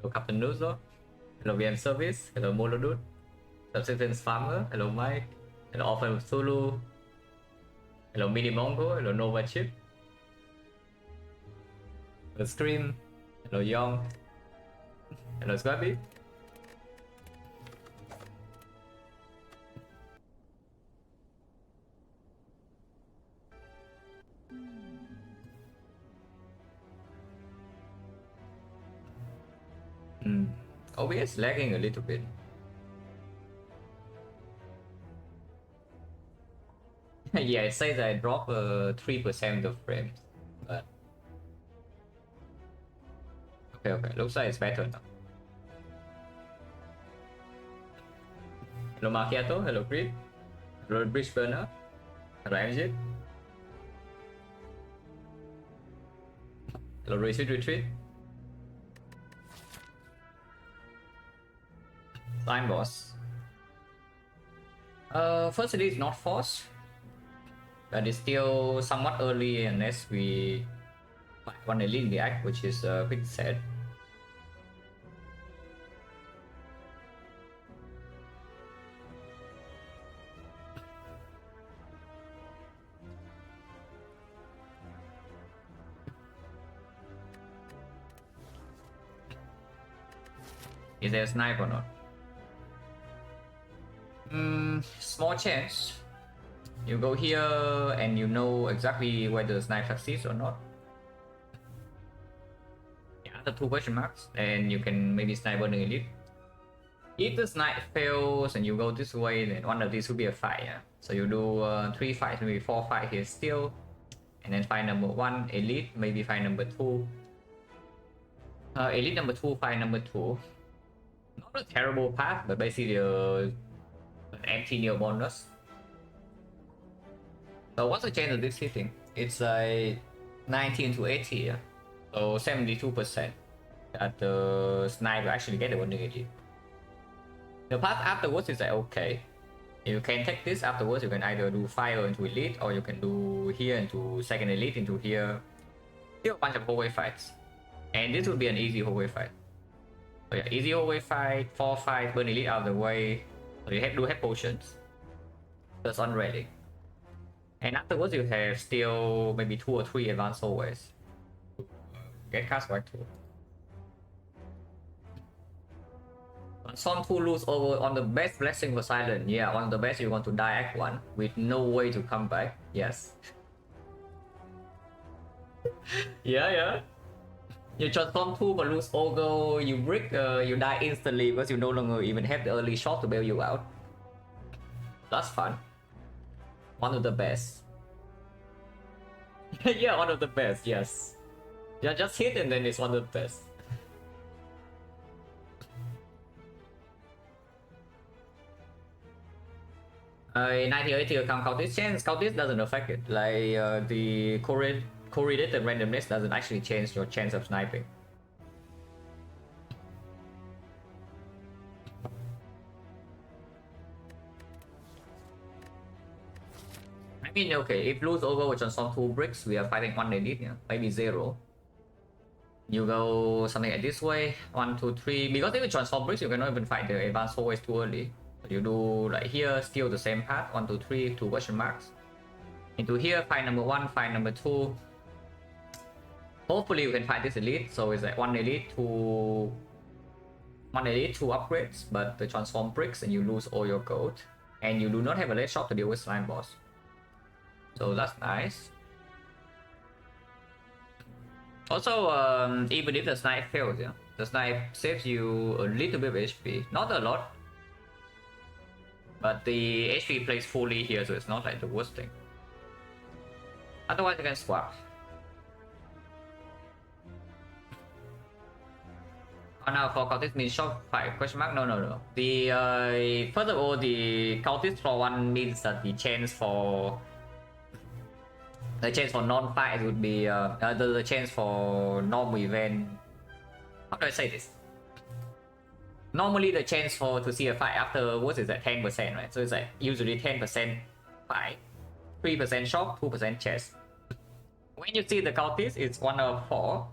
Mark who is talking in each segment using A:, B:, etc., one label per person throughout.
A: Hello Captain Nuzo. Hello VM Service. Hello Molodut. Subsistence Farmer. Hello Mike. Hello Orphan Zulu. Hello Mini Mongo. Hello Nova Chip. Hello Scream. Hello Young. Hello Scrappy. OBS lagging a little bit. Yeah, it says I drop 3% of frames, but okay, looks like it's better now. Hello Macchiato, hello Creed, hello Bridge Burner, hello MJ, hello Racing Retreat, Time Boss. First it is not forced, but it's still somewhat early unless we find one elite in the act, which is a bit sad. Is there a snipe or not? Small chance. You go here and you know exactly whether the snipe succeeds or not. Yeah, the 2 question marks, and you can maybe snipe on the elite. If the snipe fails and you go this way, then one of these will be a fight. Yeah? So you do 3 fights, maybe 4 fights here still, and then fight number 1 elite, maybe fight number 2. Elite number 2, fight number 2. Not a terrible path, but basically an empty neo bonus. So what's the chance of this hitting? It's like 19 to 80, yeah? So 72% that the sniper actually get the one elite. The path afterwards is like okay. You can take this afterwards, you can either do fire into elite, or you can do here into second elite into here. Still a bunch of hallway fights. And this would be an easy hallway fight. So yeah, easy hallway fight, 4 fights, burn elite out of the way. So you have to have potions. That's on ready. And afterwards you have still maybe 2 or 3 advanced hallways. Get cast by 2. Some 2 lose over on the best blessing for silent. Yeah, on the best you want to die act 1 with no way to come back. Yes. yeah. You transform 2 but lose Ogre, you brick, you die instantly because you no longer even have the early shot to bail you out. That's fun. One of the best. Yeah, one of the best, yes. Yeah, just hit and then it's one of the best. 90-80 account Cultist chance. Cultist doesn't affect it. Like the correlated randomness doesn't actually change your chance of sniping. I mean, okay, if lose over with transform 2 bricks, we are fighting 1 elite, yeah? Maybe 0. You go something like this way, 1, 2, 3. Because if you transform bricks, you cannot even fight the advanced hallways too early. You do like here, still the same path, 1, 2, 3, 2 question marks. Into here, fight number 1, fight number 2. Hopefully you can fight this elite, so it's like 1 elite, 2 upgrades, but the transform bricks and you lose all your gold. And you do not have a late shot to deal with slime boss. So that's nice. Also, even if the snipe fails, yeah, the snipe saves you a little bit of HP, not a lot. But the HP plays fully here, so it's not like the worst thing. Otherwise you can swap. Oh no, for cultist means shop 5 question mark? No. The first of all, the cultist for 1 means that the chance for non-fight would be the chance for normal event. How do I say this? Normally the chance to see a fight afterwards is at 10%, right? So it's like usually 10% fight, 3% shop, 2% chest. When you see the cultist, it's 1 out of 4.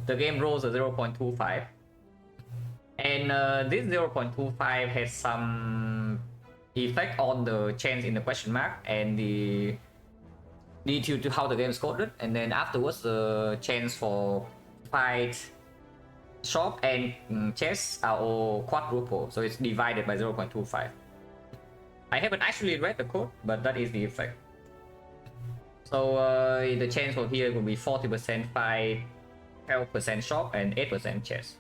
A: The game rolls a 0.25. And this 0.25 has some effect on the change in the question mark and the due to how the game is coded, and then afterwards the chance for fight, shop, and chess are all quadruple, so it's divided by 0.25. I haven't actually read the code, but that is the effect. So the chance for here will be 40% fight, 12% shop, and 8% chess.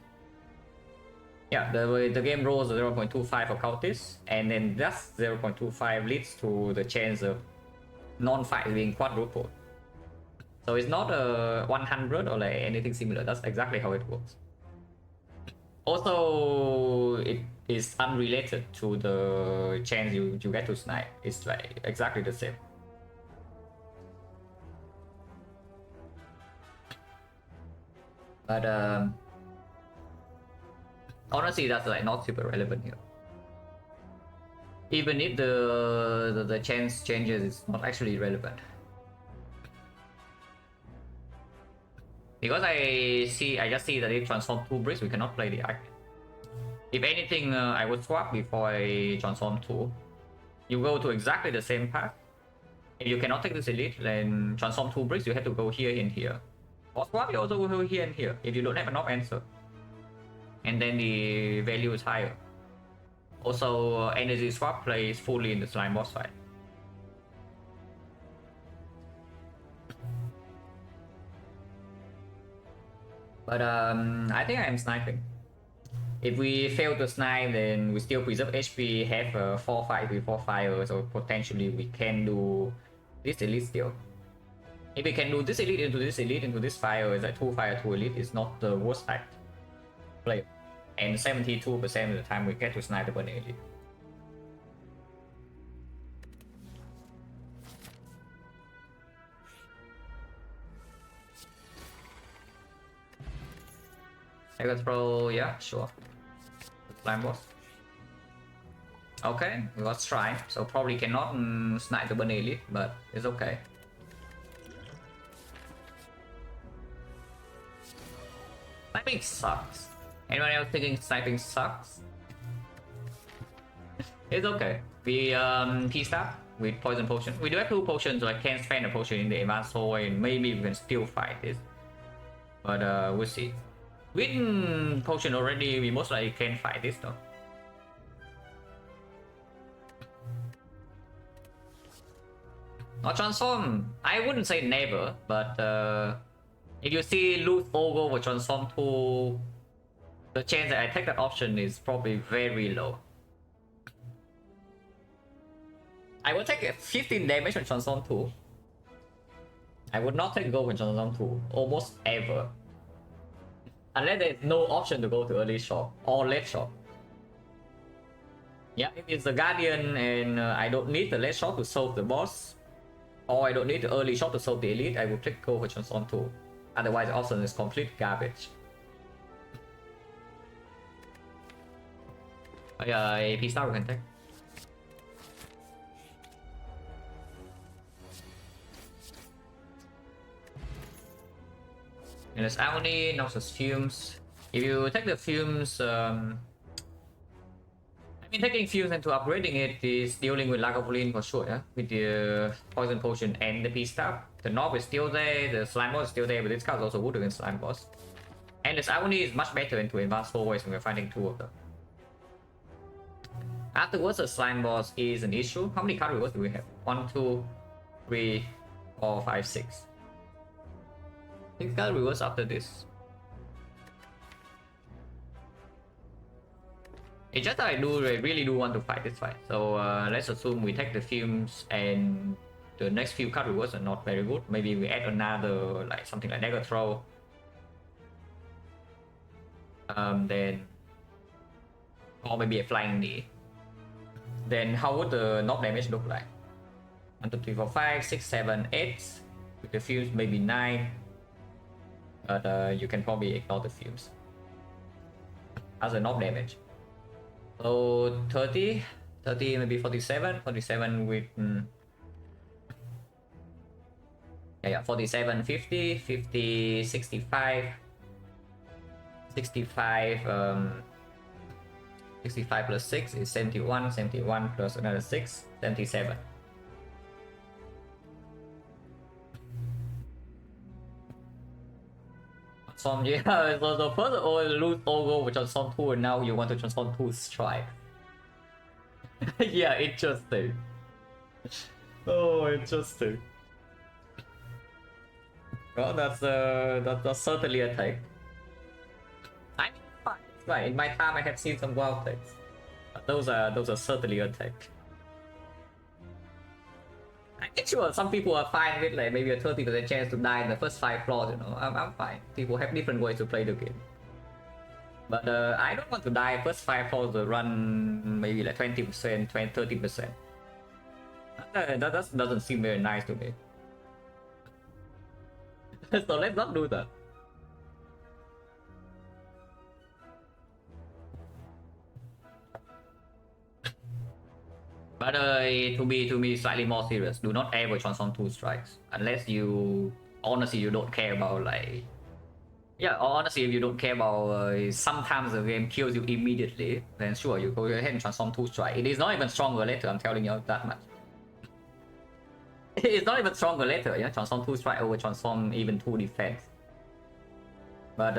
A: Yeah, the game rolls 0.25 for cultists, and then that 0.25 leads to the chance of non-fight being quadrupled. So it's not a 100 or like anything similar. That's exactly how it works. Also, it is unrelated to the chance you get to snipe. It's like exactly the same. But honestly, that's like not super relevant here. Even if the chance changes, it's not actually relevant. Because I just see that it transforms 2 bricks, we cannot play the arc. If anything, I would swap before I transform 2. You go to exactly the same path. If you cannot take this elite, then transform 2 bricks, you have to go here and here. Or swap, you also go here and here, if you don't have enough answer. And then the value is higher. Also, energy swap plays fully in the slime boss fight. But I think I'm sniping. If we fail to snipe, then we still preserve HP, have 4 fight before fire, so potentially we can do this elite still. If we can do this elite into this fire, it's like 2 fire, 2 elite, it's not the worst act play. And 72% of the time we get to snipe the burning elite. I could throw, yeah, sure. Slime boss. Okay, we got strike, so probably cannot snipe the burning elite, but it's okay. Sniping sucks. Anyone else thinking sniping sucks? It's okay. We pieced up with poison potion. We do have 2 potions, so I can spend a potion in the advanced hallway, and maybe we can still fight this. But we'll see. With potion already, we most likely can fight this though. Not transform. I wouldn't say never, but if you see loot over for transform 2, the chance that I take that option is probably very low. I would take 15 damage on transform 2. I would not take gold on transform 2 almost ever. Unless there's no option to go to early shop or late shop. Yeah, if it's the Guardian and I don't need the late shop to solve the boss, or I don't need the early shop to solve the elite, I will take gold for transform 2. Otherwise, the option is complete garbage. Yeah, AP star we can take. And there's agony, noxious fumes. If you take the fumes, I mean taking fumes and to upgrading it is dealing with Lagavulin for sure, yeah? With the poison potion and the peace staff. The knob is still there, the slime boss is still there, but this card also good against slime boss. And this agony is much better into advanced 4 ways when we're fighting 2 of them. Afterwards, the slime boss is an issue. How many card rewards do we have? 1, 2, 3, 4, 5, 6. 6 card rewards after this. It's just that I really do want to fight this fight. So let's assume we take the fumes and the next few card rewards are not very good. Maybe we add another, like something like dagger throw. Then, or maybe a flying knee. Then how would the knock damage look like? 1, 2, 3, 4, 5, 6, 7, 8. With the fumes, maybe 9. But you can probably ignore the fumes as a knock damage. So 30, maybe 47 with yeah, 47, 50, 65, 65 plus 6 is 71, 71 plus another 6, 77. Transform, yeah, so the first lose all go with transform 2 and now you want to transform 2 strike. Yeah, interesting. Oh, interesting. Well, that's certainly a take. I mean, fine, it's fine. In my time, I have seen some wild takes. But those are certainly a take. I'm sure some people are fine with like maybe a 30% chance to die in the first 5 floors, you know. I'm fine. People have different ways to play the game. But I don't want to die first 5 floors to run maybe like 20%, 20, 30%. That doesn't seem very nice to me. So let's not do that. But to be slightly more serious, do not ever transform 2 strikes unless you honestly you don't care about like, yeah, honestly if you don't care about sometimes the game kills you immediately, then sure you go ahead and transform 2 strike. It is not even stronger later, I'm telling you that much. It's not even stronger later, yeah, transform 2 strike over transform even 2 defense. But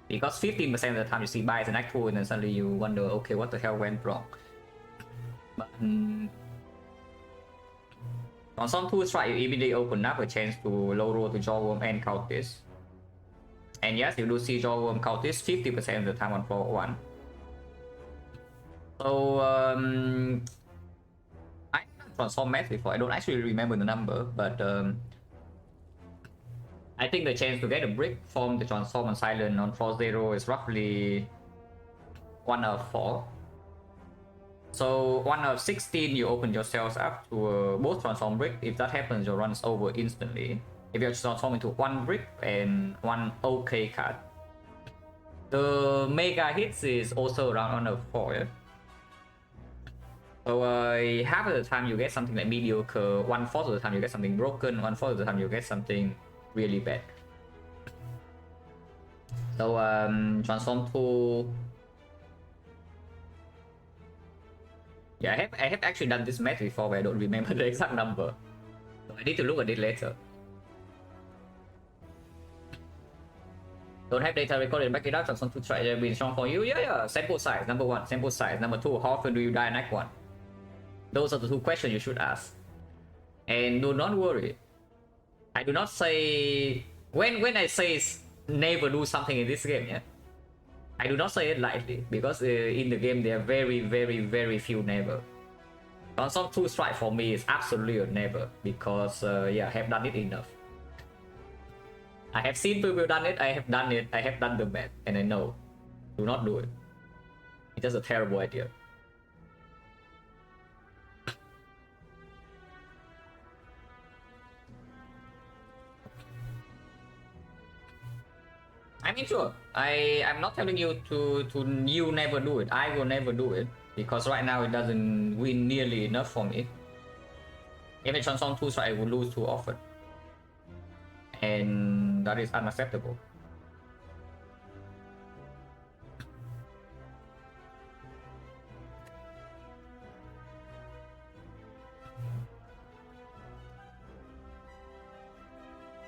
A: because 15% of the time you see buys an act 2 and then suddenly you wonder, okay, what the hell went wrong? But on some 2 strike, you immediately open up a chance to low roll to Jawworm and count this. And yes, you do see Jawworm count this 50% of the time on floor 1. So I transform math before. I don't actually remember the number, but I think the chance to get a brick from the transform on silent on floor 0 is roughly 1 out of 4. So 1 out of 16 you open yourselves up to both transform brick. If that happens, your run is over instantly. If you transform into 1 brick and 1 OK card. The mega hits is also around 1 out of 4, yeah? So half of the time you get something like mediocre, 1/4 of the time you get something broken, 1/4 of the time you get something really bad. So transform to... Yeah, I have actually done this math before, but I don't remember the exact number. So I need to look at it later. Don't have data recorded, back it up, transform to try to be strong for you. Yeah. Sample size, number 1. Sample size, number 2. How often do you die in Act 1? Those are the 2 questions you should ask. And do not worry. I do not say... When I say never do something in this game, yeah? I do not say it lightly, because in the game there are very few never. Transform 2 strike for me is absolutely a never, because yeah, I have done it enough. I have seen people done it, I have done it, I have done the math, and I know. Do not do it. It's just a terrible idea. I mean, sure. I'm not telling you to you never do it. I will never do it because right now it doesn't win nearly enough for me. If I transform 2 strike, I will lose too often, and that is unacceptable.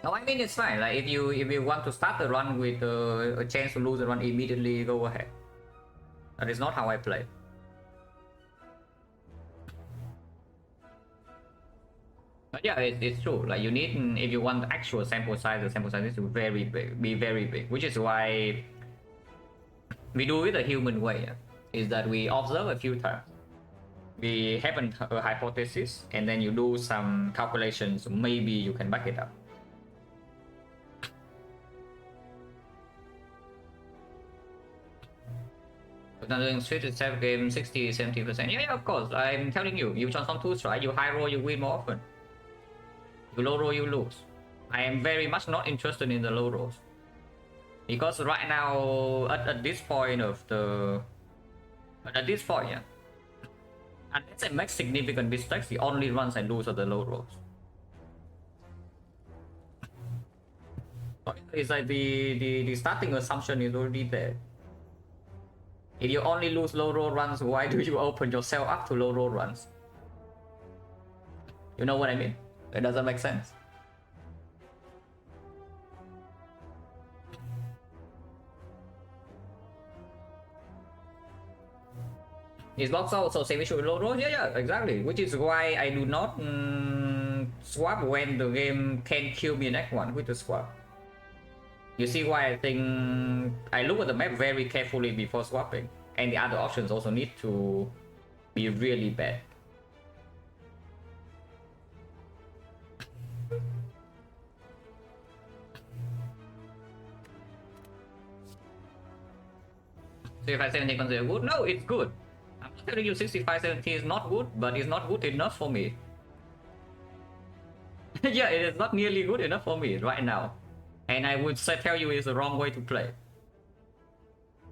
A: No, I mean it's fine. Like if you want to start the run with a chance to lose the run immediately, go ahead. That is not how I play. But yeah, it's true. Like you need, if you want actual sample size, the sample size needs to be very big, which is why we do it the human way. Yeah? Is that we observe a few times, we have a hypothesis, and then you do some calculations. Maybe you can back it up. But doing straight to self game 60-70%. Yeah, of course. I'm telling you, you transform 2 strike, you high roll, you win more often. You low roll, you lose. I am very much not interested in the low rolls. Because right now, at this point of the... At this point, yeah. Unless I make significant mistakes, the only runs I lose are the low rolls. It's like the starting assumption is already there. If you only lose low roll runs, why do you open yourself up to low roll runs? You know what I mean? It doesn't make sense. Is box also same issue with low roll? Yeah, exactly. Which is why I do not swap when the game can kill me next one with the swap. You see why I think I look at the map very carefully before swapping, and the other options also need to be really bad. So if I 17 consider good, no, it's good. I'm not telling you 65-17 is not good, but it's not good enough for me. Yeah, it is not nearly good enough for me right now. And I would tell you it's the wrong way to play.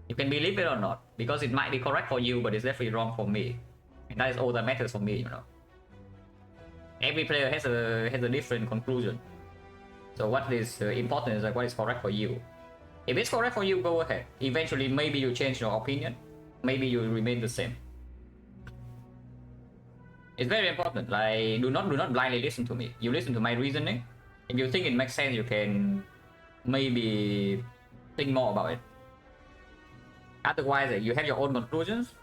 A: You can believe it or not, because it might be correct for you, but it's definitely wrong for me. And that is all that matters for me, you know. Every player has a different conclusion. So what is important is like what is correct for you. If it's correct for you, go ahead. Eventually, maybe you change your opinion. Maybe you remain the same. It's very important. Like, do not blindly listen to me. You listen to my reasoning. If you think it makes sense, you can maybe think more about it. Otherwise, you have your own conclusions.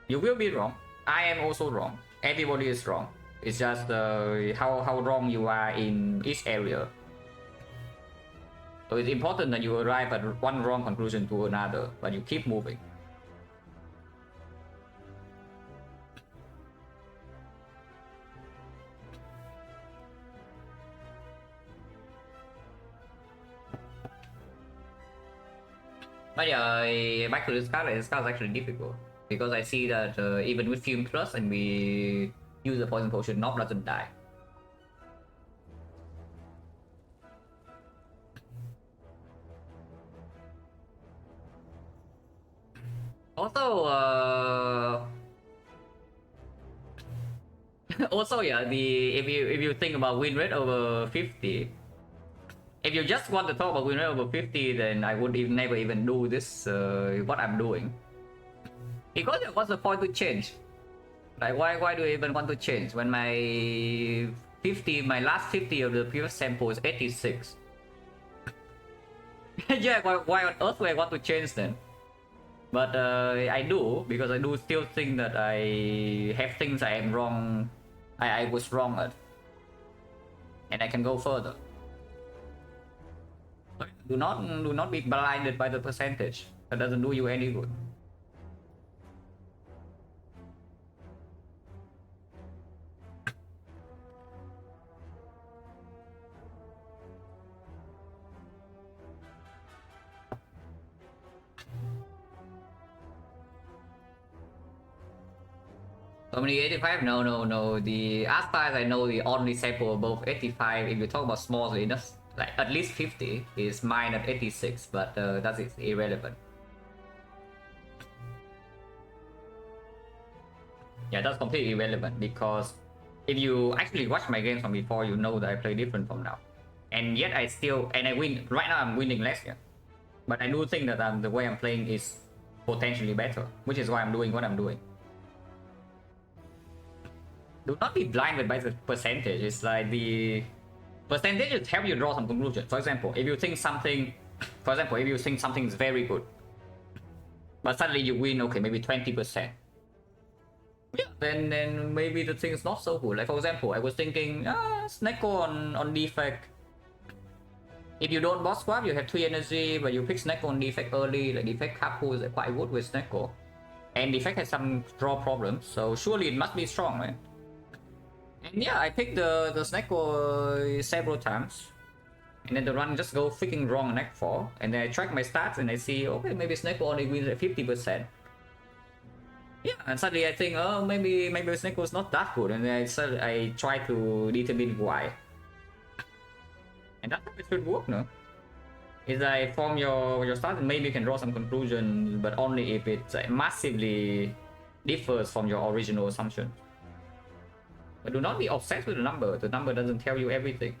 A: You will be wrong. I am also wrong. Everybody is wrong. It's just how wrong you are in each area. So it's important that you arrive at one wrong conclusion to another, but you keep moving. But yeah, back to this card is actually difficult. Because I see that even with Fume Plus and we use the Poison Potion, Knob doesn't die. Also, also yeah, if you think about win rate over 50, if you just want to talk about win rate over 50, then I would never even do this what I'm doing. Because what's the point to change? Like why do I even want to change when my last 50 of the previous sample is 86? Yeah, why on earth would I want to change then? But I do, because I do still think that I have things I am wrong. I was wrong at, and I can go further. Do not be blinded by the percentage. That doesn't do you any good. So many 85? No. The as far as I know, the only sample above 85, if you talk about small enough, like at least 50, is mine at 86, but that is irrelevant. Yeah, that's completely irrelevant, because if you actually watch my games from before, you know that I play different from now. And yet I win. Right now I'm winning less, yeah. But I do think that the way I'm playing is potentially better, which is why I'm doing what I'm doing. Do not be blinded by the percentage. It's like the percentages help you draw some conclusion. For example, if you think something is very good, but suddenly you win, okay, maybe 20%. Yeah, then maybe the thing is not so good. Like for example, I was thinking, XecnaR on Defect. If you don't boss swap, you have 3 energy, but you pick XecnaR on Defect early. Like Defect couple is quite good with XecnaR, and Defect has some draw problems, so surely it must be strong, right? And yeah, I picked the XecnaR several times, and then the run just go freaking wrong on Act 4, and then I track my stats and I see, okay, maybe XecnaR only wins at 50%. Yeah, and suddenly I think, oh, maybe XecnaR is not that good, and then I try to determine why. And that's how it should work, no? Is like from your start, maybe you can draw some conclusion, but only if it massively differs from your original assumption. But do not be obsessed with the number. The number doesn't tell you everything.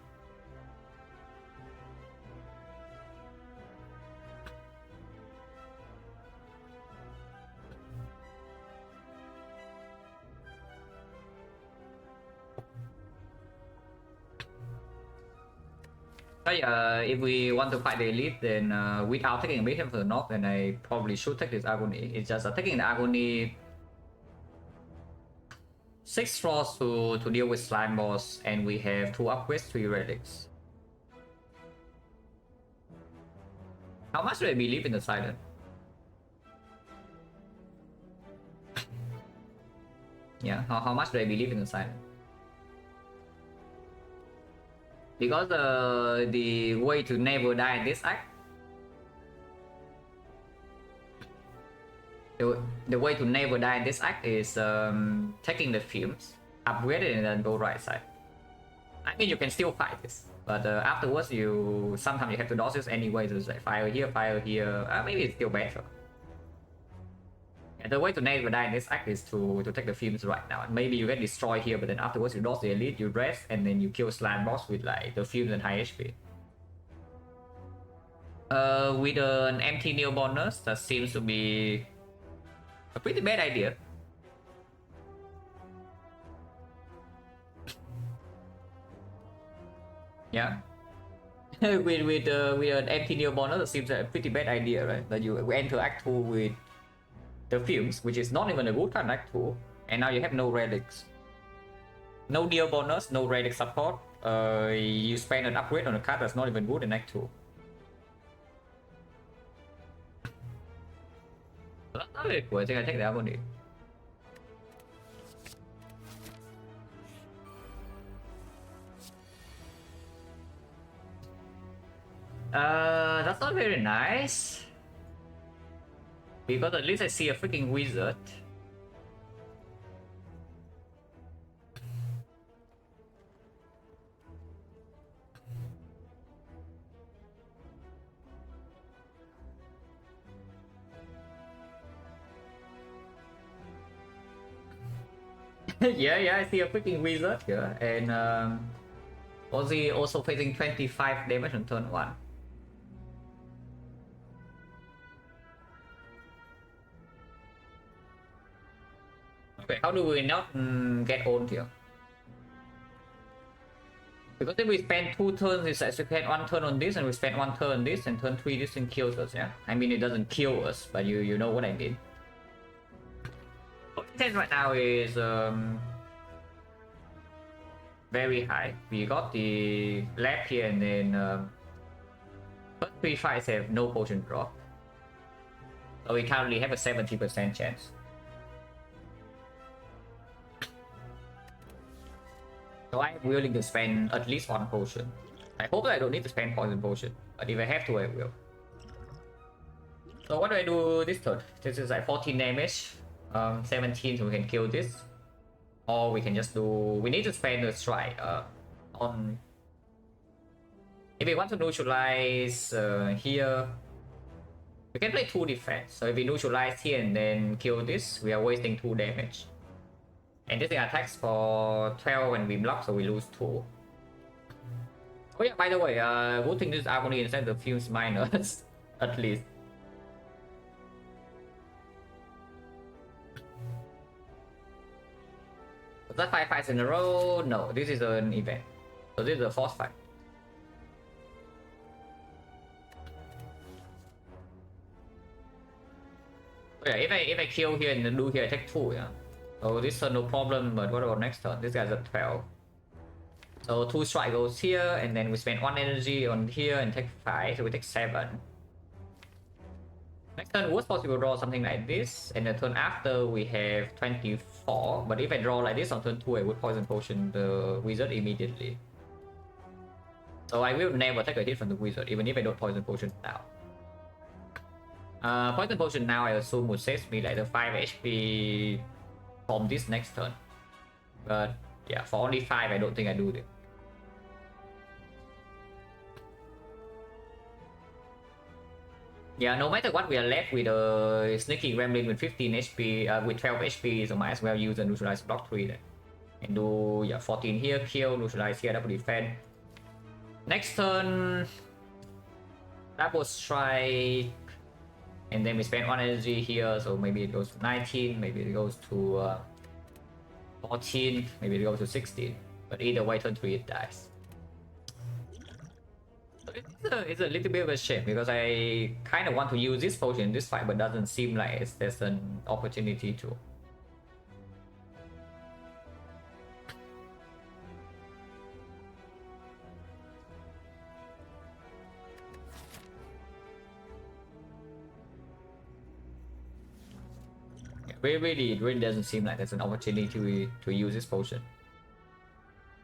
A: But if we want to fight the elite, then without taking a mission for the north, then I probably should take this agony. It's just taking the agony 6 draws to deal with slime boss, and we have 2 upgrades, 3 relics. How much do I believe in the silent? Yeah, how much do I believe in the silent? Because the way to never die in this act, the way to never die in this act is taking the fumes, upgrade it, and then go right side. I mean, you can still fight this, but afterwards you sometimes you have to dodge this anyway. So it's like fire here, maybe it's still better. And the way to never die in this act is to take the fumes right now. And maybe you get destroyed here, but then afterwards you dodge the elite, you rest, and then you kill slime boss with like the fumes and high HP. With an empty neo bonus, that seems to be a pretty bad idea. Yeah. with an empty neo bonus, it seems a pretty bad idea, right? That you enter Act 2 with the fumes, which is not even a good card in Act 2, and now you have no relics. No neo bonus, no relic support. You spend an upgrade on a card that's not even good in Act 2. That's not really cool. I think I take the agony. That's not very nice. Because at least I see a freaking wizard. Yeah, I see a freaking wizard here, and Ozzy also facing 25 damage on turn 1. Okay, how do we not get owned here? Because if we spend 2 turns, it's like we spend 1 turn on this, and we spend 1 turn on this, and turn 3 this thing kills us, yeah? I mean, it doesn't kill us, but you know what I mean. Our intent right now is very high. We got the lab here, and then first 3 fights have no potion drop. So we currently have a 70% chance. So I'm willing to spend at least 1 potion. I hope that I don't need to spend poison potion, but if I have to, I will. So what do I do this turn? This is like 14 damage, 17, so we can kill this. Or we can just do... We need to spend a strike on... If we want to neutralize here, we can play 2 defense. So if we neutralize here and then kill this, we are wasting 2 damage. And this thing attacks for 12 and we block, so we lose 2. Oh yeah, by the way, good thing this agony instead of fumes minus, at least. Was that 5 fights in a row? No, this is an event. So this is a force fight. Oh yeah, if I kill here and then do here, I take 2, yeah. So this turn no problem, but what about next turn? This guy's at 12. So 2 strike goes here, and then we spend 1 energy on here and take 5, so we take 7. Next turn, worst possible draw something like this, and the turn after we have 24. But if I draw like this on turn 2, I would poison potion the wizard immediately. So I will never take a hit from the wizard, even if I don't poison potion now. Poison potion now I assume would save me like the 5 HP from this next turn. But yeah, for only 5 I don't think I do it. Yeah, no matter what, we are left with a sneaky gremlin with 15 HP, with 12 HP, so might as well use a neutralize block 3 then. And do, yeah, 14 here, kill, neutralize here, double defend. Next turn, double strike, and then we spend 1 energy here, so maybe it goes to 19, maybe it goes to 14, maybe it goes to 16. But either way, turn 3 it dies. It's a little bit of a shame because I kind of want to use this potion in this fight, but doesn't seem like there's an opportunity to. It really doesn't seem like there's an opportunity to use this potion.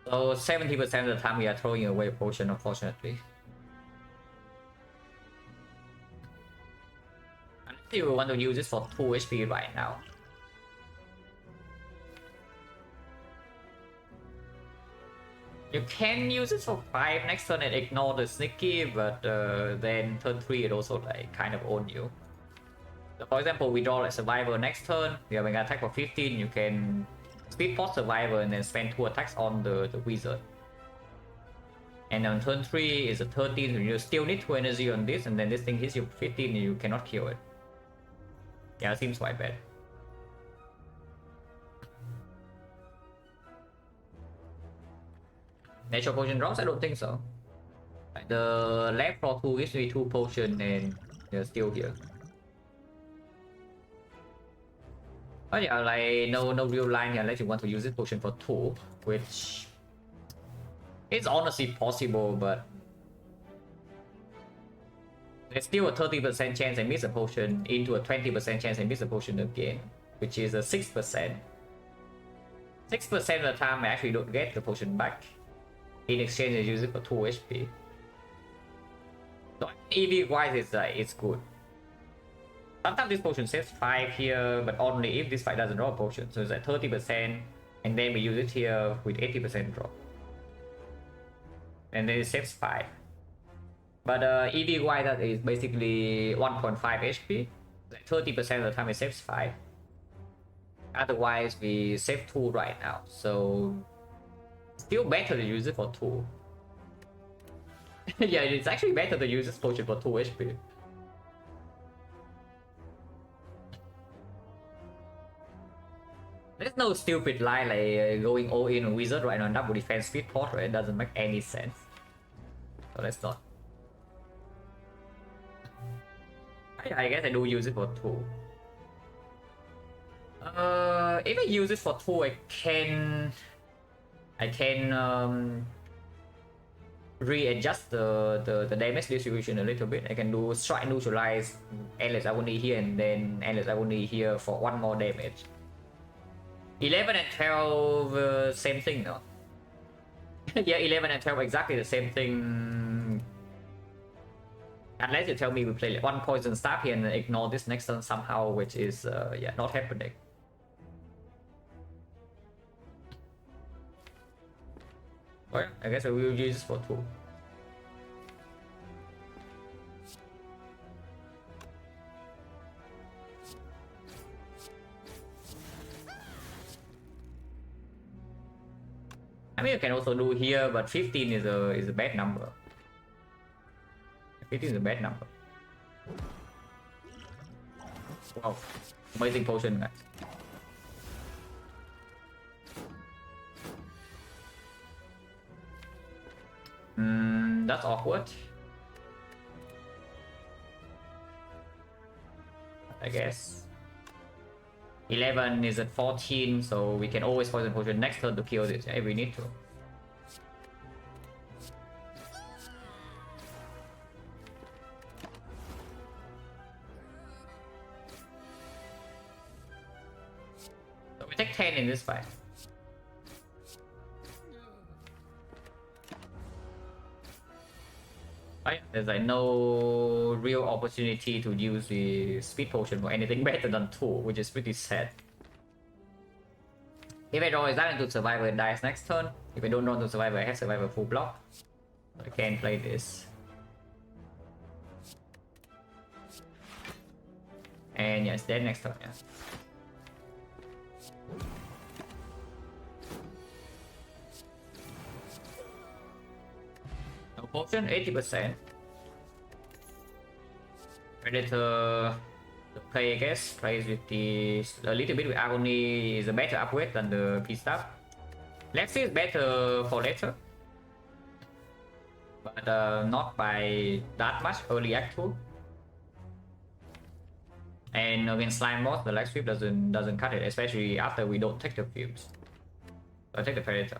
A: So 70% of the time we are throwing away a potion, unfortunately. Unless you want to use this for 2 HP right now. You can use it for 5 next turn and ignore the sneaky, but then turn 3 it also like kind of own you. So for example, we draw like Survivor next turn, we have an attack for 15, you can speed force Survivor and then spend 2 attacks on the wizard. And on turn 3 is a 13, so you still need 2 energy on this, and then this thing hits you 15 and you cannot kill it. Yeah, it seems quite bad. Natural potion drops? I don't think so. Like the left draw 2 gives me 2 potion and they're still here. But yeah, like no real line here unless you want to use this potion for 2, which is honestly possible, but there's still a 30% chance I miss a potion into a 20% chance I miss a potion again, which is a 6%. 6% of the time I actually don't get the potion back. In exchange, I use it for 2 HP. So EV wise, it's good. Sometimes this potion saves 5 here, but only if this fight doesn't draw a potion. So it's at 30%, and then we use it here with 80% drop. And then it saves 5. But EV wise, that is basically 1.5 HP. Like 30% of the time it saves 5. Otherwise, we save 2 right now. So still better to use it for 2. Yeah, it's actually better to use this potion for 2 HP. There's no stupid line like going all in on wizard right now on double defense speed port, right? It doesn't make any sense. So let's not. I guess I do use it for 2. If I use it for 2, I can readjust the damage distribution a little bit. I can do strike neutralize endless agony here and then endless agony here for 1 more damage. 11 and 12 same thing, no? Yeah, 11 and 12 exactly the same thing. Unless you tell me we play like 1 poison staff here and ignore this next turn somehow, which is yeah, not happening. Well, I guess I will use this for 2. I mean, you can also do here, but 15 is a bad number. 15 is a bad number. Wow, amazing potion, guys. That's awkward. I guess. 11 is at 14, so we can always poison potion next turn to kill this if we need to. So we take 10 in this fight. Right? There's like no real opportunity to use the speed potion for anything better than 2, which is pretty sad. If I draw a Silent to Survivor, it dies next turn. If I don't draw to Survivor, I have Survivor full block. I can play this. And yeah, it's dead next turn, yeah. No potion, 80%. Predator the play, I guess, plays with the a little bit with Agony is a better upgrade than the P staff. Lexi is better for later. but not by that much early act 2. And against slime boss, the leg sweep doesn't cut it, especially after we don't take the fuse. So I take the predator.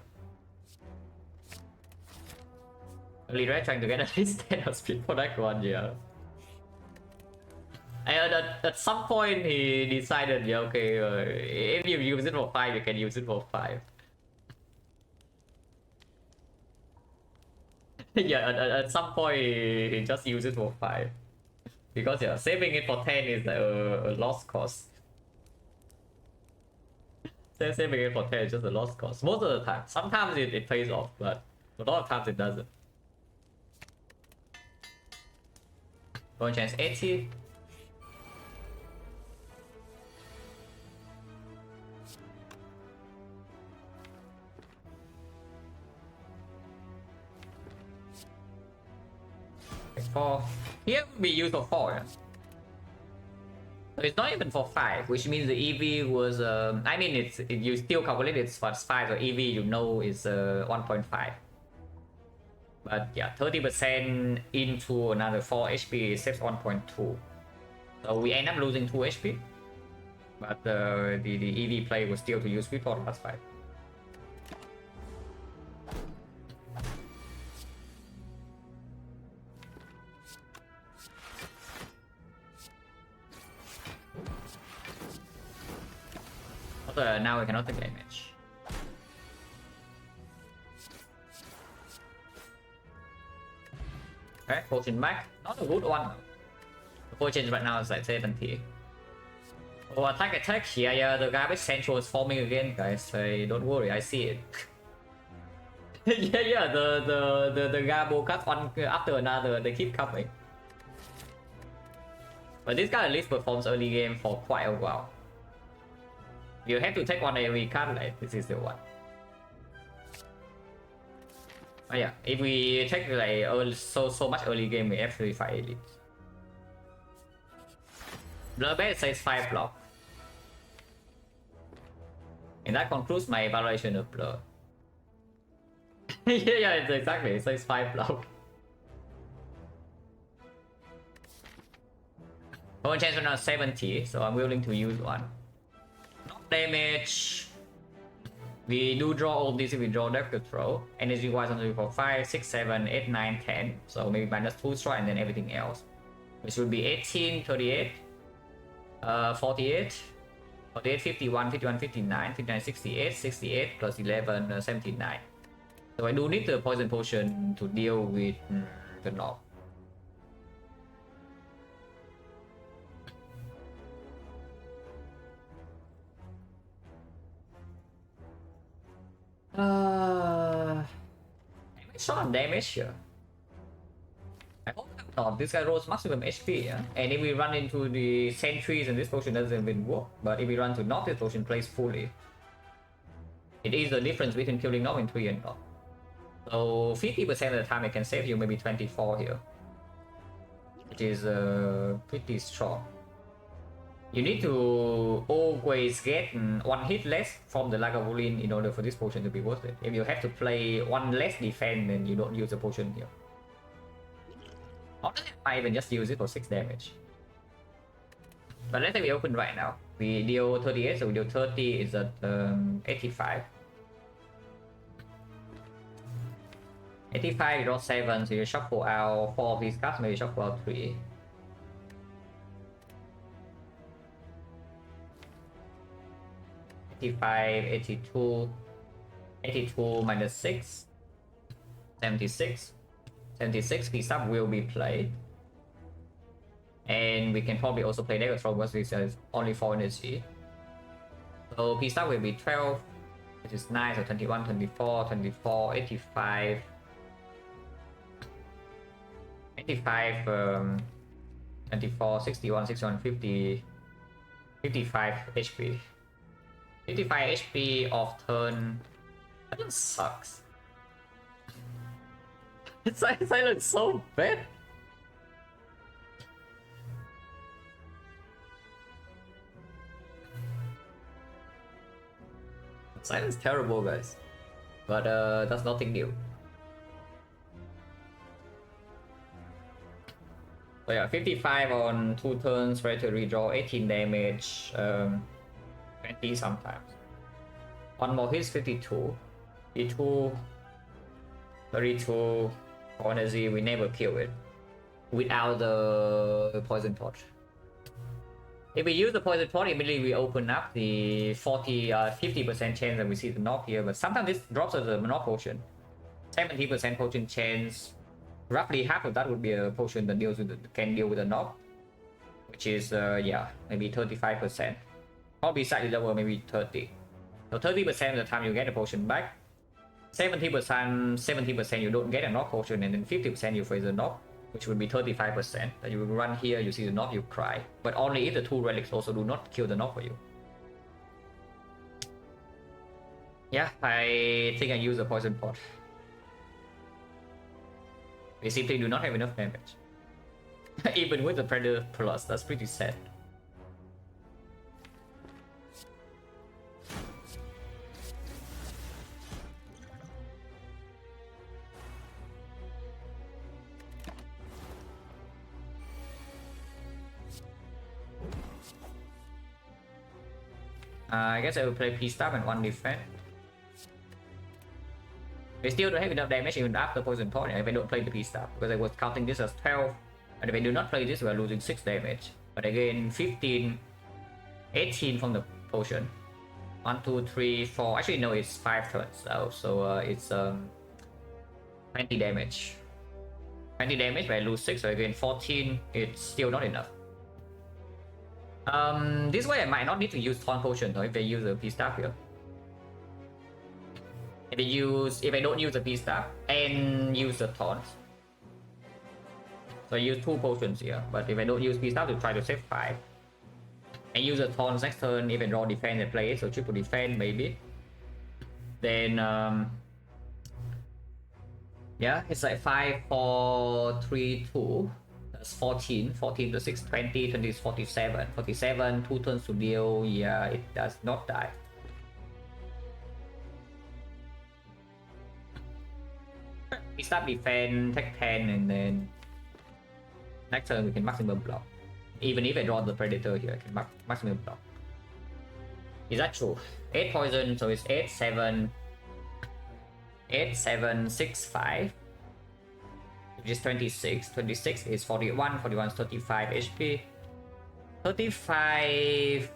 A: Early red trying to get at least 10 of speed for that one, yeah. And at some point he decided, yeah, okay, if you use it for 5, you can use it for 5. Yeah, at some point he just used it for 5. Because yeah, saving it for 10 is a lost cost. Saving it for 10 is just a lost cost. Most of the time. Sometimes it pays off, but a lot of times it doesn't. One chance 80. For here would be used for 4. Yeah? So it's not even for 5, which means the EV was I mean you still calculate it's for 5, so EV you know is 1.5. But yeah, 30% into another 4 HP saves 1.2. So we end up losing 2 HP. But the EV play was still to use speed for plus 5. Now we cannot take damage. Okay, potion back. Not a good one. The potion right now is like 70. Oh, attack here. Yeah, the garbage central is forming again, guys. So don't worry, I see it. yeah, the Garbo cut one after another, they keep coming. But this guy at least performs early game for quite a while. You have to take one every card, like this is the one. Oh yeah, if we take like so much early game, we actually fight elite. Blur base says 5 block. And that concludes my evaluation of Blur. yeah, it's exactly, it says 5 block. One chance on 70, so I'm willing to use one. Not damage. We do draw all these if we draw depth control. Energy wise only for 5, 6, 7, 8, 9, 10. So maybe minus 2 strike and then everything else. Which would be 18, 38, 48, 48, 51, 51, 59, 59, 68, 68 plus 11, 79. So I do need the poison potion to deal with the knob. Short on damage here. I hope not. This guy rolls maximum HP, yeah? And if we run into the sentries and this potion doesn't even work, but if we run to knob, this potion plays fully. It is the difference between killing knob and 3 and knob. So 50% of the time it can save you maybe 24 here. Which is pretty strong. You need to always get 1 hit less from the Lagavulin in order for this potion to be worth it. If you have to play 1 less defense, then you don't use the potion here. Or I even just use it for 6 damage. But let's say we open right now. We deal 38, so we deal 30 is at 85. 85, you draw 7, so you shuffle out 4 of these cards, maybe shuffle out 3. $85, 82, 82 minus 6, 76. 76 piece up will be played. And we can probably also play Negatron because this is only 4 energy. So piece up will be 12, which is 9, so 21, 24, 24, 85. 85, 24, 61, 61, 50, 55 HP. 55 HP off turn. That sucks. Silent so bad. Silent's terrible, guys. But that's nothing new. So yeah, 55 on 2 turns, ready to redraw, 18 damage, 20 sometimes. One more hits, 52. 52, 32, energy, we never kill it without the poison pot. If we use the poison pot, immediately we open up the 50% chance that we see the knock here, but sometimes this drops as a knock potion. 70% potion chance. Roughly half of that would be a potion that can deal with the knock, which is yeah, maybe 35%. Probably slightly lower, maybe 30. So 30% of the time you get a potion back. 70% you don't get a knock potion, and then 50% you face a knock, which would be 35%. That you will run here, you see the knock, you cry. But only if the 2 relics also do not kill the knock for you. Yeah, I think I use a poison pot. We simply do not have enough damage. Even with the Predator Plus, that's pretty sad. I guess I will play P-Stab and 1 Defect. We still don't have enough damage even after Poison Pot if I don't play the P-Stab, because I was counting this as 12, and if I do not play this, we are losing 6 damage. But again, 15, 18 from the potion. 1, 2, 3, 4. Actually, no, it's 5 turns now, so it's 20 damage. 20 damage, but I lose 6, so again, 14. It's still not enough. This way I might not need to use Taunt Potion though if I use a P-Stab here. If I don't use the P-Stab and use the Taunt. So I use 2 potions here, but if I don't use P-Stab to try to save 5. And use the Taunt next turn if I draw defense and play it, so triple defense maybe. Then yeah, it's like 5, 4, 3, 2. That's 14, 14 to 6, 20, 20 is 47. 47, 2 turns to deal, yeah, it does not die. We start defense, take 10, and then next turn we can maximum block. Even if I draw the Predator here, I can maximum block. Is that true? 8 poison, so it's 8, 7, 8, 7, 6, 5. Which is 26. 26 is 41. 41 is 35 HP. 35.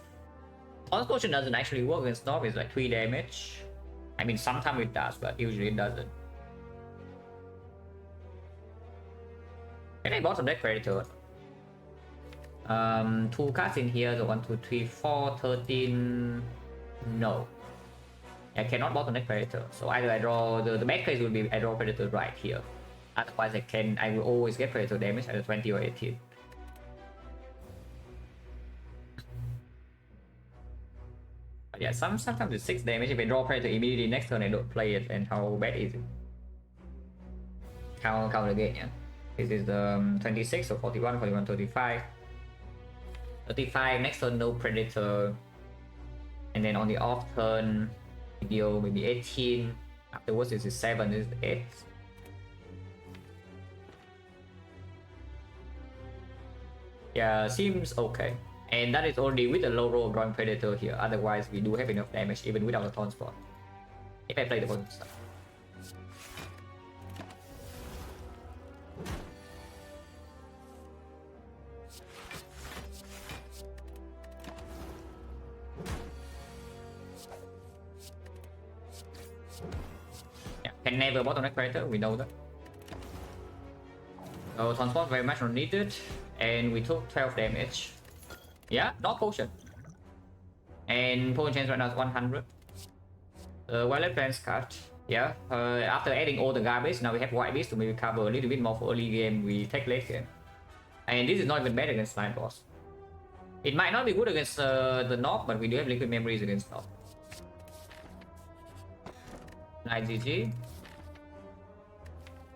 A: Taunt Potion doesn't actually work against Snob, it's like 3 damage. I mean, sometimes it does, but usually it doesn't. Can I bottom deck Predator? 2 cards in here, so 1, 2, 3, 4, 13. No. I cannot bottom deck Predator. So either I draw the bad case would be I draw Predator right here. Otherwise I will always get Predator damage at 20 or 18. But yeah, sometimes it's 6 damage. If I draw Predator immediately next turn I don't play it, and how bad is it? Count again, yeah. This is the 26, so 41, 41, 35. 35, next turn no Predator. And then on the off turn, deal maybe 18. Afterwards this is 7, this is 8. Yeah, seems okay. And that is only with a low roll of drawing Predator here. Otherwise, we do have enough damage even without the Taunt spot. If I play the poison stuff. Yeah, can never bottleneck Predator, we know that. So Taunt spot very much not needed. And we took 12 damage. Yeah, not potion. And potion chance right now is 100. Violet Plans card. Yeah, after adding all the garbage, now we have white beast to maybe cover a little bit more for early game. We take late game. And this is not even bad against Slime Boss. It might not be good against the Knob, but we do have liquid memories against Knob. Nice GG.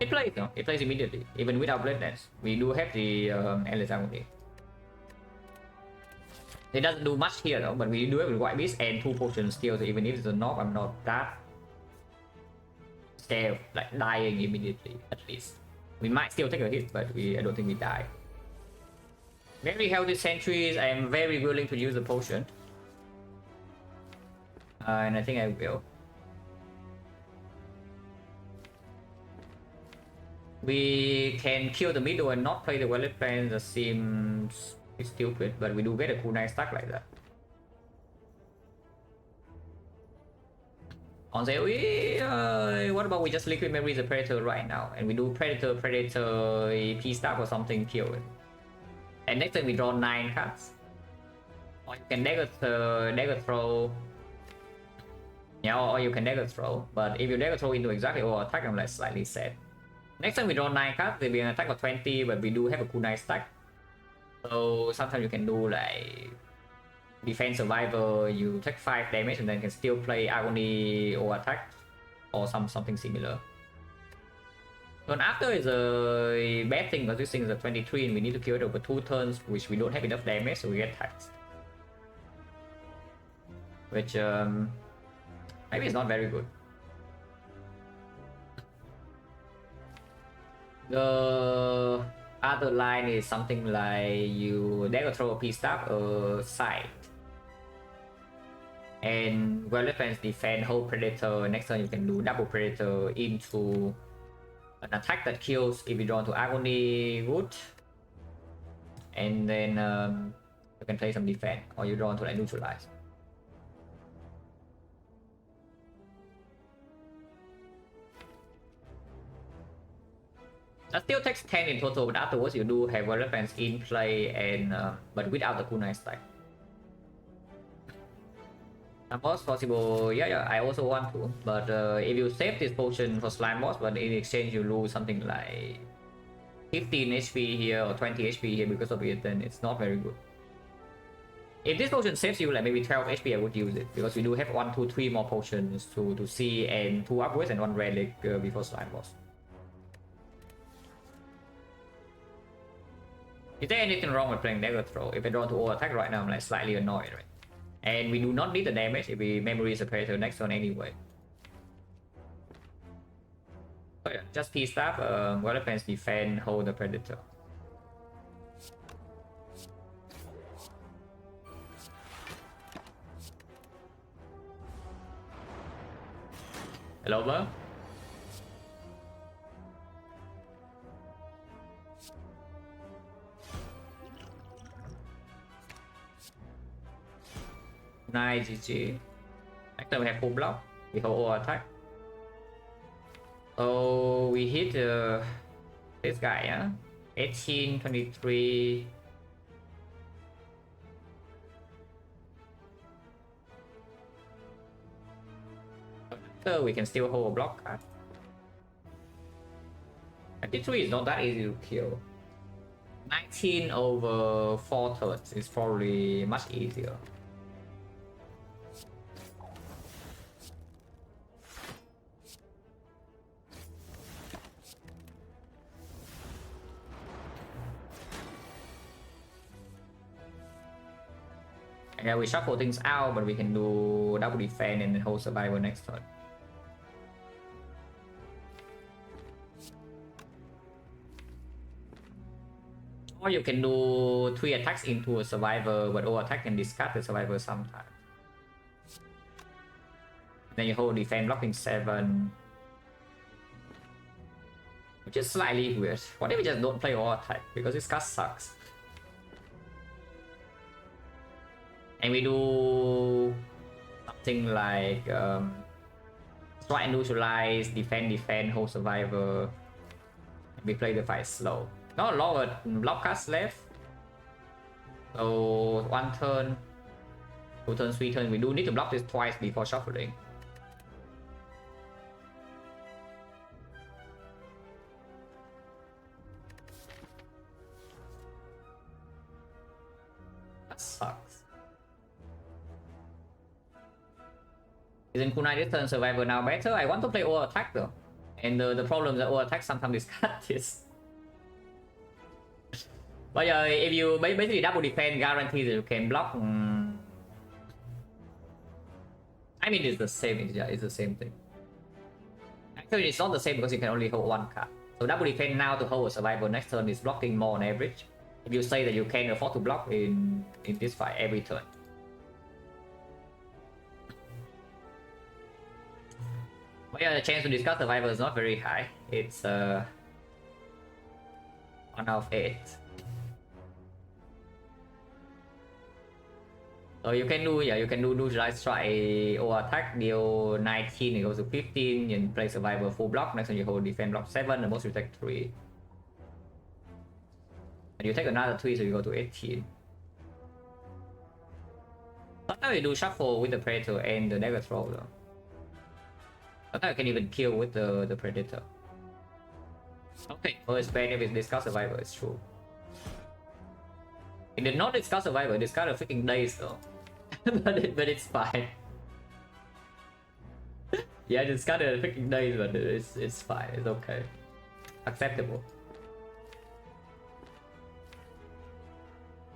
A: It plays, no? It plays immediately, even without Blade Dance. We do have the Endless Harmony. It doesn't do much here though, but we do have the White Beast and 2 potions still, so even if it's a knob, I'm not that scared of like dying immediately, at least. We might still take a hit, but I don't think we die. Very healthy sentries. I am very willing to use the potion. And I think I will. We can kill the middle and not play the wallet plan. That seems stupid, but we do get a cool nice stack like that. On the what about we just liquid memory the predator right now and we do predator P stack or something, kill it. And next time we draw 9 cards. Or you can dagger throw. Yeah, or you can dagger throw. But if you dagger throw into exactly or attack, I'm like slightly sad. Next time we draw 9 cards, there'll be an attack of 20, but we do have a cool nice stack. So sometimes you can do like defense survivor, you take 5 damage and then can still play agony or attack or something similar. But after is a bad thing because this thing is a 23 and we need to kill it over 2 turns, which we don't have enough damage, so we get taxed. Which maybe it's not very good. The other line is something like you dagger throw a piece staff side. And weapons defend hold predator. Next turn you can do double predator into an attack that kills if you draw to agony wood. And then you can play some defense or you draw to like neutralize. That still takes 10 in total, but afterwards you do have weapons in play and but without the cool nice stack. Boss possible, yeah, I also want to, but if you save this potion for slime boss, but in exchange you lose something like 15 HP here or 20 HP here because of it, then it's not very good. If this potion saves you like maybe 12 HP, I would use it because we do have 1, 2, 3 more potions to see and 2 upwards and 1 relic before slime boss. Is there anything wrong with playing dagger throw? If I draw to all attack right now, I'm like slightly annoyed, right? And we do not need the damage if we memory the predator next turn anyway. So yeah, just P staff, weapons defend, hold the predator. Hello, bro. Nice, GG. Next time we have full block. We hold all attack. So we hit this guy, yeah? 18, 23. So we can still hold a block card. 23 is not that easy to kill. 19 over 4 turns is probably much easier. Yeah, we shuffle things out, but we can do double defense and then hold survival next turn. Or you can do 3 attacks into a survivor, but all attack can discard the survivor sometimes. Then you hold defense blocking 7. Which is slightly weird. What if we just don't play all attack? Because this card sucks. And we do something like try and neutralize, defend, hold survivor. And we play the fight slow. Not a lot of block cards left. So 1 turn, 2 turns, 3 turns. We do need to block this twice before shuffling. That sucks. Isn't Kunai this turn survivor now better? I want to play all attack though. And the problem is that all attack sometimes discard this. But yeah, if you basically double defense guarantees that you can block. I mean it's the same, it's the same thing. Actually it's not the same because you can only hold 1 card. So double defense now to hold a survivor next turn is blocking more on average. if you say that you can afford to block in this fight every turn. But yeah, the chance to discard survivor is not very high. It's 1 out of 8. So you can do, yeah, you can do neutralize strike or attack, deal 19, it goes to 15, and play survivor full block. Next time you hold defense block 7, the most you take 3. And you take another 3, so you go to 18. Sometimes you do shuffle with the predator and the dagger throw though. Sometimes you can even kill with the predator. Okay, first ban if it's discard survivor, it's true. It did not discard survivor, it discarded freaking days though. but it's fine. Yeah, it discarded freaking days, but it's fine, it's okay. Acceptable.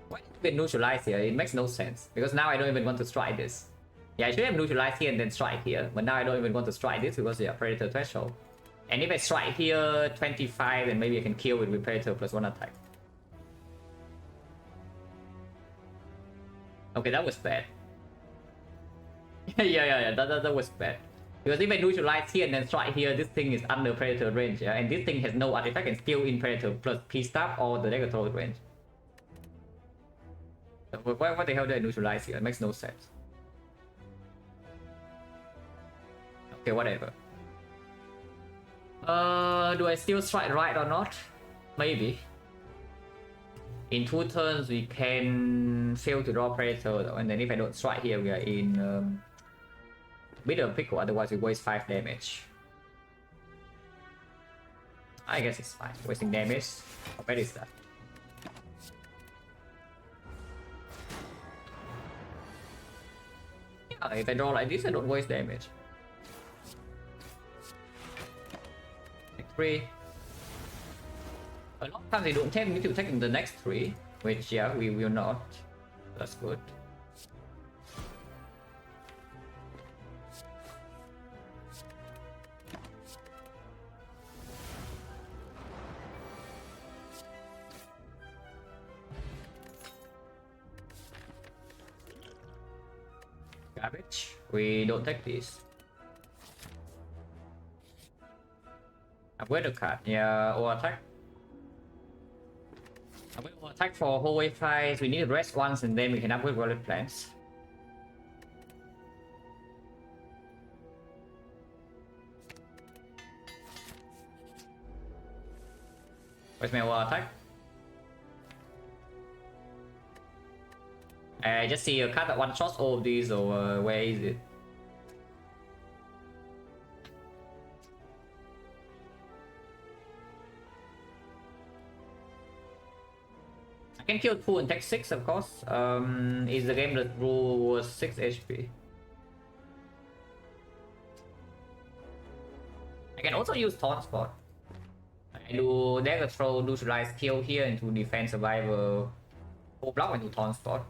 A: Why did we neutralize here? It makes no sense. Because now I don't even want to strike this. Yeah, I should have neutralized here and then strike here. But now I don't even want to strike this because yeah, predator threshold. And if I strike here 25, then maybe I can kill it with predator plus 1 attack. Okay, that was bad. yeah, that was bad. Because if I neutralize here and then strike here, this thing is under predator range, yeah? And this thing has no artifact and still in predator plus P-Stab or the dagger throw range. What the hell did I neutralize here? It makes no sense. Okay, whatever. Do I still strike right or not? Maybe. In 2 turns we can fail to draw predator though, and then if I don't strike here we are in bit of a pickle, otherwise we waste 5 damage. I guess it's fine. Wasting damage. How bad is that? Yeah, if I draw like this I don't waste damage. 3. A lot of times they don't take me to taking the next 3, which yeah, we will not. That's good. Garbage. We don't take this. Upgrade the card, yeah, or attack. Upgrade or attack for hallway fights. We need to rest once and then we can upgrade wallet plans. Where's my war attack? I just see a card that one shots all of these, or where is it? I can kill 2 and take 6, of course. Is the game that rule was 6 HP. I can also use Taunt Spot. I do dagger throw, neutralize, kill here into defense survivor, full block into Taunt Spot.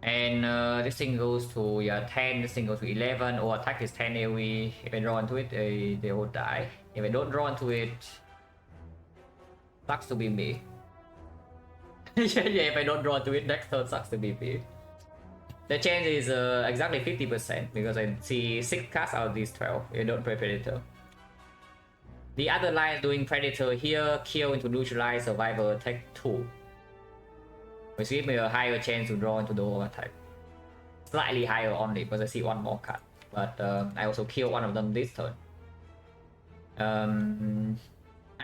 A: And this thing goes to 10, this thing goes to 11, or attack is 10 AoE. If I draw into it, they will die. If I don't draw into it, sucks to be me. yeah, if I don't draw into it, next turn sucks to be me. The chance is exactly 50% because I see 6 cards out of these 12 if I don't play Predator. The other line is doing Predator here, kill into neutralize, survivor, take 2. Which gives me a higher chance to draw into the whole attack. Slightly higher only because I see 1 more card. But I also kill one of them this turn. I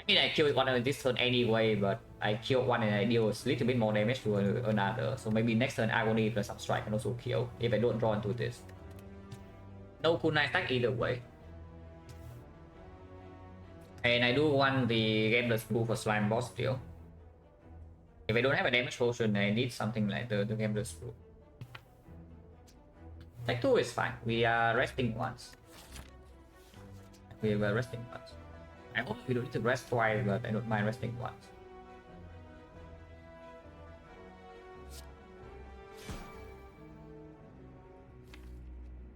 A: mean I killed one of them this turn anyway, but I killed one and I deal a little bit more damage to another. So maybe next turn I will need plus some strike and also kill if I don't draw into this. No kunai stack either way. And I do want the Gameless Blue for Slime Boss deal. If I don't have a damage potion, I need something like the Gameless Blue. Take 2 is fine. We are resting once. We were resting once. I hope we don't need to rest twice, but I don't mind resting once.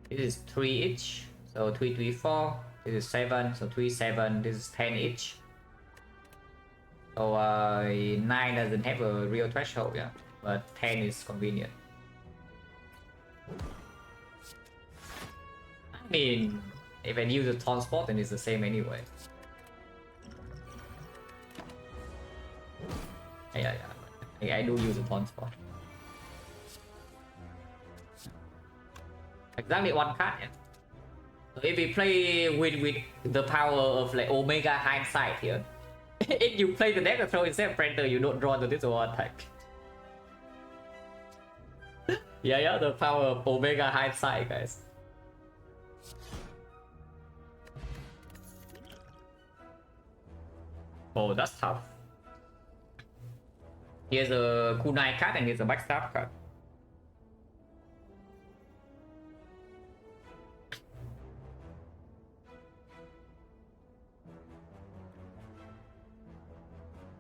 A: This is 3 each, so 3, 3, 4. This is 7, so 3, 7. This is 10 each. So 9 doesn't have a real threshold, yeah, but 10 is convenient. I mean, if I use a taunt spot, then it's the same anyway. Yeah. I do use a taunt spot. Exactly one card, yeah. So if we play with the power of like Omega Hindsight here, if you play the deck throw instead of Printer, you don't draw to this or attack. Yeah, the power of Omega Hindsight, guys. Oh, that's tough. Here's a kunai card and here's a backstab card.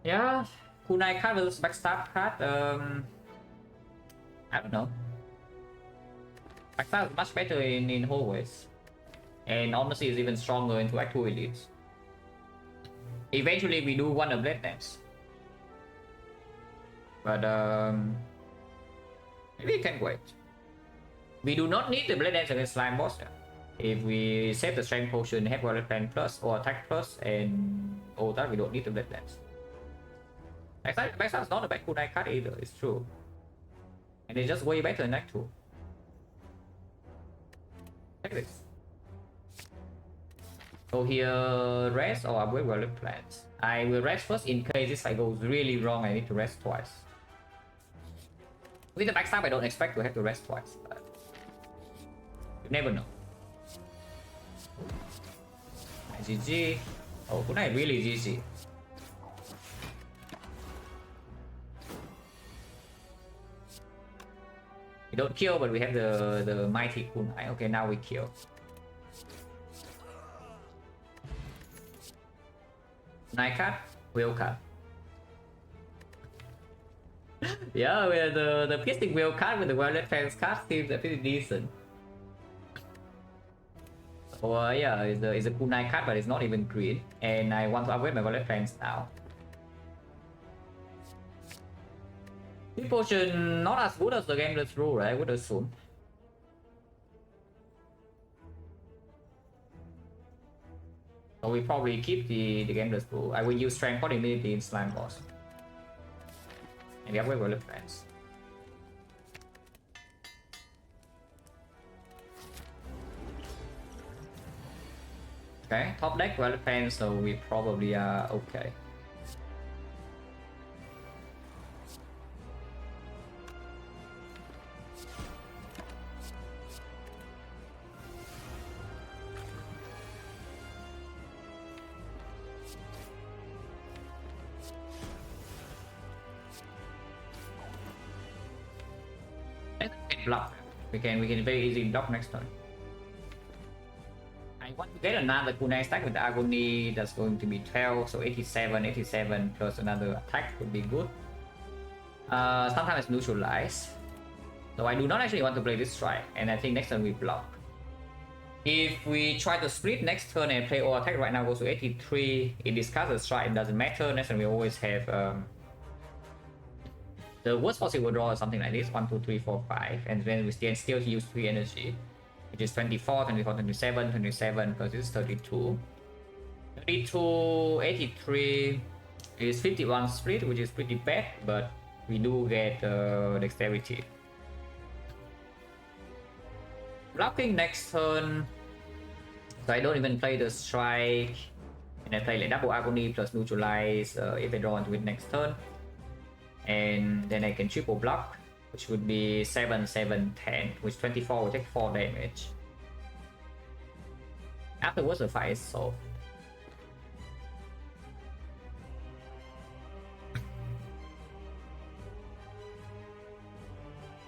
A: Yeah, kunai card versus backstab card. I don't know. Backstab is much better in hallways, and honestly, is even stronger into Act 2 elites. Eventually, we do want a blade dance, but maybe we can wait. We do not need the blade dance against slime boss. Yeah. If we save the strength potion, have Warrior Plan plus or attack plus, and all that, we don't need the blade dance. Backstab is not a bad kunai card either. It's true, and it's just way better in Act 2. Take this. Go here, rest or upgrade Warrior Plans. I will rest first in case this fight goes really wrong. I need to rest twice. With the backstab, I don't expect to have to rest twice, but you never know. GG. Oh, kunai really GG. We don't kill, but we have the mighty kunai. Okay, now we kill. Night card, wheel card. Yeah, with the piercing wheel card with the Violet Fence card seems pretty decent. So yeah, it's a kunai card, but it's not even green, and I want to upgrade my Violet Fence now. This potion not as good as the Gambler's Rule, right? I would assume. So we probably keep the Gambler's Rule. I will use Strength for immunity in Slime Boss. And we upgrade Violet Fence. Okay, top deck Violet Fence, so we probably are okay. Block. We can very easily block next turn. I want to get another kunai stack with the Agony. That's going to be 12, so 87 plus another attack would be good. Sometimes neutralize. So I do not actually want to play this strike, and I think next turn we block. If we try to split next turn and play all attack right now goes to 83, it discards the strike, it doesn't matter. Next turn we always have the worst possible draw is something like this, 1, 2, 3, 4, 5, and then we still use 3 energy, which is 24, 24, 27, 27, plus this is 32. 32, 83 is 51 split, which is pretty bad, but we do get dexterity. Blocking next turn, so I don't even play the strike, and I play like double agony plus neutralize if I draw into it next turn. And then I can triple block, which would be 7, 7, 10, which 24 will take 4 damage. Afterwards, the fight is solved.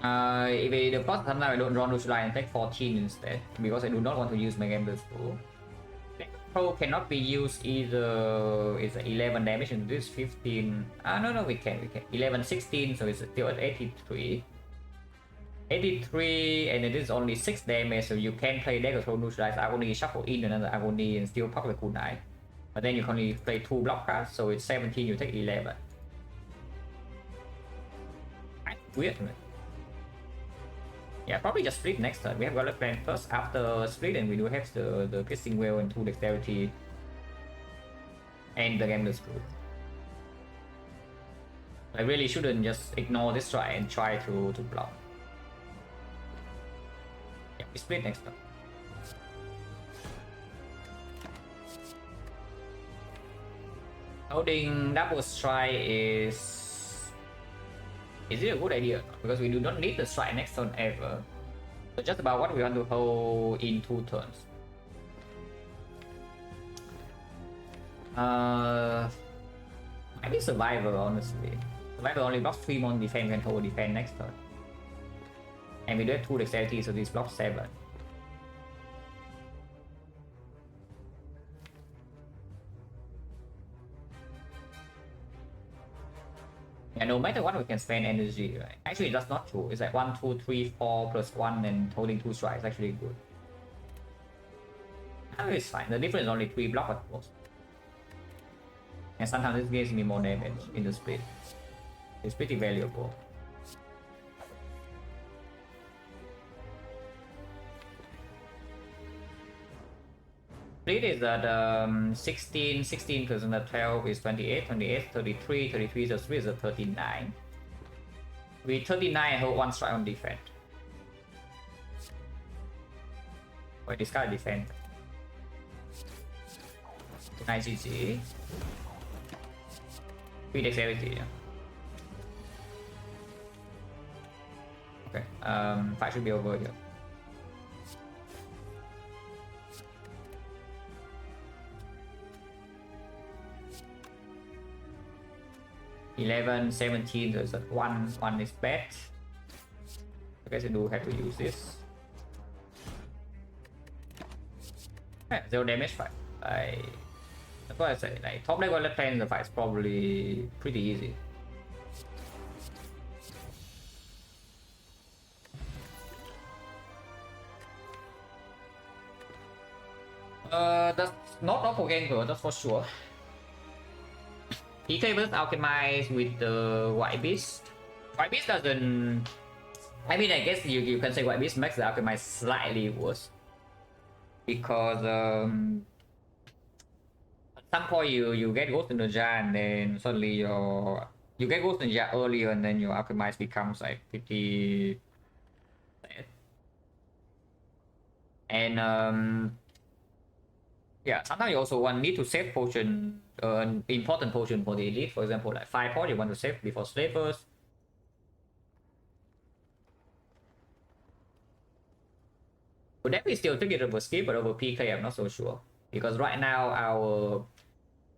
A: If the boss sometimes I don't draw neutralize and take 14 instead, because I do not want to use my Gambler's Rule. Pro cannot be used either. It's 11 damage and this 15. No, we can. 11, 16, so it's still at 83. 83, and it is only 6 damage, so you can play deck control neutralize Agony, shuffle in another Agony, and still pop the kunai. But then you can only play 2 block cards, so it's 17, you take 11. Weird, man. Yeah, probably just split next turn. We have Gauntlet Plan first. After split, and we do have the Piercing Whale and 2 Dexterity. And the game is good. I really shouldn't just ignore this try and try to block. Yeah, we split next turn. Holding double strike is it a good idea? Because we do not need the strike next turn ever. So just about what we want to hold in 2 turns. Maybe Survivor, honestly. Survivor only blocks 3 more defense, can hold defense next turn. And we do have 2 dexterity, so this blocks 7. Yeah, no matter what, we can spend energy, right? Actually, that's not true. It's like 1, 2, 3, 4 plus 1 and holding 2 strikes is actually good. Oh, it's fine. The difference is only 3 block at most. And sometimes this gives me more damage in the split. It's pretty valuable. Split is at 16, 16% at 12 is 28, 28, 33, 33 so 3 is at 39. With 39 I hold 1 strike on defense. Wait, discard defense. 9 GG. 3 dexterity. Okay, fight should be over here. $11, $17, there's one is bad. I guess I do have to use this. Yeah, 0 damage fight. That's what I say. Like top level left hand, the fight is probably pretty easy. That's not doppelganger, that's for sure. PK versus Alchemize with the White Beast. White Beast doesn't... I mean, I guess you can say White Beast makes the Alchemize slightly worse. Because at some point you get Ghost in the Jar and then suddenly you get Ghost in the Jar earlier and then your Alchemize becomes like pretty bad. And yeah, sometimes you also need to save potion, important potion for the elite. For example, like 5 points you want to save before slavers. Would that be still take it over skip, but over PK I'm not so sure. Because right now our...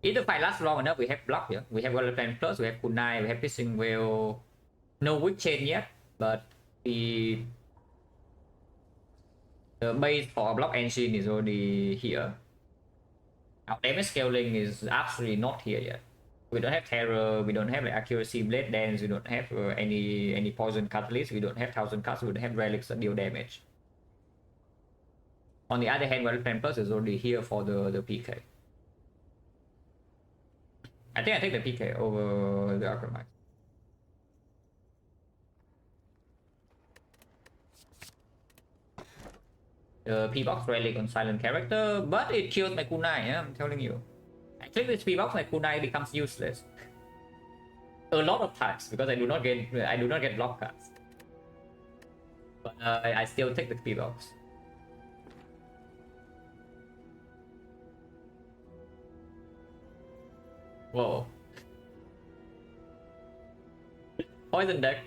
A: If the fight lasts long enough, we have block here. We have Gauntlet Plan Plus, we have Kunai, we have Piercing Whale. No Wick Chain yet, but the base for our block engine is already here. Our damage scaling is absolutely not here yet. We don't have Terror, we don't have Accuracy Blade Dance, we don't have any Poison Catalyst, we don't have 1000 cards, we don't have Relics that deal damage. On the other hand, Gauntlet Plan Plus is already here for the PK. I think I take the PK over the Alchemite. The P-Box Relic on Silent character, but it kills my Kunai, yeah, I'm telling you. Actually, this P-Box, my Kunai becomes useless. A lot of times, because I do not get block cards. But I still take the P-Box. Whoa. Poison deck.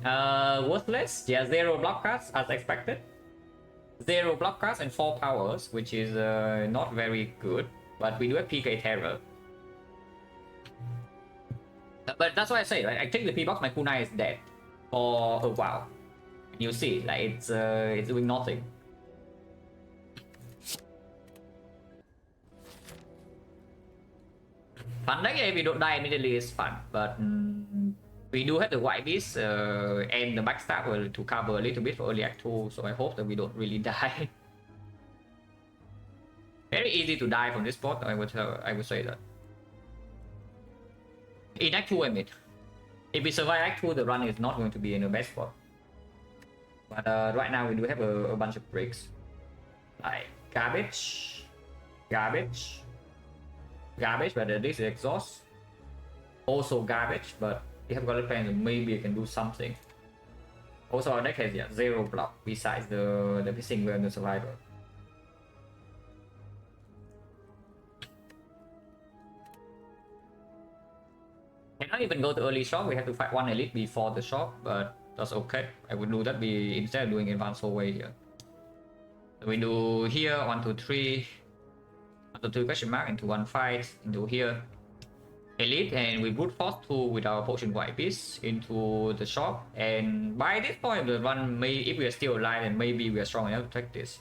A: Worthless, yeah, 0 block cards as expected. 0 block cards and 4 powers, which is not very good, but we do have PK Terror. But that's why I say, right? I take the P-Box, my Kunai is dead for a while. You see, like it's doing nothing. Fun deck, if we don't die immediately is fun, but we do have the White Beast and the Backstabber to cover a little bit for early act 2, so I hope that we don't really die. Very easy to die from this spot. I would say that. In Act 2, I mean, if we survive Act 2, the run is not going to be in the best spot. But right now we do have a bunch of bricks, like garbage, garbage, garbage. But this is exhaust. Also garbage, but we have got a plan. Maybe I can do something. Also, our deck has 0 block besides the pissing well and the survivor. Cannot even go to early shop. We have to fight 1 elite before the shop, but that's okay. I would do that instead of doing advanced hallway here. So we do here 1, 2, 3, 1, 2, 3 question mark into 1 fight into here. Elite, and we brute force 2 with our potion white beast into the shop, and by this point the run if we are still alive, and maybe we are strong enough to take this,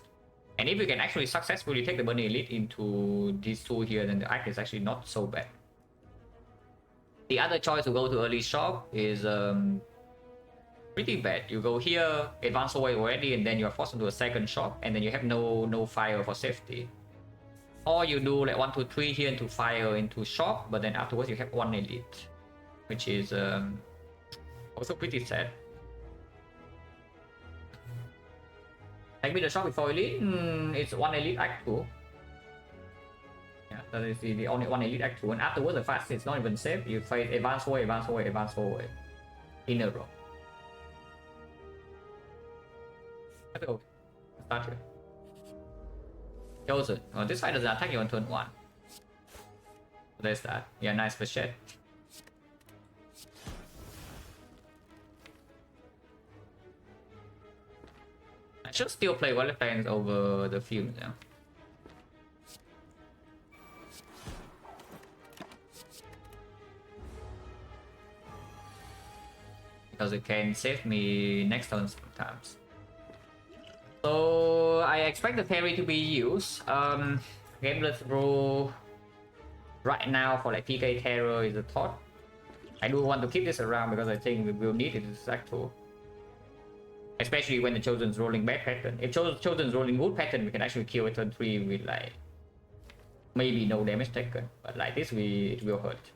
A: and if we can actually successfully take the burning elite into these 2 here, then the act is actually not so bad. The other choice to go to early shop is pretty bad. You go here, advance away already, and then you are forced into a second shop, and then you have no fire for safety. Or you do like 1, 2, 3 here into fire into shop, but then afterwards you have 1 elite, which is also pretty sad. Like with the shop before elite, it's 1 elite act 2. Yeah, that is the only 1 elite act 2, and afterwards the fast it's not even safe. You fight advance away, advance away, advance away in a row. Let's go. Start here. Chosen. Oh, this fight doesn't attack you on turn 1. There's that. Yeah, nice for shit. I should still play Wallet Plans over the Fumes now. Because it can save me next turn sometimes. So I expect the carry to be used. Gameless Brew right now for like PK Terror is a thought. I do want to keep this around because I think we will need it as Act 2. Especially when the Chosen's rolling bad pattern. If Chosen's rolling good pattern, we can actually kill it turn 3 with like maybe no damage taken. But like this, it will hurt.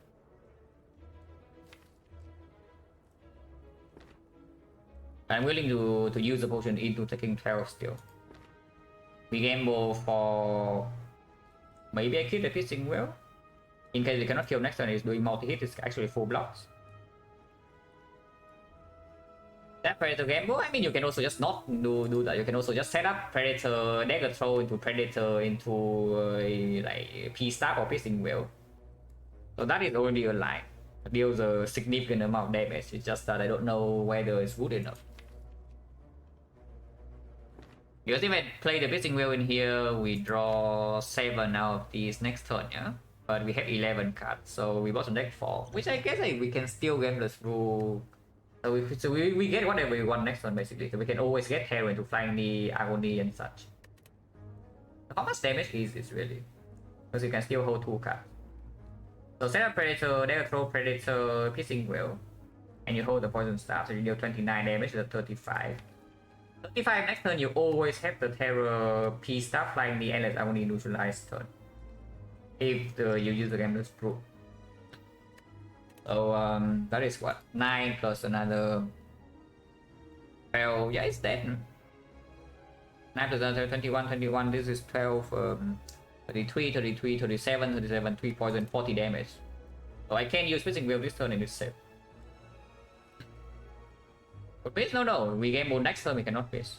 A: I'm willing to use the potion into taking 12 still. We gamble for maybe I kill the Piercing Well. In case we cannot kill next turn, it's doing multi-hit, it's actually 4 blocks. That Predator gamble, I mean you can also just not do that. You can also just set up Predator, Dagger Throw into Predator into like P-Stab or Piercing Well. So that is already a line. It deals a significant amount of damage, it's just that I don't know whether it's good enough. Because if I play the Piercing Well in here, we draw 7 out of these next turn, yeah? But we have 11 cards, so we bought on deck 4, which I guess we can still get the through. So we get whatever we want next turn basically, so we can always get Hero into Flying Knee, Agony and such. How much damage is this really? Because you can still hold 2 cards. So set up Predator, Dagger Throw, Predator, Piercing Well, and you hold the Poison Staff, so you deal 29 damage to 35. 35 next turn, you always have the Terror P-Staff Flying Knee unless Agony neutralized turn. If you use the Gambler's Brew. So that is what? 9 plus another 12. Yeah, it's dead. 9 plus another 21, 21. This is 12, 33, 33, 37, 37, 3 poison, 40 damage. So I can use Piercing Will this turn and it's safe. But base? No. We gamble next turn, we cannot base.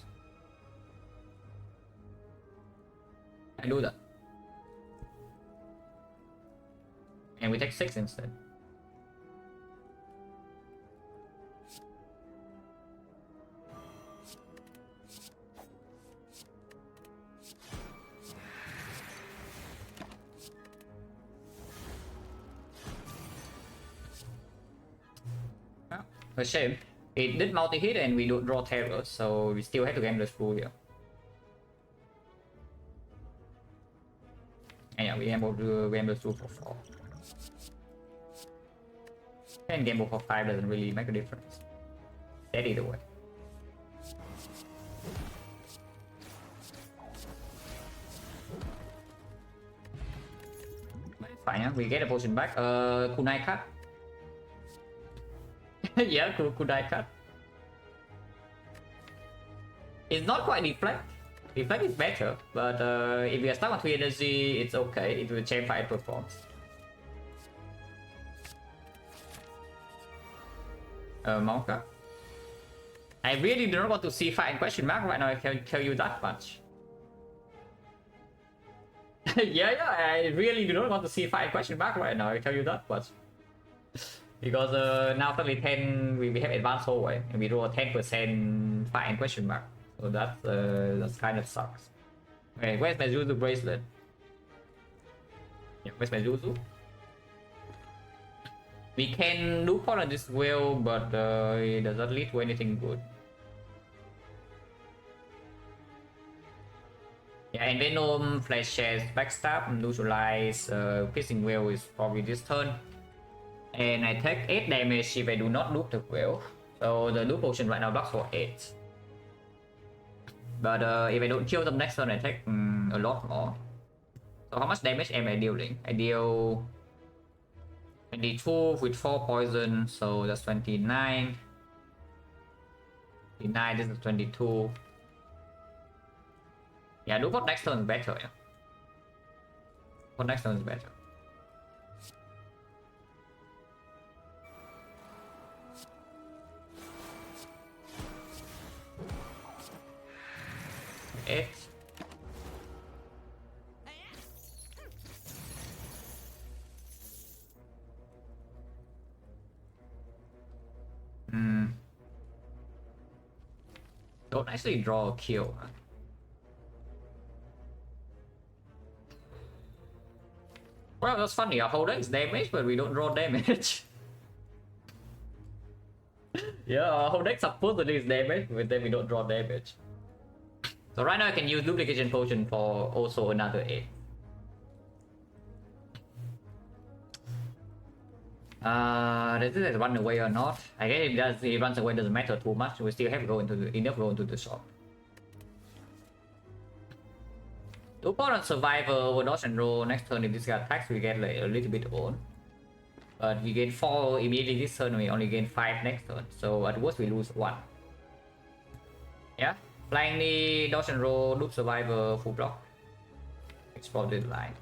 A: I do that. And we take 6 instead. Oh, a shame. It did multi-hit and we don't draw Terror, so we still have to gamble through here. And yeah, we gamble through for 4. And gamble for 5 doesn't really make a difference. Dead either way. fine, yeah. We get a potion back. Kunai cut. Yeah, Kunai cut. It's not quite deflect. Deflect is better, but if we are stuck on 3 energy, it's okay. It will change 5 performance. Monka. I really do not want to see fight in question mark right now, I can tell you that much. yeah, I really do not want to see fight in question mark right now, I tell you that much. Because now suddenly 10, we have advanced hallway, and we roll a 10% fight in question mark. So that's kind of sucks. Okay, where's my Zuzu bracelet? Yeah, where's my Zuzu? We can loop on this well, but it does not lead to anything good. Yeah, and Venom, Flash Chest, Backstab, Neutralize, Piercing Whale is probably this turn. And I take 8 damage if I do not loop the whale. So the loop potion right now blocks for 8. But if I don't kill them next turn, I take a lot more. So how much damage am I dealing? I deal 22 with 4 poison, so that's 29. 29, this is 22. Yeah, look what next turn is better, yeah. What next turn is better. It. Don't actually draw a kill, huh? Well, that's funny. Our whole deck is damage, but we don't draw damage. Yeah, our whole deck supposedly is damage, but then we don't draw damage. So right now I can use duplication potion for also another 8. Does it run away or not? I guess if it runs away doesn't matter too much. We still have to go into the shop. To put on survivor, we dodge and roll. Next turn if this guy attacks, we get like a little bit on. But we gain 4 immediately this turn, we only gain 5 next turn. So at worst we lose 1. Yeah? Flying knee, dodge and roll, loop survivor, full block. Explode the line.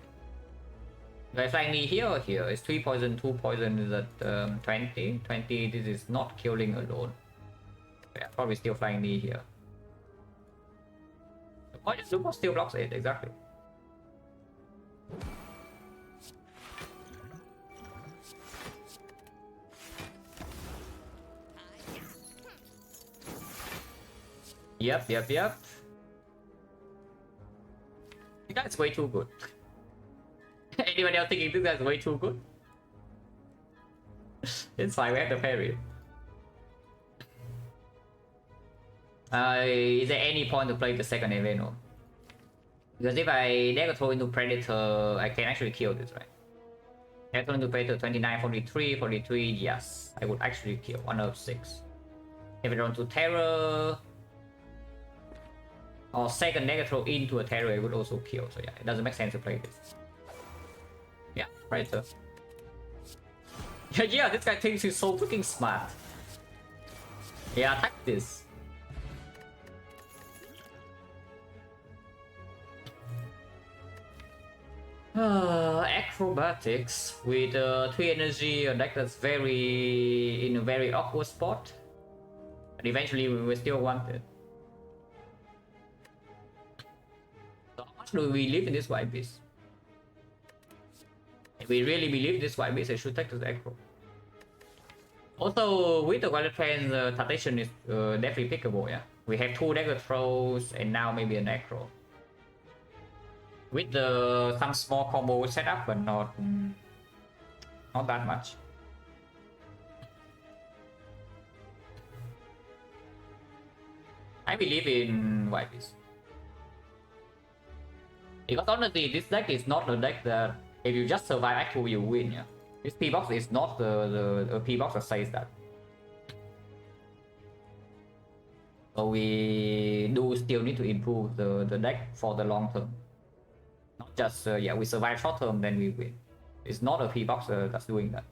A: Do I flying knee here or here? It's 3 poison, 2 poison is at 20. 20, this is not killing alone. Yeah, probably still flying knee here. The point is super still blocks it, exactly. Yep. This guy's way too good. Anyone else thinking this guy's way too good? It's fine, we have the parry. Is there any point to play the second Venom? Because if I dagger throw into Predator, I can actually kill this, right? Dagger throw into Predator 29, 43, 43, yes. I would actually kill 1 of 6. If I run to Terror, or second dagger throw into a Terror, I would also kill. So yeah, it doesn't make sense to play this. Yeah, Predator. Yeah, this guy thinks he's so freaking smart. Yeah, attack this. Acrobatics with 3 energy, a deck that's in a very awkward spot. But eventually we will still want it. So how much do we believe in this white beast? If we really believe this white beast, I should take this acro. Also, with the Wild Trend, Tatation is definitely pickable, yeah? We have 2 dagger throws and now maybe an acro. With some small combo set up, but not that much. I believe in white beast. Because honestly, this deck is not a deck that if you just survive actually you win, yeah. This P-box is not the P-box that says that. So we do still need to improve the deck for the long term. Not just, yeah, we survive short term, then we win. It's not a P-box that's doing that.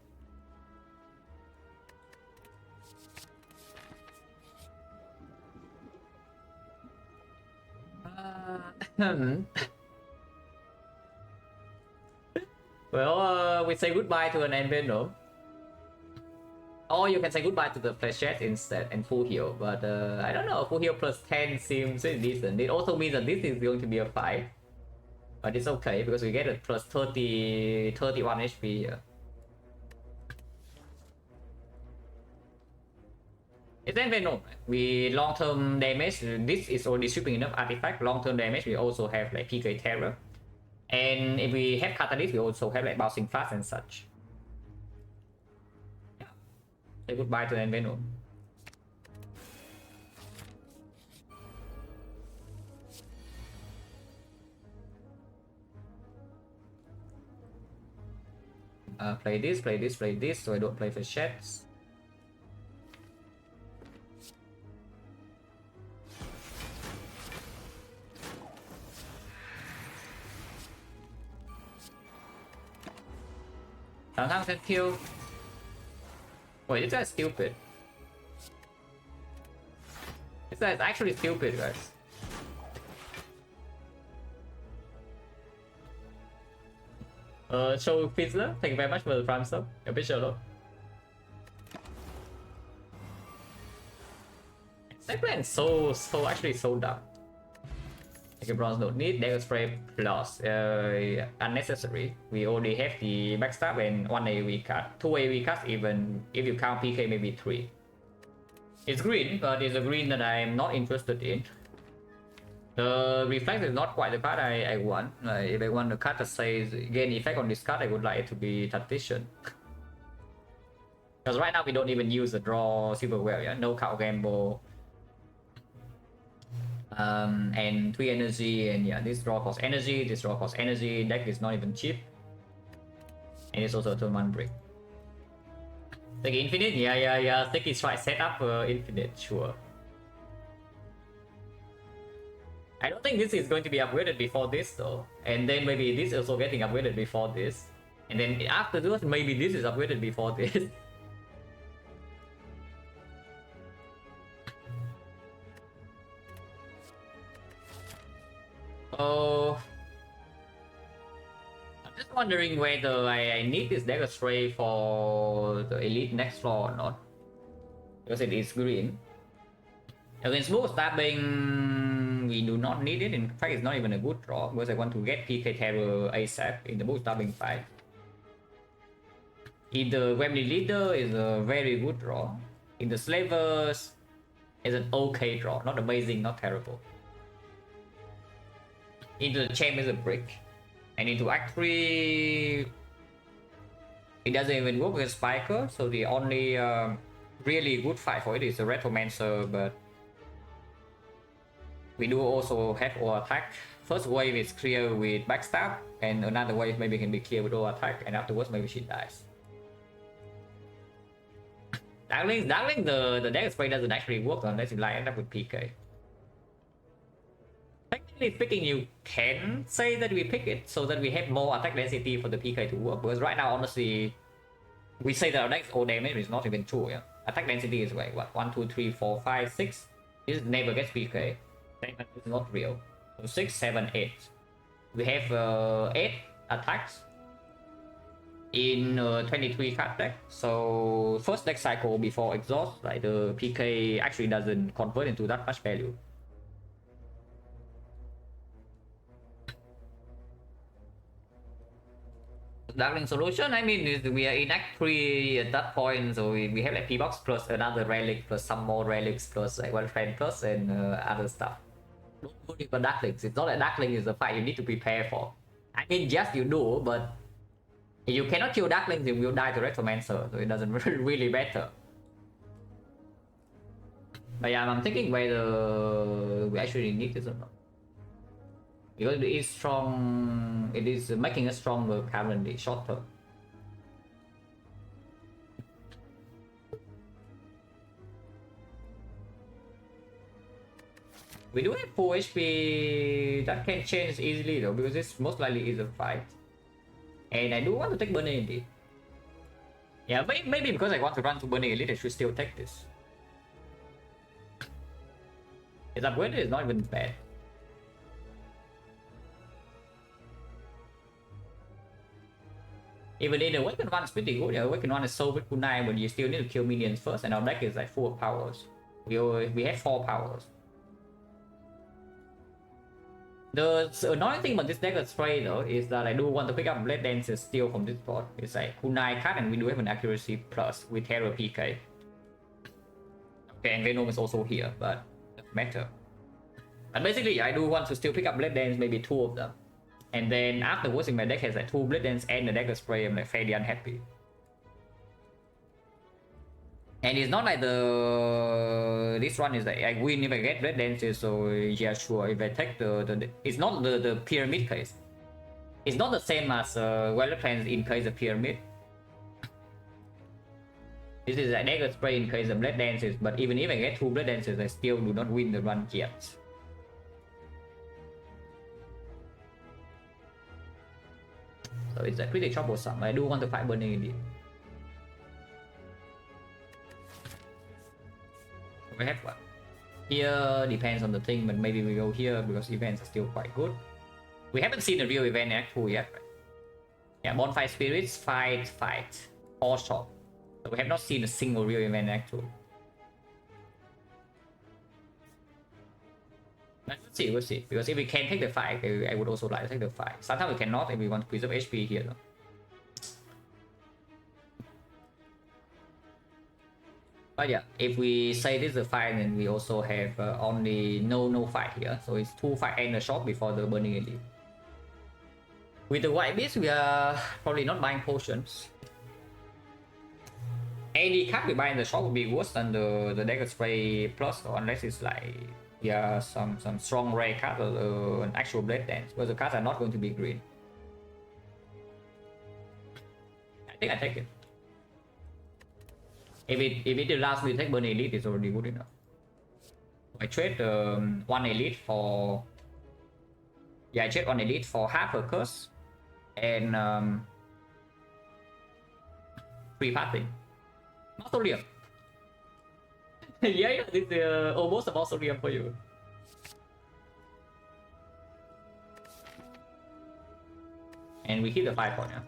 A: Well, we say goodbye to an Envenom. Or you can say goodbye to the Flechette instead and full heal. But I don't know, full heal plus 10 seems decent. It also means that this is going to be a fight. But it's okay because we get a plus 31 HP here. It's Envenom. We long-term damage, this is already shipping enough artifact. Long-term damage, we also have like PK Terror. And if we have Catalyst, we also have like Bouncing Fast and such. Yeah. Say goodbye to Envenom. Play this, so I don't play for Flechette. Sometimes I kill. Wait, this guy's stupid. This guy's actually stupid, guys. Show Fizzler, thank you very much for the prime sub. A bit shallow. That plan is so actually so dumb. Like a bronze don't need dagger spray plus unnecessary. We already have the backstab and 1 AoE cut, 2 AoE cuts even if you count PK maybe 3. It's green, but it's a green that I'm not interested in. The reflex is not quite the card I want. If I want a card that says gain effect on this card, I would like it to be Tactician. Because right now we don't even use the draw super well, yeah? No cow gamble. And 3 energy, and yeah, this draw costs energy, this draw costs energy, deck is not even cheap. And it's also a turn 1 break. Like infinite? Yeah. Think it's right set up for infinite, sure. I don't think this is going to be upgraded before this though. And then maybe this is also getting upgraded before this. And then after this, maybe this is upgraded before this. Oh, I'm just wondering whether I need this dagger spray for the elite next floor or not, because it is green. Against smooth stabbing, we do not need it. In fact, it's not even a good draw because I want to get PK Terror ASAP in the smooth stabbing fight. In the Gremlin Leader is a very good draw. In the Slavers, is an okay draw, not amazing, not terrible. Into the Champ is a brick, and into Act 3 it doesn't even work with Spiker, so the only really good fight for it is the Retromancer, but we do also have all attack. First wave is clear with backstab, and another wave maybe can be clear with all attack, and afterwards maybe she dies. Darling, the dagger spray doesn't actually work unless you end up with PK. Technically speaking, you can say that we pick it so that we have more attack density for the PK to work, because right now, honestly, we say that our next all damage is not even true. Yeah? Attack density is like what, 1, 2, 3, 4, 5, 6. This never gets PK. It's not real. So 6, 7, 8. We have 8 attacks in 23 card deck. So first deck cycle before exhaust, like the PK actually doesn't convert into that much value. Darling solution, I mean, we are in Act 3 at that point, so we have like P-box plus another relic plus some more relics plus like one friend plus and other stuff. Don't worry about Darklings. It's not like Darkling is a fight you need to prepare for. I mean, yes, you do, but if you cannot kill Darklings, you will die to Retromancer, so it doesn't really matter. But yeah, I'm thinking whether we actually need this or not. Because it is strong, it is making us stronger currently, short term. We do have 4 HP, that can change easily though, because this most likely is a fight. And I do want to take Burning Elite. Yeah, maybe because I want to run to Burning Elite, I should still take this. Its upgrade is not even bad. Even in the Awaken 1 is pretty good. The Awaken 1 is so with kunai, but you still need to kill minions first, and our deck is like full of powers. We have 4 powers. The annoying thing about this deck of Stray though is that I do want to pick up Blade Dancer still from this board. It's like kunai card, and we do have an accuracy plus with Terror PK. Okay, and Venom is also here, but doesn't matter. But basically, I do want to still pick up Blade Dance, maybe 2 of them. And then afterwards, in my deck has like 2 Blade Dance and the deck of Spray, I'm like fairly unhappy. And it's not like this one is like I win if I get Blade Dances, so yeah, sure. If I take it's not the pyramid case. It's not the same as Weather Plans in case of pyramid. This is a deck of Spray in case of Blade Dances, but even if I get 2 Blade Dances, I still do not win the run yet. So it's like pretty troublesome. I do want to fight Burning Elite. We have what? Here depends on the thing, but maybe we go here because events are still quite good. We haven't seen the real event Act 2 yet. Right? Yeah, Bonfire Spirits, fight, all shot. So we have not seen a single real event Act 2. We'll see. Because if we can take the fight, I would also like to take the fight. Sometimes we cannot if we want to preserve HP here though. But yeah, if we say this is a fight, then we also have only no fight here. So it's 2 fight and a shot before the Burning Elite. With the White Beast, we are probably not buying potions. Any card we buy in the shop will be worse than the Dagger Spray Plus, or unless it's like yeah, some strong rare card or an actual Blade Dance, but the cards are not going to be green. I think I take it. If it allows me to take Burning Elite, it's already good enough. I trade 1 Elite for... Yeah, I trade 1 Elite for half a curse and 3 passing. Mausoleum. Yeah, this is almost a mausoleum for you. And we hit the 5 point, yeah.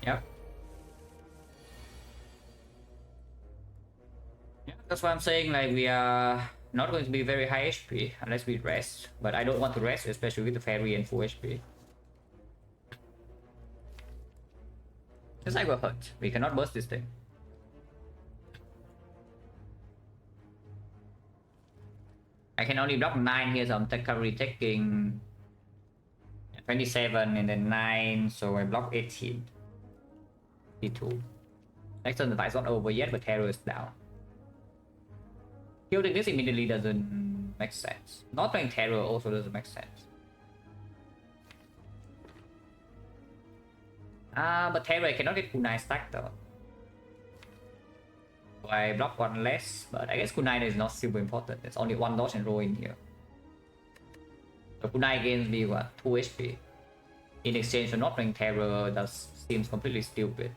A: Yep. Yeah, that's why I'm saying like we are not going to be very high HP unless we rest. But I don't want to rest, especially with the fairy and full HP. This I will hurt. We cannot burst this thing. I can only block 9 here, so I'm currently taking 27 and then 9, so I block 18. 52. Next turn the fight's not over yet, but terror is down. Killing this immediately doesn't make sense. Not playing terror also doesn't make sense. But terror I cannot get kunai stack though. So I block 1 less, but I guess kunai is not super important. There's only 1 dodge and roll in here. So kunai gains me what? 2 HP. In exchange for not playing terror, that seems completely stupid.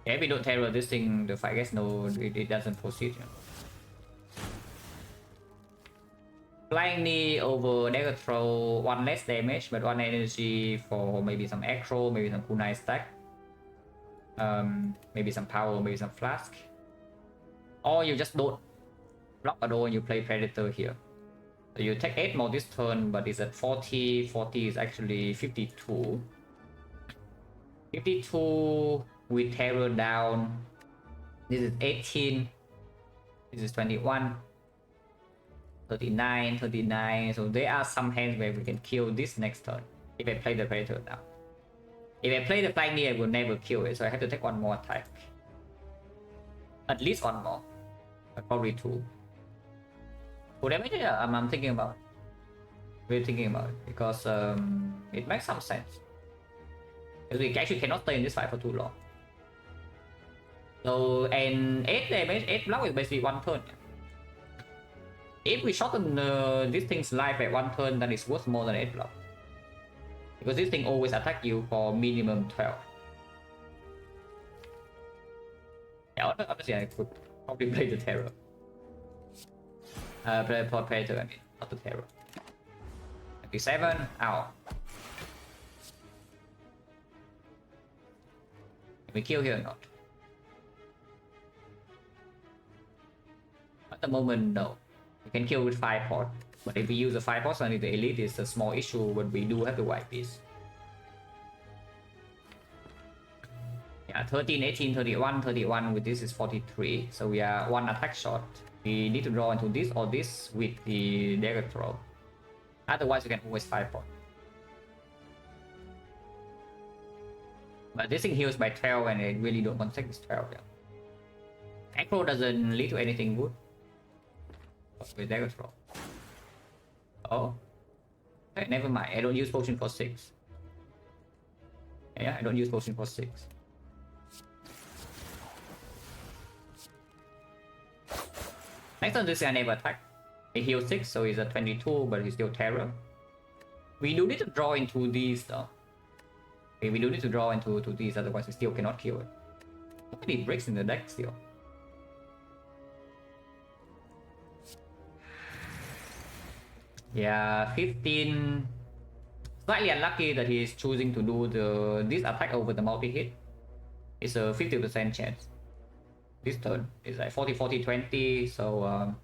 A: Yeah, if we don't terror this thing, the fight gets no, it doesn't proceed. You know? Flying knee over dagger throw 1 less damage, but 1 energy for maybe some acro, maybe some kunai stack, maybe some power, maybe some flask. Or you just don't block a door and you play predator here. So you take 8 more this turn, but it's at 40. 40 is actually 52. 52 with terror down. This is 18. This is 21. 39, 39. So there are some hands where we can kill this next turn if I play the predator now. If I play the flying knee, I will never kill it, so I have to take 1 more attack. At least 1 more, but probably 2. What damage? Yeah, I'm thinking about. We're thinking about it because it makes some sense. Because we actually cannot stay in this fight for too long. So and 8 damage, 8 block is basically 1 turn. If we shorten this thing's life by 1 turn, then it's worth more than 8 block. Because this thing always attack you for minimum 12. Yeah, honestly, I could probably play the Terror. Play Predator, I mean, not the Terror. 57, ow. Can we kill here or not? At the moment, no. We can kill with 5 pot. But if we use the 5 pot, suddenly the elite is a small issue, but we do have the white piece. Yeah, 13, 18, 31, 31 with this is 43. So we are 1 attack short. We need to draw into this or this with the dagger throw. Otherwise, we can always 5 pot. But this thing heals by 12 and I really don't want to take this 12. Yeah. Acro doesn't lead to anything good. With dagger throw. Oh. Okay, never mind. I don't use potion for 6. Yeah, I don't use potion for 6. Next turn this guy never attack. He heals 6, so he's at 22, but he's still terror. We do need to draw into these though. Okay, we do need to draw into these, otherwise we still cannot kill it. How many breaks in the deck still? Yeah, 15. Slightly unlucky that he is choosing to do this attack over the multi-hit. It's a 50% chance. This turn is like 40, 40, 20, so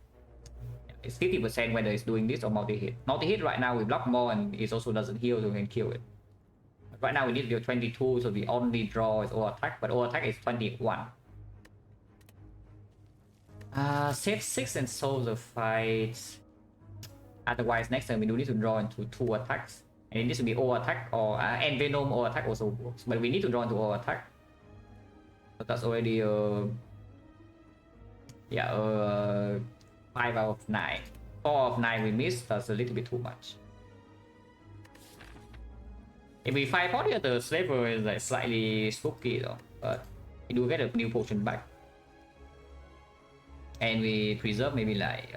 A: it's 50% whether it's doing this or multi-hit. Multi-hit right now we block more and it also doesn't heal, so we can kill it. But right now we need to do 22, so the only draw is all attack, but all attack is 21. Save 6 and solve the fight. Otherwise, next time we do need to draw into 2 attacks. And it needs to be all attack or and Venom all attack also works. But we need to draw into all attack. So that's already 5 out of 9. 4 of 9 we missed, that's a little bit too much. If we 5 pot here, the slaver is like slightly spooky though. But we do get a new potion back. And we preserve maybe like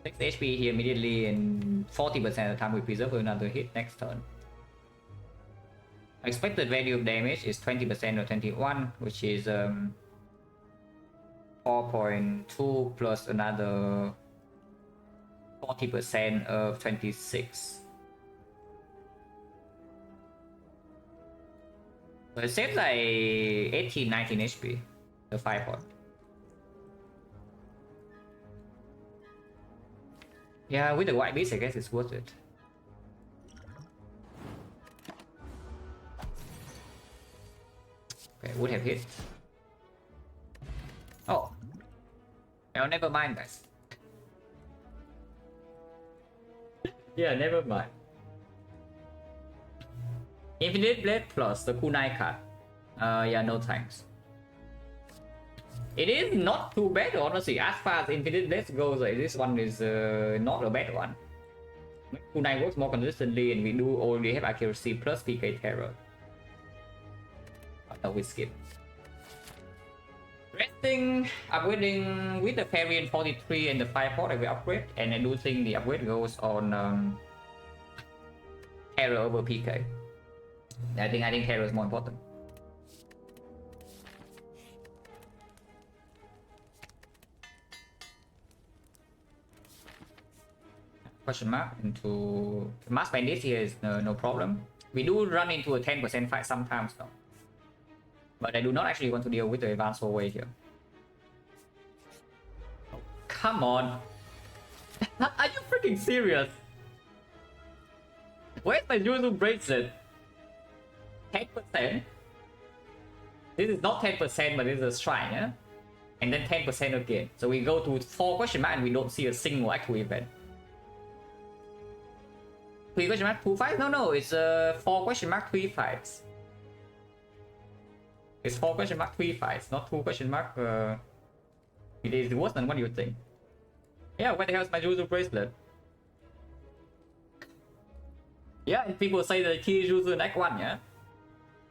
A: 6 HP here immediately, and 40% of the time we preserve for another hit next turn. Expected value of damage is 20% of 21, which is 4.2 plus another 40% of 26. So it saves like 18, 19 HP, the 5 pot. Yeah, with the white beast, I guess it's worth it. Okay, would have hit. Oh. Well, never mind, guys. Yeah, never mind. Infinite Blade plus the kunai card. Yeah, no thanks. It is not too bad, honestly. As far as Infinite Blades goes, this one is not a bad one. Kunai works more consistently, and we do already have accuracy plus PK terror. But no, we skip. Resting, upgrading with the Variant 43 and the 5 port, I will upgrade, and I do think the upgrade goes on terror over PK. I think terror is more important. Question mark into mass bandits here is no problem. We do run into a 10% fight sometimes though, but I do not actually want to deal with the advanced hallway here. Oh, come on. Are you freaking serious? Where's my Yuzu bracelet? 10%? This is not 10%, but this is a shrine, yeah? And then 10% again. So we go to 4 question mark and we don't see a single actual event. 3 question mark 2 fights? No, it's 4 question mark 3 fights. It's 4 question mark 3 fights, not 2 question mark. It is worse than what you think. Yeah, where the hell is my Yuzu bracelet? Yeah, and people say that key Yuzu in Act 1, yeah?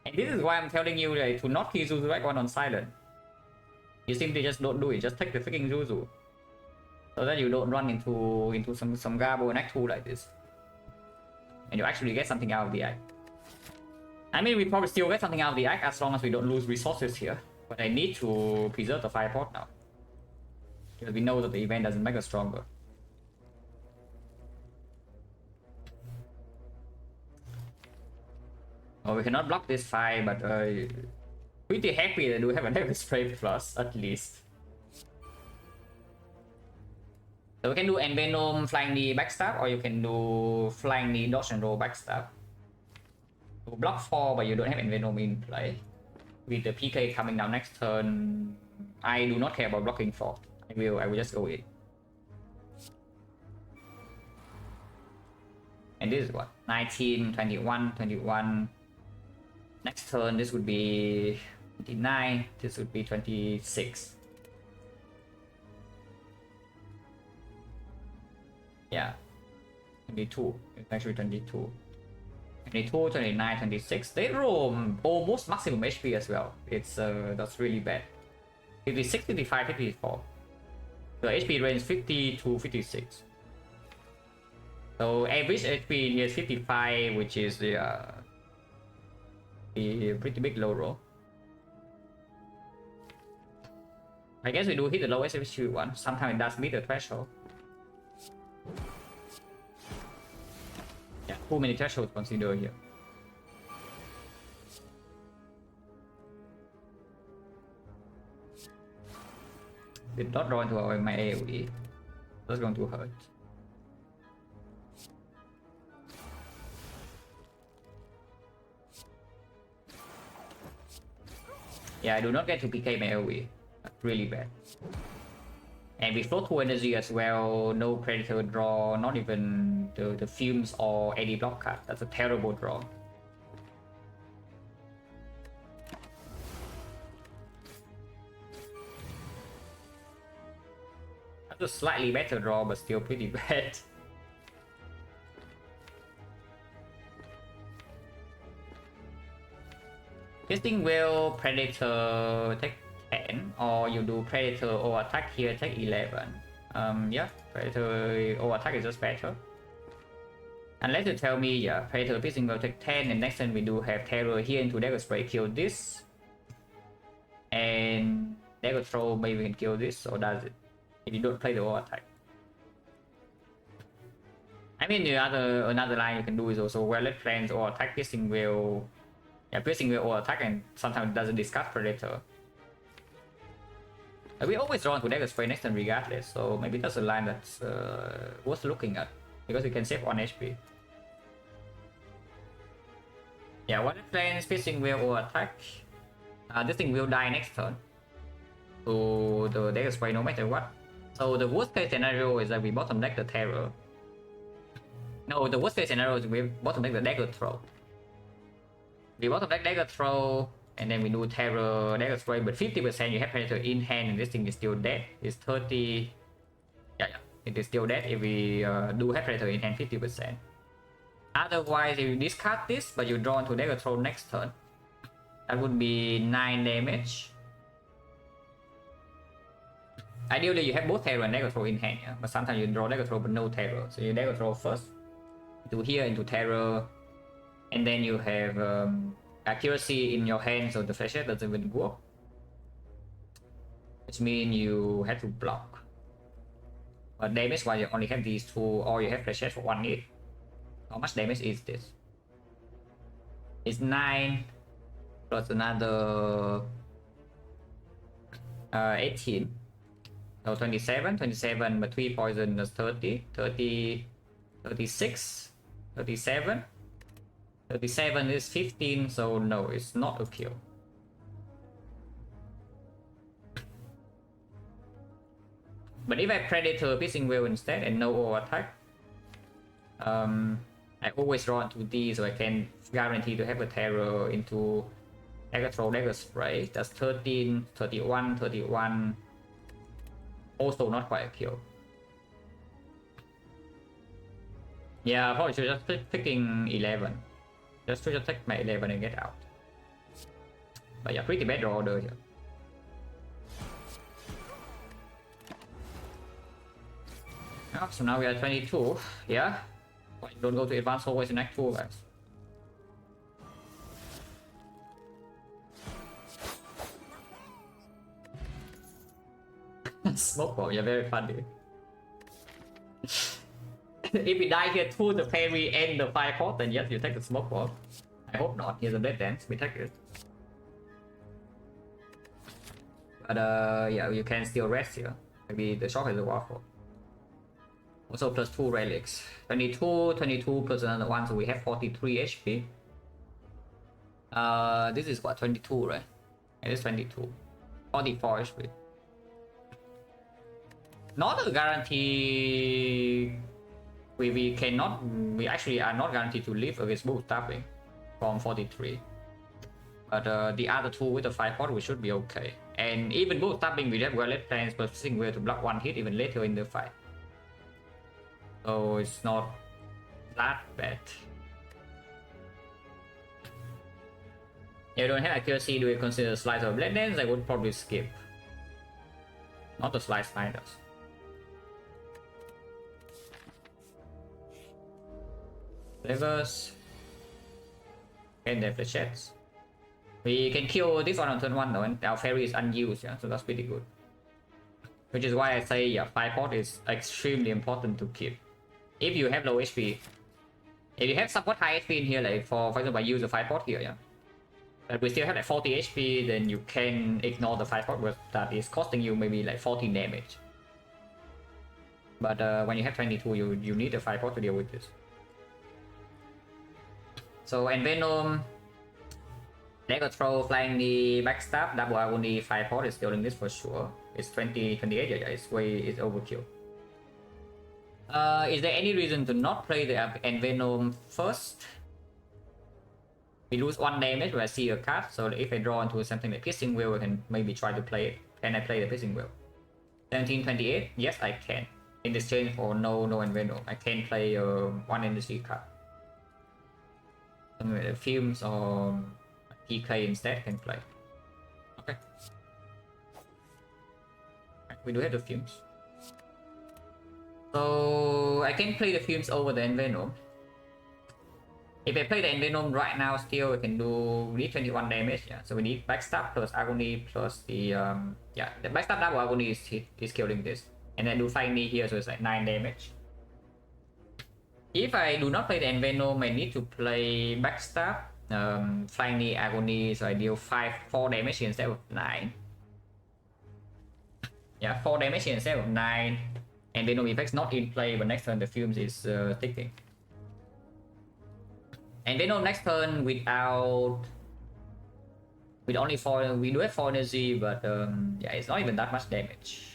A: And this is why I'm telling you like, to not key Yuzu Act 1 on silent. You simply just don't do it, just take the freaking Zuzu. So that you don't run into some Garbo and Act 2 like this. And you actually get something out of the act. I mean, we probably still get something out of the act as long as we don't lose resources here. But I need to preserve the Fireport now. Because we know that the event doesn't make us stronger. Oh, we cannot block this fire, but pretty happy that we have a Devil Spray Plus, at least. So we can do Envenom, Flying Knee, Backstab, or you can do Flying Knee, Dodge and Roll, Backstab. So block 4, but you don't have Envenom in play. With the PK coming down next turn, I do not care about blocking 4. I will just go in. And this is what? 19, 21, 21. Next turn, this would be 29. This would be 26. Yeah. 22. It's actually 22. 22, 29, 26. They roam almost maximum HP as well. It's that's really bad. 56, 55, 54. The HP range 50 to 56. So average HP here is 55, which is the pretty big low roll. I guess we do hit the lowest HP one. Sometimes it does meet the threshold. Yeah, too many thresholds considered here. Did not draw into my AoE. That's going to hurt. Yeah, I do not get to PK my AoE. That's really bad. And with float 2 energy as well, no Predator draw, not even the Fumes or AD block card. That's a terrible draw. That's a slightly better draw, but still pretty bad. This thing will Predator take 10, or you do Predator or attack here, take 11. Yeah, Predator or attack is just better. Unless you tell me, yeah, Predator Piercing will take 10, and next turn we do have Terror here into Dagger Spray, kill this. And Dagger Throw, maybe we can kill this, or does it? If you don't play the War Attack. I mean, the another line you can do is also Well-Led Plans or Attack Piercing Will. Yeah, Piercing Will or Attack, and sometimes it doesn't discard Predator. We always draw into Dagger Spray next turn regardless, so maybe that's a line that's worth looking at, because you can save 1 HP. Yeah, Well-Led Plans, Piercing Will or Attack. This thing will die next turn to the Dagger Spray no matter what. So the worst case scenario is that we bottom deck the Terror. No, the worst case scenario is we bottom deck the Dagger Throw. We bottom deck Dagger Throw, and then we do Terror, Dagger Spray, but 50% you have Predator in hand, and this thing is still dead. It's 30. Yeah, it is still dead if we do have Predator in hand 50%. Otherwise, if you discard this, but you draw into Dagger Throw next turn, that would be 9 damage. Ideally, you have both Terror and Dagger Throw in hand, yeah? But sometimes you draw Dagger Throw but no Terror. So you Dagger Throw first, to here into Terror, and then you have Accuracy in your hand, so the flashlight doesn't even work. Which means you have to block. But damage wise, you only have these two, or you have flashlight for 1 hit. How much damage is this? It's 9 plus another 18. So 27, but 3 poison is 30, 36, 37. 37 is 15, so no, it's not a kill. But if I Predator Piercing Will instead and no over attack, I always draw into these, so I can guarantee to have a Terror into Dagger Throw, Dagger Spray. That's 13, 31, 31. Also not quite a kill. Yeah, probably should just picking 11. Just to take my 11 and get out. But yeah, pretty bad draw order here. Oh, so now we are 22. Yeah. Why you don't go to advanced always in Act 2, guys? Smoke bomb, you're very funny. If we die here too, the fairy and the fire pot, then yes, you take the smoke bomb. I hope not. Here's a dead dance. We take it. But yeah, you can still rest here. Maybe the shock is a waffle. Also plus 2 relics. 22 plus another one, so we have 43 HP. This is what, 22, right? It is 22. 44 HP. Not a guarantee. We cannot. We actually are not guaranteed to live against both tapping from 43. But the other two with the 5 pot, we should be okay. And even both tapping, we have well left plans persisting way to block one hit even later in the fight. So it's not that bad. If you don't have accuracy, do you consider slice or blade dance? I would probably skip. Not the slice sliders. Levers. And the flechettes. We can kill this one on turn 1 though, and our fairy is unused, yeah, so that's pretty good. Which is why I say, yeah, 5 pot is extremely important to keep. If you have low HP, if you have somewhat high HP in here, like for example, I use the 5 pot here, yeah. But we still have like 40 HP, then you can ignore the 5 pot, but that is costing you maybe like 14 damage. But when you have 22, you need a 5 pot to deal with this. So, and Venom, Dagger Throw, Flying the Backstab, double only 5 pot is killing this for sure. It's 28, yeah, it's overkill. Is there any reason to not play the Envenom first? We lose 1 damage when I see a card, so if I draw into something like Piercing Wheel, I can maybe try to play it. Can I play the Piercing Wheel? 1728? Yes, I can. In exchange for no Envenom, I can play 1 NDC card. Something like the Fumes or PK instead can play. Okay. We do have the Fumes. So I can play the Fumes over the Envenom. If I play the Envenom right now, still we can do 21 damage. Yeah, so we need Backstab plus Agony plus the yeah, the Backstab double Agony is killing this, and then do Flying Knee here, so it's like 9 damage. If I do not play the Envenom, I need to play Backstab, Flying Knee, Agony, so I deal 4 damage here instead of 9. Yeah, 4 damage here instead of 9. And Venom effects not in play, but next turn the Fumes is ticking. And Venom next turn without... With only 4, we do have 4 energy, but yeah, it's not even that much damage.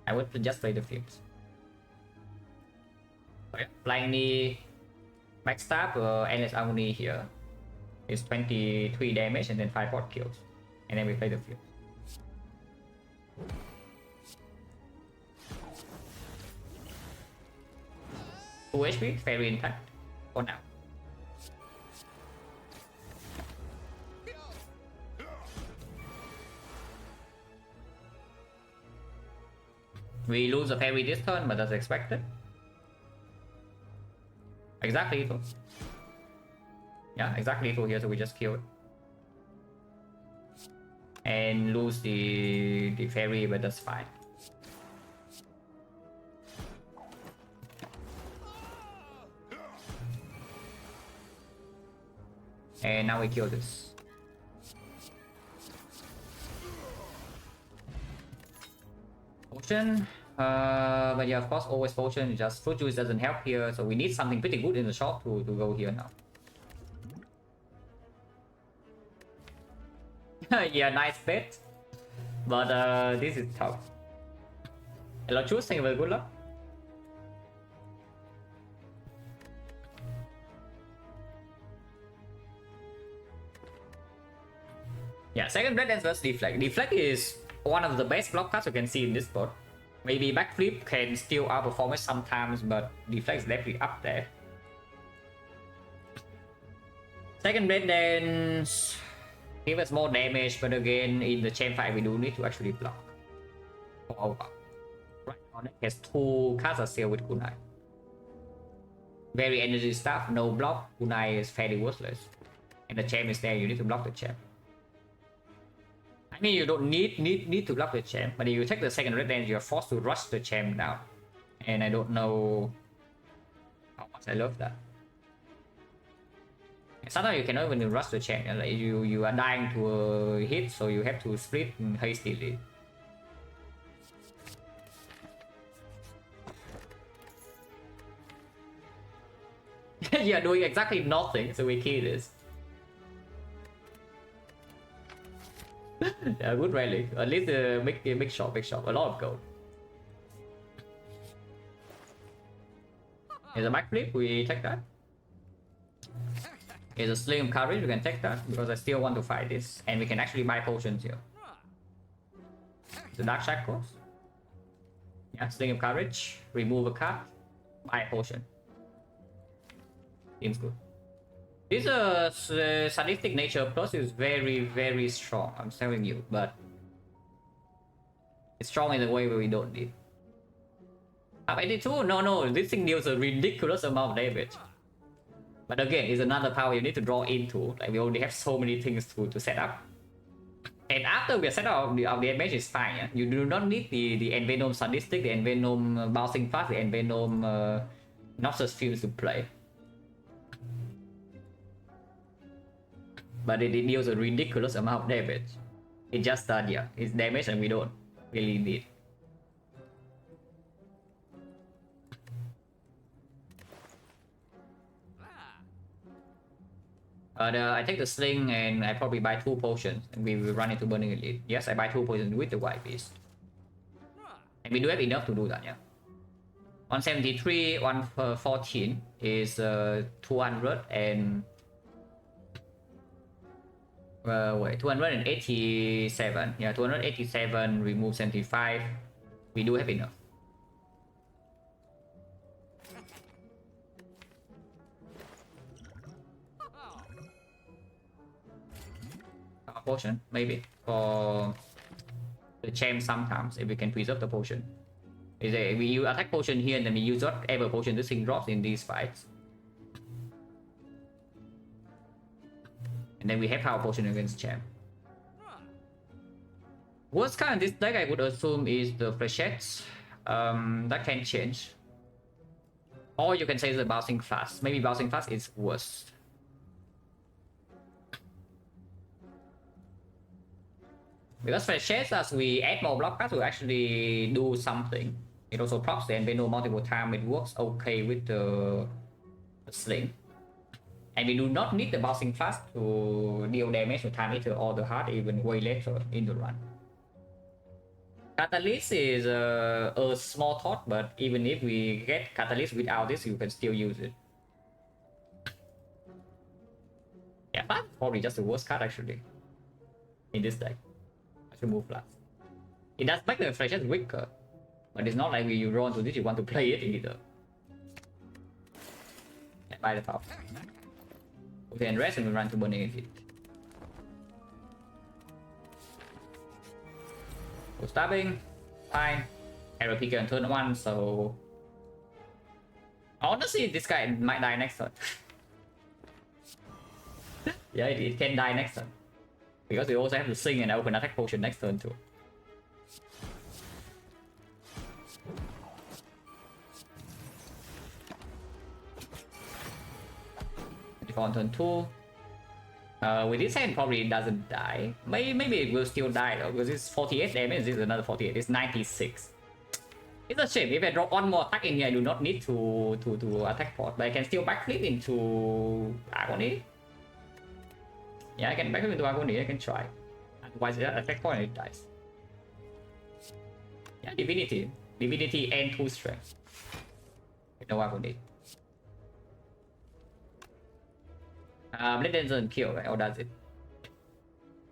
A: I would just play the Fumes. Okay. Flying Knee, Backstab, Endless Agony here is 23 damage and then 5 pot kills. And then we play the Fumes. Full HP, very intact for now. We lose a fairy this turn, but that's expected. Exactly equal. Yeah, exactly equal here, so we just kill it. And lose the fairy, but that's fine. And now we kill this. Potion. But yeah, of course, always potion. Just fruit juice doesn't help here, so we need something pretty good in the shop to go here now. Yeah, nice bet. But this is tough. Hello, choose. Thank you very good luck. Yeah, second red dance versus Defect. Defect is one of the best block cards you can see in this board. Maybe Backflip can still outperform it sometimes, but Defect is definitely up there. Second red dance give us more damage, but again, in the chain fight, we do need to actually block for our part. Right on it has 2 cards seal with kunai. Very energy stuff, no block. Kunai is fairly worthless. And the champ is there, you need to block the champ. I mean, you don't need to block the champ, but if you take the second red lane, you're forced to rush the champ down. And I don't know how much I love that. Sometimes you cannot even rush the champ, like you are dying to a hit, so you have to split hastily. You are doing exactly nothing, so we kill this. Yeah, good rally. At least big shot, a lot of gold. Is a backflip, we take that. Is a sling of courage, we can take that because I still want to fight this, and we can actually buy potions here. The dark shackles. Yeah, sling of courage, remove a card, buy a potion. Seems good. This sadistic nature plus is very strong, I'm telling you, but it's strong in a way where we don't need. Up 82? No, this thing deals a ridiculous amount of damage. But again, it's another power you need to draw into. Like, we already have so many things to set up. And after we set up the damage is fine. Yeah? You do not need the Envenom Sadistic, the Envenom Bouncing Fast, the Envenom Noxious Fumes to play. But it deals a ridiculous amount of damage. It just yeah, it's damage and we don't really need. I take the sling and I probably buy 2 potions and we will run into Burning Elite. Yes, I buy 2 potions with the white beast. And we do have enough to do that, yeah. 173, 114 is 200 and... wait, 287. Yeah, 287, remove 75. We do have enough. Potion, maybe. For the champ sometimes, if we can preserve the potion. Is we use attack potion here and then we use whatever potion this thing drops in these fights. And then we have power potion against champ. Worst card in this deck I would assume is the Flechettes. That can change. Or you can say the Bouncing Fast. Maybe Bouncing Fast is worse. Because Flechettes, as we add more block cards, will actually do something. It also procs the Envenom multiple times. It works okay with the sling. And we do not need the Bouncing Fast to deal damage to Time Eater or the Heart even way later in the run. Catalyst is a small thought, but even if we get Catalyst without this, you can still use it. Yeah, that's probably just the worst card actually in this deck. I should move last. It does make the Flechettes weaker, but it's not like when you roll into this, you want to play it either. Yeah, by the top. Okay, and rest and we run to Burning Elite. So stabbing, fine. Arrow picker on turn 1, so... Honestly, this guy might die next turn. Yeah, it can die next turn. Because we also have to sing and open attack potion next turn too. On turn 2. With this hand, probably it doesn't die. Maybe it will still die though, because it's 48 damage. This is another 48. It's 96. It's a shame. If I drop one more attack in here, I do not need to attack port, but I can still backflip into Agony. Yeah, I can backflip into Agony. I can try. Otherwise, attack point it dies. Yeah, Divinity and 2 strength. No Agony. Blade Dance doesn't kill, right? Or does it?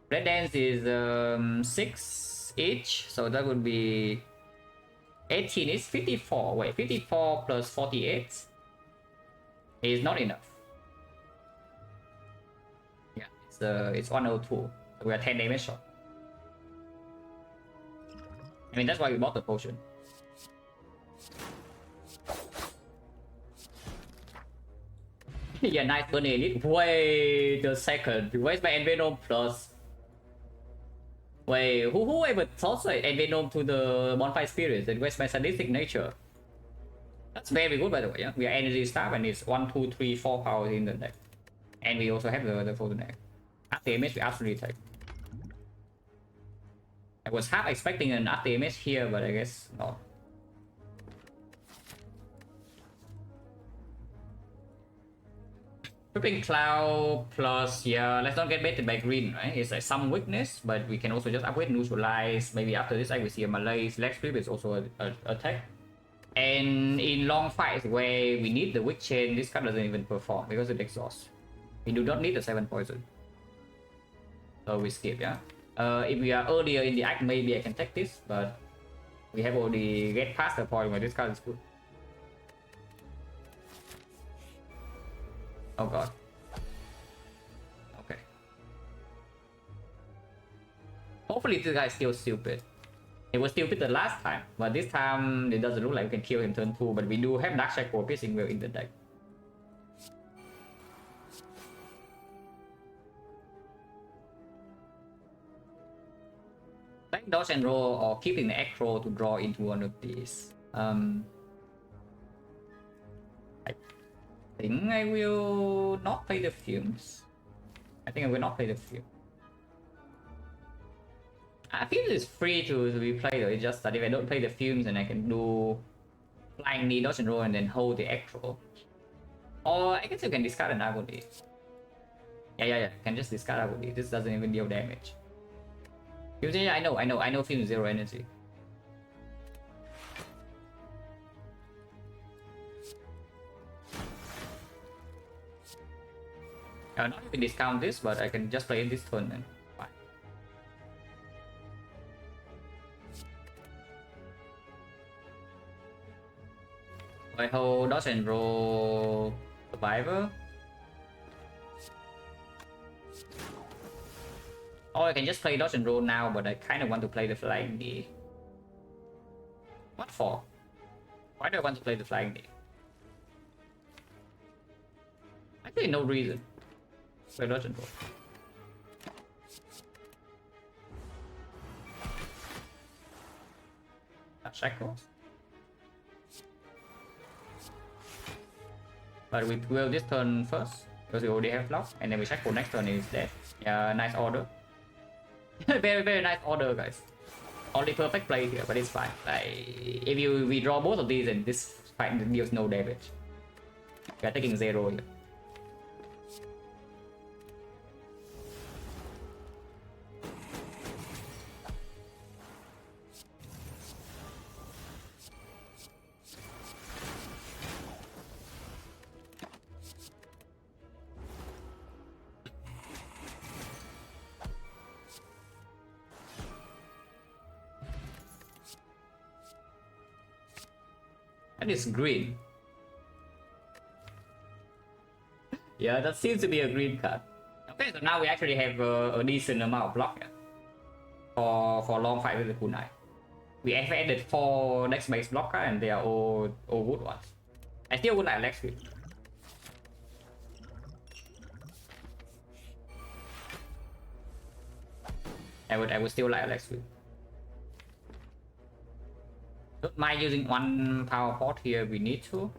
A: Blade Dance is 6 each, so that would be 18 is 54. Wait, 54 plus 48 is not enough. Yeah, it's 102. So we are 10 damage short. I mean, that's why we bought the potion. Yeah, nice bunny elite. Wait a second. Where's my Envenom plus? Wait, whoever tossed Envenom to the bonfire spirits? And where's my sadistic nature? That's very good, by the way. Yeah, we are energy staff and it's 1, 2, 3, 4 powers in the deck, and we also have the full deck. After image, we absolutely take. I was half expecting an after image here, but I guess not. Tripping Cloud plus, yeah, let's not get baited by green, right? It's like some weakness, but we can also just upgrade neutralize. Maybe after this, I will see a Malay leg strip is also a attack. And in long fights where we need the weak chain, this card doesn't even perform because it exhausts. We do not need the 7 poison. So we skip, yeah? If we are earlier in the act, maybe I can take this, but we have already get past the point where this card is good. Oh god. Okay. Hopefully this guy is still stupid. It was stupid the last time, but this time it doesn't look like we can kill him turn 2, but we do have Dark Shackle piercing well in the deck. Like dodge and roll or keeping the Echo to draw into one of these. I think I will not play the fumes. I think I will not play the fume. I feel it's free to be played though. It's just that if I don't play the fumes, and I can do flying knee, dodge and roll, and then hold the Echo. Or I guess you can discard an Agony. Yeah. Can just discard Agony. This doesn't even deal damage. Yeah, I know fumes 0 energy. I'll not even discount this, but I can just play it this turn then. Fine. I hold dodge and roll survivor. Or I can just play dodge and roll now, but I kind of want to play the flying knee. What for? Why do I want to play the flying knee? Actually, no reason. Play dodge and roll. Shackles. But we will this turn first because we already have block, and then we shackle next turn is dead. Yeah, nice order. Very nice order, guys. Only perfect play here, but it's fine. Like if we draw both of these, and this fight deals no damage. We are taking 0 here. And it's green. Yeah, that seems to be a green card. Okay, so now we actually have a decent amount of block, yeah, for long fight with the Kunai. We have added 4 dex-based blocker, and they are all good ones. I still would like Lex Sweep. I would still like Lex Sweep. Don't mind using 1 power pot here. We need to,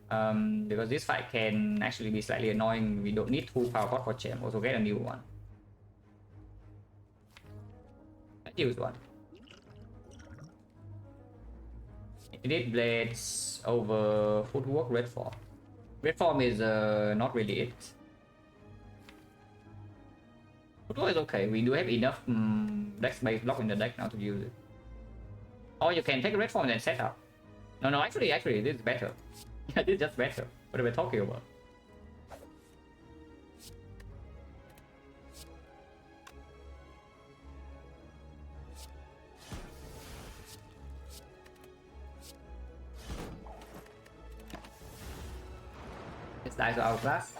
A: because this fight can actually be slightly annoying. We don't need 2 power pot for gem. Also get a new one. Let's use one. Edit blades over footwork. Red form. Red form is not really it. Footwork is okay. We do have enough dex-based block in the deck now to use it. Or you can take a red form and then set up. No, actually, this is better. Yeah, this is just better. What are we talking about? Let's dive to our class.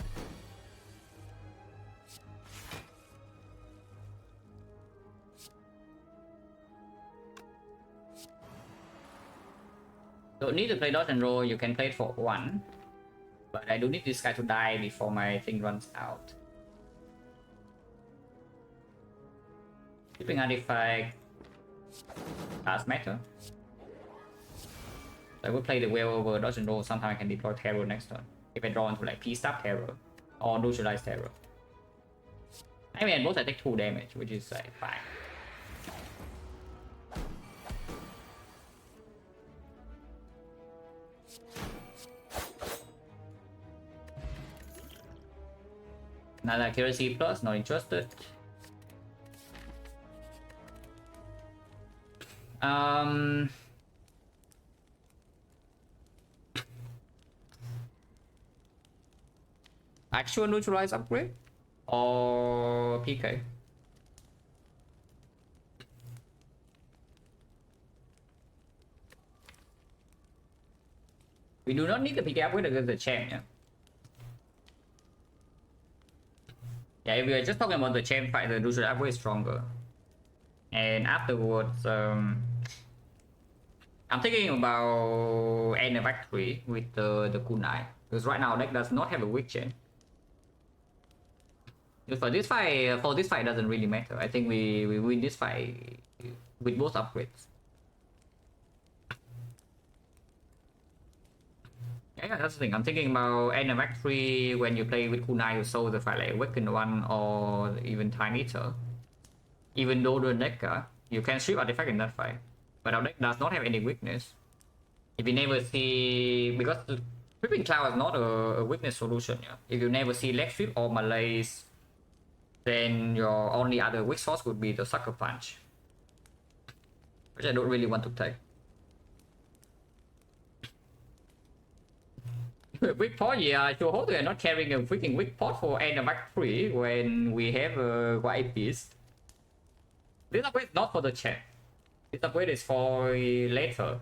A: Don't need to play dodge and roll, you can play it for 1. But I do need this guy to die before my thing runs out. Keeping artifact does matter. So I will play the well over dodge and roll. Sometimes I can deploy terror next turn. If I draw into like P-Stab terror or neutralize terror. I mean, both I take 2 damage, which is like fine. Another accuracy plus, not interested. Actual neutralize upgrade or PK? We do not need the PK upgrade against the champ, yeah. Yeah, if we are just talking about the champ fight, the neutralize upgrade is stronger. And afterwards, I'm thinking about end of Act 3 with the kunai. Because right now deck does not have a weak chain. For this fight, it doesn't really matter. I think we win this fight with both upgrades. Yeah, that's the thing. I'm thinking about end of Act 3 when you play with kunai, you soul the fight like Awakened One or even Time Eater. Even though the deck, you can strip artifact in that fight. But our deck does not have any weakness. If you never see, because Creeping Cloud is not a weakness solution. Yeah? If you never see leg sweep or malaise, then your only other weak source would be the Sucker Punch, which I don't really want to take. Weak pot, yeah, I sure hope we are not carrying a freaking weak pot for end of Act 3 when we have a white beast. This upgrade is not for the chat. This upgrade is for later.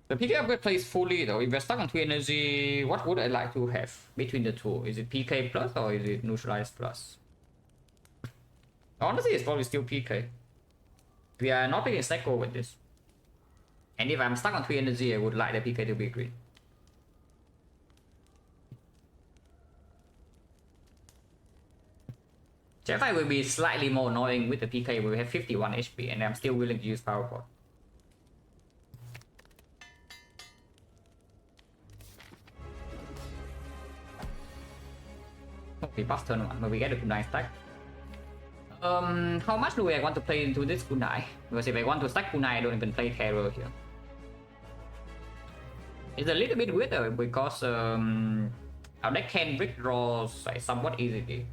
A: The PK upgrade plays fully though. If we're stuck on 2 energy, what would I like to have between the two? Is it PK plus or is it neutralize plus? Honestly, it's probably still PK. We are not picking Snecko with this. And if I'm stuck on 3 energy, I would like the PK to be green. Jet fight will be slightly more annoying with the PK. We have 51 HP and I'm still willing to use Power Pot. We pass turn 1, but we get a kunai stack. How much do I want to play into this kunai? Because if I want to stack kunai, I don't even play terror here. It's a little bit weird because our deck can brick draws like somewhat easily.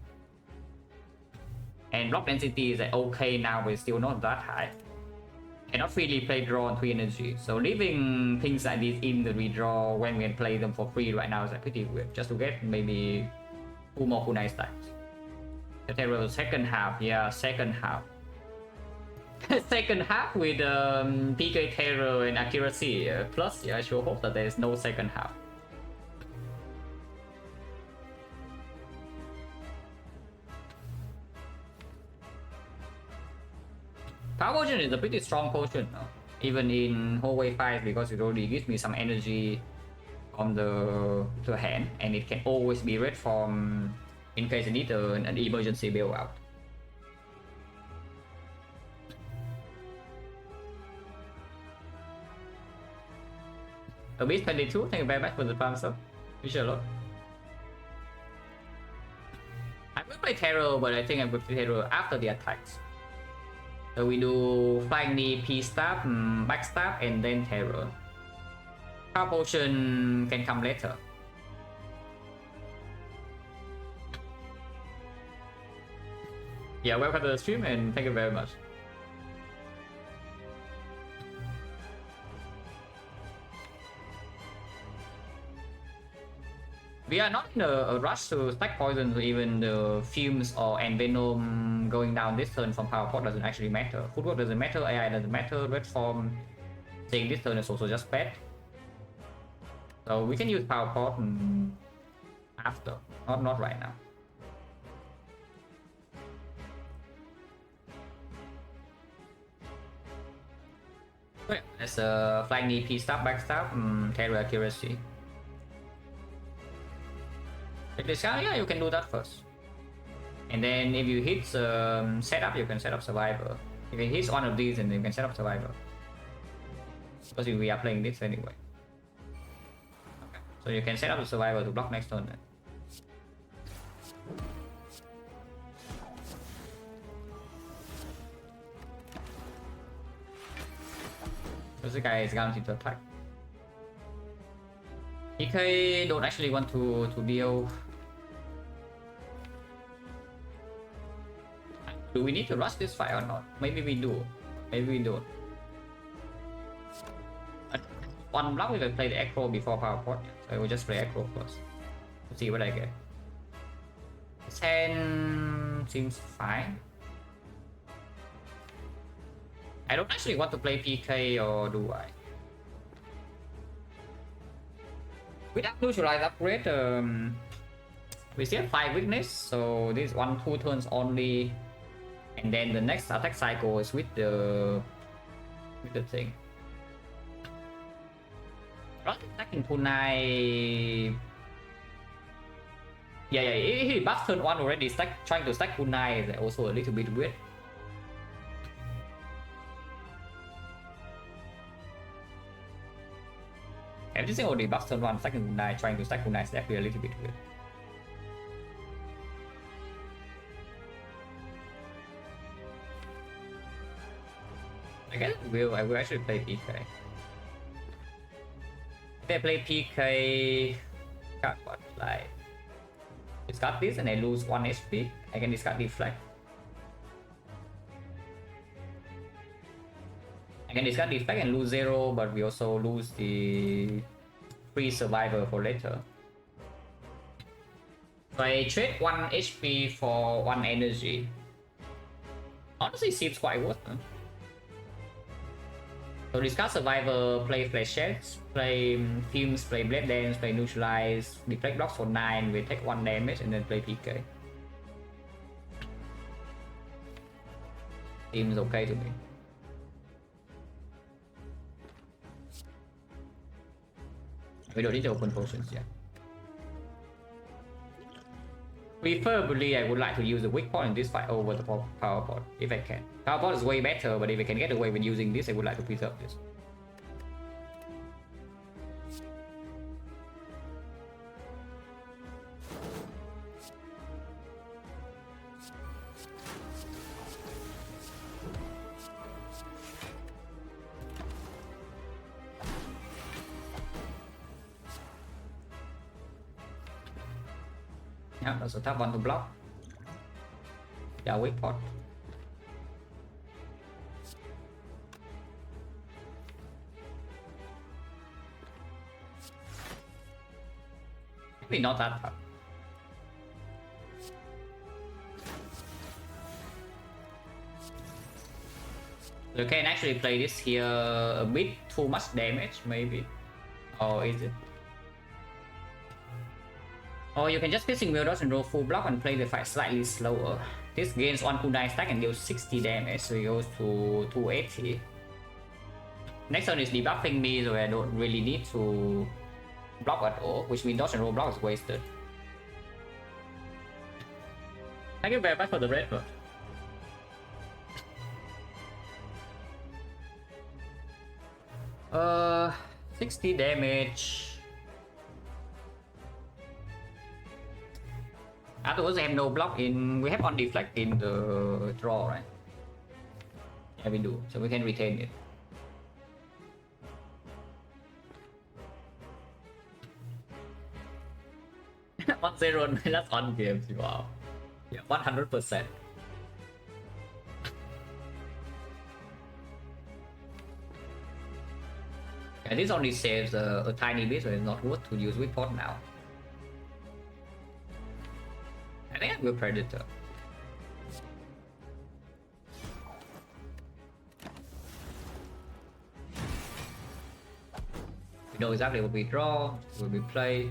A: And block density is like okay now, but it's still not that high. Cannot really play draw on 3 energy. So leaving things like this in the redraw when we can play them for free right now is like pretty weird. Just to get maybe 2 more kunai stacks. The terror second half, yeah, second half. Second half with PK terror and accuracy plus, yeah, I sure hope that there is no second half. Power Potion is a pretty strong potion, even in hallway 5 because it already gives me some energy from the hand, and it can always be red from in case I need an emergency bailout. Abyss 22, thank you very much for the farm sub. Appreciate a lot. I will play Terror, but I think I will play Terror after the attacks. So we do Flying Knee, P-Stab, Backstab, and then Terror. Power Potion can come later. Yeah, welcome to the stream and thank you very much. We are not in a rush to stack poison, so even the fumes or envenom going down this turn from power pot doesn't actually matter. Footwork doesn't matter, AI doesn't matter, red form saying this turn is also just bad. So we can use power pot after, not right now. Oh, yeah. There's a flying EP stab, backstab, terror accuracy. If this guy, yeah, you can do that first. And then if you hit setup, you can set up survivor. If you hit one of these, and you can set up survivor. Because we are playing this anyway. Okay. So you can set up the survivor to block next turn. Then. Because this guy is guaranteed to attack. PK don't actually want to deal. Do we need to rush this fight or not? Maybe we do. Maybe we don't. One block we will play the Acro before power pot. So I will just play Acro first. To see what I get. 10 seems fine. I don't actually want to play PK, or do I? Without neutralize upgrade, we still have 5 weakness, so this 1-2 turns only, and then the next attack cycle is with the thing. Attacking kunai. Yeah, he buffed turn 1 already. Trying to stack kunai is also a little bit weird. Everything already buffed turn 1, stacking kunai, trying to stack kunai is actually a little bit weird. I guess I will actually play PK. If I play PK, got what, like discard this and I lose 1 HP, I can discard Defect. I can discard Defect and lose 0, but we also lose the free survivor for later. So I trade 1 HP for 1 energy. Honestly, seems quite worth it. So discard survivor, play flash checks, play fumes, play blade dance, play neutralize, deflect blocks for 9, we take 1 damage and then play PK. Seems okay to me. We don't need to open potions yet. Preferably, I would like to use the weak point in this fight over the power pot, if I can. Power pot is way better, but if I can get away with using this, I would like to preserve this. Yeah, that's a tough one to block. Yeah, weak pot. Maybe not that tough. You can actually play this here a bit too much damage, maybe. Or is it? Or you can just Piercing Wheeldots and roll full block and play the fight slightly slower. This gains 1 cooldown stack and deals 60 damage, so it goes to 280. Next turn is debuffing me, so I don't really need to block at all, which means dodge and roll block is wasted. Thank you very much for the red one. 60 damage. Afterwards, I have no block in. We have on deflect in the draw, right? Yeah, we do. So we can retain it. One zero minus on games. Wow. Yeah, 100%. And this only saves a tiny bit, so it's not worth to use with pot now. I think I will Predator. We know exactly what we draw, what we play,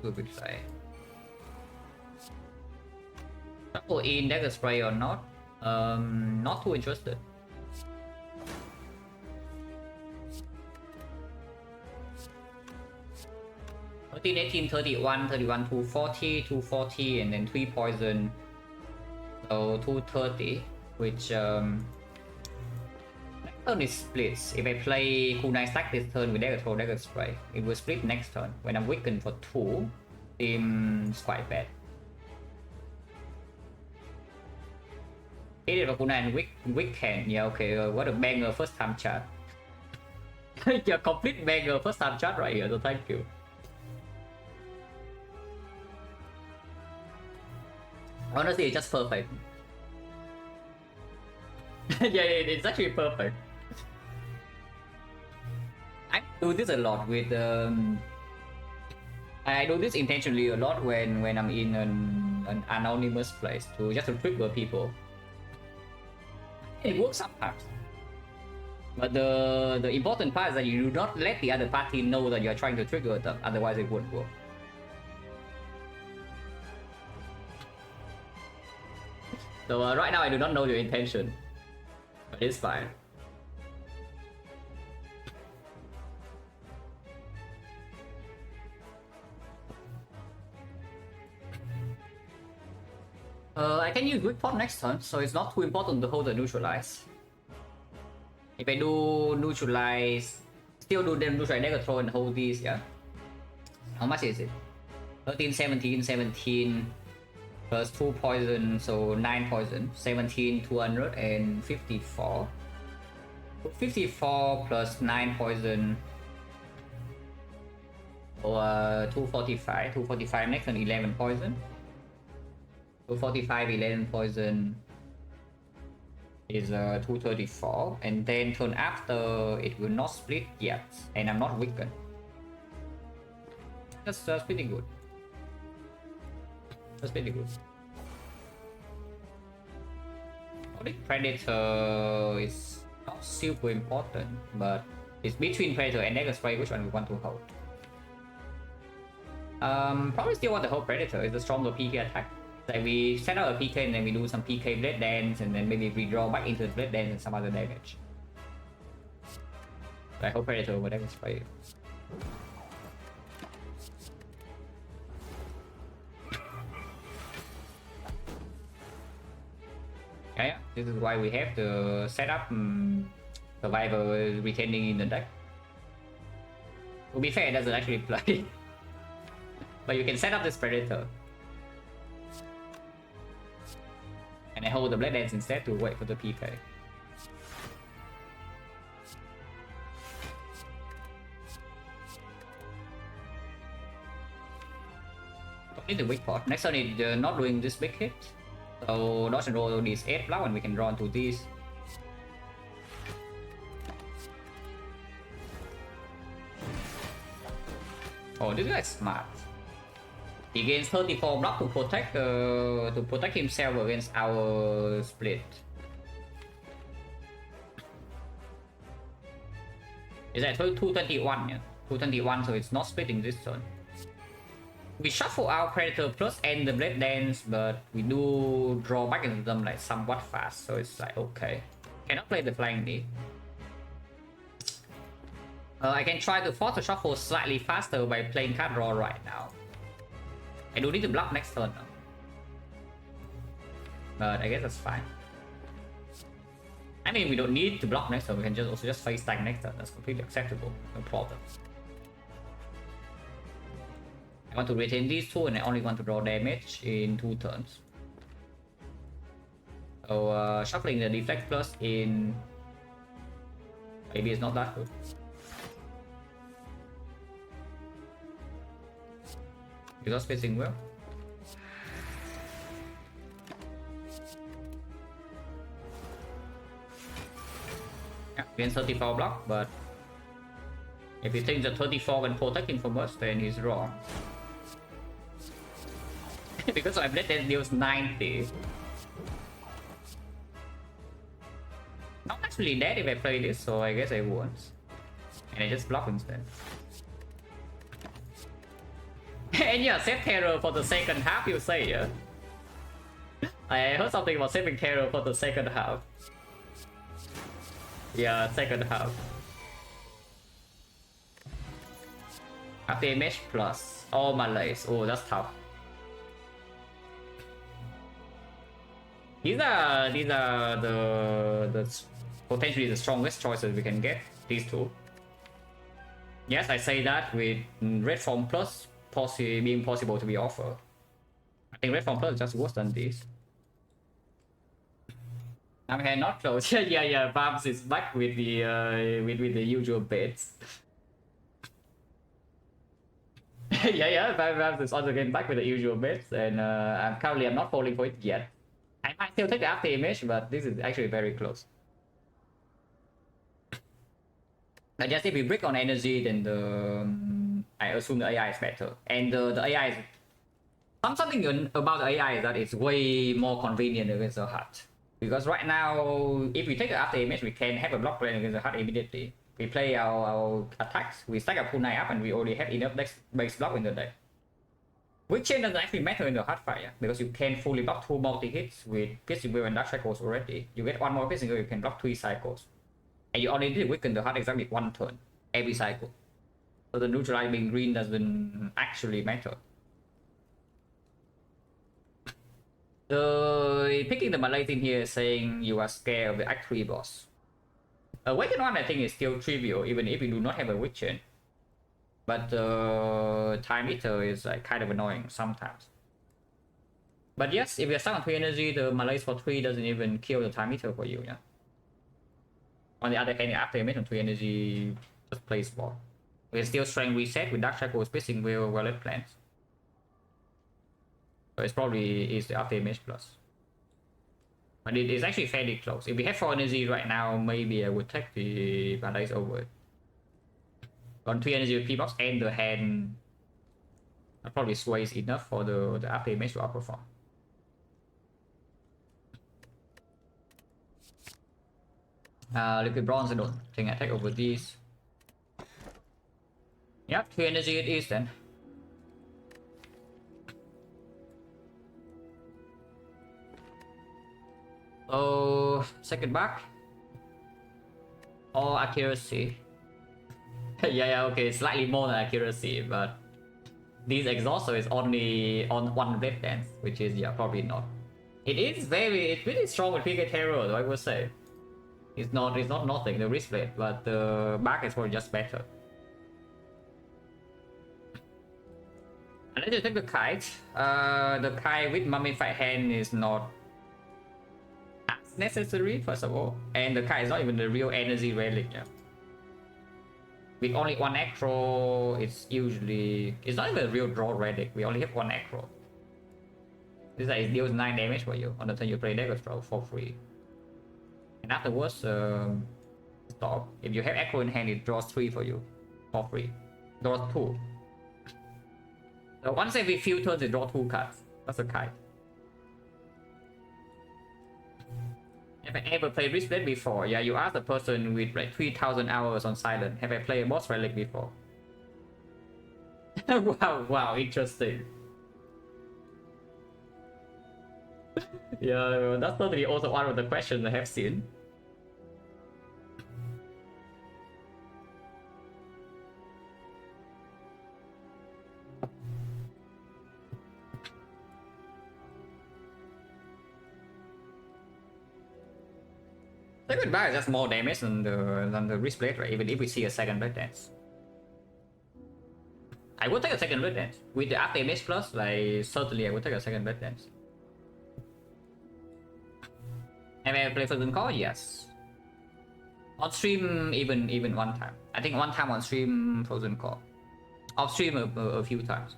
A: what we play. Double in dagger spray or not? Not too interested. 13, 18, 31, 31, 240, 240, and then 3 poison. So 230, which turn is splits. If I play cooldown stack this turn with Dagger Throw, Dagger Strike, it will split next turn. When I'm weakened for 2, seems quite bad. Hit it for cooldown and weaken. Yeah, okay, what a banger first time chat. Yeah, complete banger first time chat right here, so thank you. Honestly, it's just perfect. Yeah, it's actually perfect. I do this a lot with I do this intentionally a lot when I'm in an anonymous place to just to trigger people. It works sometimes. But the important part is that you do not let the other party know that you're trying to trigger them, otherwise it wouldn't work. So right now I do not know your intention, but it's fine. I can use weak pot next turn, so it's not too important to hold the neutralize. If I do neutralize, still do them neutralize Dagger Throw and hold these, yeah? How much is it? 13, 17, 17 plus 2 poison, so 9 poison. 17, 254. 54 plus 9 poison. Or 245. 245 next turn, 11 poison. 245, 11 poison is 234, and then turn after it will not split yet, and I'm not weakened. That's pretty good. That's pretty good. I think Predator is not super important, but it's between Predator and Dagger Strike, which one we want to hold. Probably still want to hold Predator. It's a stronger PK attack. Like we set out a PK and then we do some PK Blade Dance and then maybe redraw back into the Blade Dance and some other damage. So I hope Predator over Dagger Strike. Yeah, this is why we have to set up Survivor retaining in the deck. To be fair, it doesn't actually play. But you can set up this Predator. And I hold the Blade Dance instead to wait for the PK. Don't need the weak pot. Next turn is not doing this big hit. So dodge and roll these 8 block and we can draw into these. Oh, this guy is smart. He gains 34 block to protect himself against our split. Is that 221? Yeah, 221. So it's not splitting this turn. We shuffle our Predator plus and the Blade Dance, but we do draw back into them like somewhat fast. So it's like okay, cannot play the flying knee. I can try to force the shuffle slightly faster by playing card draw right now. I do need to block next turn though. But I guess that's fine. I mean, we don't need to block next turn, we can also just face stack next turn. That's completely acceptable, no problem. I want to retain these two and I only want to draw damage in 2 turns. So shuffling the Defect plus in... maybe it's not that good. You're not spacing well. Yeah, gain 34 block, but if you think that 34 can protect him from us, then he's wrong. Because I Blade Dance deals 90. Not actually dead if I play this, so I guess I won't. And I just block instead. And yeah, save terror for the second half, you say, yeah? I heard something about saving terror for the second half. Yeah, second half. ATMH plus all Malays. Oh, that's tough. These are the potentially the strongest choices we can get. These two. Yes, I say that with Red Form Plus being possible to be offered. I think Red Form Plus is just worse than this. I'm here not close. yeah. Babs is back with the with the usual bets. yeah. Babs is also getting back with the usual bets, and I'm not falling for it yet. I might still take the after image, but this is actually very close. I guess if we break on energy, then I assume the AI is better, and the AI is something about the AI is that it's way more convenient against the HUD. Because right now, if we take the after image, we can have a block plan against the HUD immediately. We play our attacks, we stack a pool 9 up, and we already have enough base block in the deck. Which chain doesn't actually matter in the hard fire, because you can fully block 2 multi-hits with piercing wheel and dark cycles already. You get 1 more piercing wheel, you can block 3 cycles. And you only need to weaken the hard exactly 1 turn, every cycle. So the neutralizing green doesn't actually matter. Picking the Malays in here saying you are scared of the Act 3 boss. Awaken 1 I think is still trivial, even if you do not have a witch chain. But time eater is like kind of annoying sometimes. But yes, if you're stuck on 3 energy, the Malays for 3 doesn't even kill the time eater for you, yeah. On the other hand, after you mention 3 energy, just play spot. We still strength reset with Dark Shackle, Piercing Wheel, Wallet Plans. So it's probably is the after image plus. But it is actually fairly close. If we have 4 energy right now, maybe I would take the Malays over it. On 3 energy with P-box and the hand probably sways enough for the after image to outperform. Liquid bronze, I don't think I take over these. Yep, 3 energy it is then. So second back or accuracy. yeah, okay, slightly more than accuracy, but this exhauster is only on 1 red dance, which is probably not. It's really strong with PK Terror though, I would say. It's not nothing, the wrist blade, but the back is probably just better. And let's just take the kite. The kite with mummified hand is not as necessary, first of all, and the kite is not even the real energy relic. Yeah. With only 1 acro, it's not even a real draw relic. We only have 1 acro. This it deals 9 damage for you on the turn you play dagger throw for free. And afterwards, stop. If you have acro in hand, it draws 3 for you for free. Draws 2. So once every few turns, it draws 2 cards. That's a kite. Have I ever played Wrist Blade before? Yeah, you asked a person with like 3,000 hours on Silent. Have I played a boss relic before? wow, interesting. Yeah, that's totally also one of the questions I have seen. Second bar is just more damage than the wrist blade, right? Even if we see a second blade dance. I would take a second blade dance. With the after image plus, like certainly I would take a second blade dance. Have I ever played Frozen Core? Yes. On stream, even 1 time. I think 1 time on stream, Frozen Core. Off stream a few times.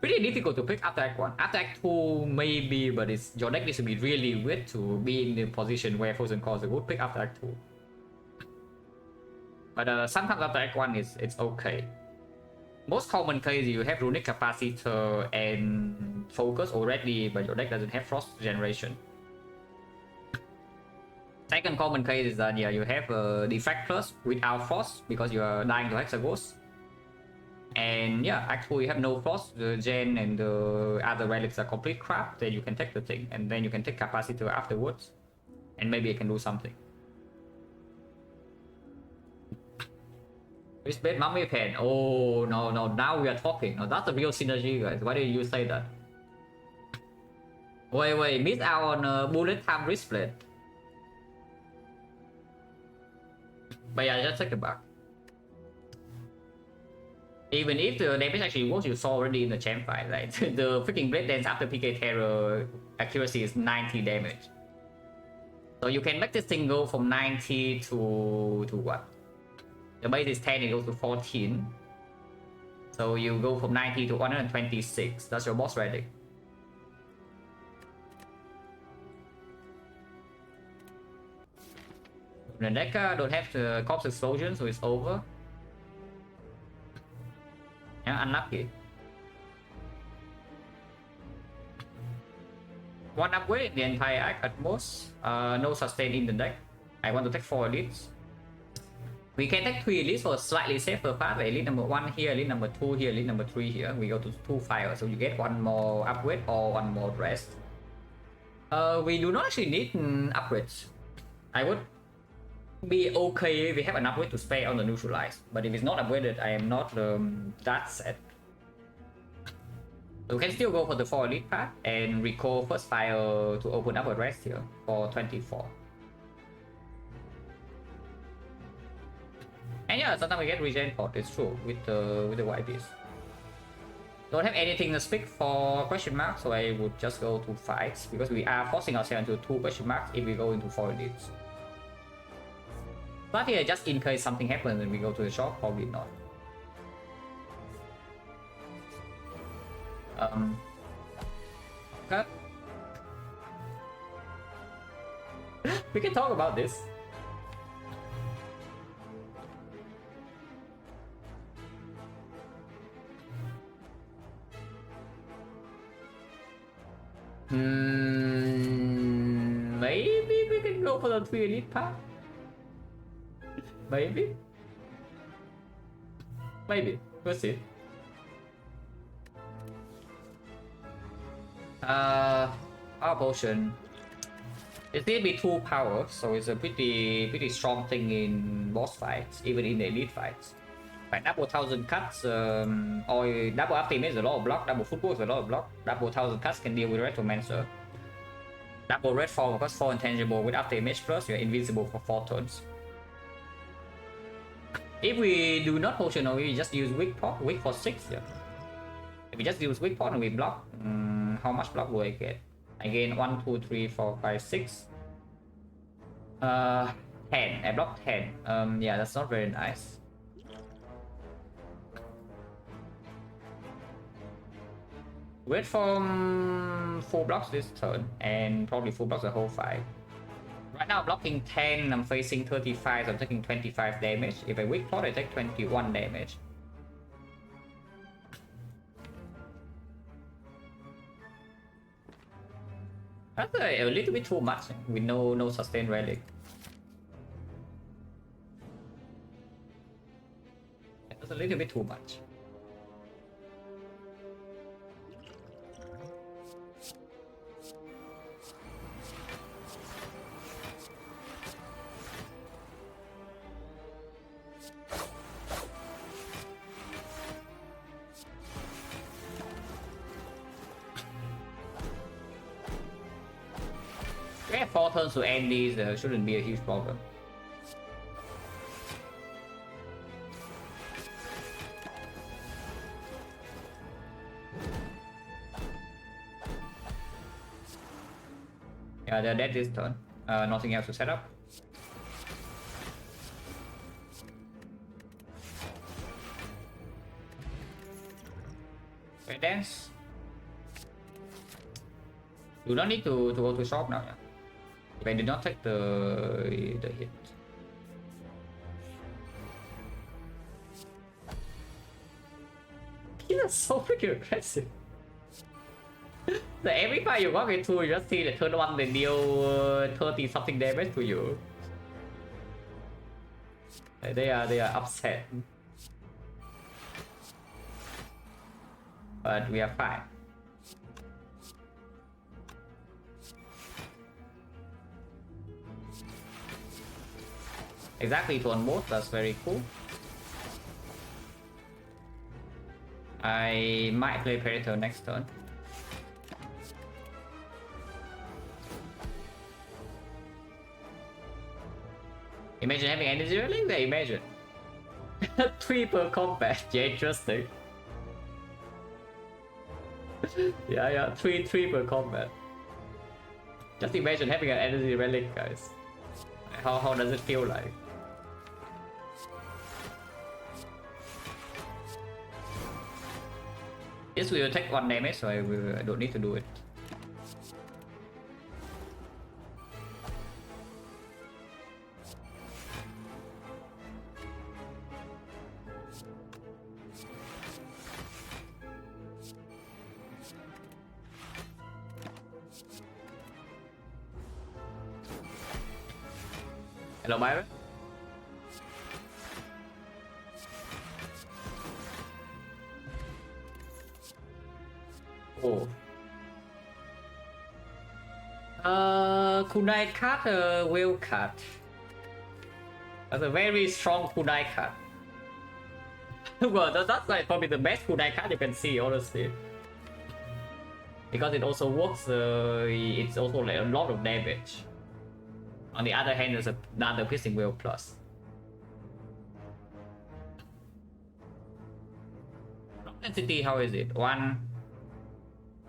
A: Pretty difficult to pick after Act 1. After Act 2, maybe, but your deck needs to be really weird to be in the position where Frozen Core is a good pick after Act 2. But sometimes after Act 1, it's okay. Most common case, you have Runic Capacitor and Focus already, but your deck doesn't have Frost Generation. Second common case is that you have a Defect Plus without Frost because you are dying to Hexaghost. And Act 2 you have no Frost, the Gen and the other relics are complete crap, then you can take the thing, and then you can take Capacitor afterwards, and maybe it can do something. Wristblade mummy pen. Oh no, now we are talking. No, that's a real synergy, guys. Why did you say that? Wait, miss out on bullet time wristblade. But yeah, just take it back. Even if the damage actually works, you saw already in the champ fight, right? The freaking blade dance after PK Terror accuracy is 90 damage. So you can make this thing go from 90 to what? The base is 10, it goes to 14. So you go from 90 to 126. That's your boss ready. The deck don't have the corpse explosion, so it's over. Yeah, unlucky. One upgrade the entire act at most. No sustain in the deck. I want to take 4 elites. We can take 3 elites for a slightly safer path. Elite number 1 here, elite number 2 here, elite number 3 here. We go to 2 fire, so you get 1 more upgrade or 1 more rest. We do not actually need upgrades. I would be okay if we have an upgrade to spare on the neutralize, but if it's not upgraded, I am not that sad. So we can still go for the 4 elite path and recall first fire to open up a rest here for 24. And yeah, sometimes we get regen port, it's true, with the white beast. Don't have anything to speak for question mark, so I would just go to fights, because we are forcing ourselves into 2 question marks if we go into 4 elites. But here, just in case something happens and we go to the shop, probably not. Okay. We can talk about this. Maybe we can go for the 3 elite path. Maybe. We'll see. Our potion. It will be 2 power, so it's a pretty strong thing in boss fights, even in the elite fights. Like double 1000 cuts, or double ultimate is a lot of block, double football is a lot of block, double 1000 cuts can deal with Retromancer. Double red form costs 4 intangible with ultimate plus, you're invincible for 4 turns. If we do not potion or we just use weak pot, weak for 6, yeah. If we just use weak pot and we block, how much block do I get? I gain 1, 2, 3, 4, 5, 6. 10. I blocked 10. Yeah, that's not very nice. Wait for 4 blocks this turn, and probably 4 blocks the whole fight. Right now, blocking 10, I'm facing 35, so I'm taking 25 damage. If I weak pot, I take 21 damage. That's a little bit too much with no sustain relic. That's a little bit too much. We have 4 turns to end these, shouldn't be a huge problem. Yeah, they're dead this turn. Nothing else to set up. Okay, dance. You don't need to go to shop now, yeah. If I did not take the hit. He's so freaking aggressive. So every fight you walk into, you just see the turn 1 they deal 30 something damage to you. They are upset. But we are fine. Exactly, to on both, that's very cool. I might play Predator next turn. Imagine having energy relic there, imagine. 3 per combat, yeah, interesting. yeah, 3 per combat. Just imagine having an energy relic, guys. How does it feel like? This will take 1 damage, so I don't need to do it. Hello, Byron. Oh. Kunai card, whale card. That's a very strong kunai card. Well, that's like probably the best kunai card you can see, honestly. Because it also works, it's also like a lot of damage. On the other hand, there's another piercing whale plus. Density, how is it? 1,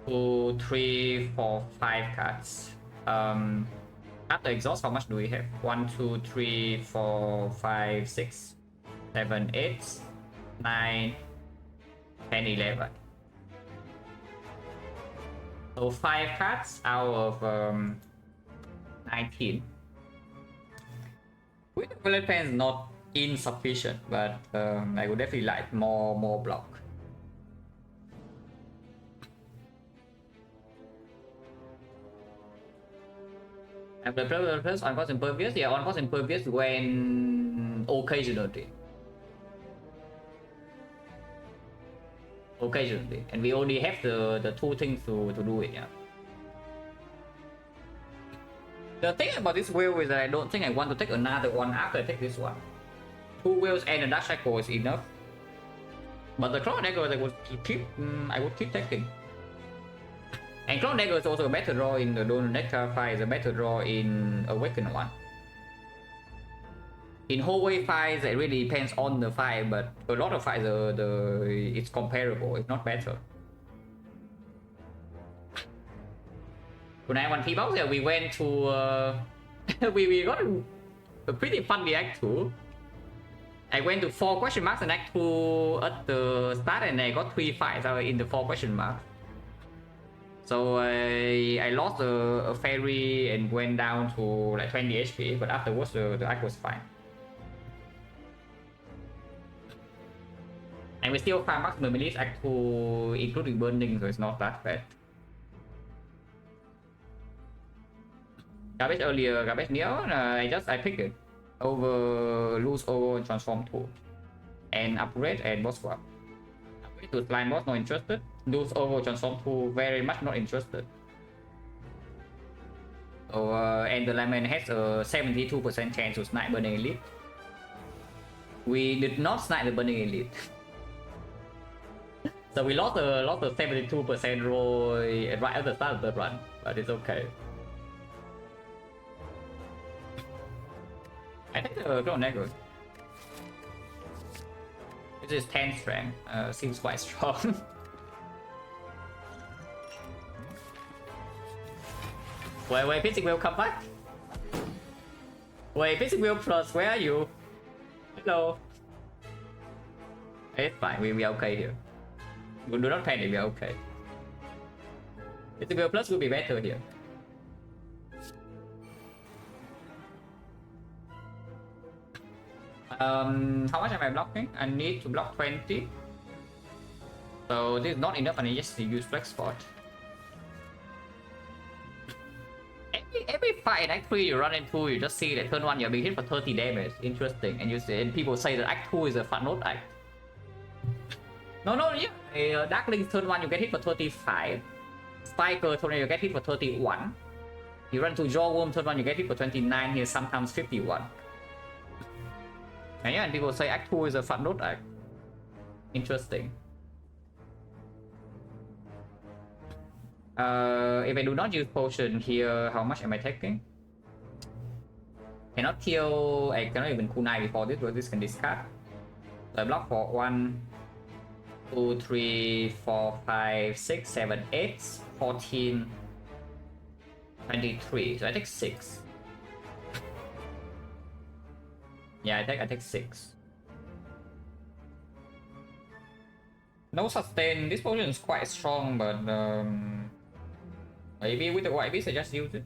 A: 2, 3, 4, 5 cards. After exhaust, how much do we have? 1, 2, 3, 4, 5, 6, 7, 8, 9, 10, 11. So 5 cards out of 19. With the bullet pen is not insufficient, but I would definitely like more block. And the plus on cost impervious, yeah, on cost impervious when occasionally, and we only have the 2 things to do it, yeah. The thing about this whale is that I don't think I want to take another one after I take this one. 2 whales and a dark cycle is enough. But the cloud daggers I would keep taking. And cloud dagger is also a better draw in the Donor Nectar fight, is a better draw in Awakened one. In hallway fights, it really depends on the fight, but a lot of fights it's comparable, it's not better. Tonight one T-box, yeah, we went to we got a pretty fun Act 2. I went to 4 question marks in Act 2 at the start, and I got 3 fights in the 4 question marks. So I lost a fairy and went down to like 20 HP, but afterwards the act was fine. And we still farm maximum release Act 2 including burning, so it's not that bad. Garbage earlier, garbage Neo, I picked it over lose over and transform 2 and upgrade and boss swap. Upgrade to slime boss, not interested. Lose over transform 2, very much not interested. So and the Lineman has a 72% chance to snipe burning elite. We did not snipe the burning elite. So we lost a 72% roll right at the start of the run, but it's okay. I think the Clone Negro. This is 10 strength, seems quite strong. Wait, Pissing will come back? Wait, Pissing will plus, where are you? Hello. It's fine, we are okay here. Do not panic, we are okay. Pissing will plus will be better here. How much am I blocking? I need to block 20. So this is not enough, and I just use flex spot. Every fight in Act 3 you run into, you just see that turn 1 you're being hit for 30 damage. Interesting. And people say that Act 2 is a fun note act. No, yeah. Darkling turn 1 you get hit for 35. Spiker turn 1 you get hit for 31. You run to Jawworm turn 1 you get hit for 29, here sometimes 51. And yeah, and people say Act 2 is a fun note act. Interesting. If I do not use potion here, how much am I taking? Cannot kill. I cannot even cool 9 before this, but this can discard. So I block for 1, 2, 3, 4, 5, 6, 7, 8, 14, 23. So I take 6. Yeah, I take 6. No sustain. This potion is quite strong, but maybe with the white beast I just use it.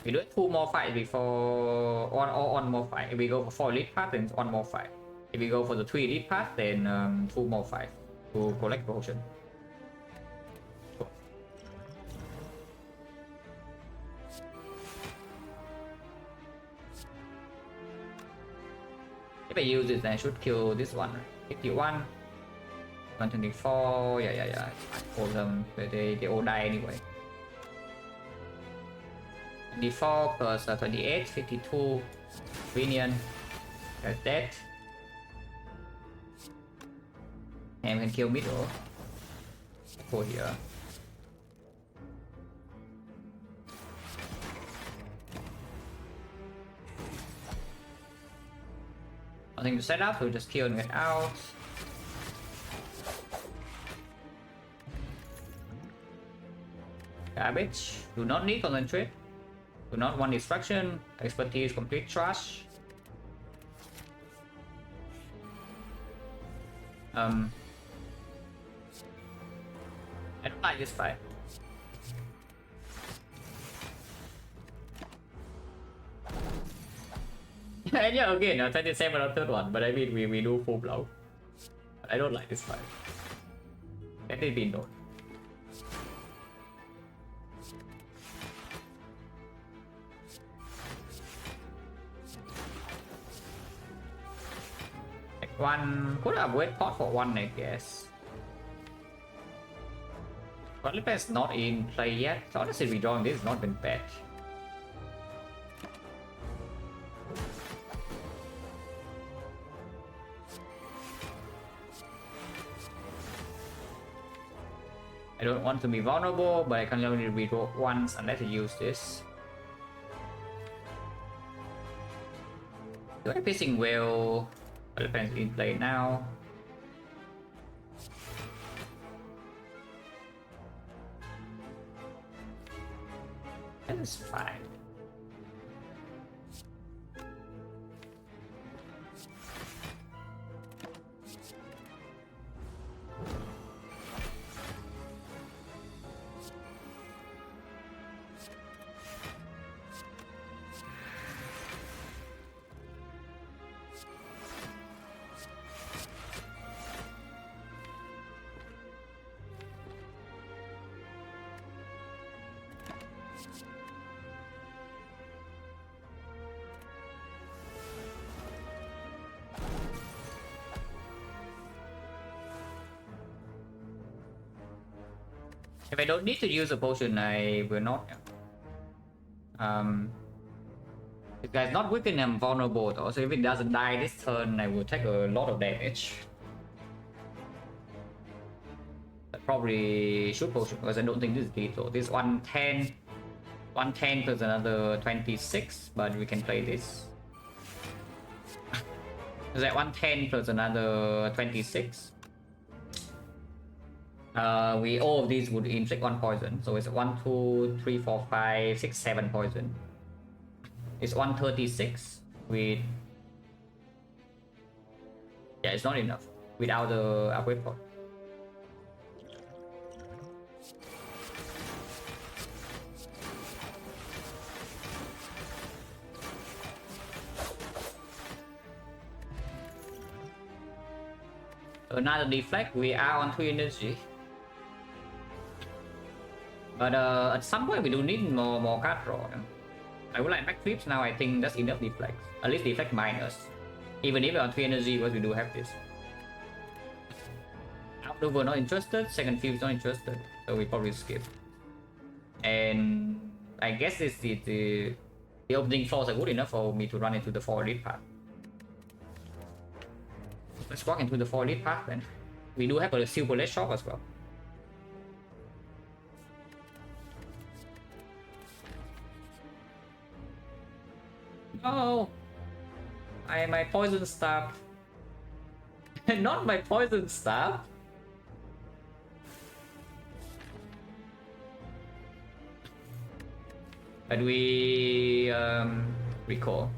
A: We do 2 more fights before one more fight. If we go for 4 elite path, then 1 more fight. If we go for the 3 elite path, then 2 more fights to collect potion. If I use it, then I should kill this one. 51, 124. Yeah. All of them, they all die anyway. 24 plus 28, 52. Convenient. That's dead. And we can kill middle. Go here. Nothing to set up, so just kill and get out. Garbage. Do not need concentrate. Do not want destruction. Expertise, complete trash. I don't like this fight. And yeah, again, 27 on third one, but I mean, we do full blow. I don't like this fight. Let it be known. Like one, could have wait pot for 1, I guess. But is not in play yet. So honestly, redrawing this has not been bad. I don't want to be vulnerable, but I can only redraw once unless I use this. Do I pissing whale? Elephant's in play now. That is fine. If I don't need to use a potion, I will not. This guy's not weakened, I'm vulnerable though, so if it doesn't die this turn, I will take a lot of damage. I probably should potion because I don't think this is lethal. This 110, 110 plus another 26, but we can play this. Is that 110 plus another 26? All of these would inflict 1 poison, so it's 1, 2, 3, 4, 5, 6, 7 poison. It's 136 with. Yeah, it's not enough without the upgrade pot. Another deflect. We are on 3 energy. But at some point we do need more card draw. I would like back flips now. I think that's enough deflect. At least deflect minus. Even if we're on 3 energy, because we do have this. Outdoor not interested. Second field not interested. So we probably skip. And I guess this is the opening floors are good enough for me to run into the 4 elite path. Let's walk into the 4 elite path then. We do have a silver red shop as well. No! My poison staff. Not my poison staff. But we recall.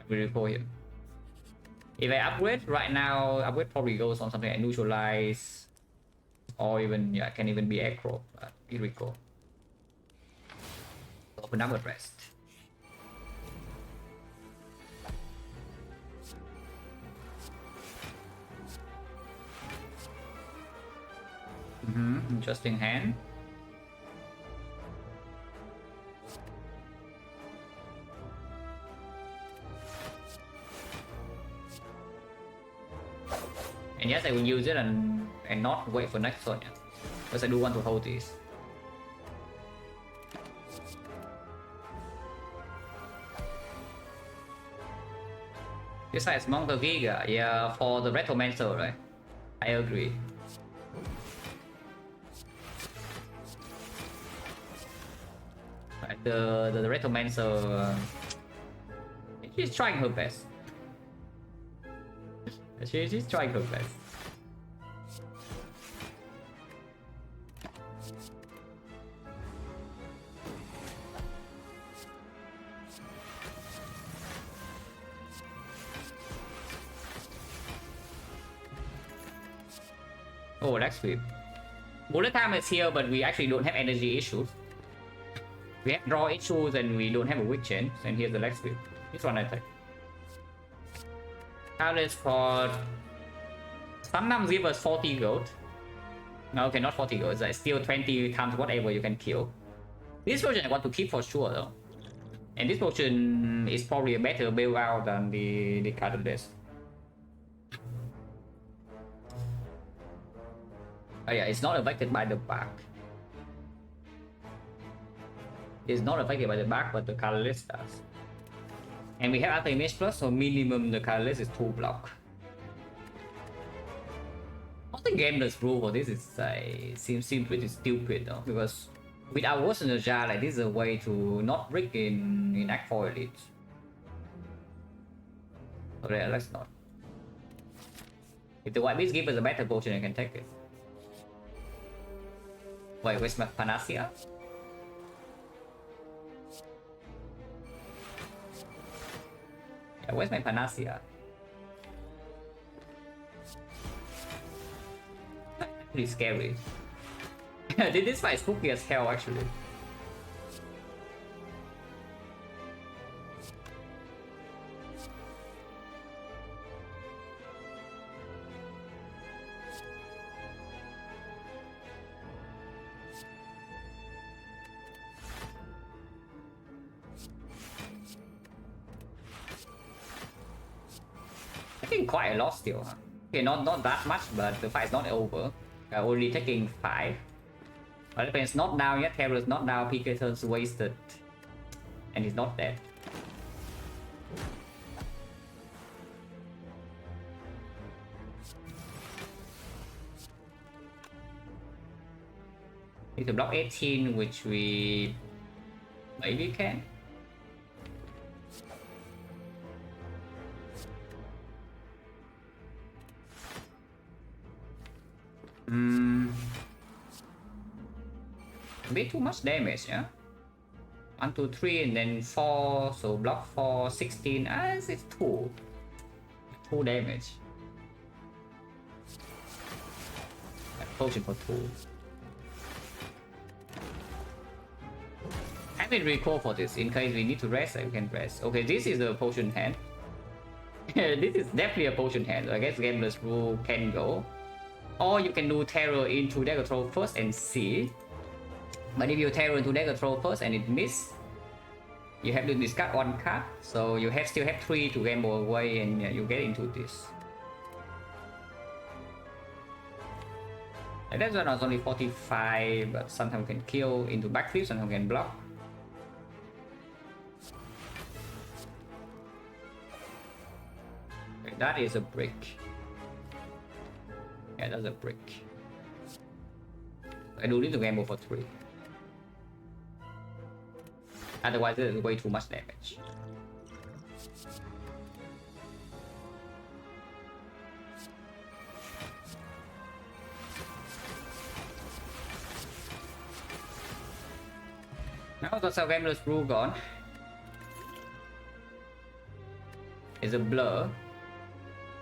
A: We recall here. If I upgrade right now, upgrade probably goes on something like neutralize, or even yeah, can even be aggro. We recall. Open up with rest. Interesting hand. And yes, I will use it and not wait for next turn, yeah. Because I do want to hold this. Besides Monster Giga, yeah, for the Retromancer, right? I agree. Right, the Retromancer, she's trying her best. She's trying her best. Oh, that's sweet. Bullet time is here, but we actually don't have energy issues. We have draw issues and we don't have a weak chain. And here's the leg sweep. This one I take. Catalyst for sometimes give us 40 gold. No, okay, not 40 gold. It's like still 20 times whatever you can kill. This version I want to keep for sure though. And this version is probably a better build out than the Catalyst. Oh yeah, it's not affected by the back. It's not affected by the back, but the Catalyst does. And we have Ultimate Plus, so minimum the Catalyst is 2 block. What the gameless rule for this is seems pretty stupid though, because with our Worsen Jar, like this is a way to not rig in Act 4 Elite. Okay, let's not. If the White Beast gives us a better potion, I can take it. Wait, where's my Panacea? Yeah, where's my Panacea? Pretty scary. This fight is spooky as hell actually. I think quite a lot still, huh? Okay, not that much, but the fight is not over. Only taking 5. But if it's not down yet, Terror is not down, PK turns wasted. And he's not dead. Need to block 18, which we maybe can. A bit too much damage, yeah? 1, 2, 3, and then 4, so block 4, 16, it's 2. 2 damage. Potion for 2. I will recall for this, in case we need to rest, I can rest. Okay, this is a potion hand. This is definitely a potion hand, so I guess Gameless Rule can go. Or you can do Terror into Dagger Throw first and see. But if you Terror into Dagger Throw first and it miss, you have to discard 1 card. So you still have 3 to gamble away and you get into this. And that one was only 45, but sometimes can kill into backflip, sometimes can block. That is a brick. Yeah, that's a brick. I do need to gamble for 3. Otherwise, it is way too much damage. Now that's our gambler's brew gone. Is a blur.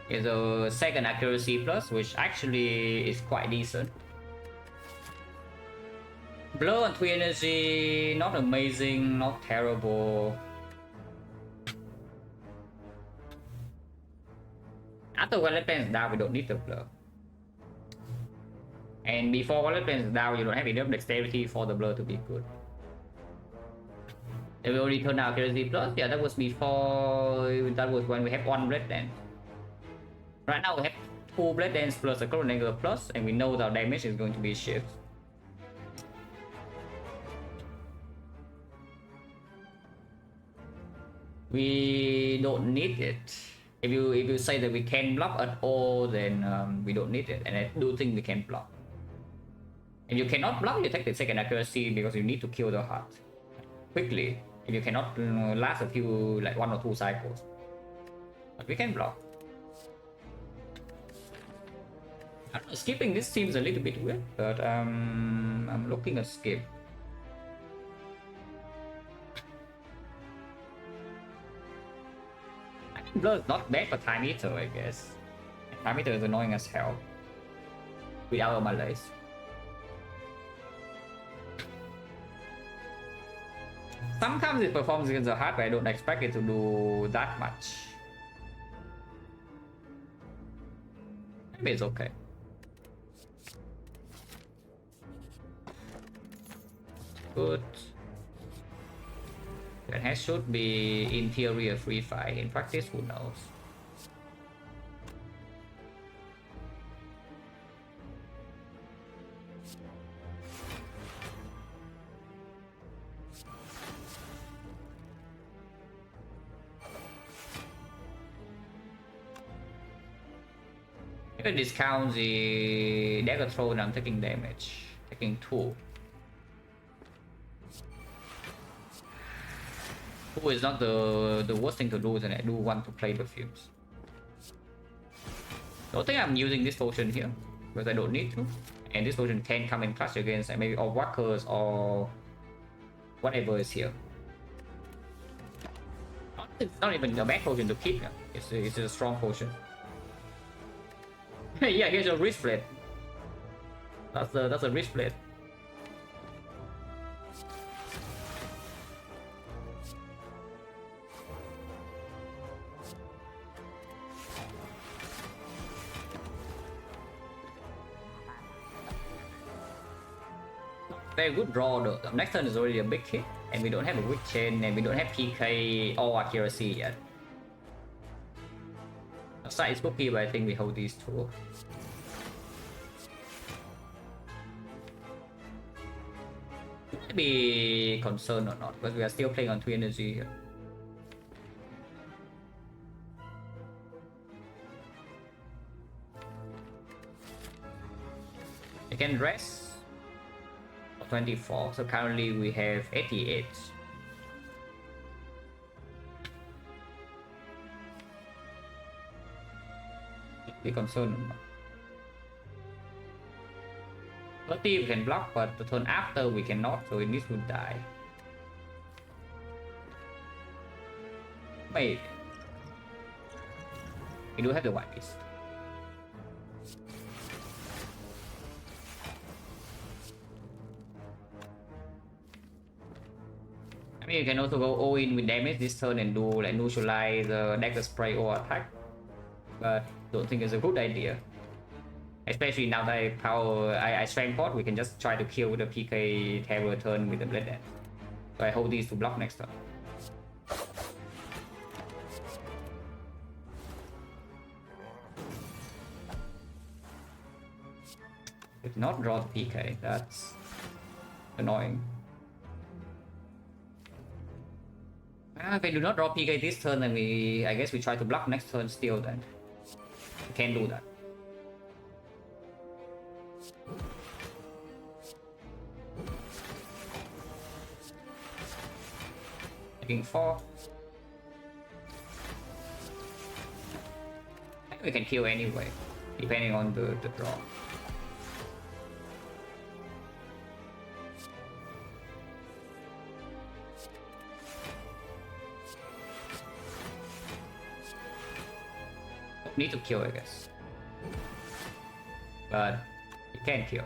A: Is a second accuracy plus, which actually is quite decent. Blur and 3 energy, not amazing, not terrible. After Wallet Plane down, we don't need the blur. And before Wallet Plane down, you don't have enough dexterity for the blur to be good. They will only turn out accuracy plus. Yeah, that was before. That was when we have 1 Blade Dance. Right now we have 2 Blade Dance plus a Chrononeger plus, and we know our damage is going to be shift. We don't need it. If you say that we can block at all, then we don't need it, and I do think we can block. If you cannot block, you take the second accuracy because you need to kill the heart quickly. If you cannot last a few, like 1 or 2 cycles, but we can block. I don't know, skipping this seems a little bit weird, but I'm looking at skip. I think blur is not bad for Time Eater, I guess. Time Eater is annoying as hell without my lace. Sometimes it performs against the heart, but I don't expect it to do that much. Maybe it's okay. Good. That should be in theory a free fight. In practice, who knows? If I discount the dagger throw, I'm taking damage. Taking 2. 2 is not the worst thing to do, and I do want to play the fumes. Don't think I'm using this potion here, because I don't need to. And this potion can come in clutch against like, maybe all walkers or whatever is here. It's not even a bad potion to keep. It's a strong potion. Yeah, here's a wrist blade. That's a wrist blade. Very good draw though. Next turn is already a big hit, and we don't have a weak chain, and we don't have PK or accuracy yet. Side is spooky, but I think we hold these 2. Might be concerned or not, but we are still playing on 3 energy here. I can rest for 24, so currently we have 88. Be concerned. 30 we can block, but the turn after we cannot, so it needs to die. Wait. We do have the white beast. I mean, you can also go all in with damage this turn and do like neutralize the dagger spray or attack, but don't think it's a good idea. Especially now that I strength pot, we can just try to kill the PK terror turn with the blade dance. So I hold these to block next turn. If not draw the PK, that's annoying. If I do not draw PK this turn, then I guess we try to block next turn still then. can't do that. Taking 4. I think we can kill anyway, depending on the draw. Need to kill, I guess. But you can kill.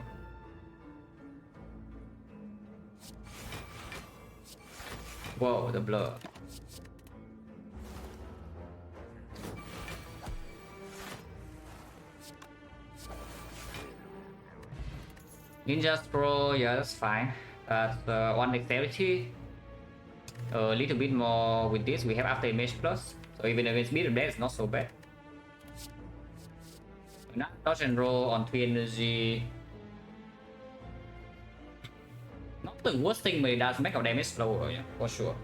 A: Whoa, the blur. Ninja scroll, yeah, that's fine. But one dexterity. A little bit more with this. We have after image plus. So even against medium death, it's not so bad. Not dodge and roll on 3 energy. Not the worst thing, but it does make our damage slower, yeah, for sure.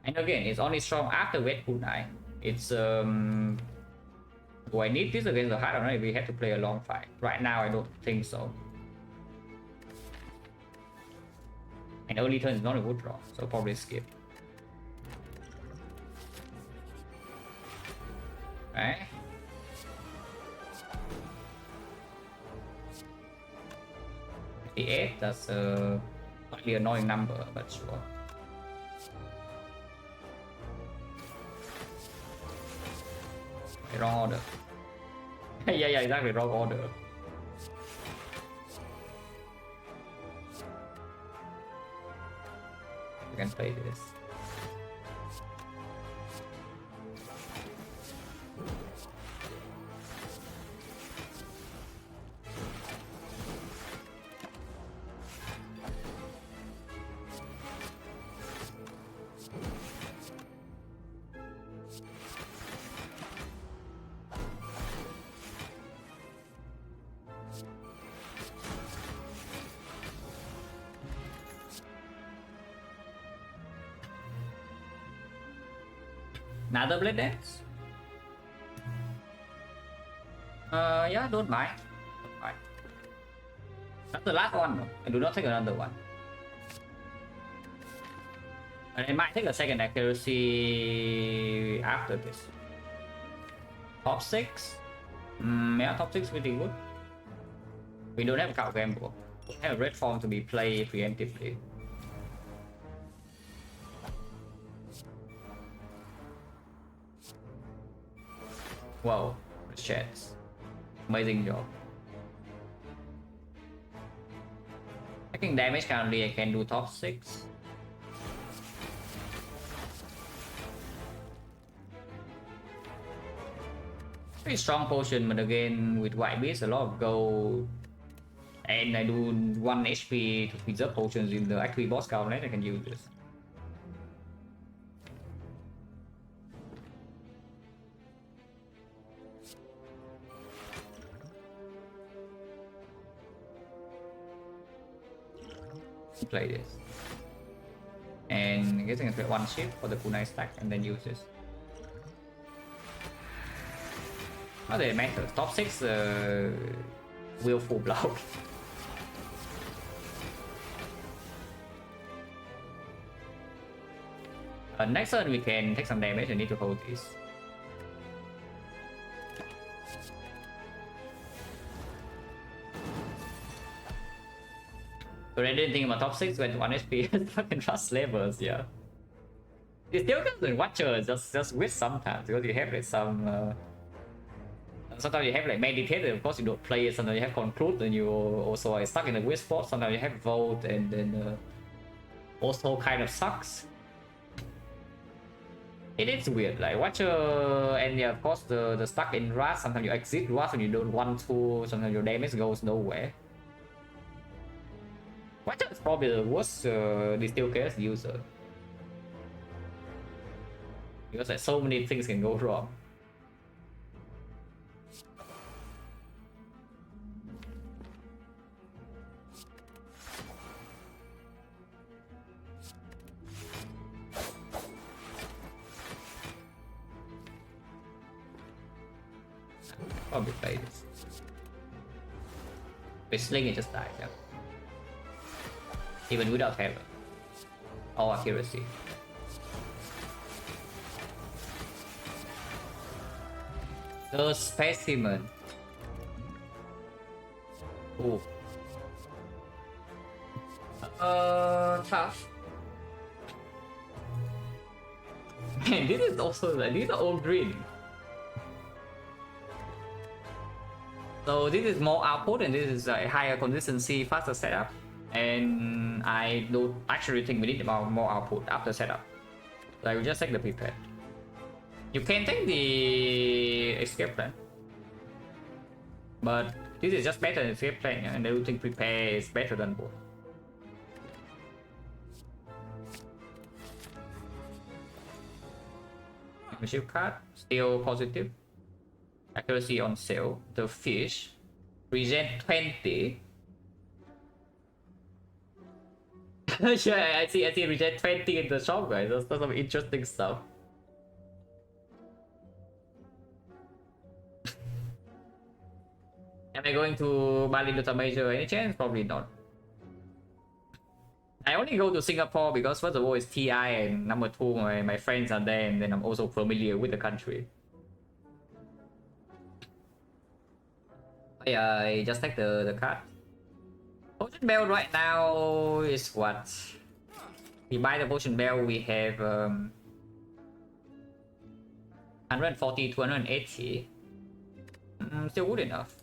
A: And again, it's only strong after wet kunai. It's do I need this against the heart or not? We have to play a long fight. Right now, I don't think so. And early turn is not a good draw, so probably skip. Right. The 8, that's a slightly annoying number, but sure. Wrong order. yeah, exactly, wrong order. You can play this. Another blade dance? Yeah, don't mind. Don't mind. That's the last one, though. I do not take another one. And I might take a second accuracy after this. Top 6? Yeah, top 6 pretty good. We don't have a card gamble. We have a red form to be played preemptively. Wow, chats. Amazing job. Taking damage currently, I can do top 6. Pretty strong potion, but again, with white beast, a lot of gold. And I do 1 HP to preserve potions in the actual boss gauntlet, I can use this. Play this. And I guess I can play 1 ship for the kunai stack and then use this. Not that it matters. Top 6 will full block. Next turn we can take some damage. I need to hold this. But I didn't think about top 6 when 1 HP fucking fast levels, yeah. It still comes in Watcher, just with sometimes, because you have like some sometimes you have like Meditated, of course you don't play it, sometimes you have Conclude, and you also are stuck in the weird spot, sometimes you have Vote, and then also kind of sucks. It is weird, like Watcher, and yeah, of course the stuck in Rust, sometimes you exit Rust when you don't want to, sometimes your damage goes nowhere. Watcher is probably the worst Distill Chaos user. Because like so many things can go wrong. Probably play this. With Sling it just died, yeah. Even without Terror. Or Accuracy. The Specimen. Ooh. Tough. Man, this is also like, these are all green. So this is more output and this is a higher consistency, faster setup. And I don't actually think we need more output after setup. So I will just take the prepared. You can take the escape plan. But this is just better than escape plan, and I don't think prepare is better than both. Shield card, still positive. Accuracy on sale. The fish. Regen 20. Yeah, I see regen 20 in the shop, guys. That's some interesting stuff. Am I going to Bali Dota Major any chance? Probably not. I only go to Singapore because first of all it's TI and number two my friends are there and then I'm also familiar with the country. Yeah, I just take the card. Potion Bell right now is what? We buy the Potion Bell, we have 140, 280. Still good enough.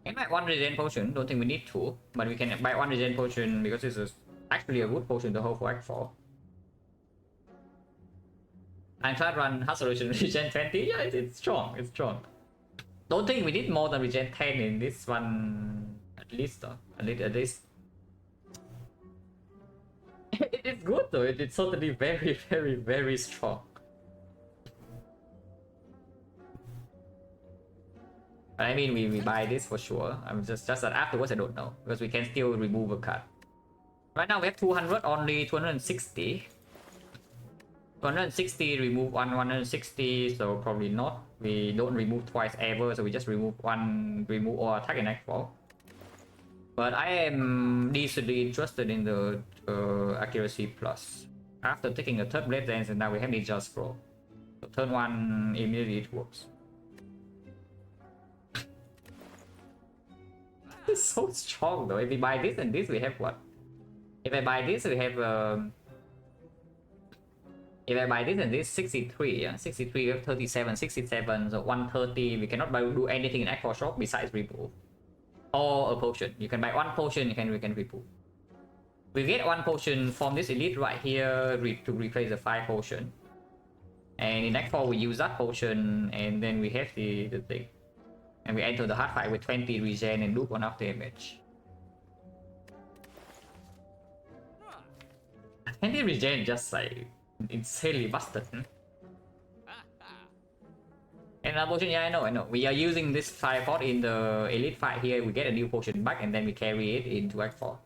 A: We can buy one regen potion, don't think we need two, but we can buy one regen potion because this is actually a good potion to hold for Act 4. And try to run Hard Solution regen 20, yeah, it's strong, it's strong. Don't think we need more than regen 10 in this one, at least though, at least. It's good though, it's certainly very strong. I mean, we buy this for sure. I'm just that afterwards I don't know because we can still remove a card. Right now we have 200, only 260. 260 remove 160, so probably not. We don't remove twice ever, so we just remove or attack in Act 4. But I am decently interested in the accuracy plus. After taking a third blade dance, and now we have Ninja Scroll. So turn 1 immediately it works. It's so strong though. If we buy this and this, we have what? If I buy this, we have if I buy this and this, 63, yeah, 63, we have 37, 67, so 130. We cannot do anything in Act 4 shop besides remove. Or a potion. You can buy one potion, we can remove. We get one potion from this elite right here to replace the 5 potion. And in Act 4 we use that potion and then we have the thing. And we enter the hard fight with 20 regen and do 1 of damage. 20 regen just like insanely busted. And a potion, yeah, I know. We are using this 5 pot in the elite fight here. We get a new potion back and then we carry it into Act 4.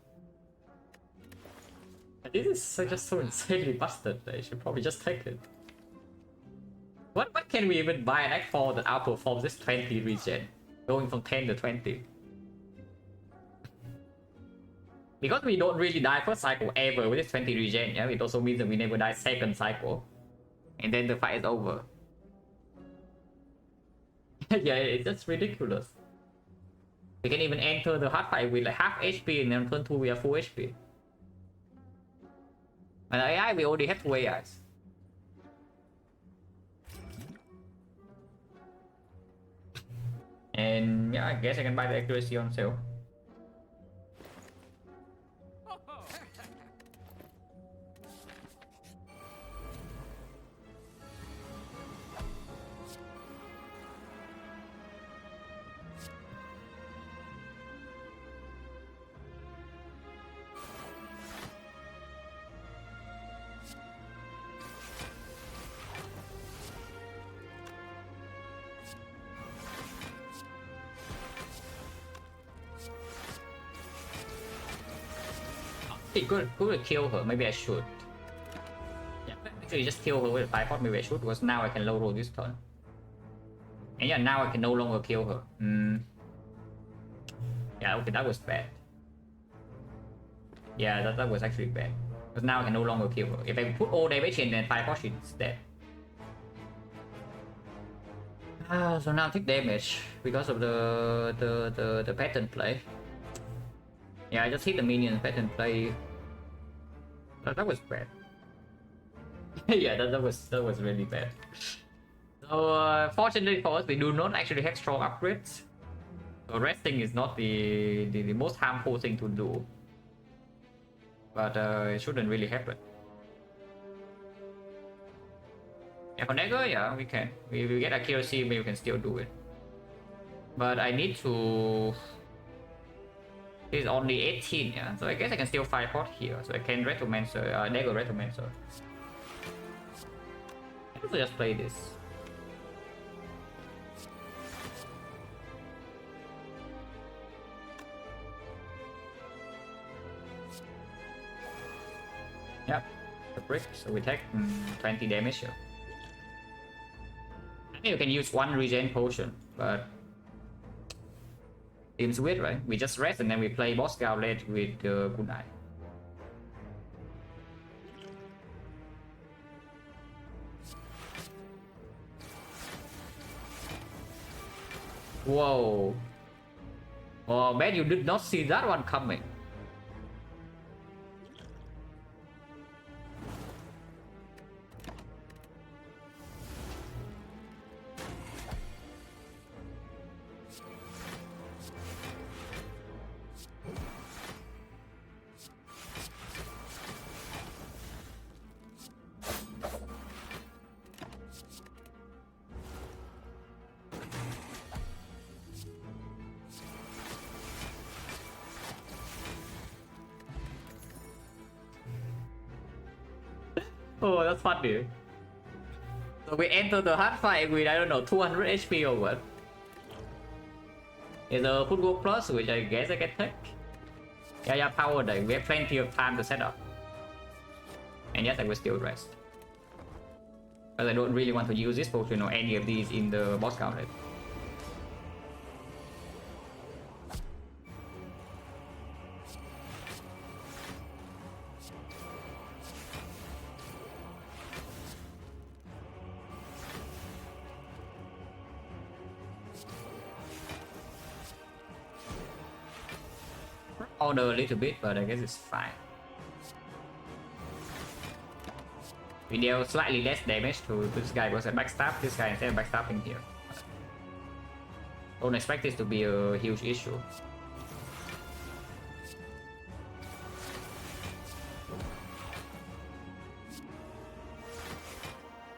A: And this is just so insanely busted. I should probably just take it. What can we even buy an Act 4 that outperforms this 20 regen? Going from 10 to 20. Because we don't really die first cycle ever with this 20 regen, yeah? It also means that we never die second cycle. And then the fight is over. Yeah, it's just ridiculous. We can even enter the hard fight with like half HP and then turn 2 we have full HP. And AI, we already have 2 AIs. And yeah, I guess I can buy the accuracy on sale. Hey, good to kill her. Maybe I should. Yeah, Actually, just kill her with a 5-pot, maybe I should, because now I can low roll this turn. And yeah, now I can no longer kill her. Yeah, okay, that was bad. Yeah, that was actually bad. Because now I can no longer kill her. If I put all damage in, then 5-pot, she's dead. So now take damage because of the pattern play. Yeah, I just hit the minion pattern play. That was bad. Yeah, that was really bad. So fortunately for us, we do not actually have strong upgrades. So resting is not the most harmful thing to do. But it shouldn't really happen. Yeah, for Dagger, yeah, we can. We get accuracy, maybe we can still do it. But I need to... It's only 18, yeah. So I guess I can still 5-pot here. So I can Retromancer, Dagger Retromancer. I also just play this. Yep, the brick, so we take 20 damage here. I think you can use one regen potion, but seems weird, right? We just rest and then we play boss gauntlet with good eye. Whoa. Oh man, you did not see that one coming. Oh, that's funny. So we enter the hard fight with, I don't know, 200 HP or what? Is a footwork plus, which I guess I can take. Yeah, power day. We have plenty of time to set up. And yes, I will still rest. Because I don't really want to use this potion or any of these in the boss gauntlet. Order a little bit, but I guess it's fine. We deal slightly less damage to this guy because I backstab this guy instead of backstabbing here. Don't expect this to be a huge issue.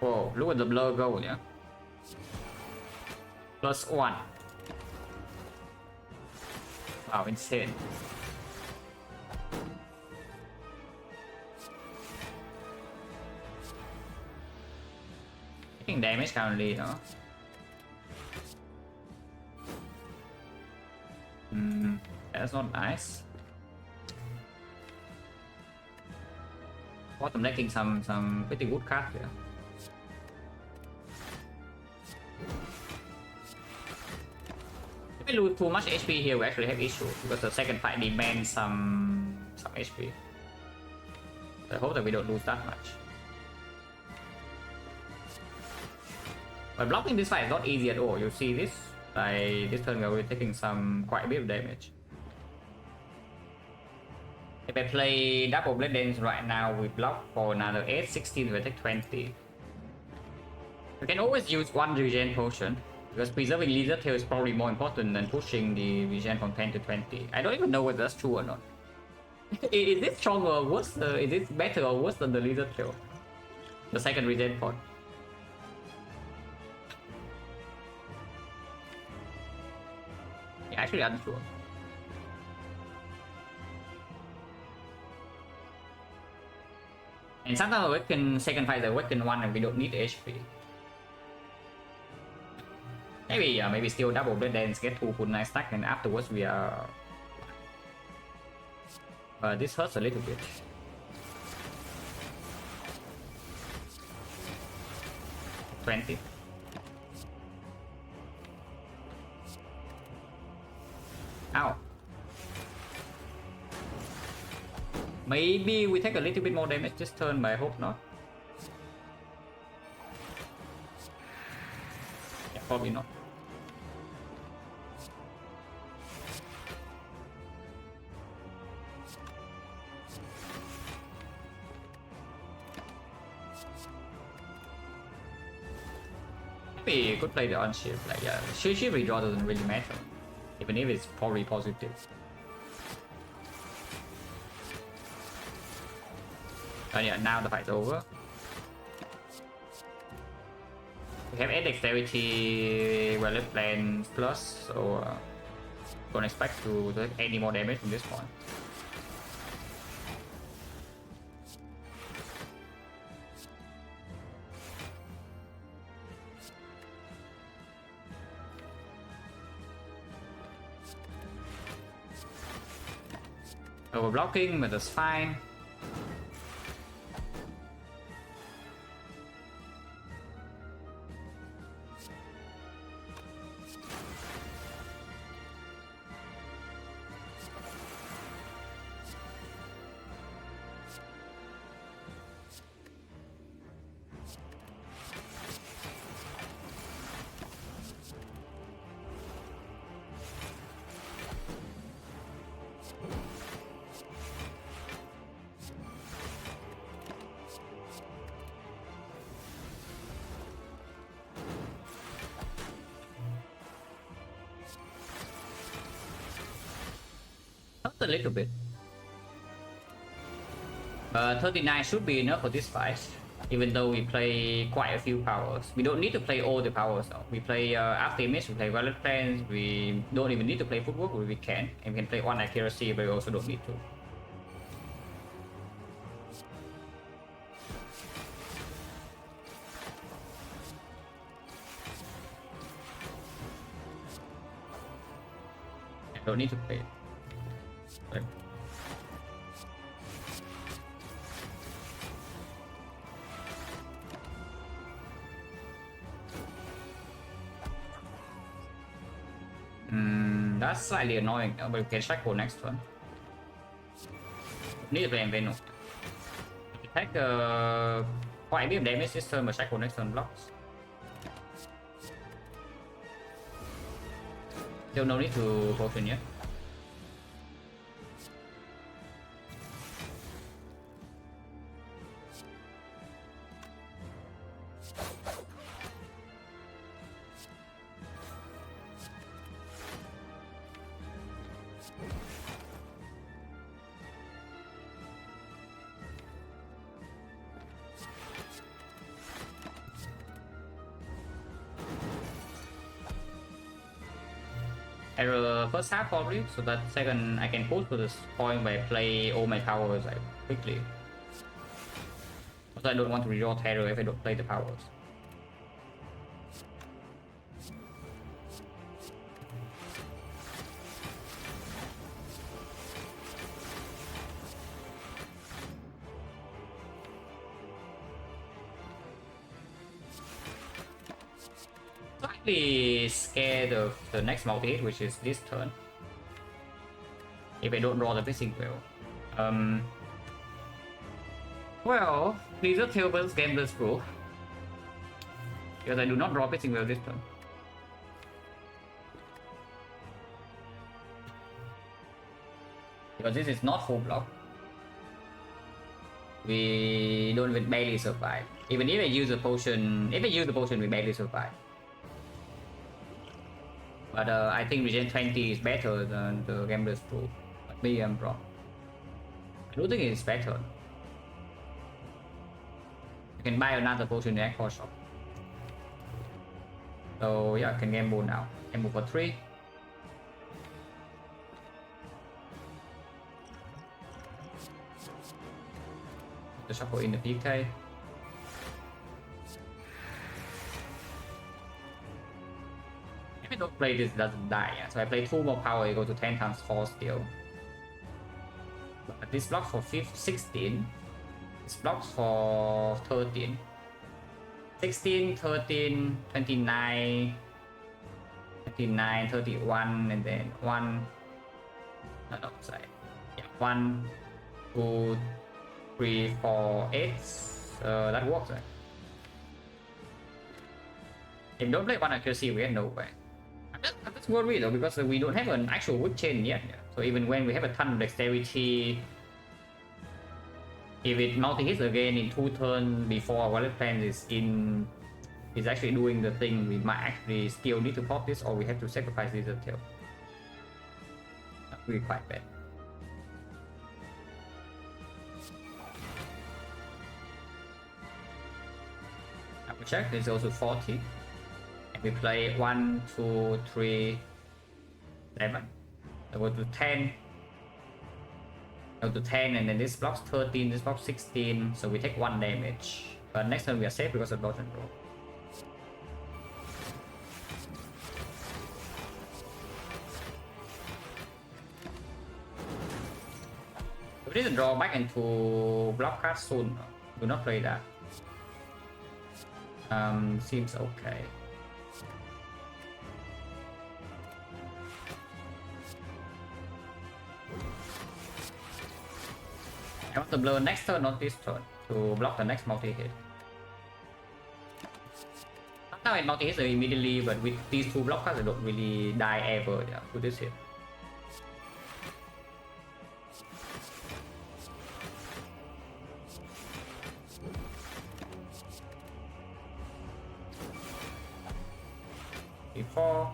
A: Whoa, look at the blur go, yeah. +1. Wow, insane. Taking damage currently, no? That's not nice. Bottom lacking some pretty good cards here. If we lose too much HP here, we actually have issues because the second fight demands some HP. So I hope that we don't lose that much. But blocking this fight is not easy at all. You see this? By this turn we are taking quite a bit of damage. If I play double blade dance right now, we block for another 8, 16, we take 20. You can always use one regen potion, because preserving lizard tail is probably more important than pushing the regen from 10 to 20. I don't even know whether that's true or not. Is this stronger or worse? Is it better or worse than the lizard tail? The second regen pod. Yeah, actually unsure. And sometimes we can second fight the awaken one and we don't need HP. Maybe still double blade dance, get 2 full nice stack, and afterwards we are... This hurts a little bit. 20. Ow. Maybe we take a little bit more damage this turn, but I hope not. Yeah, probably not. Maybe could play the on shift. Like, yeah, shift redraw doesn't really matter, even if it's probably positive. And yeah, now the fight's over. We have 8 dexterity, well, plan plus, so don't expect to take any more damage from this point. Overblocking, but that's fine. Not a little bit. 39 should be enough for this fight, even though we play quite a few powers. We don't need to play all the powers though. We play after image, we play valid plans, we don't even need to play footwork, but we can. And we can play on accuracy, but we also don't need to. I don't need to play it. Right. That's slightly annoying, but we can shackle next turn. Need to play Venom. We take quite a bit of damage this turn, but shackle next turn blocks. Still no need to potion yet. Error first half probably, so that second I can push to this point by play all my powers like quickly. Also I don't want to redraw terror if I don't play the powers. Slightly scared of the next multi-hit, which is this turn. If I don't draw the fishing wheel. Well, Blizzard Tailburn's Gambler's Rule. Because I do not draw fishing wheel this turn. Because this is not full block. We don't even barely survive. Even if I use a potion, we barely survive. But I think Regen 20 is better than the Gambler's Rule. But maybe I'm wrong. I don't think it's better. You can buy another potion in the Aqua shop. So yeah, I can gamble now. Gamble for 3. The shuffle in the PK. If I don't play this, it doesn't die. Yeah? So I play 2 more power, it goes to 10 times 4 still. But this blocks for 16. This blocks for 13. 16, 13, 29, 29, 31, and then 1. No, sorry. Yeah, 1, 2, 3, 4, 8. That works, right? If don't play 1 accuracy, we have no way. I'm just worried though, because we don't have an actual wood chain yet. Yeah. So even when we have a ton of dexterity, if it multi-hits again in 2 turns before our wallet plan is actually doing the thing, we might actually still need to pop this, or we have to sacrifice this tail. That would be quite bad. Double check, this is also 40. And we play 1, 2, 3, 7. I go to 10. Go to 10, and then this blocks 13, this blocks 16, so we take 1 damage. But next turn we are safe because of dodge and roll. We need to draw back into block card soon. Do not play that. Seems okay. I want to blur next turn, not this turn, to block the next multi-hit. Now it multi-hits immediately, but with these 2 block cards, I don't really die ever. Yeah, to this hit. Before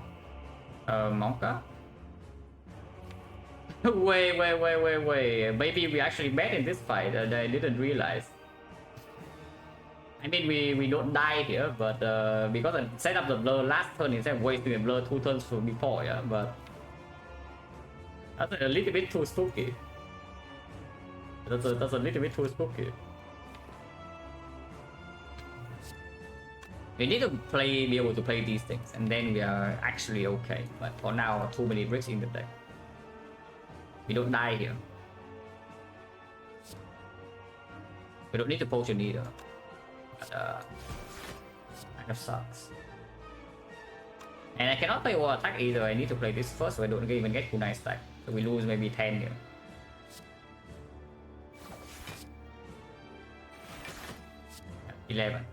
A: Monka. Wait. Maybe we actually met in this fight and I didn't realize. I mean, we don't die here, but because I set up the blur last turn instead of wasting the blur 2 turns from before, yeah, but that's a little bit too spooky. That's a little bit too spooky. We need to be able to play these things, and then we are actually okay. But for now, too many bricks in the deck. We don't die here. We don't need to potion either. But kind of sucks. And I cannot play war attack either. I need to play this first, so I don't even get kunai stack. So we lose maybe 10 here. Yeah, 11.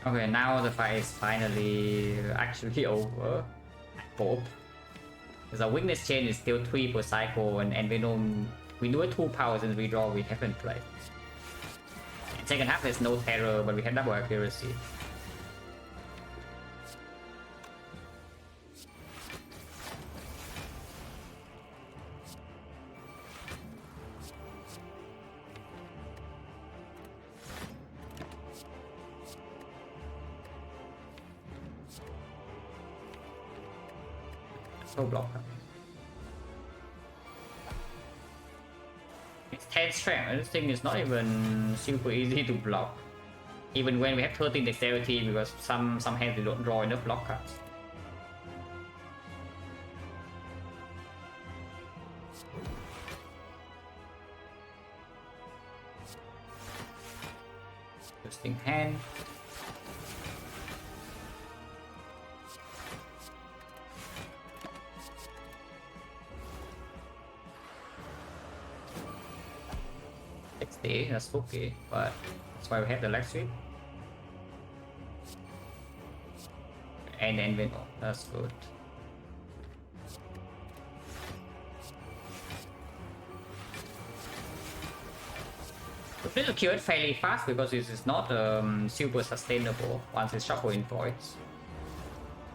A: Okay, now the fight is finally actually over. I hope. Because our weakness chain is still 3 per cycle, and we do it 2 powers and redraw we haven't played. In second half there's no terror, but we have double accuracy. No block. It's 10 strength. This thing is not even super easy to block. Even when we have 13 dexterity, because some hands they don't draw enough block cards. Interesting hand. That's okay, but that's why we have the leg sweep. And then that's good. We need to kill it fairly fast because this is not super sustainable once it's shuffled in voids.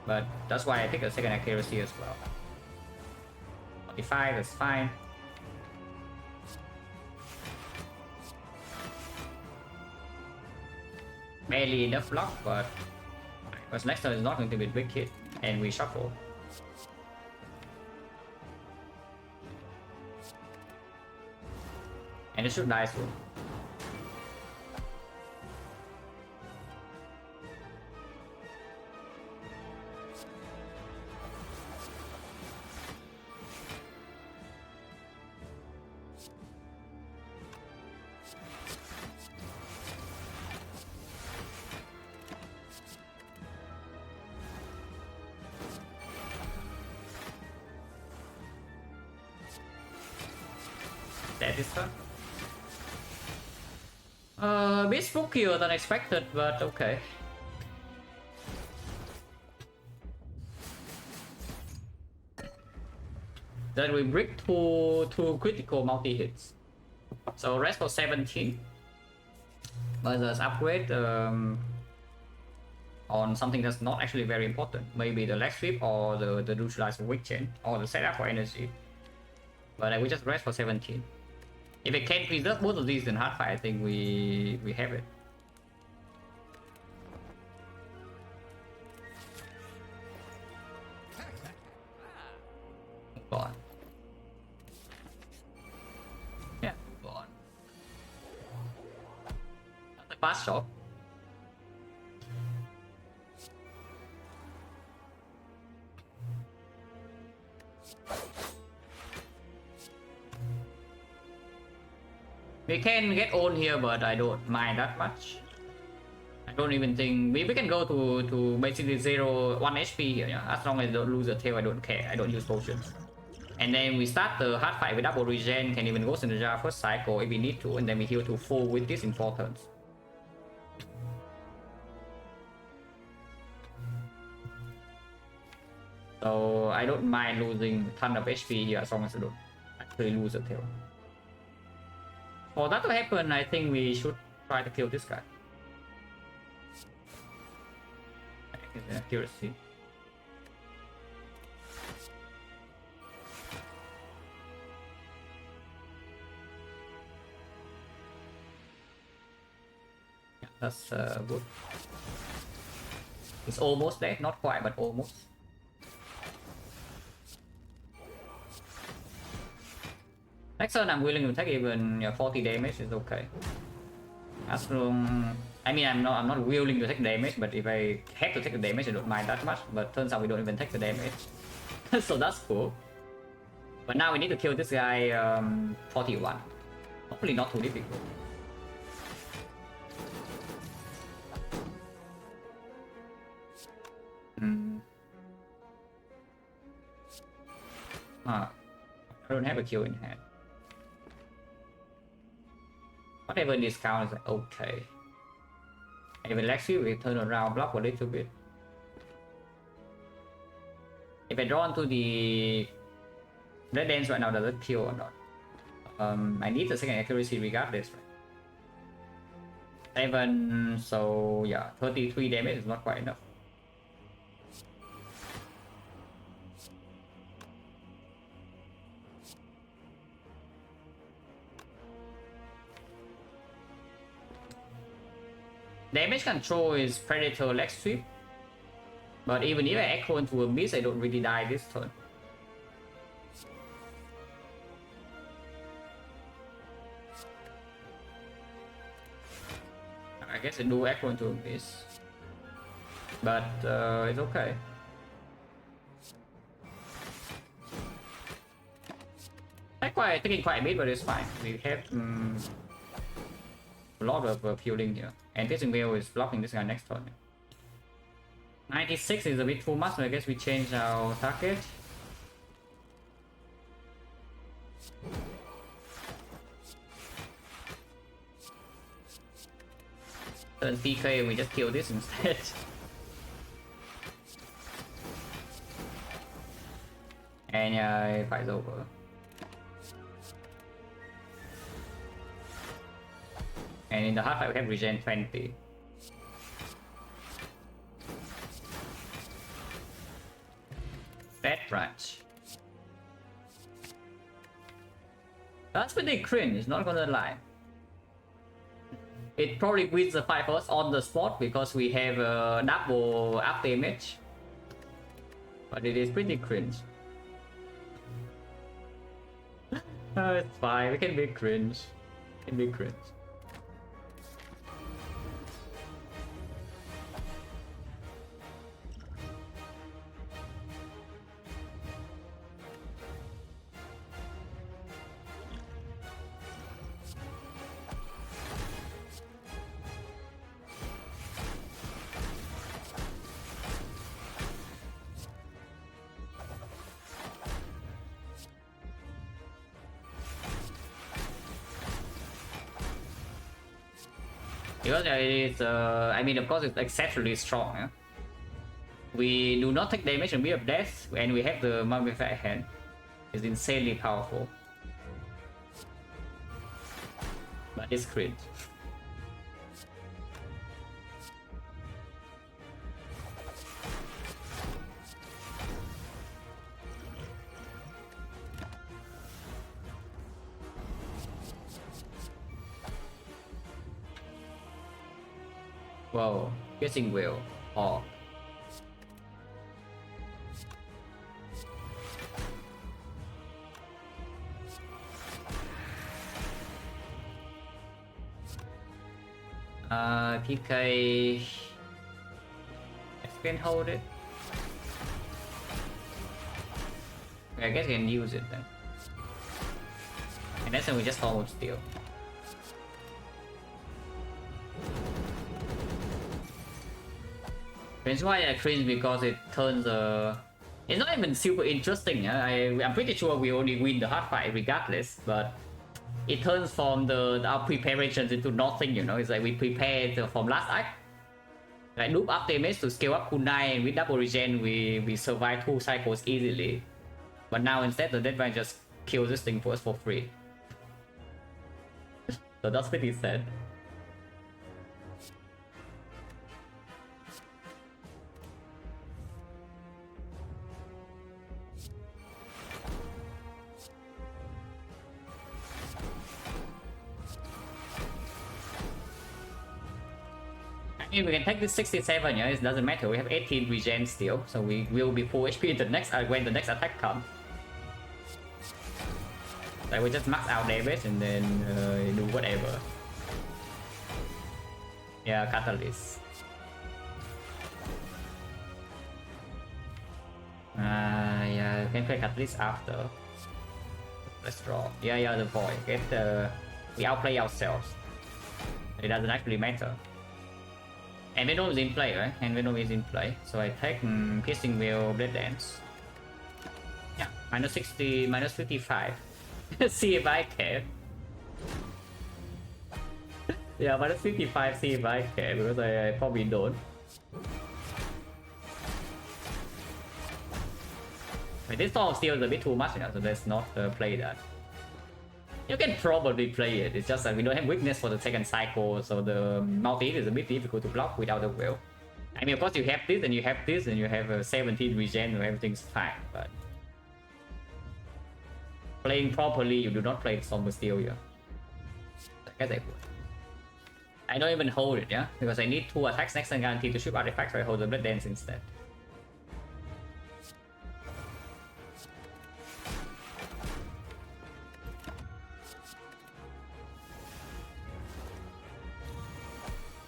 A: But that's why I take a second accuracy as well. 45, that's fine. Barely enough block, but because next turn is not going to be a big hit, and we shuffle. And it should die soon. bad this turn. A bit spookier than expected, but okay. Then we break two critical multi-hits. So rest for 17. But let's upgrade on something that's not actually very important. Maybe the leg sweep or the neutralize weak chain or the setup for energy. But we just rest for 17. If it can preserve both of these in hard fight, I think we have it. Go on. Yeah, go on. That's a fast shot. We can get on here, but I don't mind that much. I don't even think we can go to basically 1 HP here, yeah. As long as I don't lose the tail, I don't care. I don't use potions. And then we start the hard fight with double regen, can even go in the jar first cycle if we need to, and then we heal to full with this in 4 turns. So I don't mind losing a ton of HP here as long as I don't actually lose the tail. For that to happen, I think we should try to kill this guy. His accuracy. Yeah, that's good. It's almost dead, not quite, but almost. Next turn, I'm willing to take even 40 damage. Is okay. As long, I mean, I'm not willing to take damage, but if I have to take the damage, I don't mind that much. But turns out we don't even take the damage, so that's cool. But now we need to kill this guy 41. Hopefully not too difficult. I don't have a kill in hand. Whatever discount is okay. Even leg sweep, we turn around, block a little bit. If I draw onto the red dance right now, does it kill or not? I need the second accuracy regardless, right? 7, so yeah, 33 damage is not quite enough. Damage control is Predator leg sweep, but even if I echo into a miss, I don't really die this turn. I guess I do echo into a miss, but it's okay. Taking quite a bit, but it's fine. We have a lot of healing here. And Piercing Veil is blocking this guy next turn. 96 is a bit too much, so I guess we change our target. Turn PK and we just kill this instead. And yeah, fight's over. And in the hard fight we have regen 20. Bad branch. That's pretty cringe, not gonna lie. It probably wins the fight first on the spot because we have a double up damage. But it is pretty cringe. It's fine, we can be cringe. It can be cringe. Because it's, I mean, of course, it's exceptionally strong. Yeah? We do not take damage and we have death, and we have the mummified hand. It's insanely powerful. But it's crit. Whoa, guessing will. Oh. PK. I can hold it. I guess I can use it then. And that's when we just hold still. That's why I cringe, because it turns it's not even super interesting. Yeah? I'm pretty sure we only win the hard fight regardless, but it turns from our preparations into nothing, you know. It's like we prepared from last act. Like loop up damage to scale up kunai, and with double regen we survive 2 cycles easily. But now instead the Deadman just kills this thing for us for free. So that's pretty sad. I mean, we can take this 67, yeah, it doesn't matter, we have 18 regen still, so we will be full HP the next, when the next attack comes. Like we just max out damage and then do whatever. Yeah, Catalyst. Yeah, you can play Catalyst after. Let's draw. Yeah, the void. Get we outplay ourselves. It doesn't actually matter. And Venom is in play, right? And Venom is in play. So I take Piercing Wheel, Blade Dance. Yeah, minus 60, minus 55. See if I can. Yeah, minus 55, see if I can, because I probably don't. But this Storm of Steel is a bit too much, you know, so let's not play that. You can probably play it, it's just that we don't have weakness for the second cycle, so the multi is a bit difficult to block without the will. I mean, of course you have this and you have this and you have 17 regen, so everything's fine, but playing properly, you do not play the Storm of Steel here. I guess I would. I don't even hold it, yeah? Because I need 2 attacks next turn guaranteed to shoot artifacts, so I hold the Blood Dance instead.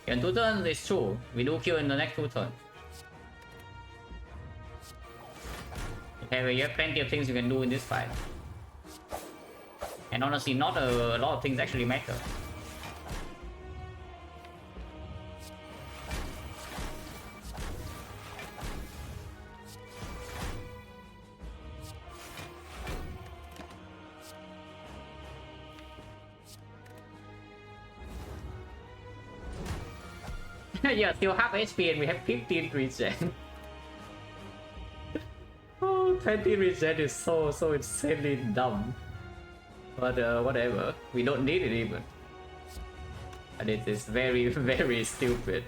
A: In 2 turns, it's true. We do kill in the next 2 turns. Okay, you have plenty of things you can do in this fight. And honestly, not a lot of things actually matter. Yeah, still half HP and we have 15 regen. Oh, 20 regen is so insanely dumb. But whatever, we don't need it even. And it is very, very stupid.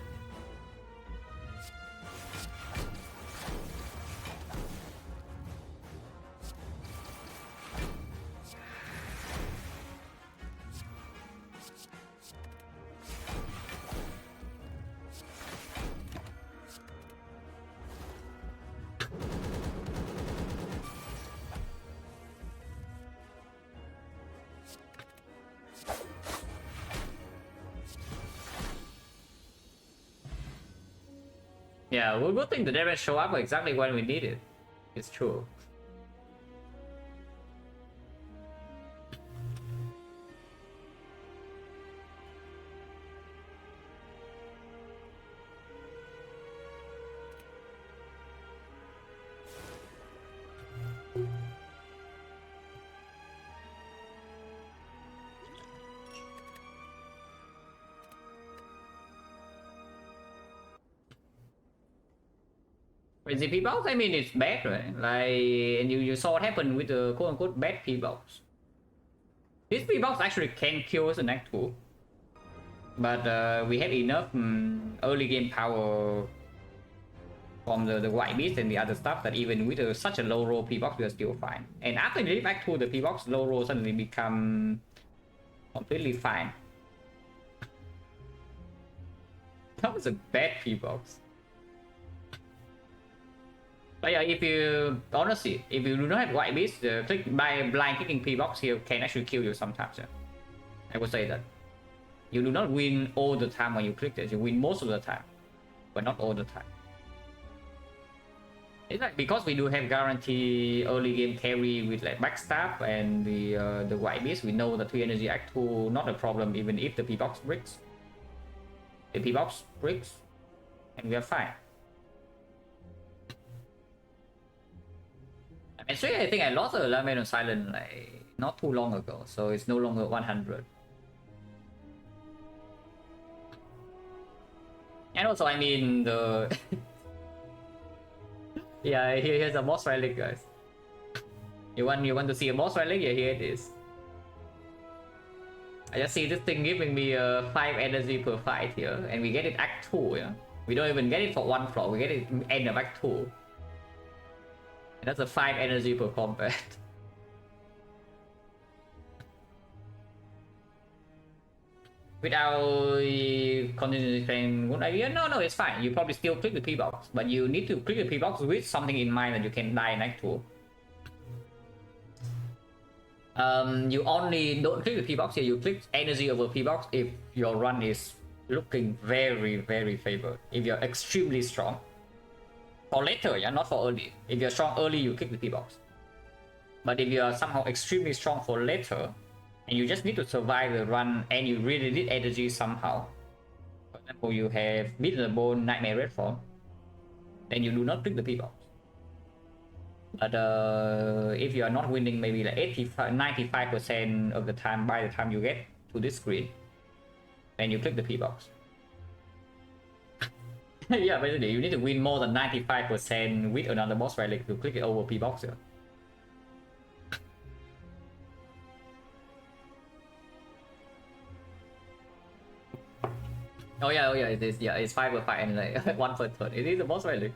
A: Yeah, well, good thing the damage show up exactly when we need it. It's true. Is it P-box? I mean, it's bad, right? Like, and you saw what happened with the quote-unquote bad P-box. This P-box actually can kill us in Act 2. But we had enough early game power from the white beast and the other stuff that even with such a low roll P-box, we are still fine. And after you leave Act 2, the P-box low roll suddenly become completely fine. That was a bad P-box. But yeah, if you honestly, if you do not have white beast, click by blind clicking P-box here can actually kill you sometimes. Yeah. I would say that you do not win all the time when you click this. You win most of the time, but not all the time. It's like because we do have guarantee early game carry with like backstab and the white beast, we know that 3 energy act 2 not a problem even if the P-box breaks. The P-box breaks, and we are fine. And so I think I lost a Lament on Silent like not too long ago, so it's no longer 100. And also, I mean the yeah, here's a boss relic, guys. You want to see a boss relic? Yeah, here it is. I just see this thing giving me 5 energy per fight here, and we get it Act 2. Yeah, we don't even get it for 1 floor. We get it end of Act 2. And that's a 5 energy per combat. Without continuously playing good idea? No, it's fine. You probably still click the P-box, but you need to click the P-box with something in mind that you can die in Act 2. You only don't click the P-box here, you click energy over P-box if your run is looking very, very favored. If you're extremely strong. For later, yeah, not for early. If you're strong early, you click the P-box. But if you are somehow extremely strong for later, and you just need to survive the run, and you really need energy somehow. For example, you have Beat the Bone, Nightmare Red Form, then you do not click the P-box. But if you are not winning maybe like 95% of the time by the time you get to this screen, then you click the P-box. Yeah, basically you need to win more than 95% with another boss relic to click it over P-box. Yeah. Oh yeah, it is. Yeah, it's 5 per 5 and like 1 per turn. It is a boss relic.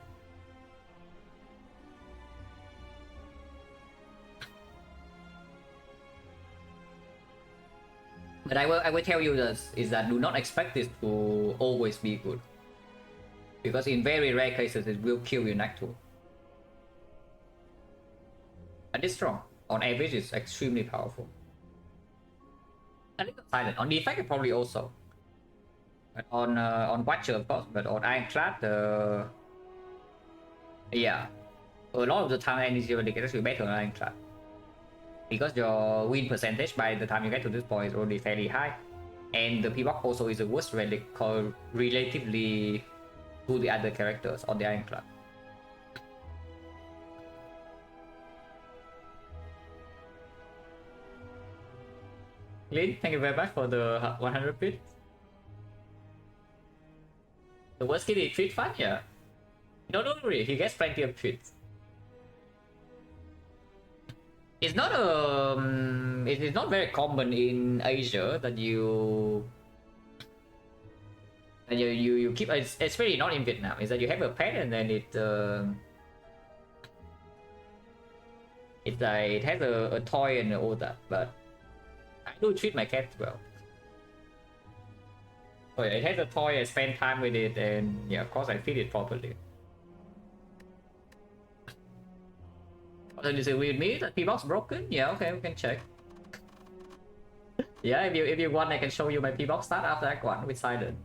A: But I will tell you this is that do not expect this to always be good. Because in very rare cases it will kill you in Act 2. And it's strong. On average it's extremely powerful. I think it's silent. On Defect probably also. But on Watcher of course, but on Ironclad yeah. A lot of the time energy relic is actually better on Ironclad. Because your win percentage by the time you get to this point is already fairly high. And the P-box also is a worse relic called relatively to the other characters on the Ironclad. Lin, thank you very much for the 100 bits. The worst kid is treat fun, yeah. No, don't worry, he gets plenty of treats. It's not it is not very common in Asia that you keep. It's really not in Vietnam. Is that you have a pet and then it has a toy and all that. But I do treat my cat well. Oh yeah, it has a toy. I spend time with it, and yeah, of course I feed it properly. So is it with me that P-box broken? Yeah, okay, we can check. Yeah, if you want, I can show you my P-box start after Act 1 with Silent.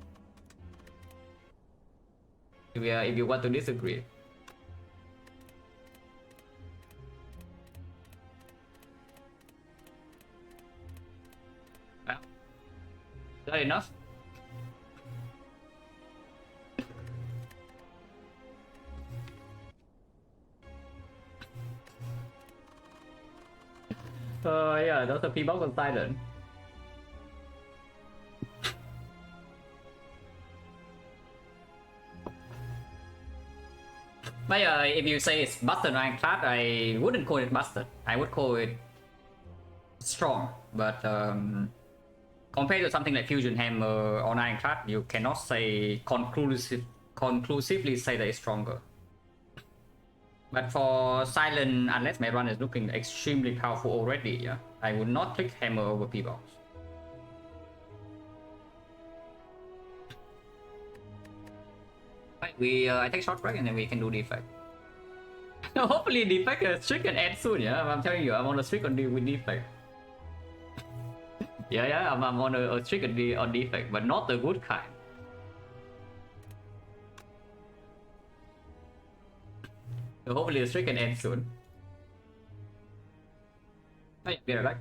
A: If you want to disagree. Well, is that enough? Yeah, those are P-box on Silent. But if you say it's busted ironclad, I wouldn't call it busted. I would call it strong. But compared to something like Fusion Hammer or Ironclad, you cannot say conclusively say that it's stronger. But for Silent, unless my run is looking extremely powerful already, yeah, I would not click Hammer over P-Box. Right, I take short break and then we can do Defect. Hopefully Defect streak can end soon, yeah? I'm telling you, I'm on a streak with Defect. Yeah, I'm on a streak on Defect, but not the good kind. So hopefully the streak can end soon. Hey, be right back.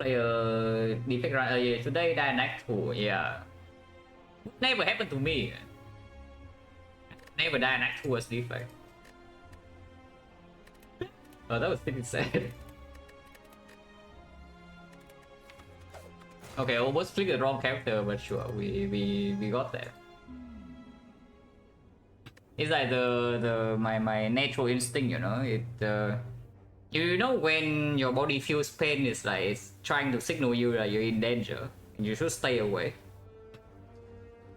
A: Player Defect right today Dynamic tool, yeah. Never happened to me. Never Dynamic towards Defect. Oh, that was pretty sad. Okay, almost clicked the wrong character, but sure, we got there. It's like my natural instinct, you know. You know when your body feels pain, it's like it's trying to signal you that you're in danger and you should stay away.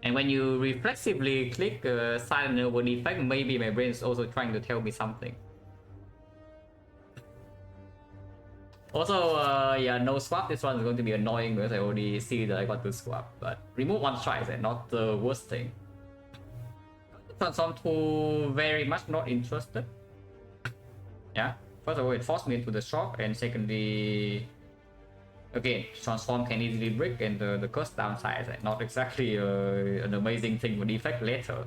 A: And when you reflexively click Silent over Defect, maybe my brain is also trying to tell me something. Also, yeah, no swap. This one is going to be annoying because I already see that I got to swap. But remove one strike is not the worst thing. Transform to very much not interested. Yeah. First of all, it forced me into the shock, and secondly, again, transform can easily break, and the cost downside is not exactly an amazing thing for Defect later.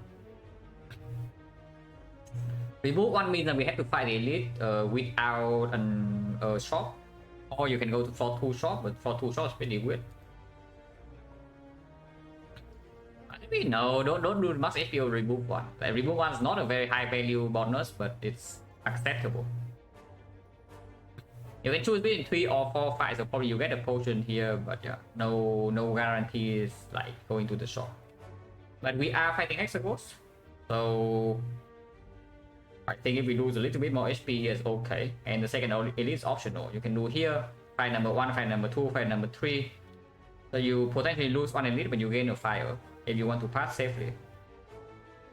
A: Remove one means that we have to fight the elite without a shock, Or you can go for 2 shot, but for 2 shots pretty weird. I mean, no, don't do max HP or remove 1. Like, remove 1 is not a very high value bonus, but it's acceptable. You can choose between 3 or 4 fights, so probably you get a potion here, but yeah, no guarantees like going to the shop. But we are fighting Hexagons, so I think if we lose a little bit more HP is okay. And the second elite is optional. You can do here, fight number 1, fight number 2, fight number 3. So you potentially lose 1 elite, but you gain a fire if you want to pass safely.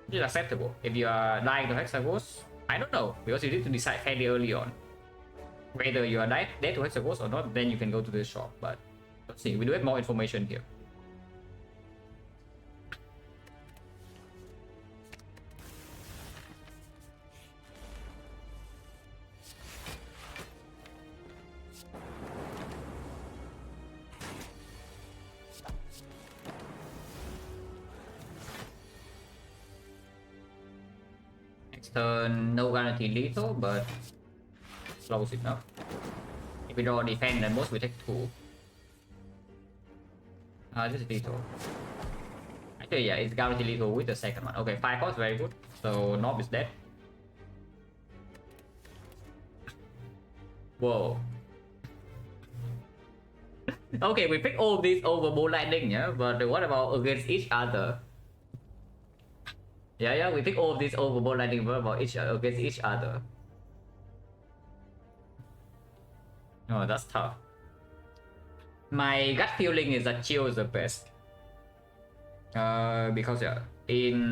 A: Which is acceptable. If you are dying to Hexagons, I don't know, because you need to decide fairly early on whether you are dead to Hexagons or not, then you can go to the shop. But let's see, we do have more information here. Next turn, no guarantee lethal, but close enough. If we draw defend, then most we take 2. This is lethal. Actually, yeah, it's guaranteed lethal with the second one. Okay, 5 cost, very good. So Nob is dead. Whoa. Okay, we pick all these over Ball Lightning, yeah, but what about against each other? Yeah, we pick all of these over Ball Lightning, but about against each other. Oh, that's tough. My gut feeling is that chill is the best. Because yeah, it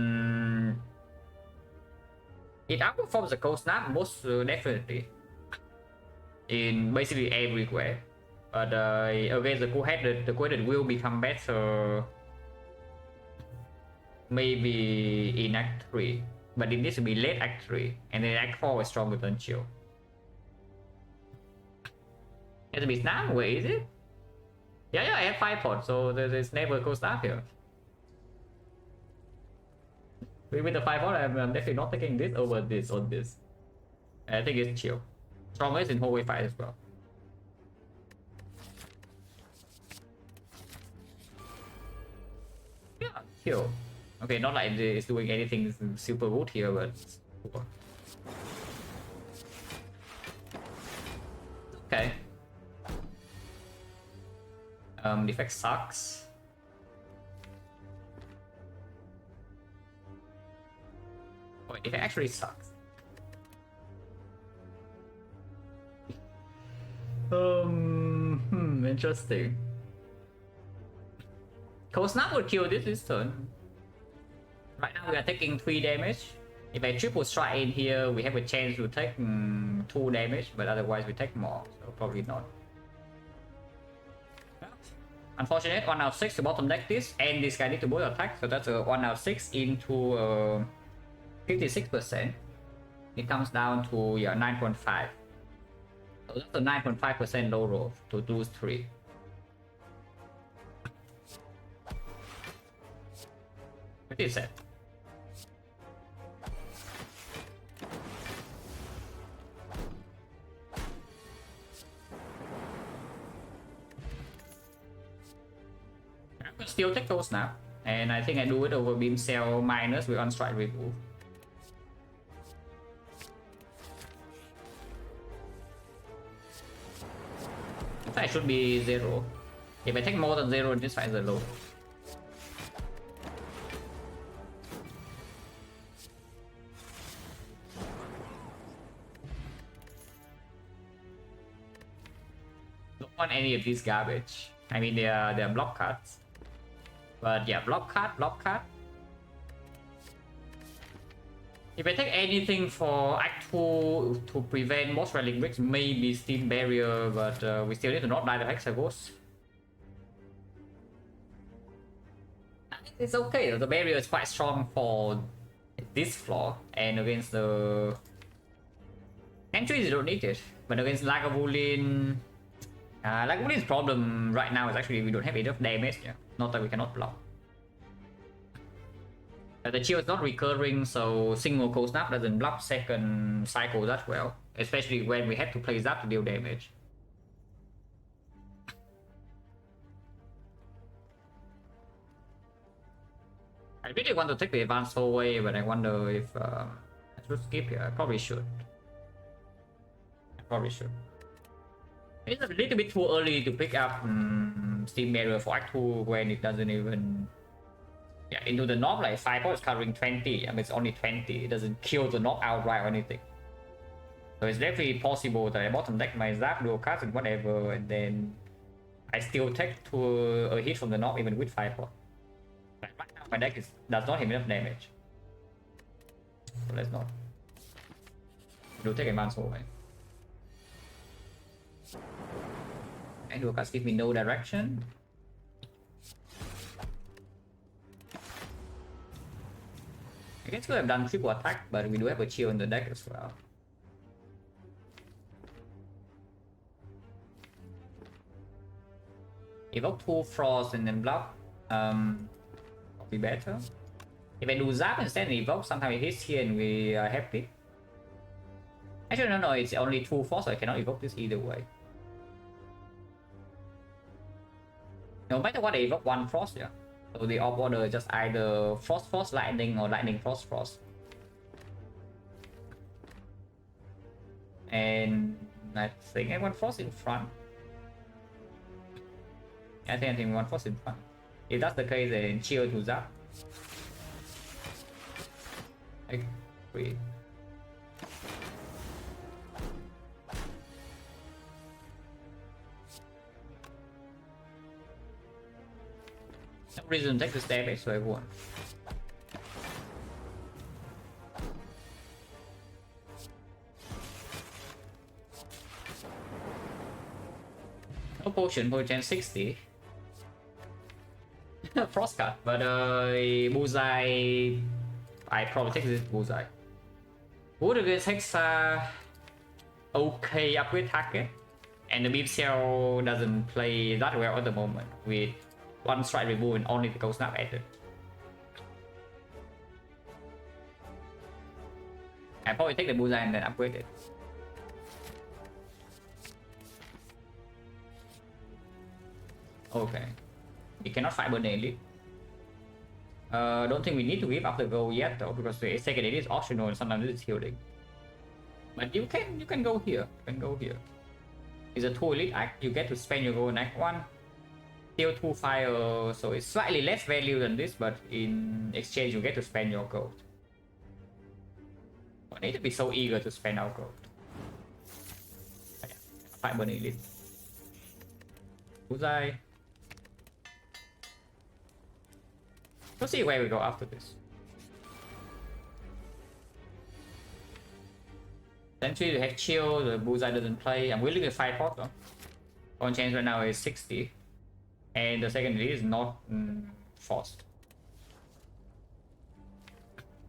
A: outperforms the cold snap most definitely in basically everywhere. But against the cool head, the cold will become better. Maybe in Act 3, but it needs to be late Act 3, and then Act 4 is stronger than chill. It has to be snap? Wait, is it? Yeah, I have 5 pods, so there's never cold snap here. With the 5 pod, I'm definitely not taking this over this or this. I think it's chill. Strongest in hallway fight as well. Yeah, chill. Okay, not like it's doing anything super good here, but cool. Okay. Defect sucks. Oh, Defect actually sucks. Interesting. Cold Snap will kill this turn. Right now we are taking 3 damage. If I triple strike in here, we have a chance to take 2 damage, but otherwise we take more, so probably not. Unfortunate, 1 out of 6 to bottom deck this, and this guy need to both attack, so that's a 1 out of 6 into 56%. It comes down to 9.5. So that's a 9.5% low roll to lose 3. Pretty sad. I could still take those now, and I think I do it over beam cell minus with on strike remove. This fight should be 0. If I take more than 0, this fight is a low. Don't want any of these garbage. I mean, they are block cards. But yeah, block card. If I take anything for Act 2 to prevent most relic bricks, maybe Steam Barrier, but we still need to not die to Hexagons. It's okay, the barrier is quite strong for this floor, and against the entries you don't need it. But against Lagavulin, Lagavulin's problem right now is actually we don't have enough damage, yeah. Not that we cannot block. The chill is not recurring, so single cold snap doesn't block second cycle that well, especially when we have to play that to deal damage. I really want to take the advanced away, but I wonder if I should skip here. I probably should. I probably should. It's a little bit too early to pick up Steam Mirror for Act 2 when it doesn't even... Yeah, into the knob, like 5 is covering 20, and it's only 20. It doesn't kill the knob outright or anything. So it's definitely possible that I bottom deck my Zap, dual cast, and whatever, and then I still take to a hit from the knob even with 5 pot. Like right now, my deck does not have enough damage. So let's not. Do take advance away. And dual cast give me no direction. I guess we have done triple attack, but we do have a chill in the deck as well. Evoke 2 Frost and then block. Be better. If I do Zap instead and evoke, sometimes it hits here and we are happy. Actually, no, it's only 2 Frost, so I cannot evoke this either way. No matter what, I evoke 1 Frost, yeah. So the off order is just either Frost Frost Lightning or Lightning Frost Frost. And I think I want Frost in front. I think I want Frost in front. If that's the case, then chill to Zap. Agree. No reason to take this damage, so I won. No potion, potion 60. Frost cut, but Bullseye, I probably take this Bullseye. Wood against Hexa, okay upgrade target, and the Beam Cell doesn't play that well at the moment with 1 strike remove and only the Ghost Snap added. I probably take the Bullseye and then upgrade it. Okay. We cannot fight Burn Elite. Don't think we need to give up the goal yet though, because the second it is optional and sometimes it's healing. But you can go here. You can go here. It's a 2 elite act. You get to spend your gold in act 1. Still 2 fire, so it's slightly less value than this, but in exchange you get to spend your gold. I need to be so eager to spend our gold. But yeah, fight Burn Elite. Bullseye. We'll see where we go after this. Sentry, you have chill, the Bullseye doesn't play. I'm willing to fight hot though. On chance right now is 60. And the second is not forced.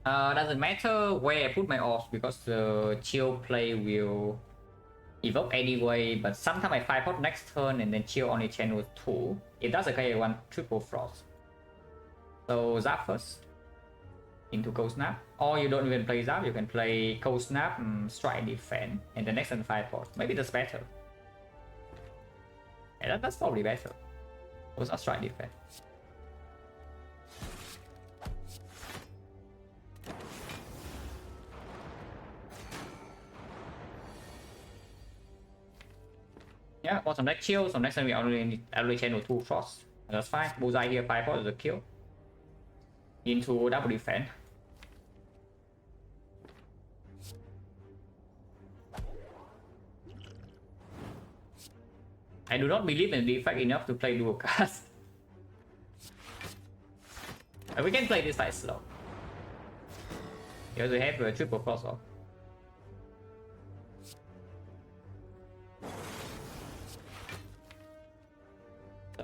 A: Doesn't matter where I put my orbs because the chill play will evoke anyway, but sometimes I 5 hot next turn and then chill only channel 2. If that's okay, I want triple frost. So Zap first into Cold Snap, or you don't even play Zap, you can play Cold Snap, Strike and Defend, and the next turn 5 pot. Maybe that's better. Yeah, that's probably better. What's our Strike Defend? Yeah, bottom deck chill, so next time we only channel 2 frost. That's fine. Bullseye here, 5 pot is a kill. Into double defense. I do not believe in Defect enough to play dual cast. We can play this fight slow. Because we have a triple cross off.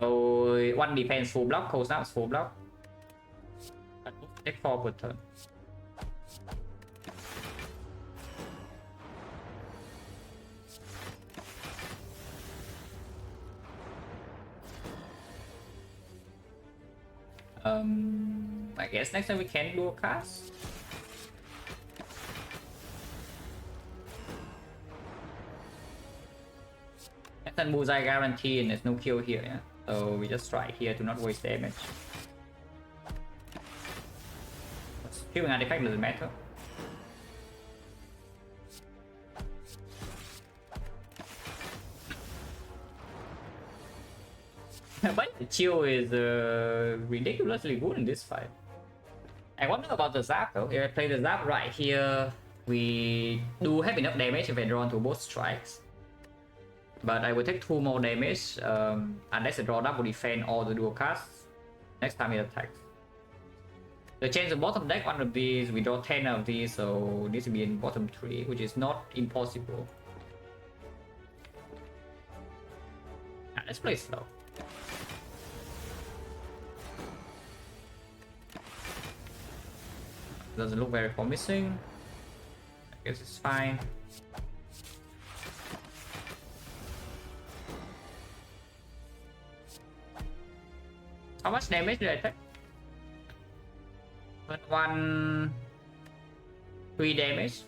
A: So 1 defense full block, cold snap full block. Take 4 per turn. I guess next time we can do a cast. Next time Bullseye guarantee and there's no kill here, yeah. So we just try here to not waste damage. Keeping an effect doesn't matter. But the chill is ridiculously good in this fight. I wonder about the zap though. If I play the zap right here, we do have enough damage if I draw into both strikes. But I will take 2 more damage unless I draw double defense or the dual cast next time it attacks. The change the bottom deck, one of these, we draw 10 of these, so this will be in bottom 3, which is not impossible. Let's play slow. Doesn't look very promising. I guess it's fine. How much damage did I take? But 3 damage.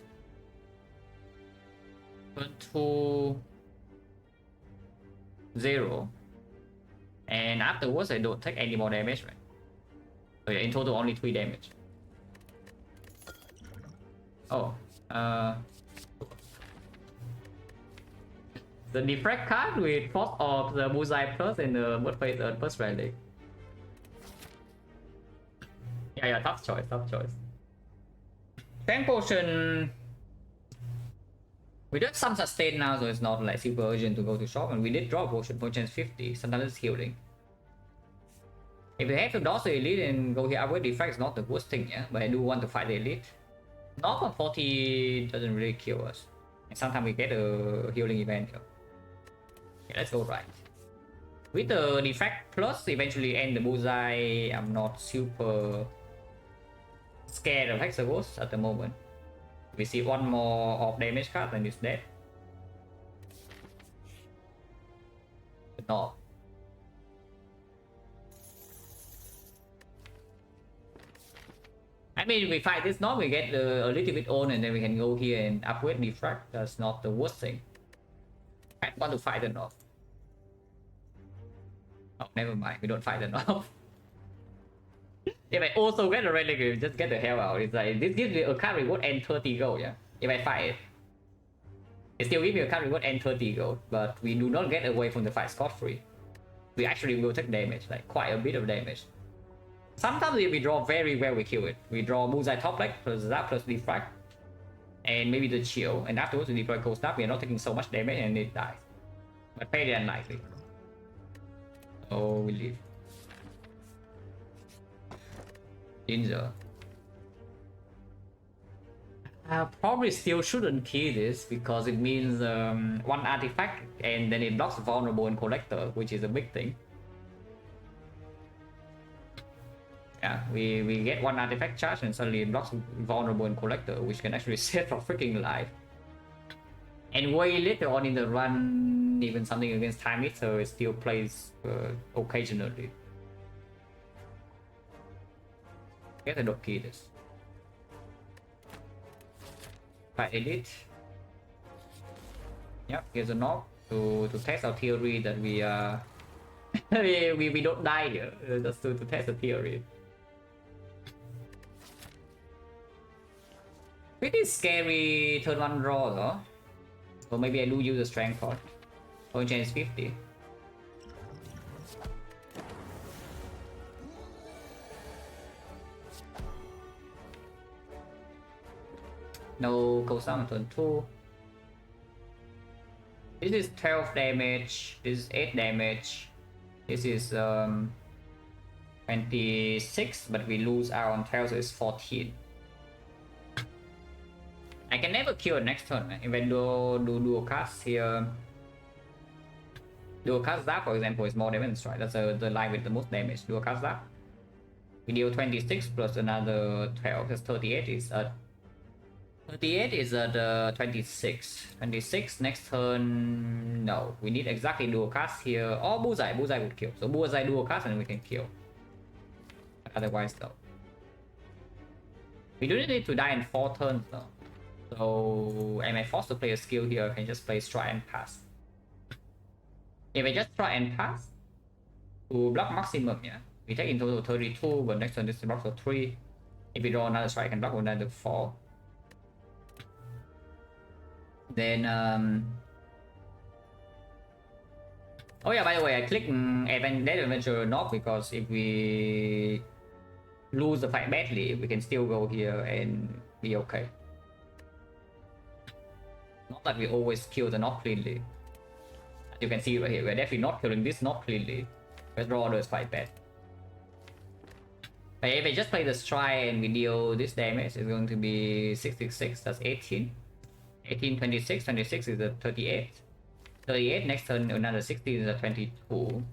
A: But 2 0. And afterwards I don't take any more damage, right? So yeah, in total only 3 damage. Oh, the Defect card with Force of the Bullseye Plus and the Bird Face First Relic. Yeah, tough choice, tough choice. Tank Potion. We did some sustain now, so it's not like super urgent to go to shop, and we did draw potion for chance 50, sometimes it's healing. If we have to dodge the elite and go here upgrade Defect is not the worst thing, yeah, but I do want to fight the elite. Knock on 40 doesn't really kill us. And sometimes we get a healing event here. Okay, let's go right. With the Defect plus eventually end the Bullseye, I'm not super scared of Hexaghost at the moment. We see 1 more of damage card and it's dead. But no. I mean, if we fight this knob, we get a little bit on and then we can go here and upgrade Defect. That's not the worst thing. I want to fight the knob. Oh, never mind. We don't fight the knob. If I also get a relic, we just get the hell out. It's like, this gives me a card reward and 30 gold, yeah? If I fight it. It still gives me a card reward and 30 gold, but we do not get away from the fight scot-free. We actually will take damage, like quite a bit of damage. Sometimes if we draw very well, we kill it. We draw Bullseye top deck plus Zap plus Defect. And maybe the chill. And afterwards we deploy Cold Snap, we are not taking so much damage and it dies. But very unlikely. Oh, we leave. Ginger. I probably still shouldn't kill this because it means 1 artifact and then it blocks vulnerable and collector, which is a big thing. Yeah, we get 1 artifact charge and suddenly it blocks vulnerable and collector, which can actually save our freaking life. And way later on in the run, even something against Time Eater, it still plays occasionally. I guess I don't kill this. Fight elite. Yep, here's a knock to test our theory that we we don't die here. Just to test the theory. Pretty scary turn 1 draw though. Or maybe I do use a strength card. Point change 50. No Cold Snap on turn 2. This is 12 damage. This is 8 damage. This is 26, but we lose out on 12, so it's 14. I can never kill next turn, man. If I do dual cast here. Dual cast Zap, for example, is more damage, right? That's the line with the most damage. Dual cast Zap. We deal 26 plus another 12, that's 38 is at 38 is at 26. 26 next turn. No, we need exactly dual cast here. Or Bullseye. Bullseye would kill. So Bullseye dual cast and we can kill. Otherwise, though. We do need to die in 4 turns, though. So, am I forced to play a skill here? I can just play Try and Pass. If I just try and pass to block maximum, yeah. We take in total 32, but next turn this blocks for 3. If we draw another strike, I can block another 4. Then oh yeah, by the way, I click adventure knock because if we lose the fight badly, we can still go here and be okay. Not that we always kill the knock cleanly. As you can see right here, we're definitely not killing this knock cleanly. Let's draw order is quite bad. But if I just play the strike and we deal this damage, it's going to be 66, that's 18. 18, 26, 26 is a 38. 38, next turn another 16 is a 22.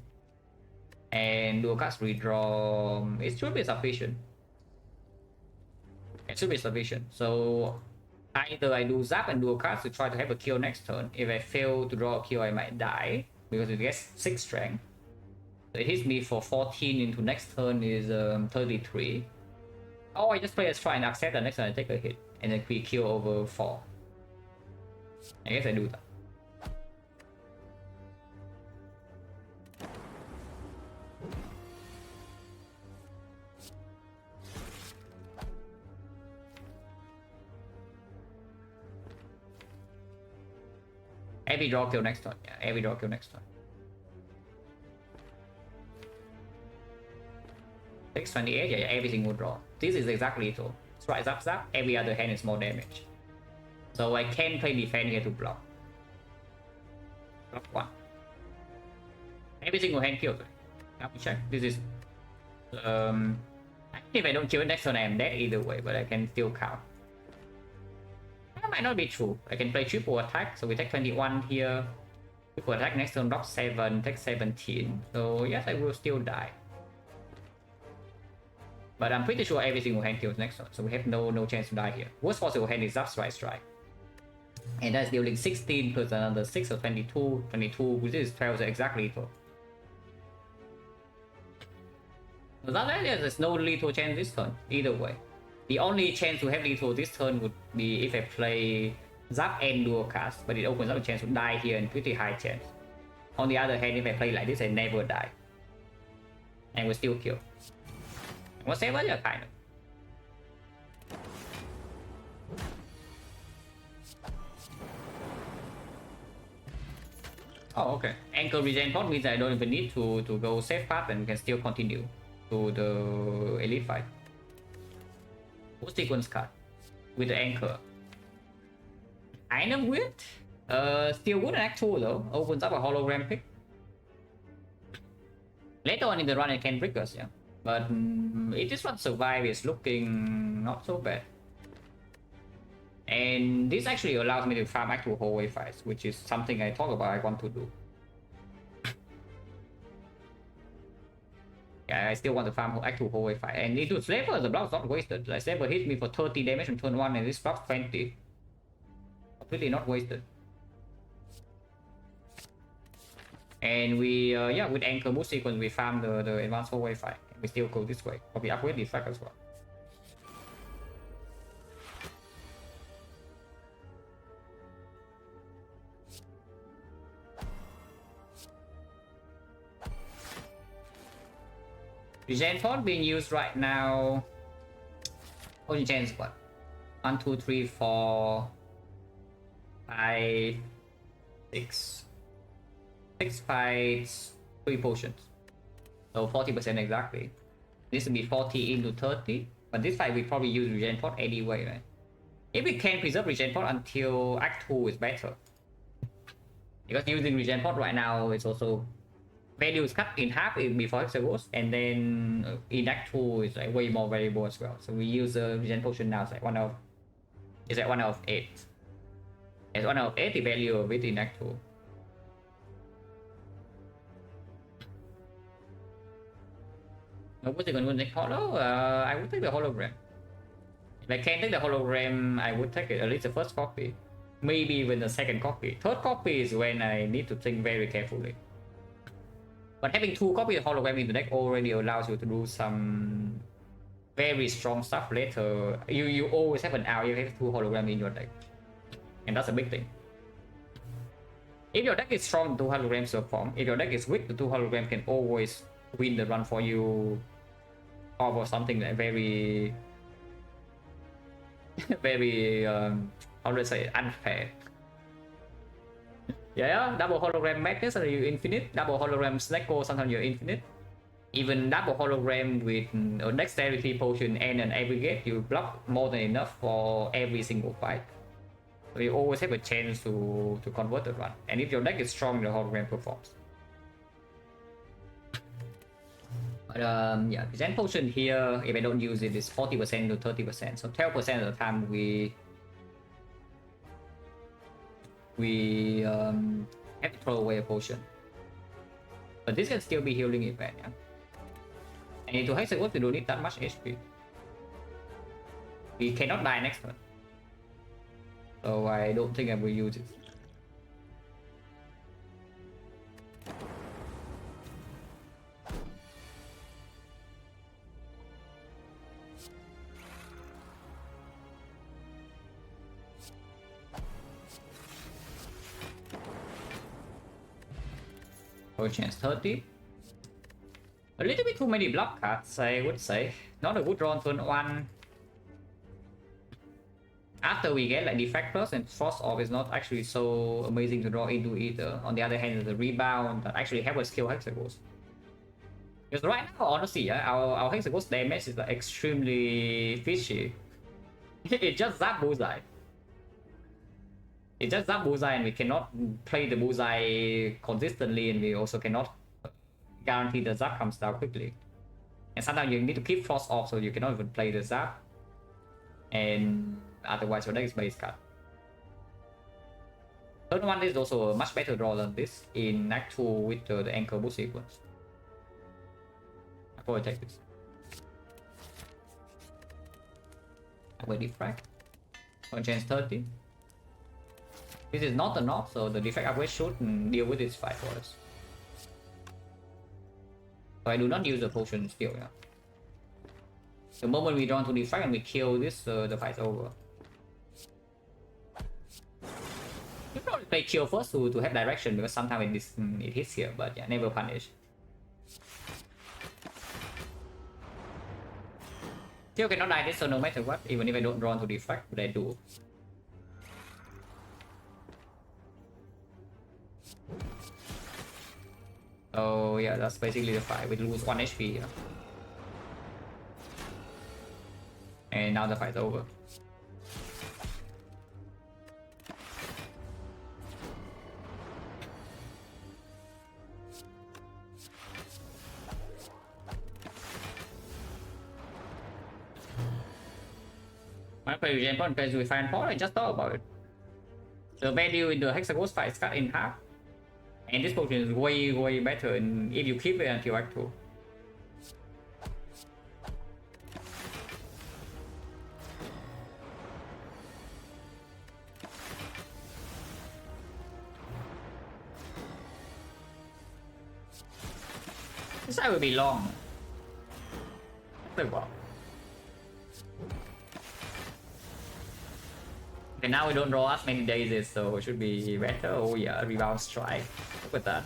A: And dual cast redraw, it should be sufficient. It should be sufficient. So either I do zap and dual cast to try to have a kill next turn. If I fail to draw a kill, I might die because it gets 6 strength. So it hits me for 14 into next turn is 33. Oh, I just play a strike and accept that next turn I take a hit and then quick kill over 4. I guess I do that. Every draw kill next turn. Yeah, every draw kill next turn. 628, yeah, every single draw. This is exactly lethal. Strike, zap, zap. Every other hand is more damage. So I can play defense here to block. Block 1. Every single hand kills. Double check. This is if I don't kill it next turn, I am dead either way, but I can still count. That might not be true. I can play triple attack, so we take 21 here. Triple attack next turn, block 7, take 17. So yes, I will still die. But I'm pretty sure every single hand kills next turn, so we have no chance to die here. Worst possible hand is zap, strike, strike. And that's dealing 16 plus another 6 or 22, 22, which is 12, so exactly lethal. So that there's no lethal chance this turn, either way. The only chance to have lethal this turn would be if I play zap and dual cast, but it opens up a chance to die here and pretty high chance. On the other hand, if I play like this, I never die. And will still kill. Whatever, yeah, kind of. Oh, okay. Anchor regen pot means I don't even need to go safe path and can still continue to the elite fight. What sequence card with the anchor? Kind of weird. Still good in Act 2 though. Opens up a hologram pick. Later on in the run it can trick us, yeah. But it just not survive is looking not so bad. And this actually allows me to farm actual hallway fights, which is something I talk about I want to do. Yeah, I still want to farm actual hallway fight. And it was Slaver, the block's not wasted. Like Slaver hit me for 30 damage on turn 1 and this block 20. Completely not wasted. And we, yeah, with Anchor Boost sequence, we farm the advanced hallway fight. We still go this way. But we upgrade Defect as well. Regen Pot being used right now. Only chance what? 1, 2, 3, 4, 5, 6. 6 fights, 3 potions. So 40% exactly. This will be 40 into 30. But this fight we probably use Regen Pot anyway, right? If we can preserve Regen Pot until Act 2 is better. Because using Regen Pot right now is also value is cut in half before Hexagons, and then in Act 2 is like way more valuable as well. So we use the Regen Potion now, it's like 1 out of 8. It's 1 out of 8 the value of it in Act 2. What's it going to next holo? I would take the hologram. If I can take the hologram, I would take it, at least the first copy. Maybe even the second copy. Third copy is when I need to think very carefully. But having 2 copies of hologram in the deck already allows you to do some very strong stuff later. You always have an out, you have 2 holograms in your deck. And that's a big thing. If your deck is strong, 2 holograms will form. If your deck is weak, the 2 holograms can always win the run for you. Or something like very very how do I say, unfair. Yeah, double hologram Magnus and you infinite, double hologram Snecko sometimes you're infinite. Even double hologram with a dexterity potion and an aggregate, you block more than enough for every single fight. So you always have a chance to convert the run. And if your deck is strong, the hologram performs. But yeah, the Gen potion here, if I don't use it, is 40% to 30%. So 12% of the time we have to throw away a potion. But this can still be healing event, yeah. And into Hexagons, we don't need that much HP. We cannot die next turn. So I don't think I will use it. Chance 30. A little bit too many block cards, I would say. Not a good draw on turn 1. After we get like Defect Plus and Frost Off is not actually so amazing to draw into either. On the other hand, the rebound that actually help us kill Hexagons. Because right now, honestly, yeah, our Hexagons damage is like extremely fishy. It just zap bullseye. It just zap bullseye and we cannot play the bullseye consistently, and we also cannot guarantee the zap comes down quickly. And sometimes you need to keep Frost off so you cannot even play the zap. And otherwise your deck is base card. Turn 1 is also a much better draw than this in Act 2 with the anchor boost sequence. Before I take this. I will Defect. On chance 30. This is not a knob, so the Defect upgrade should deal with this fight for us. So I do not use the potion still, yeah. The moment we draw to Defect and we kill this, the fight's over. You probably play kill first to have direction, because sometimes it hits here, but yeah, never punish. Still cannot die this, so no matter what, even if I don't draw to Defect, but I do. So yeah, that's basically the fight. We lose 1 HP here. And now the fight's over. My play Gen Point plays with Fire and Fall, I just thought about it. The value in the Hexagons fight is cut in half. And this potion is way better if you keep it until Act 2. This side will be long. Well. Okay, now we don't draw as many daisies, so it should be better. Oh yeah, rebound strike. Look at that.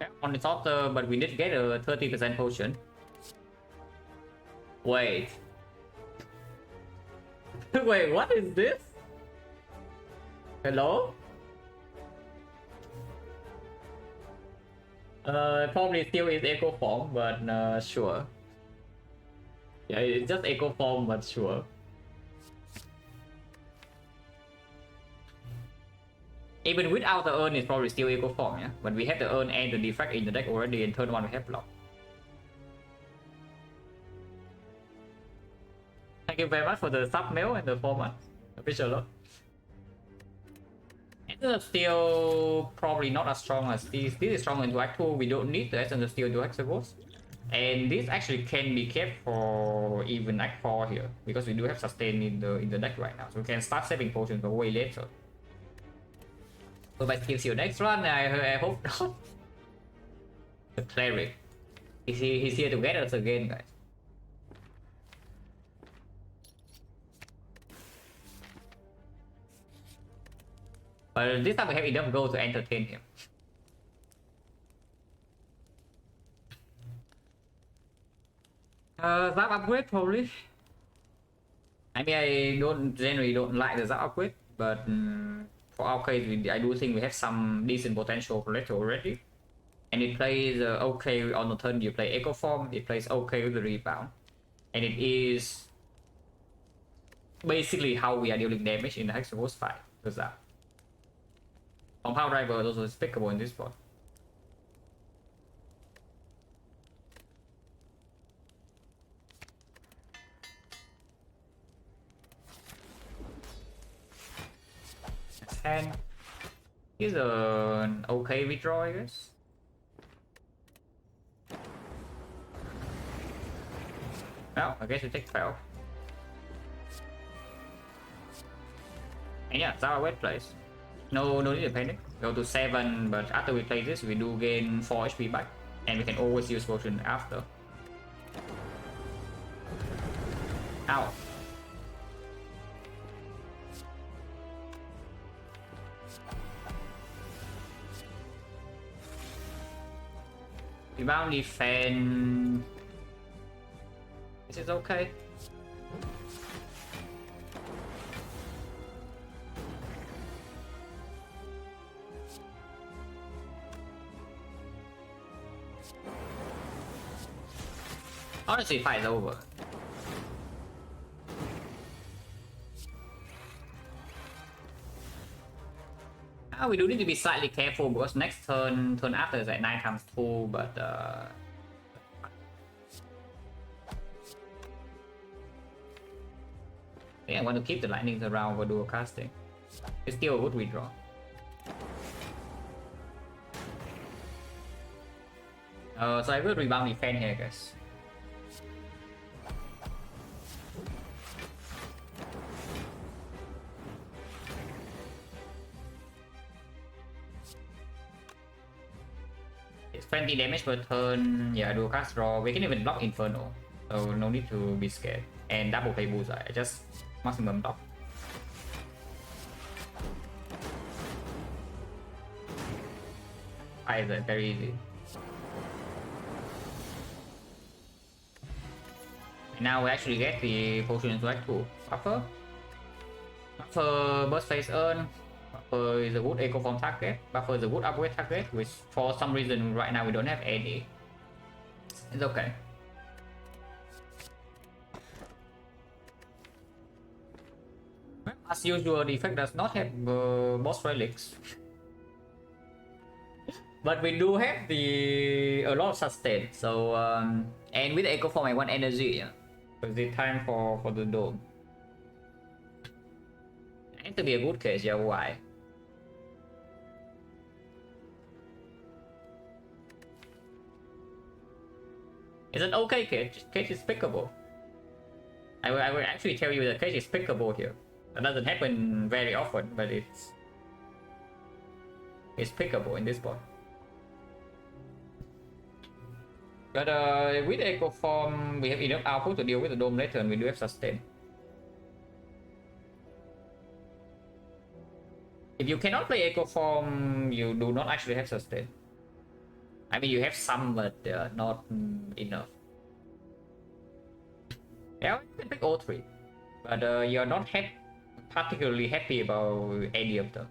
A: Okay, on the top, but we did get a 30% potion. Wait. Wait, what is this? Hello? Probably still is echo form, but sure. Yeah, it's just echo form, but sure. Even without the urn, it's probably still echo form, yeah? But we have the urn and the Defect in the deck already, in turn 1 we have block. Thank you very much for the sub mail and the 4 months. Appreciate a lot. Essence of Steel probably not as strong as this. This is strong into Act 2. We don't need the Essence of Steel to Hexagons. And this actually can be kept for even Act 4 here, because we do have sustain in the deck right now. So we can start saving potions for way later. So by kills your next run, I hope not. The Cleric. He's here to get us again, guys. But this time we have enough gold to entertain him. Zap upgrade probably. I mean, I don't generally don't like the Zap upgrade, but for our case, I do think we have some decent potential for it already. And it plays okay on the turn you play Echo Form, it plays okay with the rebound. And it is basically how we are dealing damage in the Hexaghost fight. Because that. Compound Driver is also despicable in this spot. And here's an okay withdraw, I guess. Well, I guess we take 12. And yeah, that's our wet place. No need to panic. Go to 7, but after we play this, we do gain 4 HP back. And we can always use potion after. Ow. Rebound defense. This is okay. Honestly, fight is over. We do need to be slightly careful because next turn after is at 9 times 2, but I think I want to keep the lightnings around for dual casting. It's still a good withdraw. So I will rebound defense here, guys. It's 20 damage per turn. Yeah, dual cast draw. We can even block Inferno, so no need to be scared. And double play bullseye. I just maximum block. Either very easy. And now we actually get the potion swag too. Buffer burst phase earn. Buffer is a good echo form target. Buffer is a good upgrade target, which for some reason right now we don't have any. It's okay. As usual, Defect does not have boss relics. But we do have a lot of sustain. So and with the echo form I want energy, yeah. Because it's time for the dome. It to be a good case, yeah, why? It's an okay case. Case is pickable. I will actually tell you the case is pickable here. That doesn't happen very often, but it's pickable in this spot. But with Echo Form, we have enough output to deal with the dome later, and we do have sustain. If you cannot play Echo Form, you do not actually have sustain. I mean, you have some, but not enough. Yeah, you can pick all 3, but you're not particularly happy about any of them.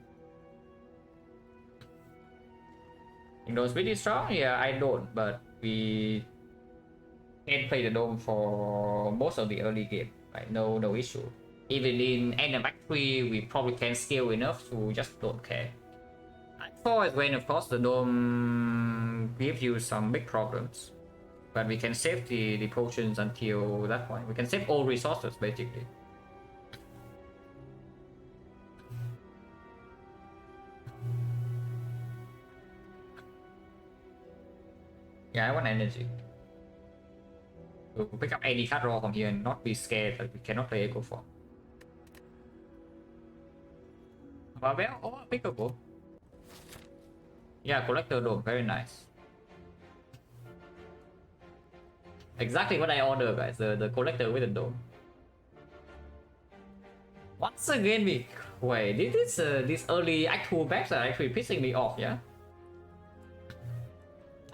A: In those pretty strong? Yeah, I don't, but we can play the dome for most of the early game. Right? No issue. Even in end of Act 3, we probably can scale enough to just don't care. Act 4 is when, of course, the dome gives you some big problems. But we can save the potions until that point. We can save all resources, basically. Yeah, I want energy. We'll pick up any card draw from here and not be scared that we cannot play Echo Form. Well, oh, pickable. Yeah, Collector Dome, very nice. Exactly what I ordered, guys. The Collector with the Dome. Once again, we Wait, this early Act 2 maps are actually pissing me off, yeah?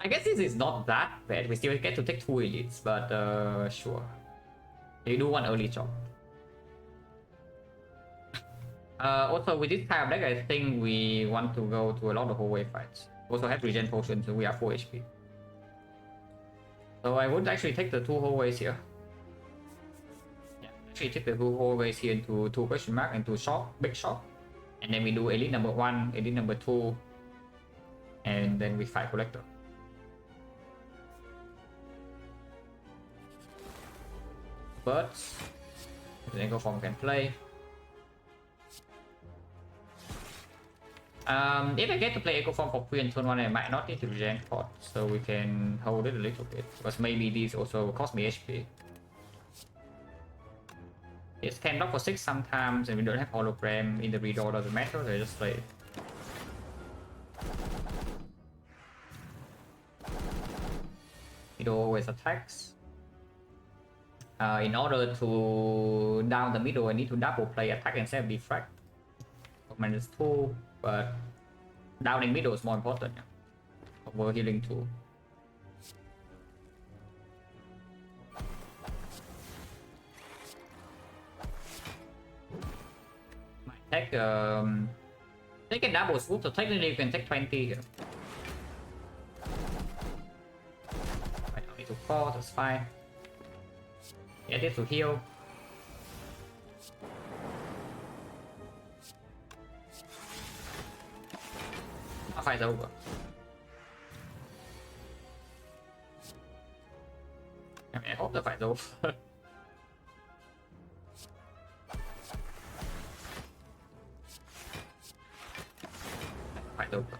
A: I guess this is not that bad. We still get to take 2 elites, but sure. You do one early job. Also, with this kind of deck, I think we want to go to a lot of hallway fights. Also have regen potions, so we are 4 HP. So I would actually take the 2 hallways here. Yeah, actually take the 2 hallways here into 2 question mark and 2 shop, big shop. And then we do elite number 1, elite number 2, and then we fight collector. But the Echo Form can play. If I get to play Echo Form for free in turn 1, I might not need to regen pot, so we can hold it a little bit, because maybe these also cost me HP. It can block for 6 sometimes, and we don't have hologram in the redraw, doesn't matter, so I just play it. It always attacks. In order to down the middle, I need to double play attack instead of defect. -2, but downing middle is more important, yeah, over healing 2. Might take take a double swoop, so technically you can take 20 here. I don't need to fall, that's fine. Get it to heal. Our fight's over. I mean, I hope the fight's over. Fight's over.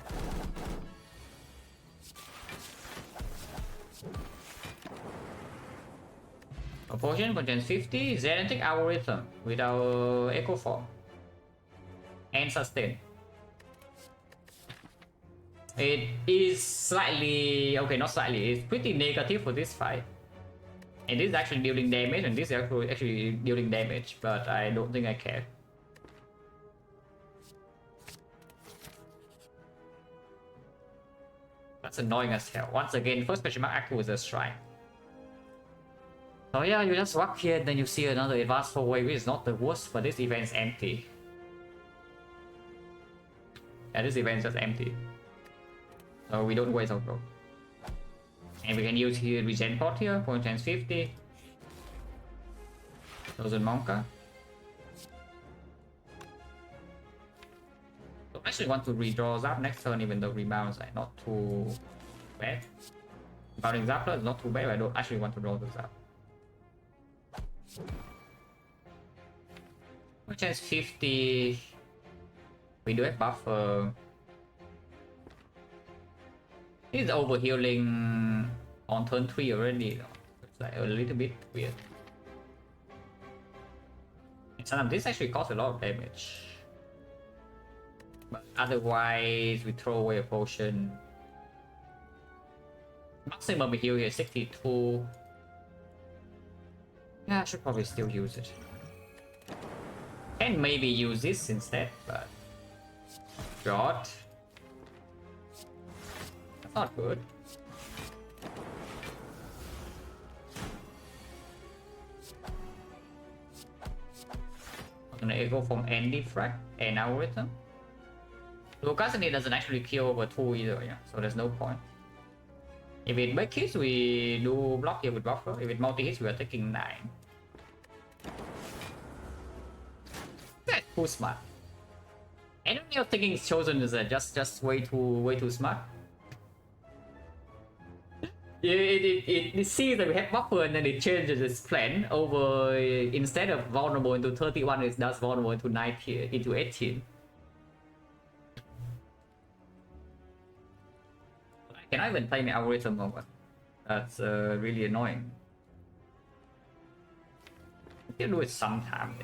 A: A potion contains 50 genetic algorithm with our echo form and sustain. It is slightly, okay, not slightly, it's pretty negative for this fight. And this is actually dealing damage, and this is actually dealing damage, but I don't think I care. That's annoying as hell. Once again, first question mark Aku is a shrine. So yeah, you just walk here and then you see another advanced hallway, which is not the worst, but this event's empty. Yeah, this event's just empty. So we don't waste our gold. And we can use here regen pot here, point times 50. Doesn't Monka. So I actually want to redraw Zap next turn, even though rebounds are not too bad. Rebounding Zapper is not too bad, but I don't actually want to draw the Zap. Which has 50. We do have buffer. He's over healing on turn 3 already though. It's like a little bit weird. And sometimes this actually causes a lot of damage. But otherwise we throw away a potion. Maximum heal here is 62. Yeah, I should probably still use it. Can maybe use this instead, but God. That's not good. I'm gonna go from Andy Frag and algorithm. Lucasini doesn't actually kill over 2 either, yeah, so there's no point. If it break hits, we do block here with buffer. If it multi hits, we are taking 9. That's too smart. I don't know, thinking chosen is just way too smart. It sees that we have buffer and then it changes its plan over, instead of vulnerable into 31, it does vulnerable into 19, into 18. I cannot even play my algorithm over. That's really annoying. I can do it sometime.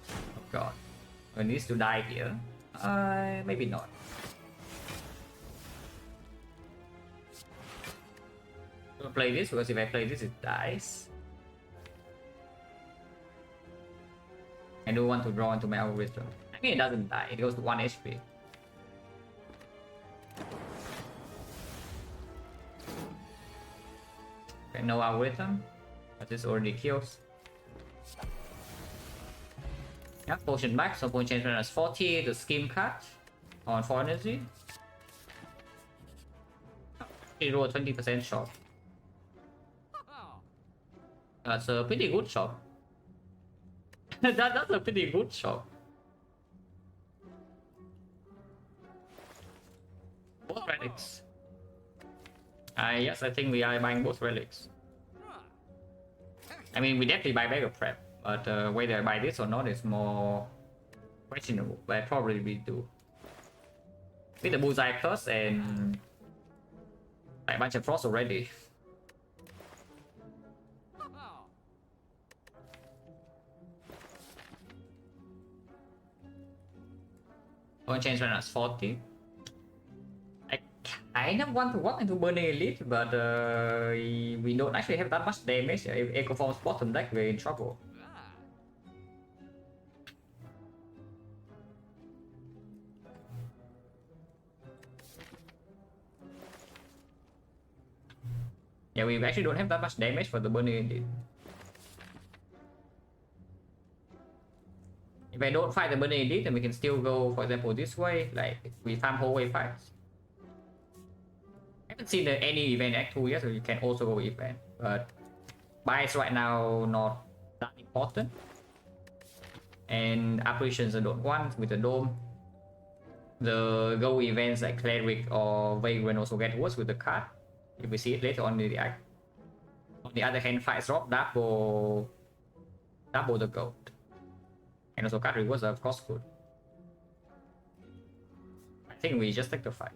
A: Oh god. It needs to die here. Maybe not. I'll play this because if I play this, it dies. I do want to draw into my algorithm. I mean, it doesn't die, it goes to 1 HP. Okay, no algorithm, but this already kills. Yeah, potion back, so potion change as 40, the scheme cut on 4 energy. He roll 20% shot. That's a pretty good shot. That's a pretty good shot. Both relics. Yes, I think we are buying both relics. I mean, we definitely buy Beggar Prep, but whether I buy this or not is more questionable, but probably we do. With the Bullseye Curse and a bunch of Frost already. One change right now is 40. I kind of want to walk into Burning Elite, but we don't actually have that much damage. If Echo Form's bottom deck, we're in trouble. Yeah, we actually don't have that much damage for the Burning Elite. If I don't fight the Burning Elite, then we can still go, for example, this way, like we farm whole way fights. I haven't seen any event Act 2 yet, so you can also go event. But buys right now not that important. And apparitions I don't want with the dome. The go events like Cleric or Vagrant also get worse with the card. If we see it later on in the act. On the other hand, fights drop double the gold. And also card rewards are of course good. I think we just take the fight.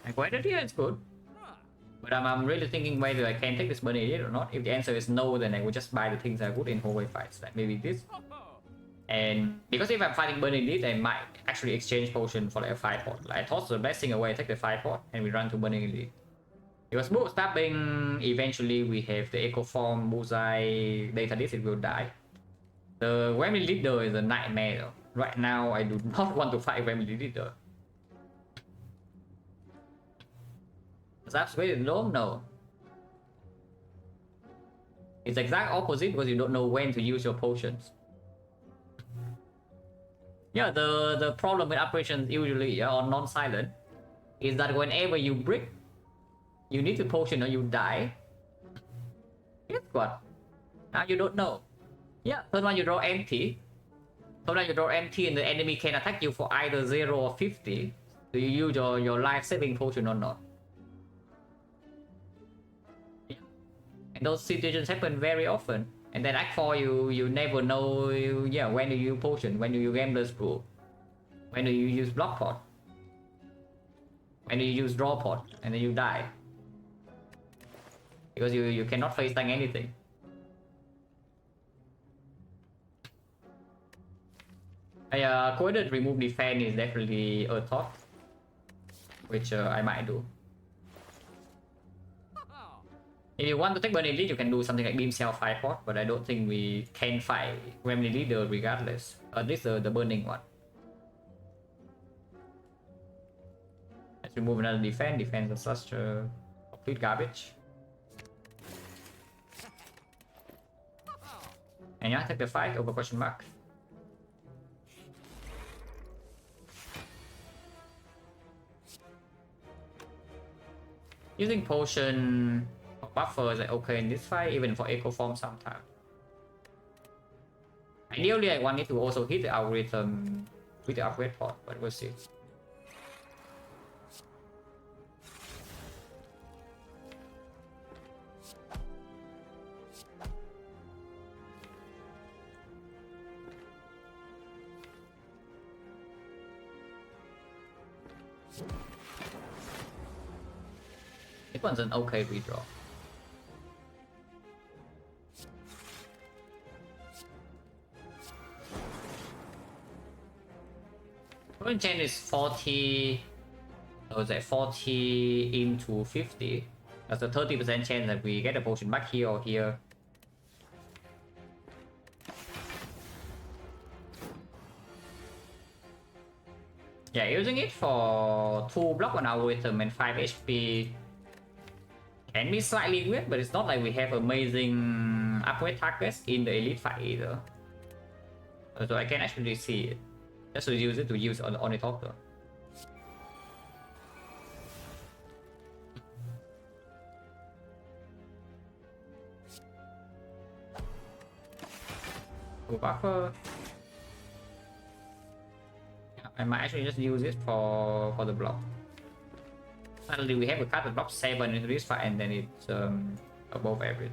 A: And quantity, yeah, it's good. But I'm really thinking whether I can take this Burning Elite or not. If the answer is no, then I will just buy the things that are good in hallway fights, like maybe this. And because if I'm fighting Burning Elite, I might actually exchange potion for like a 5-pot. Like I toss the blessing away, take the 5-pot, and we run to Burning Elite. Because bootstrapping, eventually we have the Echo Form, Bullseye, Data Disc, it will die. The Remedy Leader is a nightmare though. Right now, I do not want to fight Remedy Leader. That's way low? No. It's exact opposite because you don't know when to use your potions. Yeah, the problem with operations usually on non-silent is that whenever you brick, you need to potion or you die. Guess what? Now you don't know. Yeah, turn one you draw empty. Turn one you draw empty and the enemy can attack you for either 0 or 50. Do you use your life-saving potion or not? Yeah. And those situations happen very often. And then Act 4 you never know when do you potion, when do you Gambler's Rule, when do you use Block Pot, when do you use Draw Pot, and then you die. Because you cannot face tank anything. Coded remove defense is definitely a thought, which I might do. If you want to take Burning Elite, you can do something like Beam Cell 5-pot, but I don't think we can fight Remedy Leader regardless. At least the burning one. Let's remove another defense. Defense is such complete garbage. And yeah, take the fight over question mark. Using potion buffer is like okay in this fight, even for Echo Form sometimes. Ideally, I want it to also hit the algorithm with the upgrade pot, but we'll see. This one's an okay redraw. Current chain is 40, so it's like 40 into 50. That's a 30% chance that we get a potion back here or here. Yeah, using it for 2 block on algorithm and 5 HP can be slightly weird, but it's not like we have amazing upgrade targets in the elite fight either. So I can actually see it. Just to use it to use on the talker. Buffer. Yeah, I might actually just use it for the block. Suddenly we have a card that blocks 7 into this fight and then it's above average.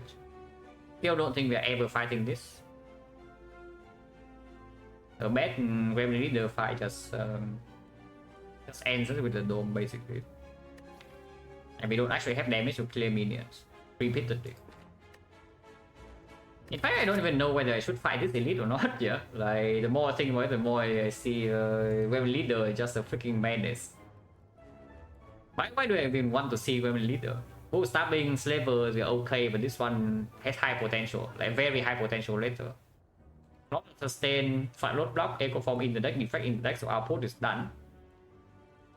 A: Still don't think we are ever fighting this. The bad Gremlin Leader fight just ends with the dome basically. And we don't actually have damage to clear minions repeatedly. In fact, I don't even know whether I should fight this elite or not. Yeah, like the more I think about it, the more I see Gremlin Leader is just a freaking madness. Why do I even want to see Gremlin Leader? Both stabbing slavers are okay, but this one has high potential, like very high potential later. Block sustain, fight load block, echo form in the deck, defect in the deck, so output is done.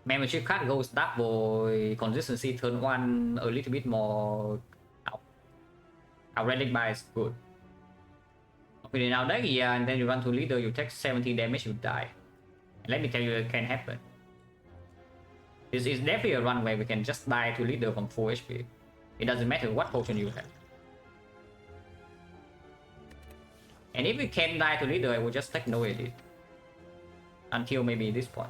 A: Membership card goes double, consistency turn 1 a little bit more. Our relic buy is good. Okay, now deck, yeah, and then you run to leader, you take 17 damage, you die. And let me tell you, it can happen. This is definitely a run where we can just die to leader from 4 HP. It doesn't matter what potion you have. And if we can die to leader, I will just take no elite. Until maybe this point.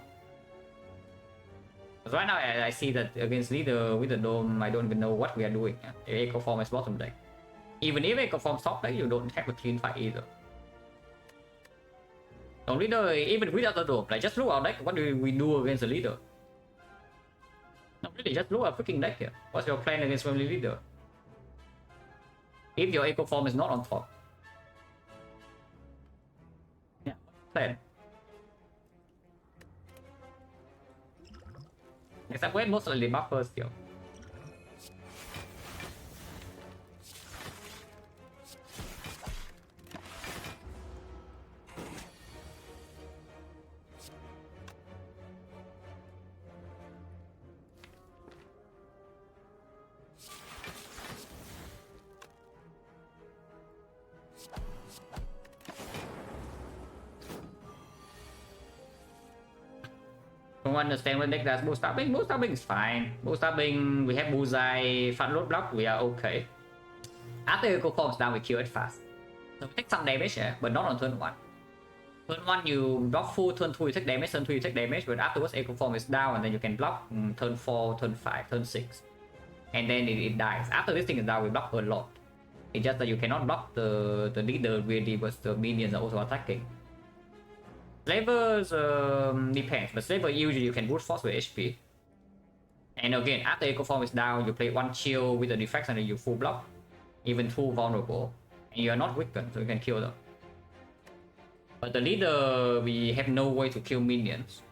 A: Because right now I see that against leader with the dome, I don't even know what we are doing. Echo form is bottom deck. Even if Echo form top deck, you don't have a clean fight either. So leader, even without the dome, like just look our deck, what do we do against the leader? No, really, just look at freaking deck here. What's your plan against family leader? If your Echo form is not on top. Yeah, plan. Except wait, mostly buffers still. Don't understand what deck does. Bull stabbing is fine. Bull stabbing, we have bullseye, front load block, we are okay. After Echo forms down, we kill it fast. So we take some damage, yeah, but not on turn 1. Turn 1 you block full, turn 2 you take damage, turn 3 you take damage, but afterwards Echo form is down and then you can block turn 4, turn 5, turn 6. And then it dies. After this thing is down, we block a lot. It's just that you cannot block the leader really, but the minions are also attacking. Slavers depends, but Slaver usually you can brute force with HP. And again, after Echo form is down, you play 1 chill with the defect and then you full block. Even 2 vulnerable. And you are not weakened, so you can kill them. But the leader, we have no way to kill minions.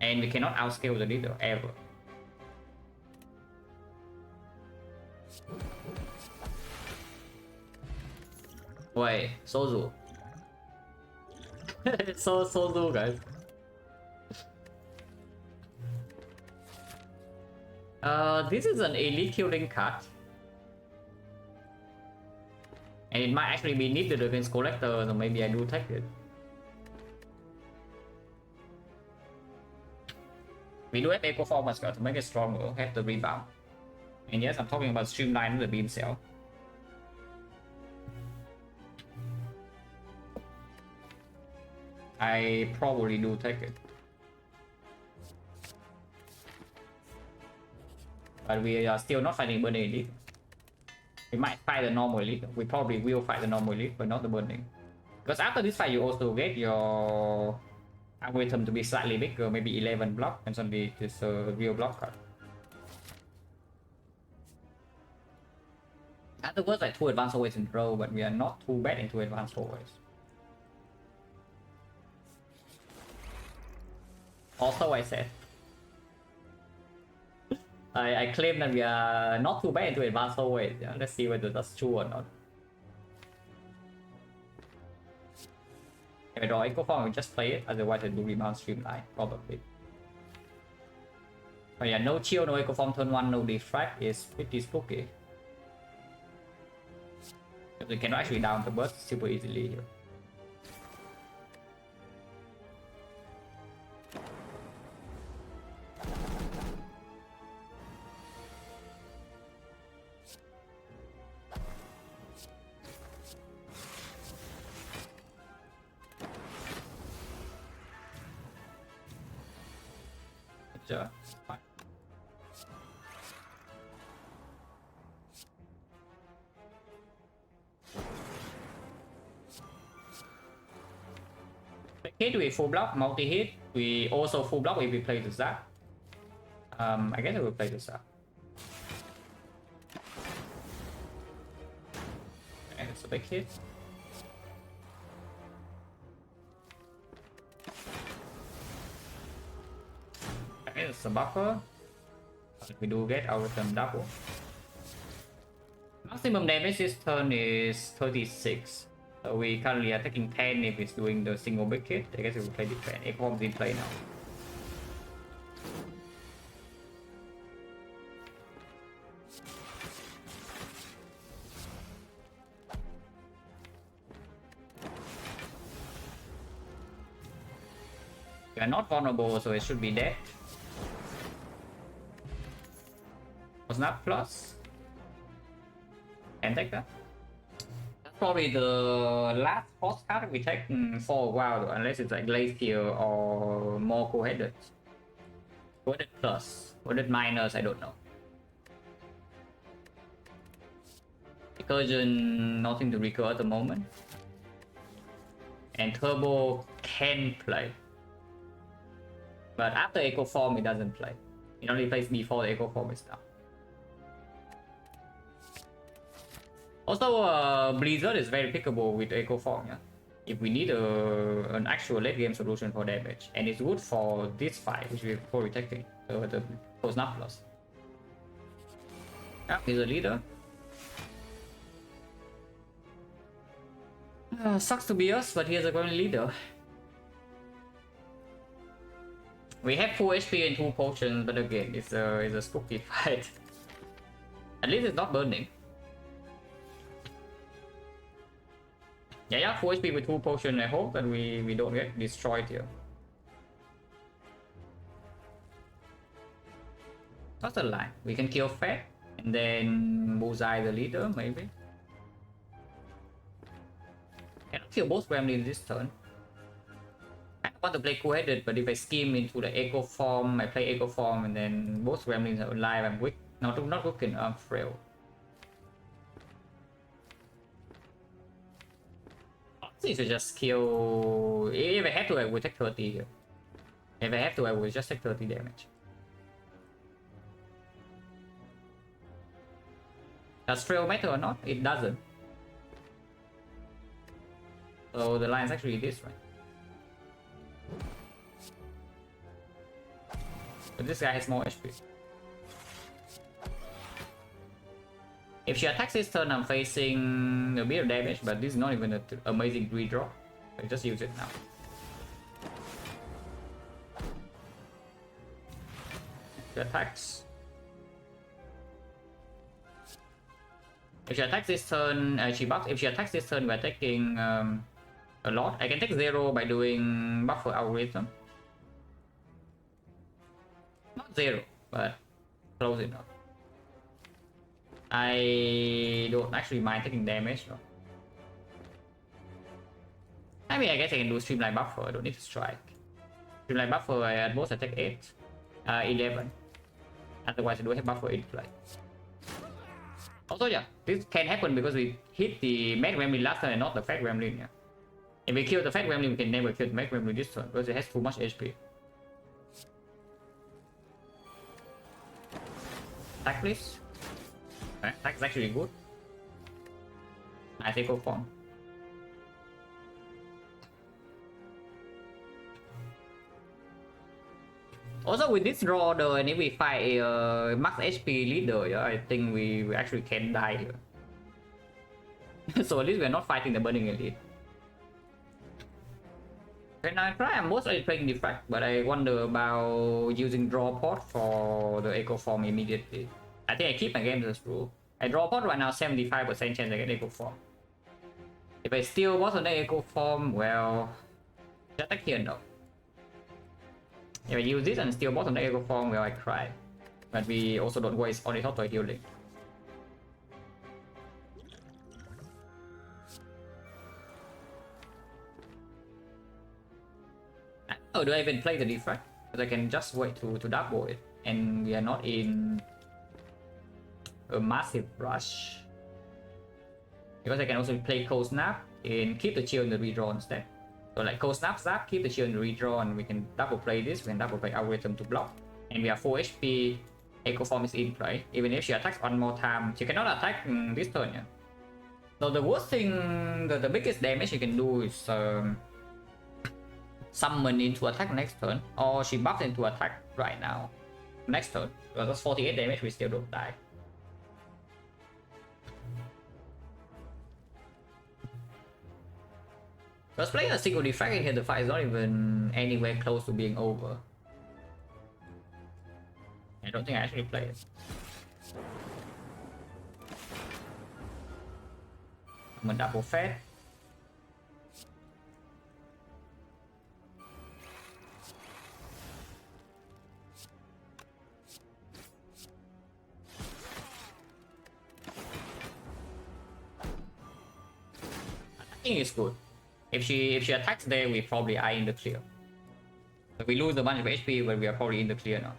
A: And we cannot outscale the leader, ever. Wait, Sozu. So guys. This is an elite killing card. And it might actually be needed against collector, so maybe I do take it. We do have Echo Form to make it stronger, have the rebound. And yes, I'm talking about streamline the beam cell. I probably do take it. But we are still not fighting Burning Elite. We might fight the normal elite. We probably will fight the normal elite, but not the Burning. Because after this fight, you also get your algorithm to be slightly bigger, maybe 11 block, and suddenly it's a real block card. Afterwards, like 2 advanced always in a row, but we are not too bad in 2 advanced always. Also, I said, I claim that we are not too bad into advanced always. Yeah? Let's see whether that's true or not. If I draw Echo Form, we just play it, otherwise I do rebound streamline, probably. But yeah, no chill, no eco form turn 1, no defect is pretty spooky. Because we can actually down the burst super easily here. Fine. Hit we full block, multi hit. We also full block if we play the Zap. I guess I will play the Zap. And it's a big hit. It's a buffer. We do get our return double. Maximum damage this turn is 36. So we currently are taking 10 if it's doing the single big hit. I guess we will play defense. Echo in play now. We are not vulnerable, so it should be dead. Was not plus. Can take that. That's probably the last force card we take for a while, unless it's like Glacier or more co-headed. Co-headed plus, co-headed minus, I don't know. Recursion, nothing to recur at the moment. And Turbo can play. But after Echo Form, it doesn't play. It only plays before the Echo Form is down. Also, Blizzard is very pickable with Echo Form, yeah? If we need an actual late game solution for damage. And it's good for this fight, which we're probably taking. The post-nap plus. Yeah, he's a leader. Sucks to be us, but he's a great leader. We have full HP and 2 potions, but again, it's a spooky fight. At least it's not burning. Yeah, full HP with 2 potions. I hope that we don't get destroyed here. That's a line. We can kill Fat and then bullseye the leader, maybe. Cannot kill both Gremlins this turn. I want to play co-headed, but if I scheme into the Echo Form, I play Echo Form, and then both Gremlins are alive, I'm weak. Not weak, I'm frail. Honestly, should just kill. If I have to, I will take 30 here. If I have to, I will just take 30 damage. Does frail matter or not? It doesn't. So the line is actually this, right? But this guy has more HP. If she attacks this turn, I'm facing a bit of damage, but this is not even an amazing redraw. I just use it now. She attacks. If she attacks this turn, she buffs. If she attacks this turn, we're taking a lot. I can take 0 by doing buffer algorithm. Not 0, but close enough. I don't actually mind taking damage though. I mean, I guess I can do Streamline Buffer. I don't need to strike. Streamline Buffer, at most I take 8. 11. Otherwise I do have Buffer in play. Also, yeah, this can happen because we hit the Mad Gremlin last turn and not the Fat Gremlin. Yeah. If we kill the Fat Gremlin, we can never kill the Mad Gremlin this turn because it has too much HP. Attack, please. Attack is actually good. I take Echo Form. Also, with this draw, though, and if we fight a max HP leader, yeah, I think we actually can die here. So at least we're not fighting the Burning Elite. When I try, I'm mostly playing Defect, but I wonder about using draw pot for the Echo Form immediately. I think I keep my game as rule. I draw pot right now, 75% chance I get Echo Form. If I steal boss on the Echo Form, well, just attack here no. If I use this and steal boss on the Echo Form, well, I cry. But we also don't waste all the auto healing. Oh, do I even play the Defect? Because I can just wait to double it. And we are not in a massive rush. Because I can also play Cold Snap and keep the shield in the redraw instead. So like Cold Snap Zap, keep the shield in the redraw, and we can double play this, we can double play Algorithm to block. And we have 4 HP, Echo Form is in play. Even if she attacks one more time, she cannot attack this turn, yeah. So the worst thing, the biggest damage you can do is summon into attack next turn, or she buffs into attack right now next turn. Because that's 48 damage, we still don't die. Because playing a single Defect in here, the fight is not even anywhere close to being over. I don't think I actually play it. I'm a double fed. Attacking is good. If she attacks there, we probably are in the clear. So we lose a bunch of HP, but we are probably in the clear now.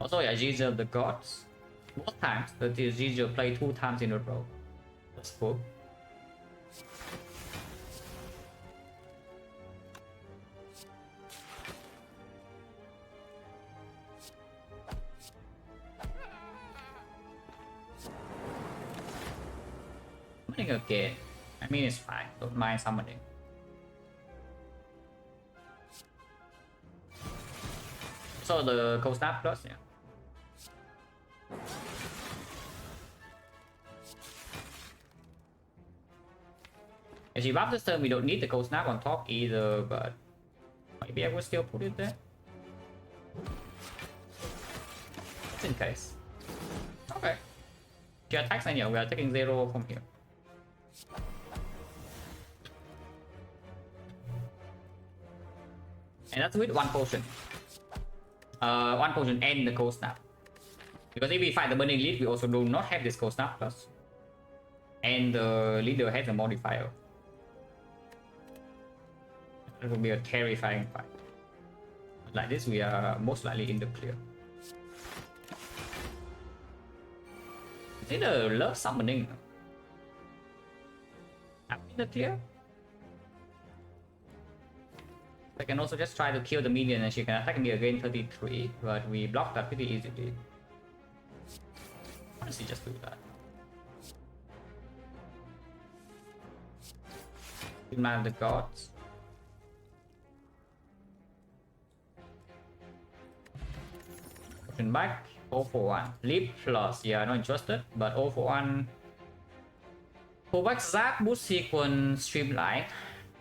A: Also, yeah, Giza of the Gods. Both times, the Giza played 2 times in a row. That's cool. Summoning again. I mean, it's fine. Don't mind summoning. So the Cold Snap plus, yeah. If she buffs this turn, we don't need the Cold Snap on top either, but maybe I will still put it there. Just in case. Okay. She attacks and yeah, we are taking 0 from here. And that's with 1 potion. 1 potion and the Cold Snap. Because if we fight the Burning Lead, we also do not have this Cold Snap plus. And the leader has a modifier. It will be a terrifying fight. Like this, we are most likely in the clear. Is it a love summoning? Am I in the clear? I can also just try to kill the minion and she can attack me again 33, but we block that pretty easily. Honestly, just do that. Demand the Gods. Pushing back, 0 for 1. Leap plus, yeah, not interested, but 0 for 1. Pull back Zap, boost sequence, streamline.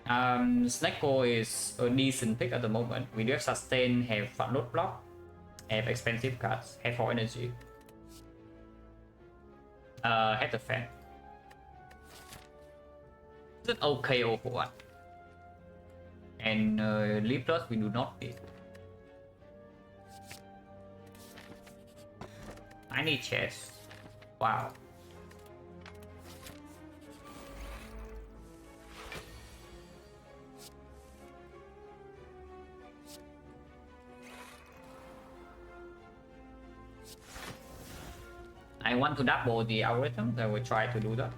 A: XecnaR is a decent pick at the moment. We do have sustain, have front load block, have expensive cards, have 4 energy. Have the fan. Is it okay 0 for 1? And Leap plus we do not need. Tiny chest. Wow. I want to double the algorithm, I will try to do that.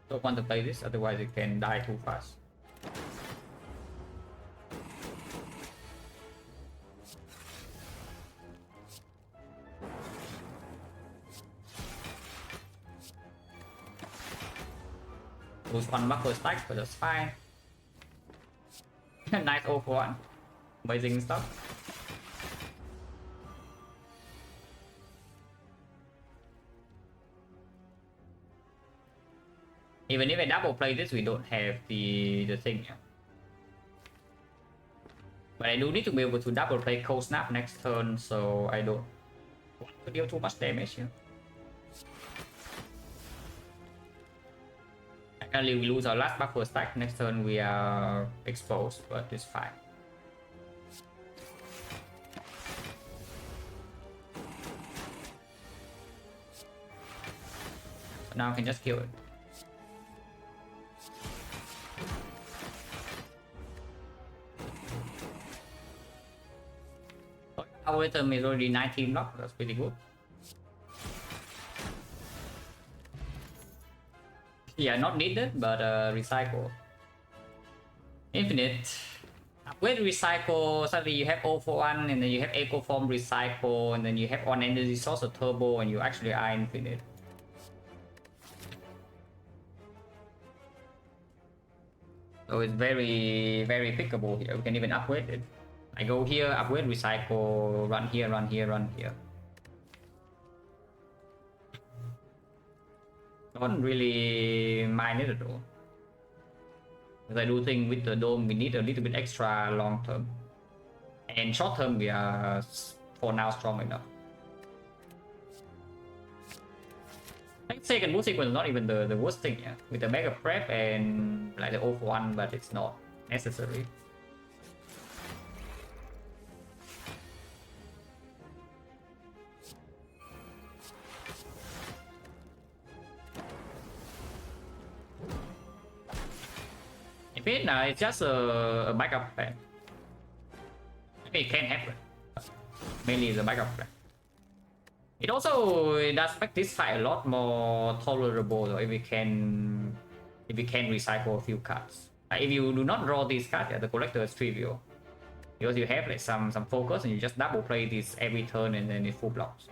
A: Don't want to play this, otherwise it can die too fast. Lose 1 buckle stack, but that's fine. Nice 0 for 1. Amazing stuff. Even if I double play this, we don't have the thing. Yeah. But I do need to be able to double play Cold Snap next turn, so I don't want to deal too much damage here. Actually, we lose our last buffer stack. Next turn we are exposed, but it's fine. So now I can just kill it. Our item is already 19 block, that's pretty good. Yeah, not needed, but recycle. Infinite. Upgrade recycle, suddenly you have O for 1, and then you have Eco Form recycle, and then you have on energy source of turbo, and you actually are infinite. So it's very, very pickable here. We can even upgrade it. I go here, upgrade recycle, run here, run here, run here. Don't really mind it at all. Because I do think with the dome we need a little bit extra long term. And short term we are for now strong enough. I think second boost sequence is not even the worst thing, yeah. With the mega prep and like the O for 1, but it's not necessary. It's just a backup plan. It can happen. Mainly the backup plan. It also does make this fight a lot more tolerable though, if we can recycle a few cards. If you do not draw these cards, yeah, the collector is trivial. Because you have like some focus and you just double play this every turn and then it full blocks.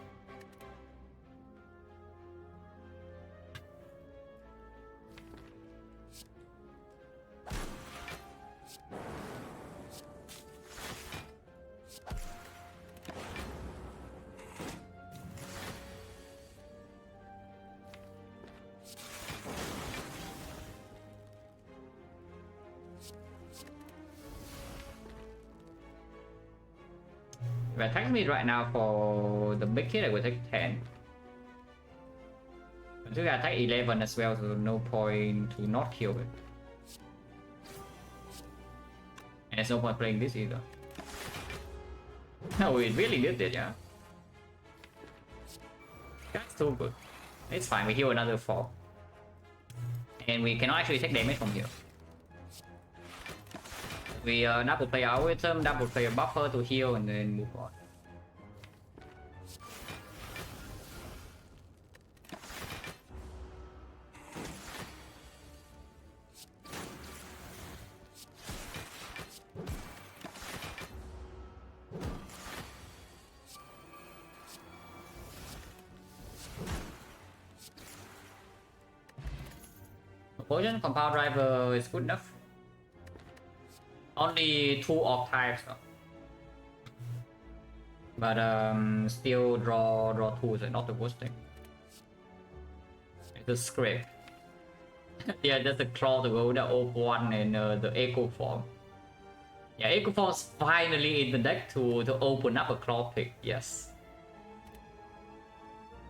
A: If it attacks me right now for the big hit, I will take 10. I think I attack 11 as well, so no point to not kill it. And there's no point playing this either. No, it really did it, yeah. That's too good. It's fine, we heal another 4. And we cannot actually take damage from here. We double play our item, double play a buffer to heal, and then move on. Poison compound driver is good enough. Only 2 orc types though. But still draw 2 is not the worst thing. It's a script. Yeah, just the claw to go the O 1 and the echo form. Yeah, echo form is finally in the deck to open up a claw pick. Yes.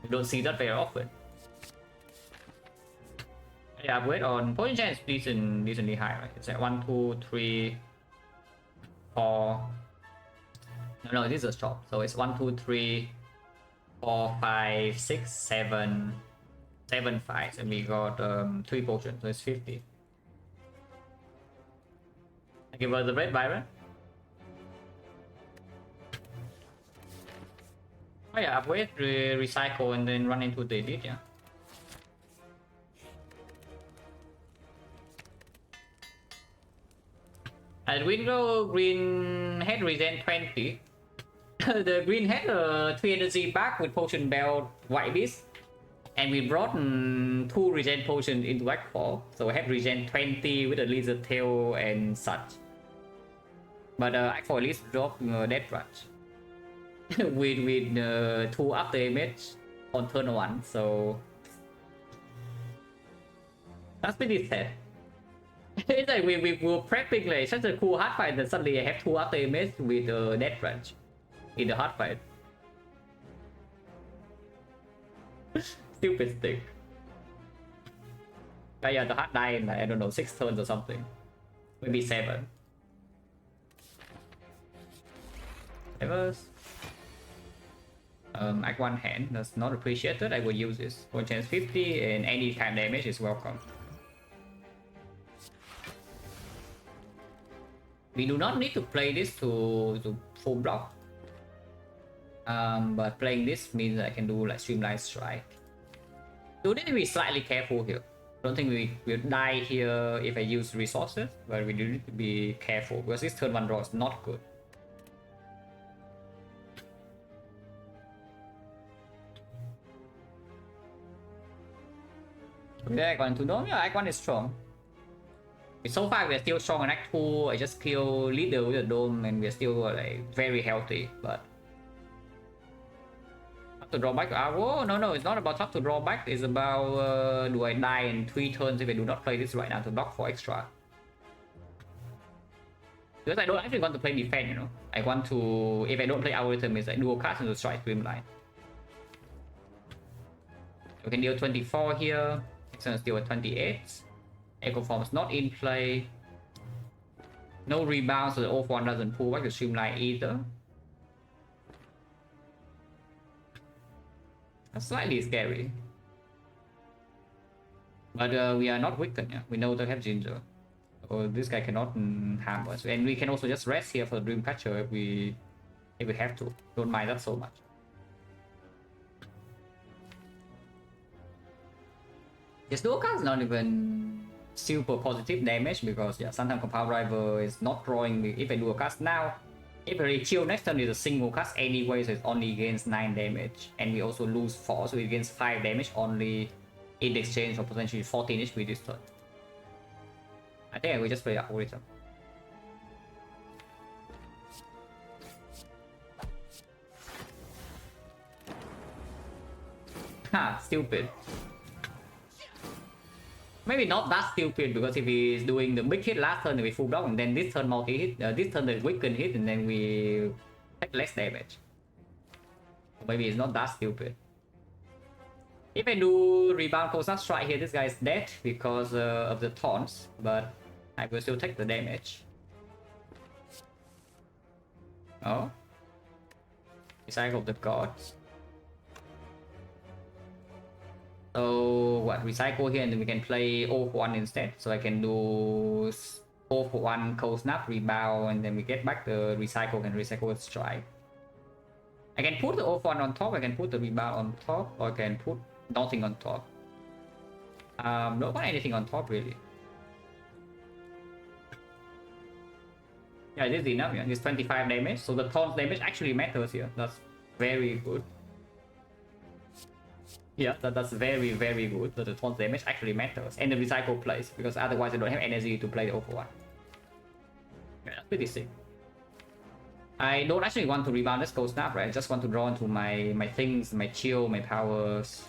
A: You don't see that very often. Yeah, upgrade on poison chance is decently high, right? It's like 1, 2, 3, 4. No, this is a shop. So it's 1, 2, 3, 4, 5, 6, 7, 7 fights, and we got 3 potions, so it's 50. I give her the red Byron. Oh yeah, upgrade, recycle, and then run into the elite, yeah. And window green head regen 20. The green had 3 energy back with potion belt white beast, and we brought 2 regen potions into Blackfall, so I have regen 20 with a lizard tail and such. But I for at least drop death rush with 2 after damage on turn 1, so That's pretty sad. It's like we were prepping like such a cool hard fight, and suddenly I have 2 after image with the death range in the hard fight. Stupid stick. But yeah, the hard die in like, I don't know, 6 turns or something. Maybe 7. Act 1 hand, that's not appreciated. I will use this. 1 chance 50 and any time damage is welcome. We do not need to play this to full block. But playing this means I can do like streamline strike. So we need to be slightly careful here. I don't think we will die here if I use resources, but we do need to be careful because this turn 1 draw is not good. Okay, Act 1 to Dome. Yeah, Act 1 is strong. So far we're still strong on Act 2. I just kill leader with the Dome and we're still like very healthy, but to draw back. Whoa, no, it's not about tough to draw back. It's about do I die in 3 turns if I do not play this right now to block for extra? Because I don't actually want to play defense, you know. I want to, if I don't play algorithm, it's like dual cast into strike streamline. We can deal 24 here. It's still at 28. Echo Form is not in play. No rebound, so the O1 doesn't pull back the streamline either. That's slightly scary. But we are not weakened, yeah. We know they have Ginger. So this guy cannot harm us. And we can also just rest here for the Dreamcatcher if we have to. Don't mind that so much. This dual cast is not even super positive damage because yeah, sometimes Compound Driver is not drawing me if I do a cast now. If I chill next turn is a single cast anyway, so it only gains 9 damage. And we also lose 4, so it gains 5 damage only in exchange for potentially 14 HP this turn. I think I will just play the algorithm. Ha, stupid. Maybe not that stupid because if he's doing the big hit last turn we full block and then this turn multi hit, this turn the weaken hit and then we take less damage. Maybe it's not that stupid. If I do rebound cold snap strike here, this guy is dead because of the taunts, but I will still take the damage. Oh, recycle the gods. So what, recycle here and then we can play O1 instead. So I can do O1 cold snap rebound and then we get back the recycle and recycle with strike. I can put the O1 on top, I can put the rebound on top, or I can put nothing on top. Don't want anything on top really. Yeah, this is enough, yeah. This 25 damage, so the taunt damage actually matters here. That's very good. Yeah, that's very good. The taunt damage actually matters. And the recycle plays, because otherwise I don't have energy to play the Overwatch. Yeah, that's pretty sick. I don't actually want to rebound this cold snap, right? I just want to draw into my things, my chill, my powers.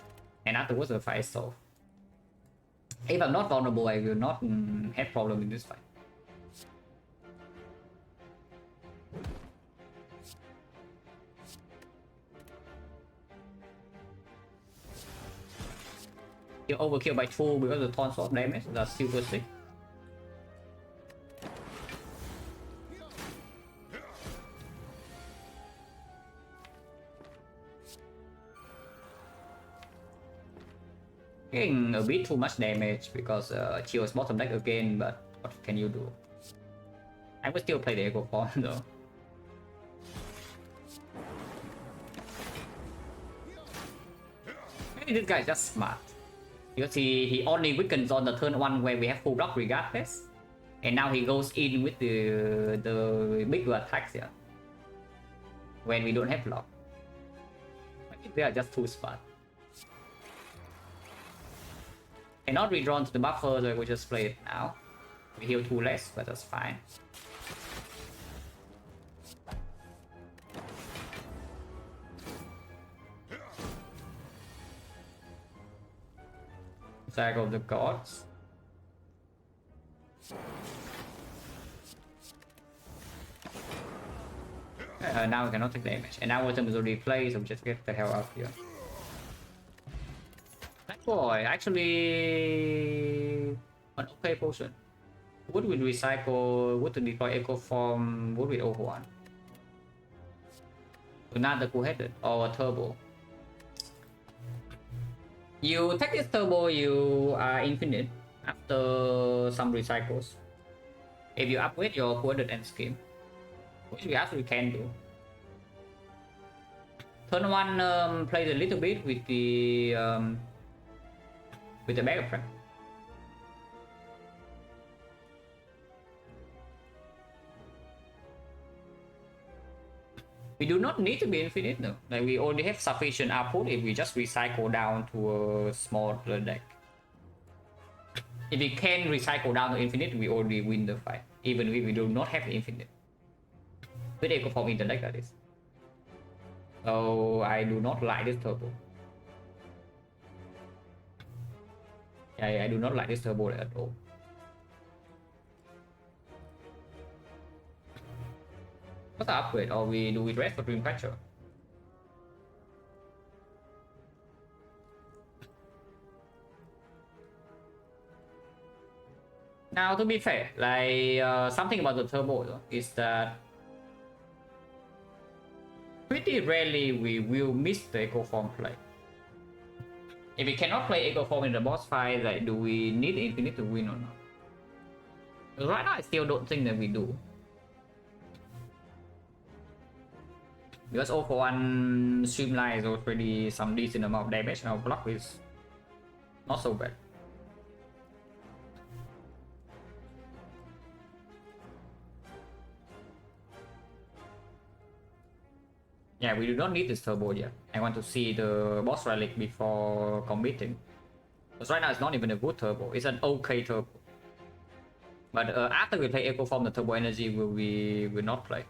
A: And afterwards the fight is solved. If I'm not vulnerable, I will not have problem in this fight. You overkill by 2 because of the taunt sword damage. That's super sick. Getting a bit too much damage because Chill is bottom deck again, but what can you do? I will still play the Echo Form though. Maybe this guy is just smart. Because he only weakens on the turn 1 where we have full block regardless. And now he goes in with the bigger attacks here. When we don't have block. Maybe they are just too smart. Cannot redrawn to the buffer, so I will just play it now. We heal 2 less, but that's fine. Cycle the gods. Now we cannot take damage, and our turn is already played, so just get the hell out here. That boy, actually, an okay potion. Wood will recycle, wood to deploy echo form, wood with O1. Another cool-headed or a turbo. You take this turbo, you are infinite after some recycles. If you upgrade your cool-headed end scheme, which we actually can do. Turn 1 plays a little bit with the mega frame. We do not need to be infinite though. Like we already have sufficient output if we just recycle down to a smaller deck. If we can recycle down to infinite, we already win the fight, even if we do not have infinite. With echo form in the deck, that is. So I do not like this turbo. I do not like this turbo at all. What's the upgrade? Or we do it rest for Dreamcatcher? Now, to be fair, like something about the turbo though, is that pretty rarely we will miss the echo form play. If we cannot play echo form in the boss fight, like do we need infinite to win or not? Because right now I still don't think that we do. Because 0 for 1 streamline is already some decent amount of damage, and our block is not so bad. Yeah, we do not need this turbo yet. I want to see the boss relic before committing. Because right now it's not even a good turbo, it's an okay turbo. But after we play echo form, the turbo energy will not play.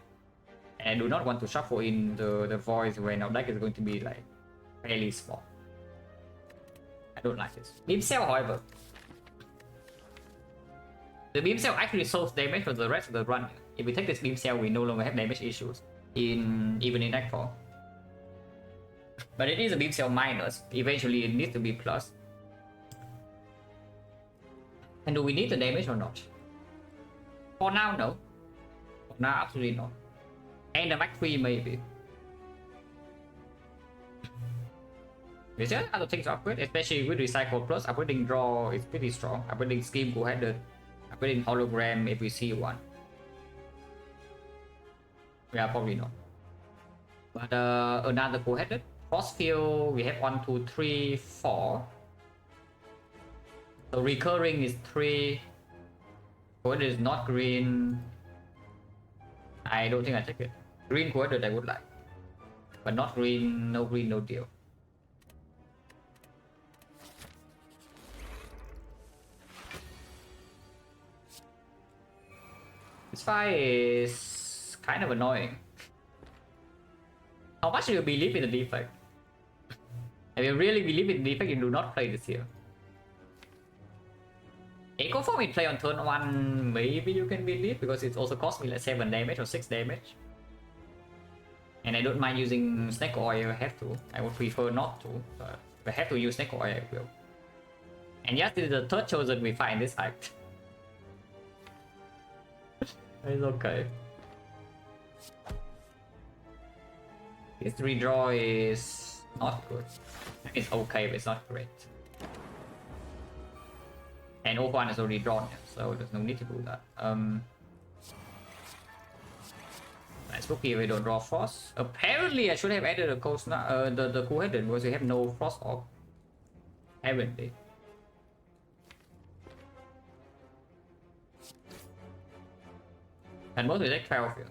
A: And I do not want to shuffle in the voice when our deck is going to be like fairly small. I don't like this. Beam Cell, however. The Beam Cell actually solves damage for the rest of the run. If we take this Beam Cell, we no longer have damage issues. Even in deck 4. But it is a Beam Cell minus. Eventually it needs to be plus. And do we need the damage or not? For now, no. For now, absolutely not. And the Mac 3 maybe. There's just other things to upgrade, especially with Recycle Plus. Upgrading Draw is pretty strong. Upgrading Scheme Go-Headed. Upgrading Hologram if we see one. Yeah, probably not. But another Go-Headed. Cross Field, we have 1, 2, 3, 4. So recurring is 3. Go-Headed is not green. I don't think I take it. Green Go-Headed I would like. But not green, no deal. This fight is kind of annoying. How much do you believe in the defect? If you really believe in the defect, you do not play this here. Echo Form we play on turn 1, maybe you can believe, because it also cost me like 7 damage or 6 damage. And I don't mind using Snake Oil if I have to. I would prefer not to, but if I have to use Snake Oil, I will. And yes, this is the third chosen we fight in this act. It's okay. This redraw is not good. It's okay, but it's not great. And O1 is already drawn, so there's no need to do that. It's spooky if we don't draw Frost. Apparently, I should have added a coast the Cool-Headed because we have no Frost Orb. Apparently. And most of the deck 12 here.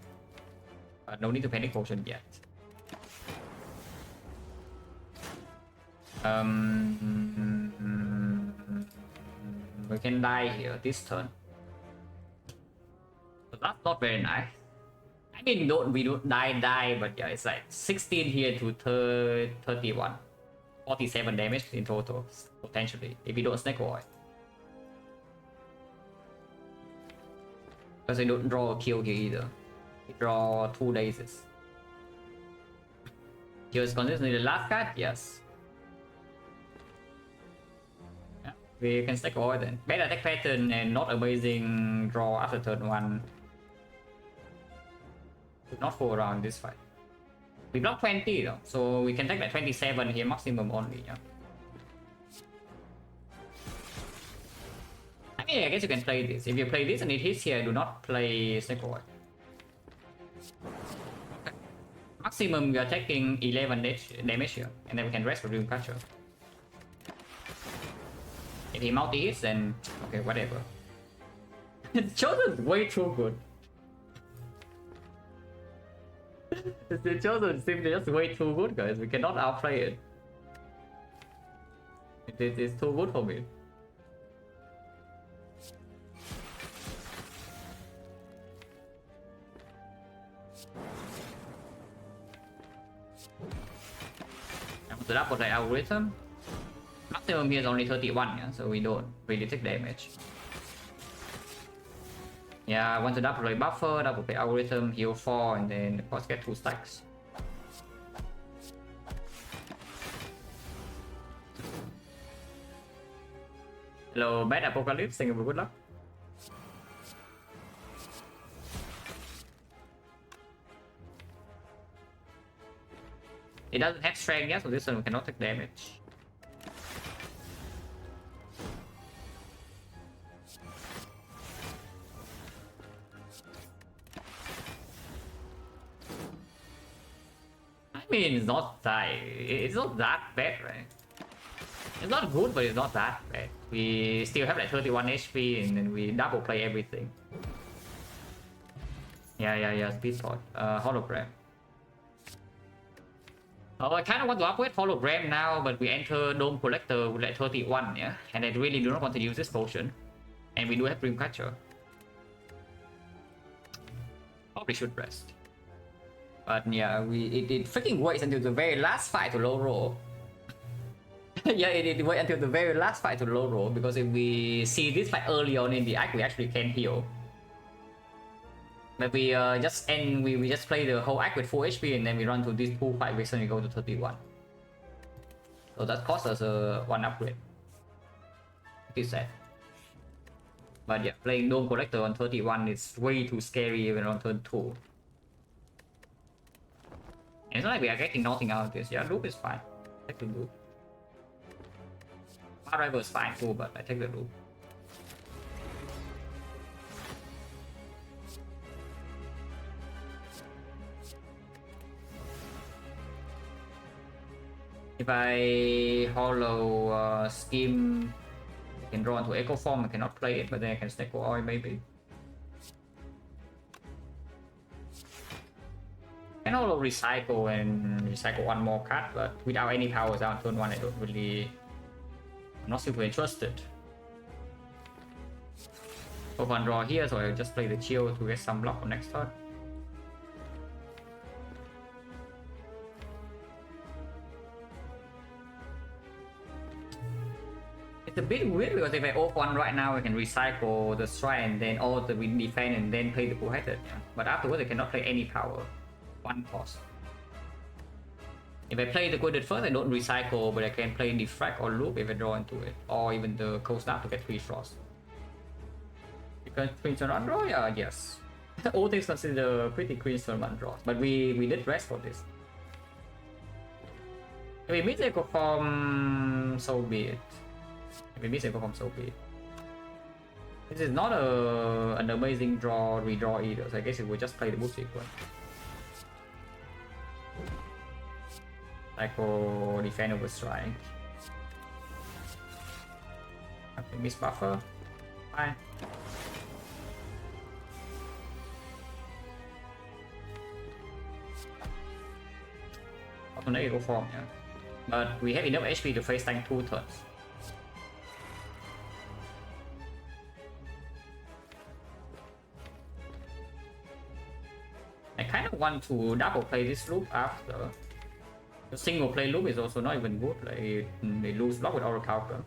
A: But no need to panic potion yet. We can die here this turn. So that's not very nice. I mean, we don't die, but yeah, it's like 16 here to 31. 47 damage in total, potentially, if we don't Snake Oil. Because I don't draw a kill here either. We draw 2 days. Just consistently the last card, yes. Yeah, we can stack all then. Bad attack pattern and not amazing draw after turn 1. Should not go around this fight. We block 20 though, so we can take like 27 here maximum only, yeah. I mean, I guess you can play this. If you play this and it hits here, do not play Snake Oil. Okay. Maximum we are taking 11 damage here, and then we can rest for Dream Catcher. If he multi hits, then okay, whatever. Chosen's way too good. The Chosen simply just way too good, guys. We cannot outplay it. It is too good for me. The double die algorithm. Maximum here is only 31, yeah, so we don't really take damage. Yeah, I want to double play buffer, double play algorithm, heal 4, and then of course get 2 stacks. Hello, Bad Apocalypse, thank you for good luck. It doesn't have strength yet, so this one we cannot take damage. I mean, it's not that bad, right? It's not good, but it's not that bad. We still have like 31 HP, and then we double play everything. Yeah, speed pot. Hologram. Oh, I kind of want to upgrade Hologram now, but we enter Dome Collector with like 31, yeah? And I really do not want to use this potion. And we do have Dreamcatcher. Probably should rest. But yeah, it freaking waits until the very last fight to low roll. Yeah, it waits until the very last fight to low roll, because if we see this fight early on in the act, we actually can heal. But we just play the whole act with full HP, and then we run to this pool fight with and we go to 31. So that costs us one upgrade. Pretty sad. But yeah, playing Dome Collector on 31 is way too scary even on turn 2. And it's not like we are getting nothing out of this. Yeah, loop is fine. Take the loop. Rival is fine too, but I take the loop. If I hollow scheme, I can draw into Echo Form. I cannot play it, but then I can stack oil maybe. I can hollow recycle and recycle one more card, but without any powers down turn 1, I don't really. I'm not super interested. Hope one draw here, so I'll just play the chill to get some block on next turn. It's a bit weird because if I off one right now, I can recycle the strike and then all the wind defense and then play the bull-headed. Yeah. But afterwards, I cannot play any power. One cost. If I play the Gilded first, I don't recycle, but I can play Defect or Loop if I draw into it, or even the Cold Snap to get 3 Frost. Because Queen's turn 1 draw, yeah, yes. All things considered pretty Queen's turn 1 draws, but we did rest for this. If we miss Echo Form, so be it. If we miss Echo Form, so be it. This is not an amazing redraw either, so I guess it will just play the boost sequence. Psycho defend over strike. Okay, miss buffer. Fine. Alternate Echo Form, yeah. But we have enough HP to face tank 2 turns. I kind of want to double play this loop after. The single play loop is also not even good, like they lose block with Aura Counter.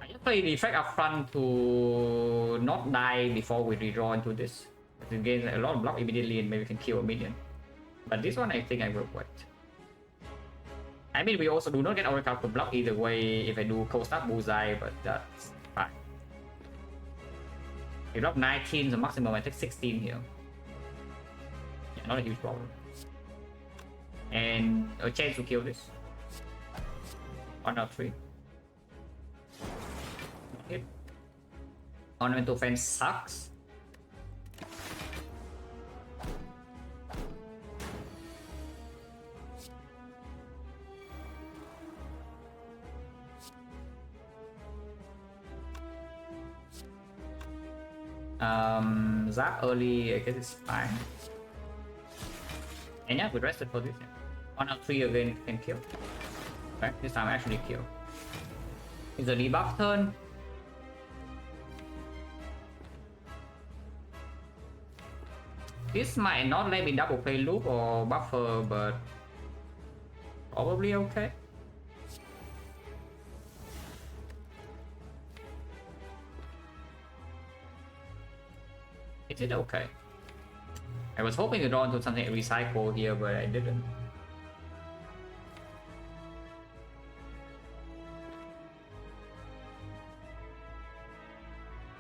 A: I just play the effect up front to not die before we redraw into this. It gains a lot of block immediately and maybe we can kill a minion. But this one I think I will wait. I mean, we also do not get Oracle to block either way if I do cold start bullseye, but that's fine. If drop 19, the maximum I take 16 here. Yeah, not a huge problem. And a chance to kill this. 1 out 3. Hit. Ornamental Fence sucks. Zap early, I guess it's fine. And yeah, we rested for this. 1 out 3 again can kill. Okay, this time I actually kill. It's a debuff turn. This might not let me double play loop or buffer, but probably okay. Is it okay? I was hoping to draw into something recycle here, but I didn't.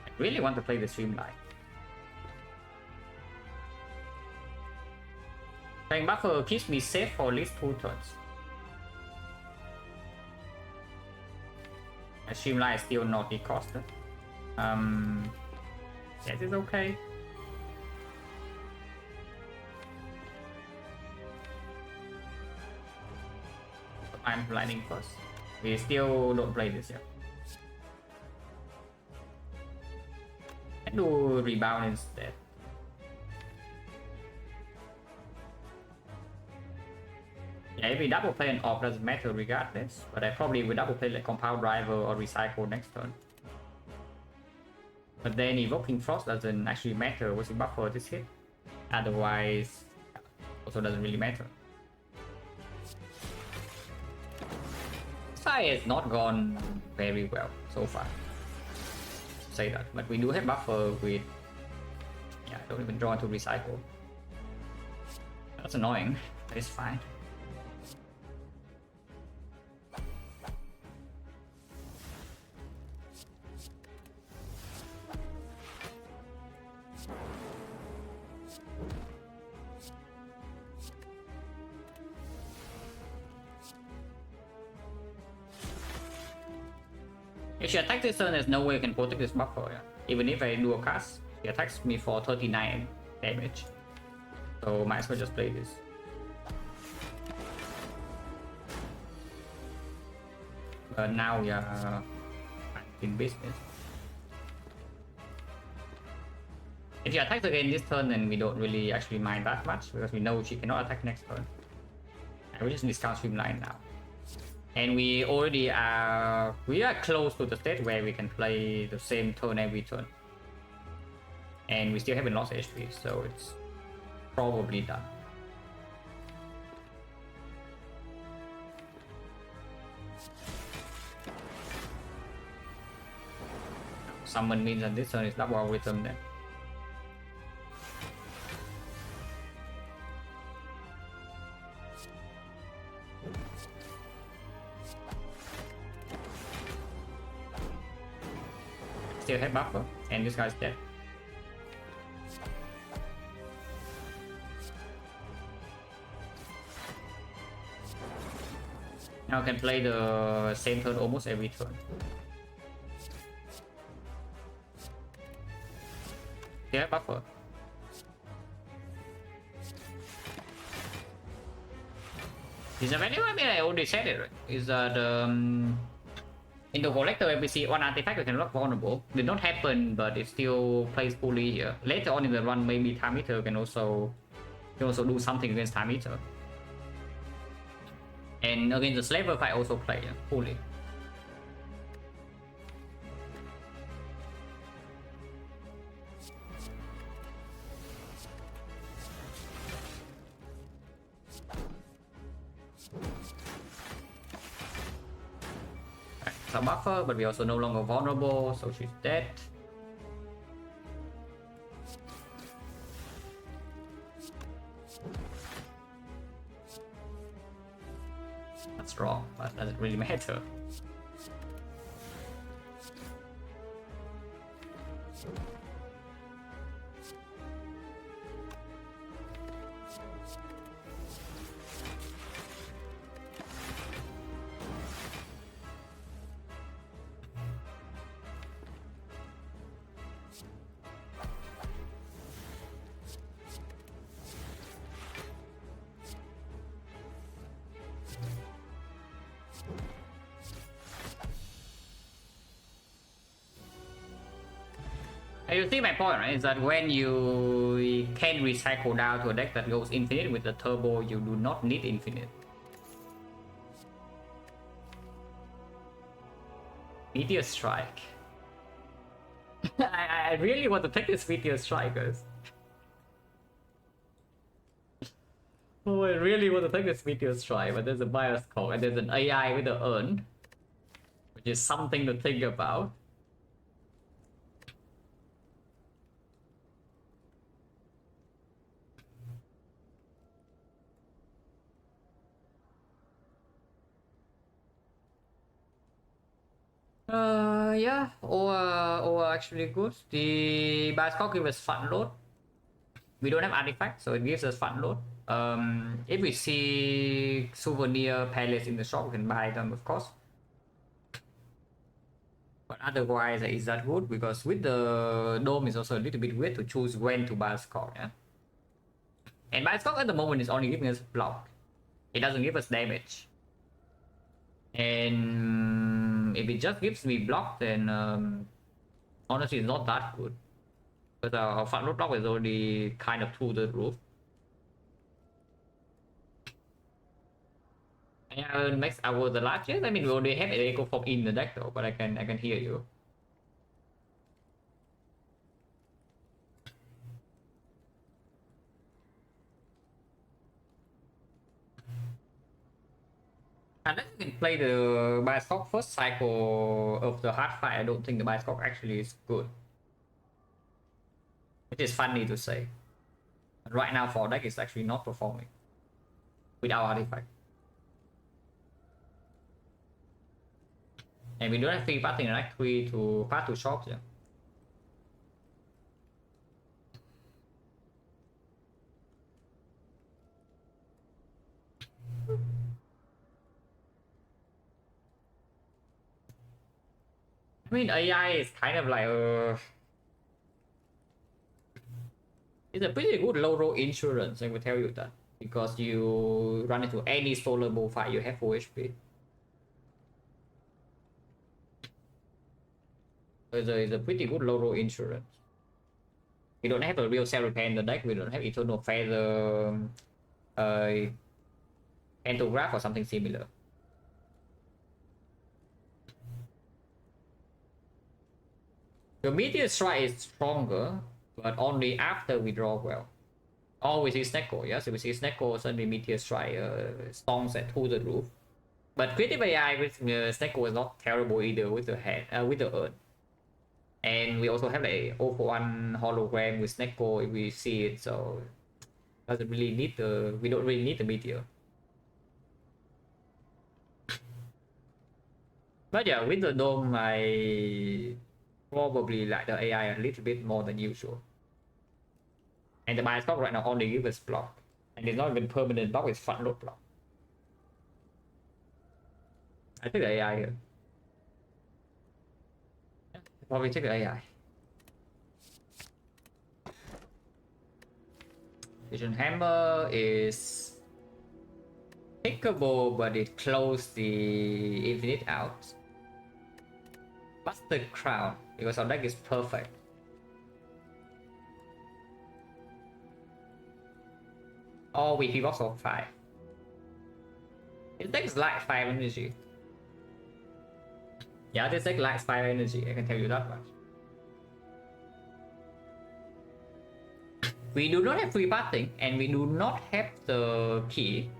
A: I really want to play the Streamline. Playing buffer keeps me safe for at least 2 turns. A Streamline is still not decosted. Yes, it's okay. I'm blinding first. We still don't play this yet. I do rebound instead. Yeah, if we double play an orb doesn't matter regardless, but I probably will double play like Compound Driver or Recycle next turn. But then Evoking Frost doesn't actually matter what's the buffer this hit. Otherwise, also doesn't really matter. Sai has not gone very well so far. Say that, but we do have buffer with. Yeah, I don't even draw into Recycle. That's annoying, but it's fine. If she attacks this turn, there's no way I can protect this buffer. Yeah. Even if I do a cast, she attacks me for 39 damage. So might as well just play this. But now we are in business. If she attacks again this turn, then we don't really actually mind that much because we know she cannot attack next turn. And we just discount Streamline now. And we already are close to the state where we can play the same turn every turn. And we still haven't lost HP, so it's probably done. Summon means that this turn is double rhythm then. Still have buffer, and this guy's dead. Now I can play the same turn almost every turn. Still have buffer. Is the value? I mean, I already said it, right? Is that in the collector, if we see one artifact, we can lock vulnerable. Did not happen, but it still plays fully here. Later on in the run, maybe Time Eater can also do something against Time Eater. And against the Slaver fight, also play fully. Some buffer, but we also no longer vulnerable, so she's dead. not strong, but doesn't really matter. And you see my point, right? Is that when you can recycle down to a deck that goes infinite with the turbo, you do not need infinite. Meteor Strike. I really want to take this Meteor Strike, guys. Oh, I really want to take this Meteor Strike, but there's a bias code and there's an AI with the urn, which is something to think about. Yeah, or actually good. The bioscope gives us fun load. We don't have artifact, so it gives us fun load. If we see souvenir palace in the shop, we can buy them, of course. But otherwise, is that good? Because with the dome, it's also a little bit weird to choose when to bioscope. Yeah, and bioscope at the moment is only giving us block. It doesn't give us damage. And if it just gives me block, then honestly, it's not that good. Because our front load block is already kind of through the roof. Yeah, next hour the largest. I mean, we already have an echo form in the deck though, but I can hear you. Unless you can play the bioscope first cycle of the hard fight, I don't think the bioscope actually is good. Which is funny to say. Right now, for deck is actually not performing without artifact. And we don't have free pathing in Act 3 to path to shops. Yeah. I mean, AI is kind of like it's a pretty good low roll insurance, I will tell you that. Because you run into any solar bull fight, you have full HP. It's a pretty good low roll insurance. We don't have a real self repair in the deck, we don't have Eternal Feather, Pantograph or something similar. The Meteor Strike is stronger, but only after we draw well. Or we see Snecko, yes, if we see Snecko, suddenly Meteor Strike stomps at through the roof. But Creative AI with Snecko is not terrible either with the head, with the Earth. And we also have a 0-for-1 hologram with Snecko if we see it, so doesn't really need we don't really need the Meteor. But yeah, with the dome, I probably like the AI a little bit more than usual. And the bioscope right now only gives us block. And it's not even permanent block, it's front load block. I think the AI here. Yeah, probably take the AI. Vision Hammer is pickable, but it closed the infinite out. Busted Crown, because our deck is perfect. Or we P-box of 5. This deck is like 5 energy. Yeah, this deck lacks 5 energy, I can tell you that much. We do not have free pathing, and we do not have the key.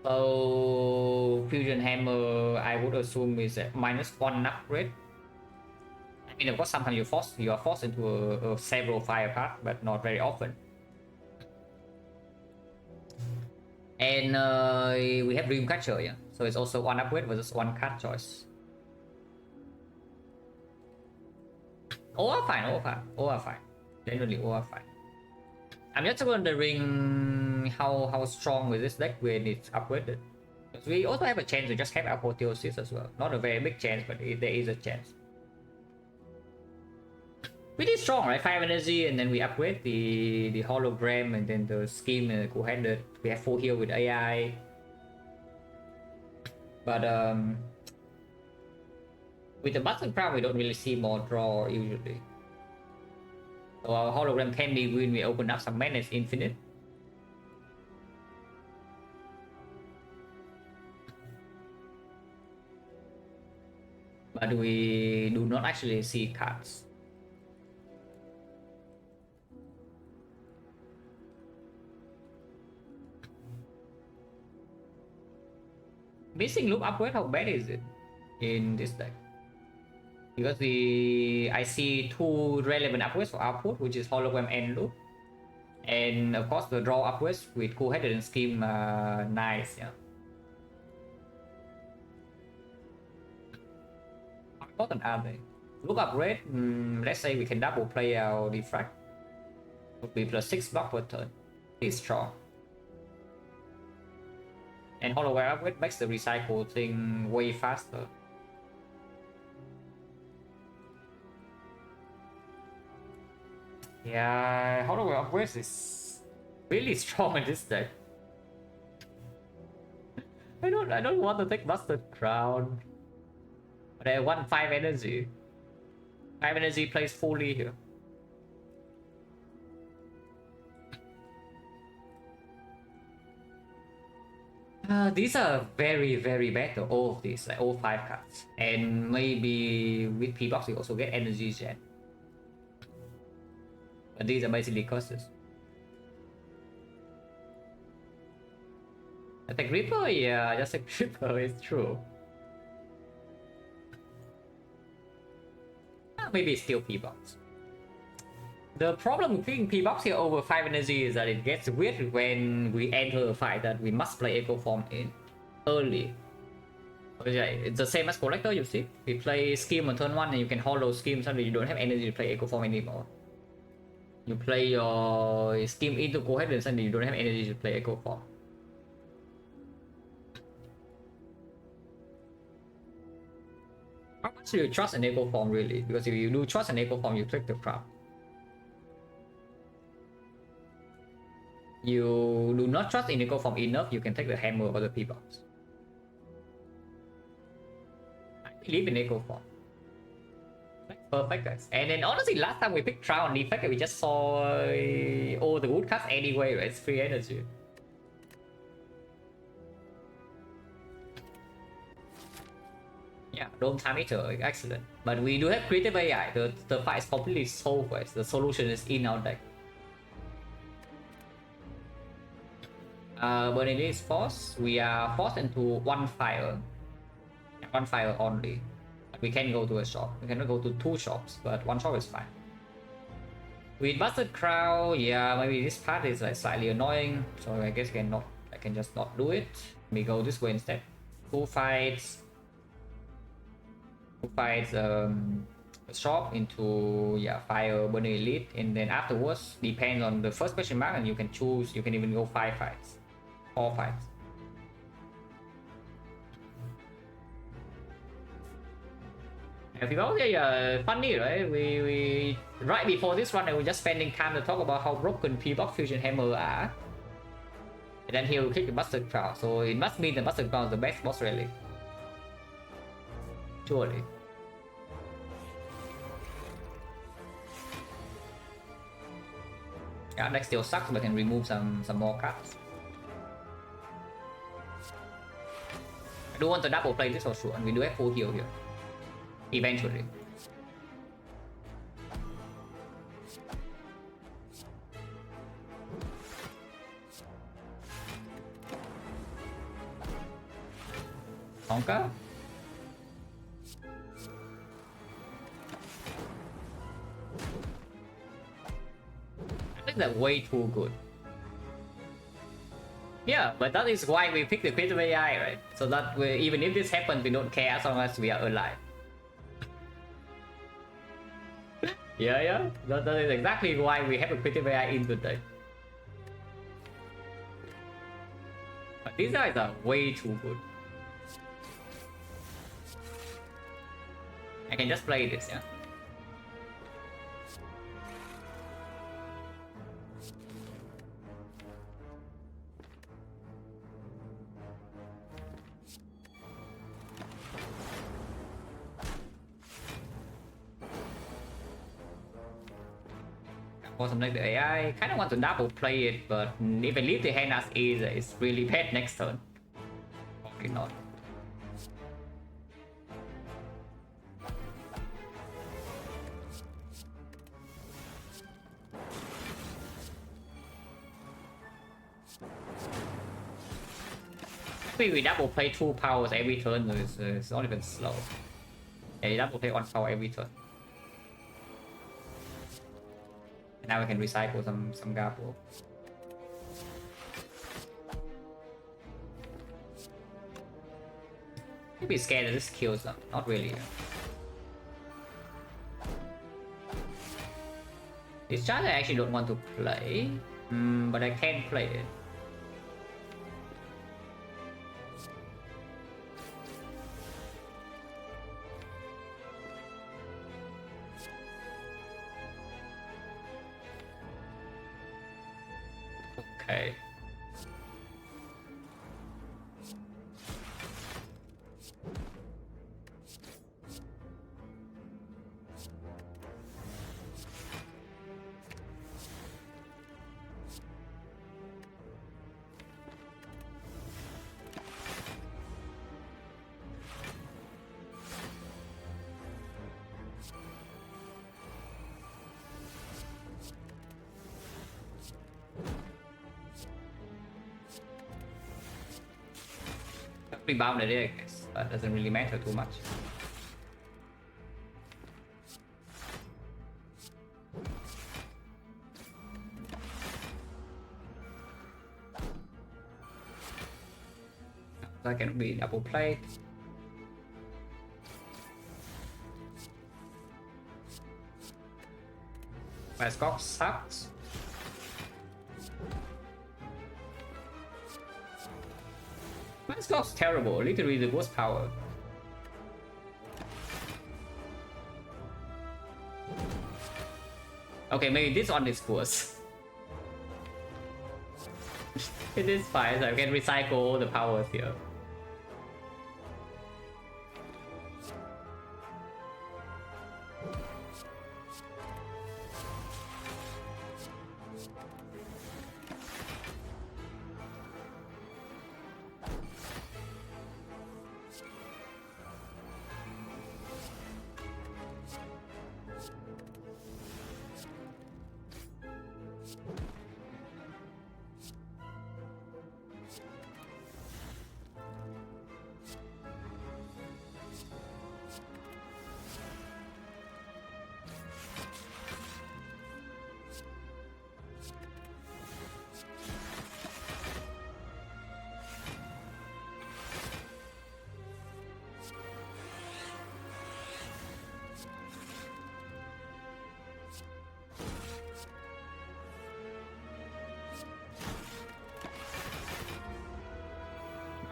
A: So Fusion Hammer, I would assume is at -1 upgrade. I mean, of course, sometimes you are forced into a several fire path, but not very often. And we have Dreamcatcher, yeah. So it's also one upgrade versus one card choice. All are fine, all are fine, all are fine. Generally, all are fine. I'm just wondering how strong with this deck when it's upgraded. Because we also have a chance to just have apotheosis as well. Not a very big chance, but there is a chance. Pretty strong, right? 5 energy, and then we upgrade the hologram, and then the scheme co-handed. We have full heal with AI. But with the button crown, we don't really see more draw usually. So our hologram can be when we open up some menace infinite. But we do not actually see cards. Missing loop upgrade, how bad is it in this deck? Because I see two relevant upgrades for output, which is hologram and loop, and of course the draw upgrades with cool-headed and scheme. Nice, yeah. How important are they? Look upgrade. Let's say we can double play our Defect. Would be +6 block per turn. It's strong. And hologram upgrade makes the recycle thing way faster. Yeah, hologram upgrades is really strong in this deck. I don't want to take Busted Crown. But I want 5 energy. 5 energy plays fully here. These are very bad though, all of these, like all 5 cards. And maybe with P-Box you also get energy gen. But these are basically curses. Attack Ripper? Yeah, just a Ripper, it's true. Maybe it's still P-Box. The problem with picking P-Box here over 5 energy is that it gets weird when we enter a fight that we must play Echo Form in early. It's the same as Collector, you see. We play Scheme on turn 1 and you can hollow Scheme, suddenly you don't have energy to play Echo Form anymore. You play your Scheme into Coheed and suddenly you don't have energy to play Echo Form. How much do you trust an Echo Form really? Because if you do trust an Echo Form, you click the crowd. You do not trust in Echo Form enough, you can take the hammer or the P-Box. I believe in Echo Form. Perfect, guys. And then honestly, last time we picked Trial on Defect, we just saw all the good cards anyway, right? It's free energy. Yeah, Dome Time Eater, excellent. But we do have Creative AI. The fight is completely solved, guys. The solution is in our deck. But in this force, we are forced into 1 fire. 1 fire only. But we can go to a shop. We cannot go to 2 shops, but 1 shop is fine. With Busted Crown, yeah, maybe this part is like slightly annoying, so I guess I can just not do it. We go this way instead. 2 fights. 2 fights shop into fire burning elite, and then afterwards depends on the first question mark, and you can choose. You can even go 5 fights. 4 fights. If you go there, funny, right? We right before this run, we were just spending time to talk about how broken P-Box Fusion Hammer are. And then he will click the Busted Crown, so it must mean the Busted Crown is the best boss relic. Surely. Yeah, deck still sucks, but can remove some more cards. I do want to double play this for sure, and we do have full heal here. Eventually. Honka? I think they're way too good. Yeah, but that is why we pick the creative AI, right? So that we, even if this happens, we don't care as long as we are alive. Yeah. That is exactly why we have a creative AI in today. But these guys are way too good. I can just play this, yeah. For something like the AI, kind of want to double play it, but if I leave the hand as is, it's really bad next turn. Probably not. Maybe we double play 2 powers every turn, it's not even slow. Yeah, you double play 1 power every turn. And now we can recycle some Garbo. Maybe scared that this kills them, not really. This chart I actually don't want to play, but I can play it. Okay. Rebounded it, I guess, but doesn't really matter too much. That can be double plate. Mascot sucks. Mascot's terrible, literally the worst power. Okay, maybe this one is worse. It is fine, so I can recycle all the powers here.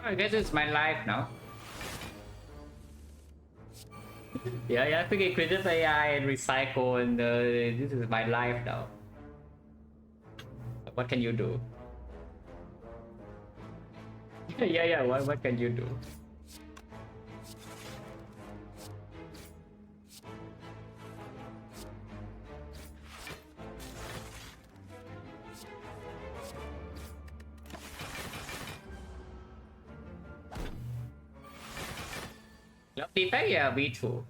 A: I guess it's my life now. Yeah, pick a creative AI and recycle, and this is my life now. What can you do? Yeah, what can you do? Defect, yeah, V2.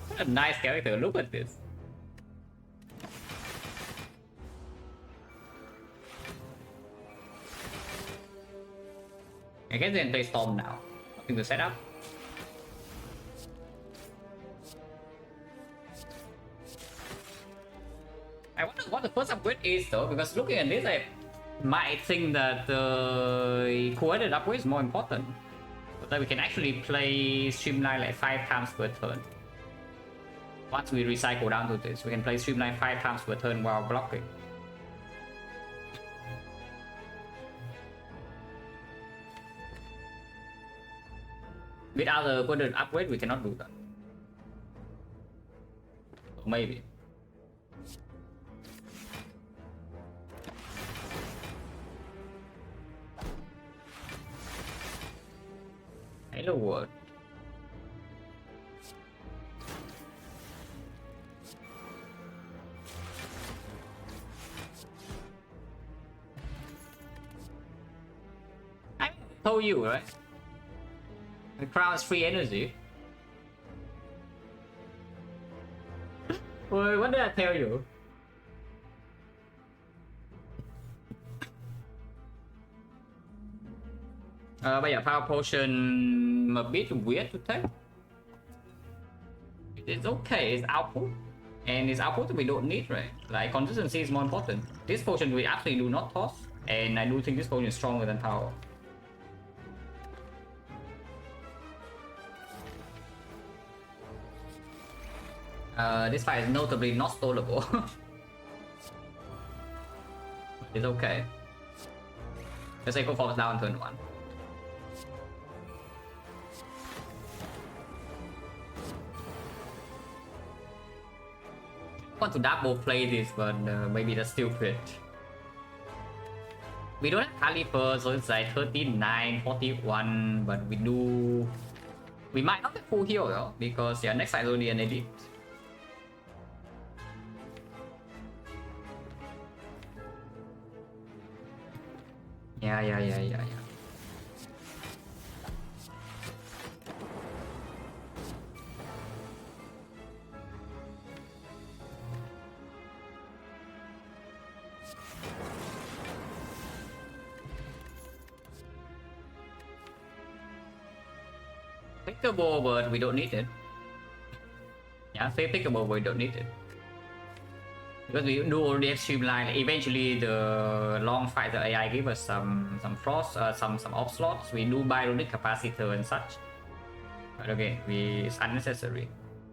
A: What a nice character, look at this. I guess they can play Storm now. Nothing to set up. I wonder what the first upgrade is though, because looking at this, might think that the coordinate upgrade is more important. So that we can actually play Streamline like 5 times per turn. Once we recycle down to this, we can play Streamline 5 times per turn while blocking. Without the coordinate upgrade, we cannot do that. Maybe. Hello world. I told you, right? The crown is free energy. Wait, what did I tell you? Bây giờ Power Potion a bit weird to take. It's okay, it's output. And it's output that we don't need, right? Like, consistency is more important. This potion we absolutely do not toss. And I do think this potion is stronger than power. This fight is notably not stallable. It's okay. Let's say go falls down turn 1. I want to double play this, but maybe that's stupid. We don't have Caliper, so it's like 39, 41, but we do... We might not get full heal though, because yeah, next side is only an elite. Yeah. Pickable, but we don't need it. Yeah, say pickable, but we don't need it. Because we do already have Streamline. Eventually, the long fight, the AI give us some frost, some off slots. We do buy runic capacitor and such. But again, it's unnecessary.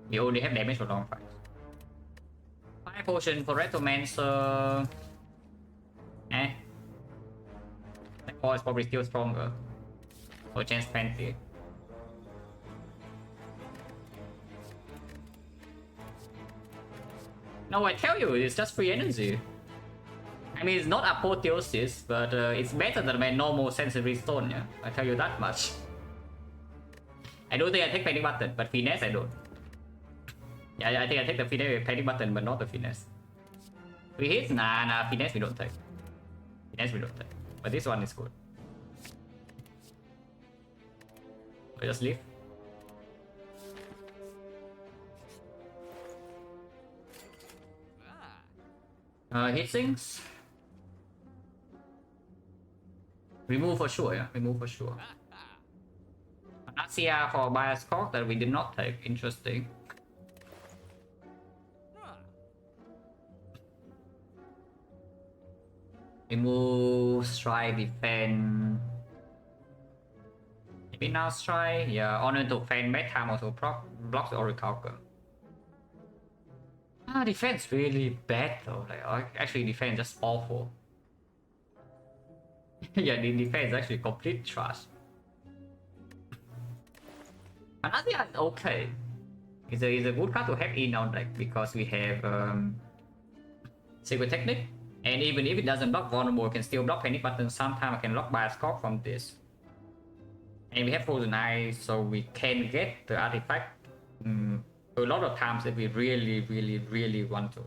A: We only have damage for long fights. 5 potion for Retromancer. That 4 is probably still stronger. For chance 20. No, I tell you, it's just free energy. I mean, it's not apotheosis, but it's better than my normal sensory stone, yeah? I tell you that much. I don't think I take panic button, but finesse I don't. Yeah, I think I take the panic button, but not the finesse. 3 hits? Nah, finesse we don't take. Finesse we don't take. But this one is good. I just leave. Hit sinks. Remove for sure, yeah. Remove for sure. Anasia for bias cock that we did not take. Interesting. Remove, strike, defend. Maybe now strike. Yeah, honor to fan back time also blocks the oracle. Defense really bad though. Like actually, defense just awful. Yeah, the defense is actually complete trash. Another is okay. It's a good card to have in our deck because we have Secret Technique, and even if it doesn't block vulnerable, it can still block panic button. Sometimes I can lock bias cock from this, and we have Frozen Eyes, so we can get the artifact. A lot of times if we really want to.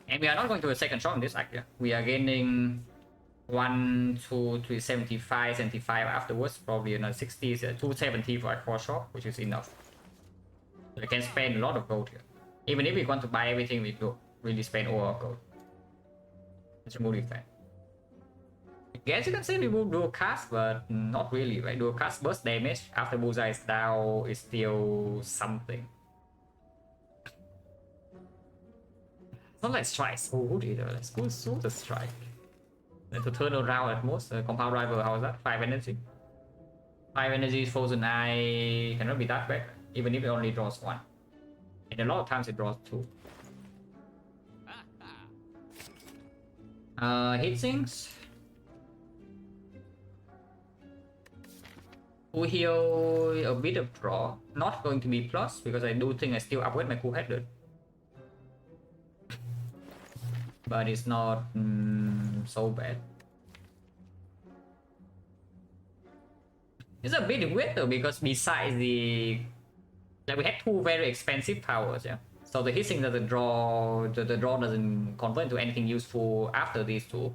A: And we are not going to a second shot in this act, yeah. We are gaining 1, 2, 3, 75, 75 afterwards, probably another 60, 270 for a 4 shot, which is enough. So we can spend a lot of gold here. Even if we want to buy everything, we do really spend all our gold. Let's remove defense. I guess you can say remove dual cast, but not really, right? Dual cast burst damage after Bullseye is down is still something. It's not like strike so good either. Let's go through the strike. And to turn around at most, compound driver, how is that? 5 energy. 5 energy frozen eye cannot be that bad, even if it only draws 1. And a lot of times it draws 2. Heat sinks. Cool heal a bit of draw. Not going to be plus because I do think I still upgrade my cool headed. But it's not so bad. It's a bit weird though because besides the like we had 2 very expensive powers, yeah. So the hissing doesn't draw, the draw doesn't convert into anything useful after these 2.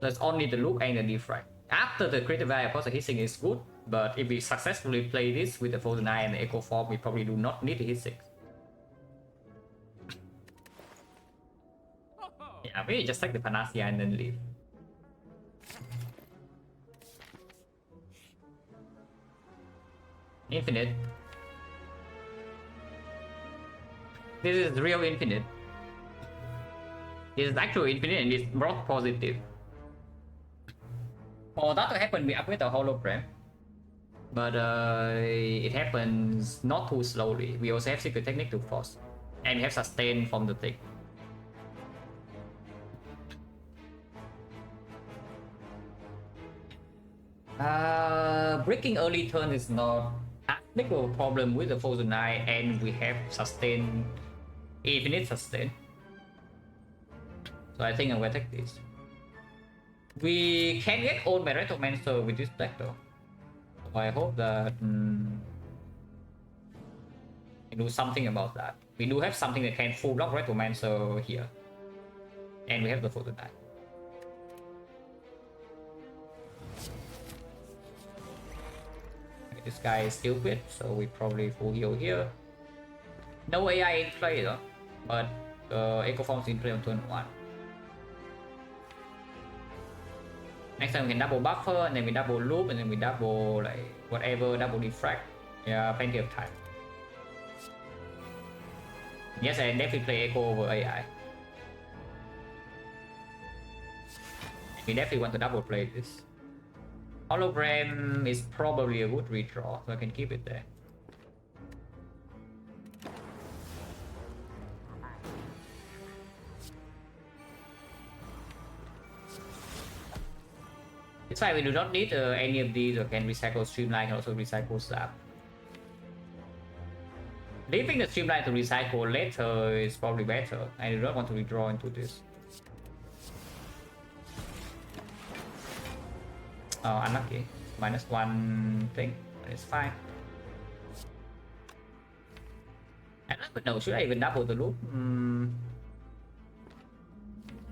A: So it's only the loop and the defect. After the creative value, of course, the hissing is good, but if we successfully play this with the Frozen Eye and the Echo Form, we probably do not need the hissing. Yeah, we just take the Panacea and then leave. Infinite. This is real infinite. This is actually infinite and it's block positive. For that to happen, we upgrade the hologram. But it happens not too slowly. We also have secret technique to force. And we have sustain from the thing. Breaking early turn is not a big of a problem with the Frozen Eye, and we have sustain, infinite sustain. So I think I'm gonna take this. We can get old by Retromancer with this deck though. So I hope that we do something about that. We do have something that can full block Retromancer here. And we have the Frozen Eye. This guy is stupid, so we probably full heal here. No AI in play though, but Echo Form's in play on turn 1. Next time we can double buffer, and then we double loop, and then we double like whatever, double defect. Yeah, plenty of time. Yes, I definitely play Echo over AI. We definitely want to double play this. Hologram is probably a good redraw, so I can keep it there. It's fine, we do not need any of these, or can recycle Streamline, can also recycle Slap. Leaving the Streamline to recycle later is probably better. I do not want to redraw into this. Oh, unlucky. -1 thing, but it's fine. I don't know, should I even double the loop?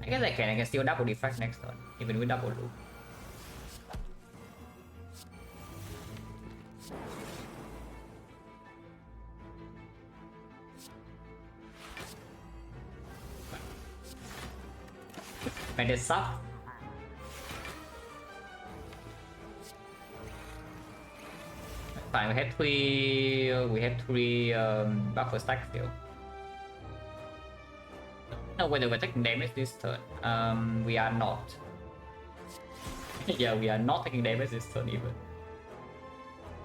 A: I guess I can still double defect next turn, even with double loop. And it sucks. Fine, we have three buffer stacks still. No, whether we're taking damage this turn. We are not. Yeah, we are not taking damage this turn even.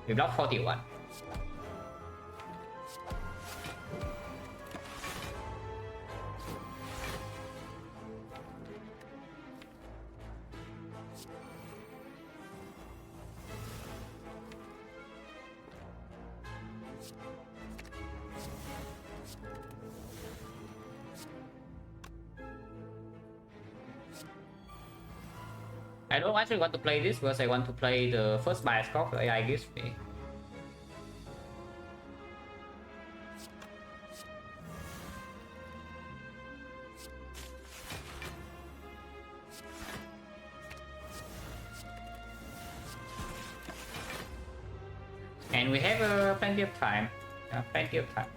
A: We block 41. I don't actually want to play this because I want to play the first bias card the AI gives me. And we have plenty of time. Plenty of time.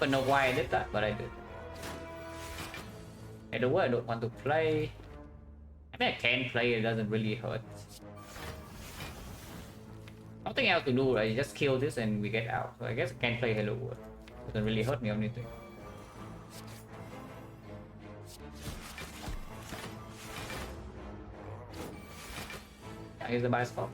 A: I don't know why I did that, but I did. I don't want to play. I mean, I can play, it doesn't really hurt. Nothing else to do, right? You just kill this and we get out. So I guess I can play Hello World. Doesn't really hurt me or anything. Here's the buy spot.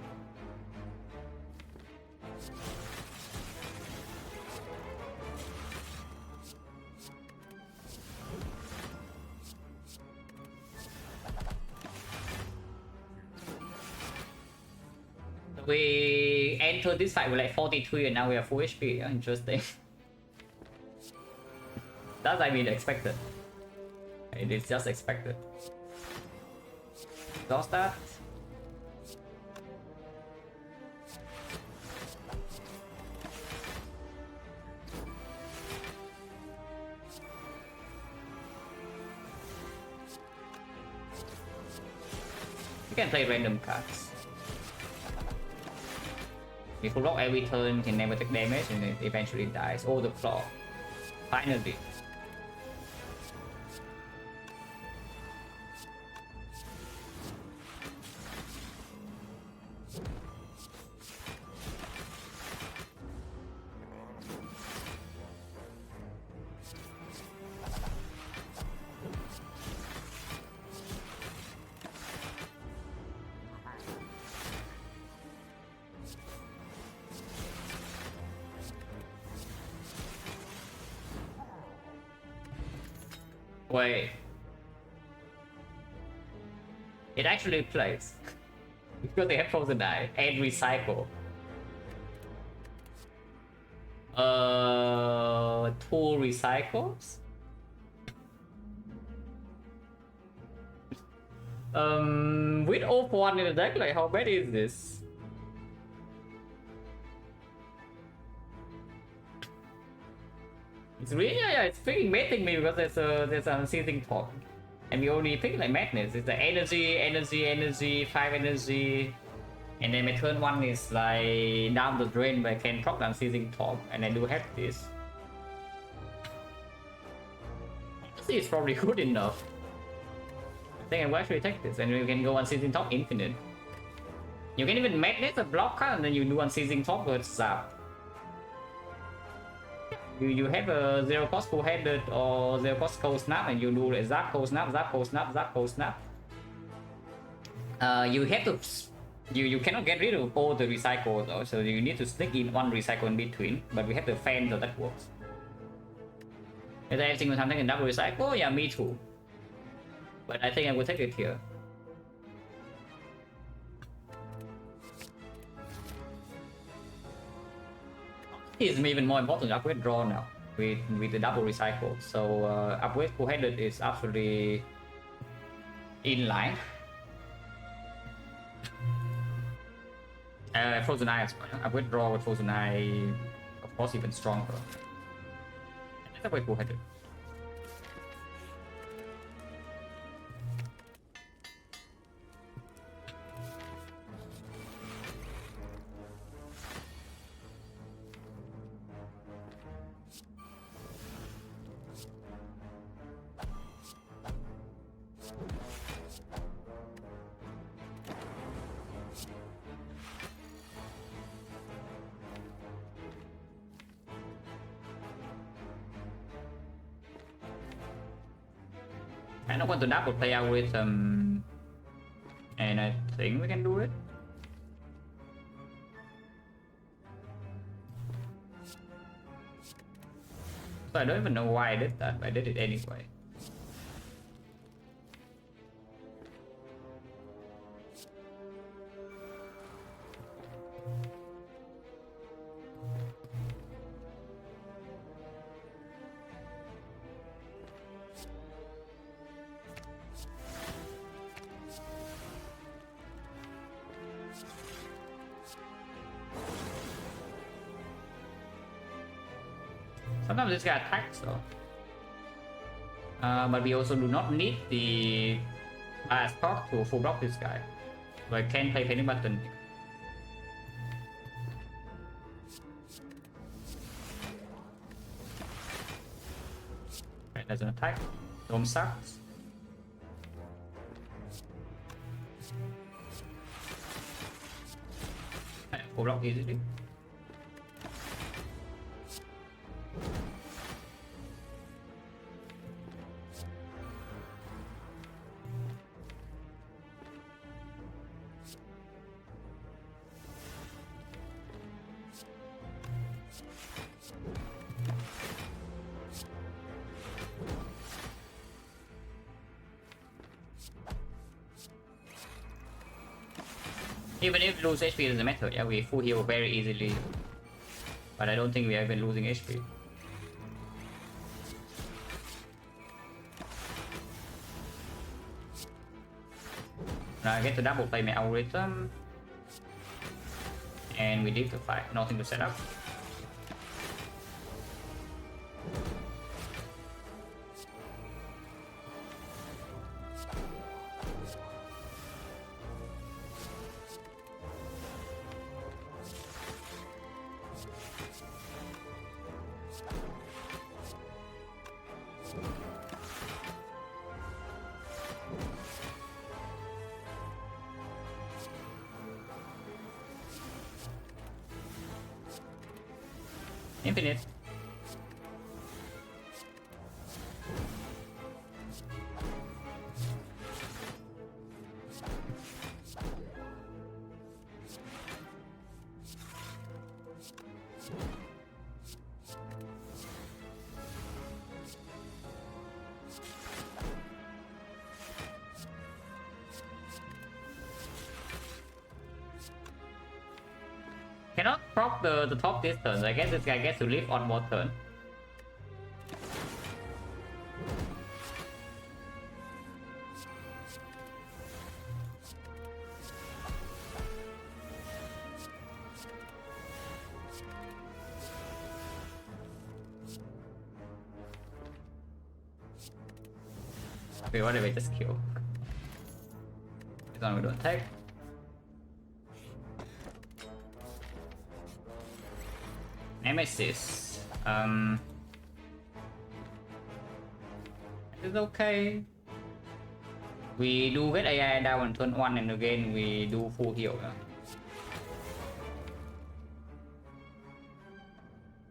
A: We entered this fight with like 43 and now we have full HP. Yeah, interesting. That's I mean expected. It is just expected. Lost that. You can play random cards. If you block every turn, can never take damage and it eventually dies. Oh, the floor. Finally. Wait. It actually plays. Because they have frozen die and recycle. Two recycles? With all for one in the deck, like how bad is this? It's really, yeah, it's freaking baiting me because there's a unceasing talk. And we only pick like madness. It's the energy, 5 energy. And then my turn 1 is like down the drain but I can proc the unceasing talk. And I do have this. This is probably good enough. I think I will actually take this and we can go unceasing talk infinite. You can even madness a block card and then you do unceasing talk with zap. You have a 0 cost full headed or 0 cost cold snap and you do like zap cold snap, zap cold snap, zap cold snap. You have to you cannot get rid of all the recycles though, so you need to stick in one recycle in between, but we have the fan so that works. Is there everything will take a double recycle? Yeah, me too. But I think I will take it here. It's even more important to upgrade draw now with the double recycle. So upgrade full headed is absolutely in line. Frozen Eye as well. Upgrade draw with Frozen Eye, of course, even stronger. Let's upgrade full headed. I don't want to double play algorithm, and I think we can do it. So I don't even know why I did that, but I did it anyway. Sometimes this guy attacks though. But we also do not need the bias proc to full block this guy. So I can play penny button. Right, that's an attack. Dome sucks. Full block easily. Even if lose HP doesn't matter, yeah, we full heal very easily. But I don't think we are even losing HP. Now I get to double play my algorithm. And we leave the fight, nothing to set up. Infinite. Cannot proc the top distance. I guess this guy gets to live on more turn. Okay, what if I just kill? This one we don't take. Nemesis. It's okay. We do get AI down on turn 1 and again we do full heal.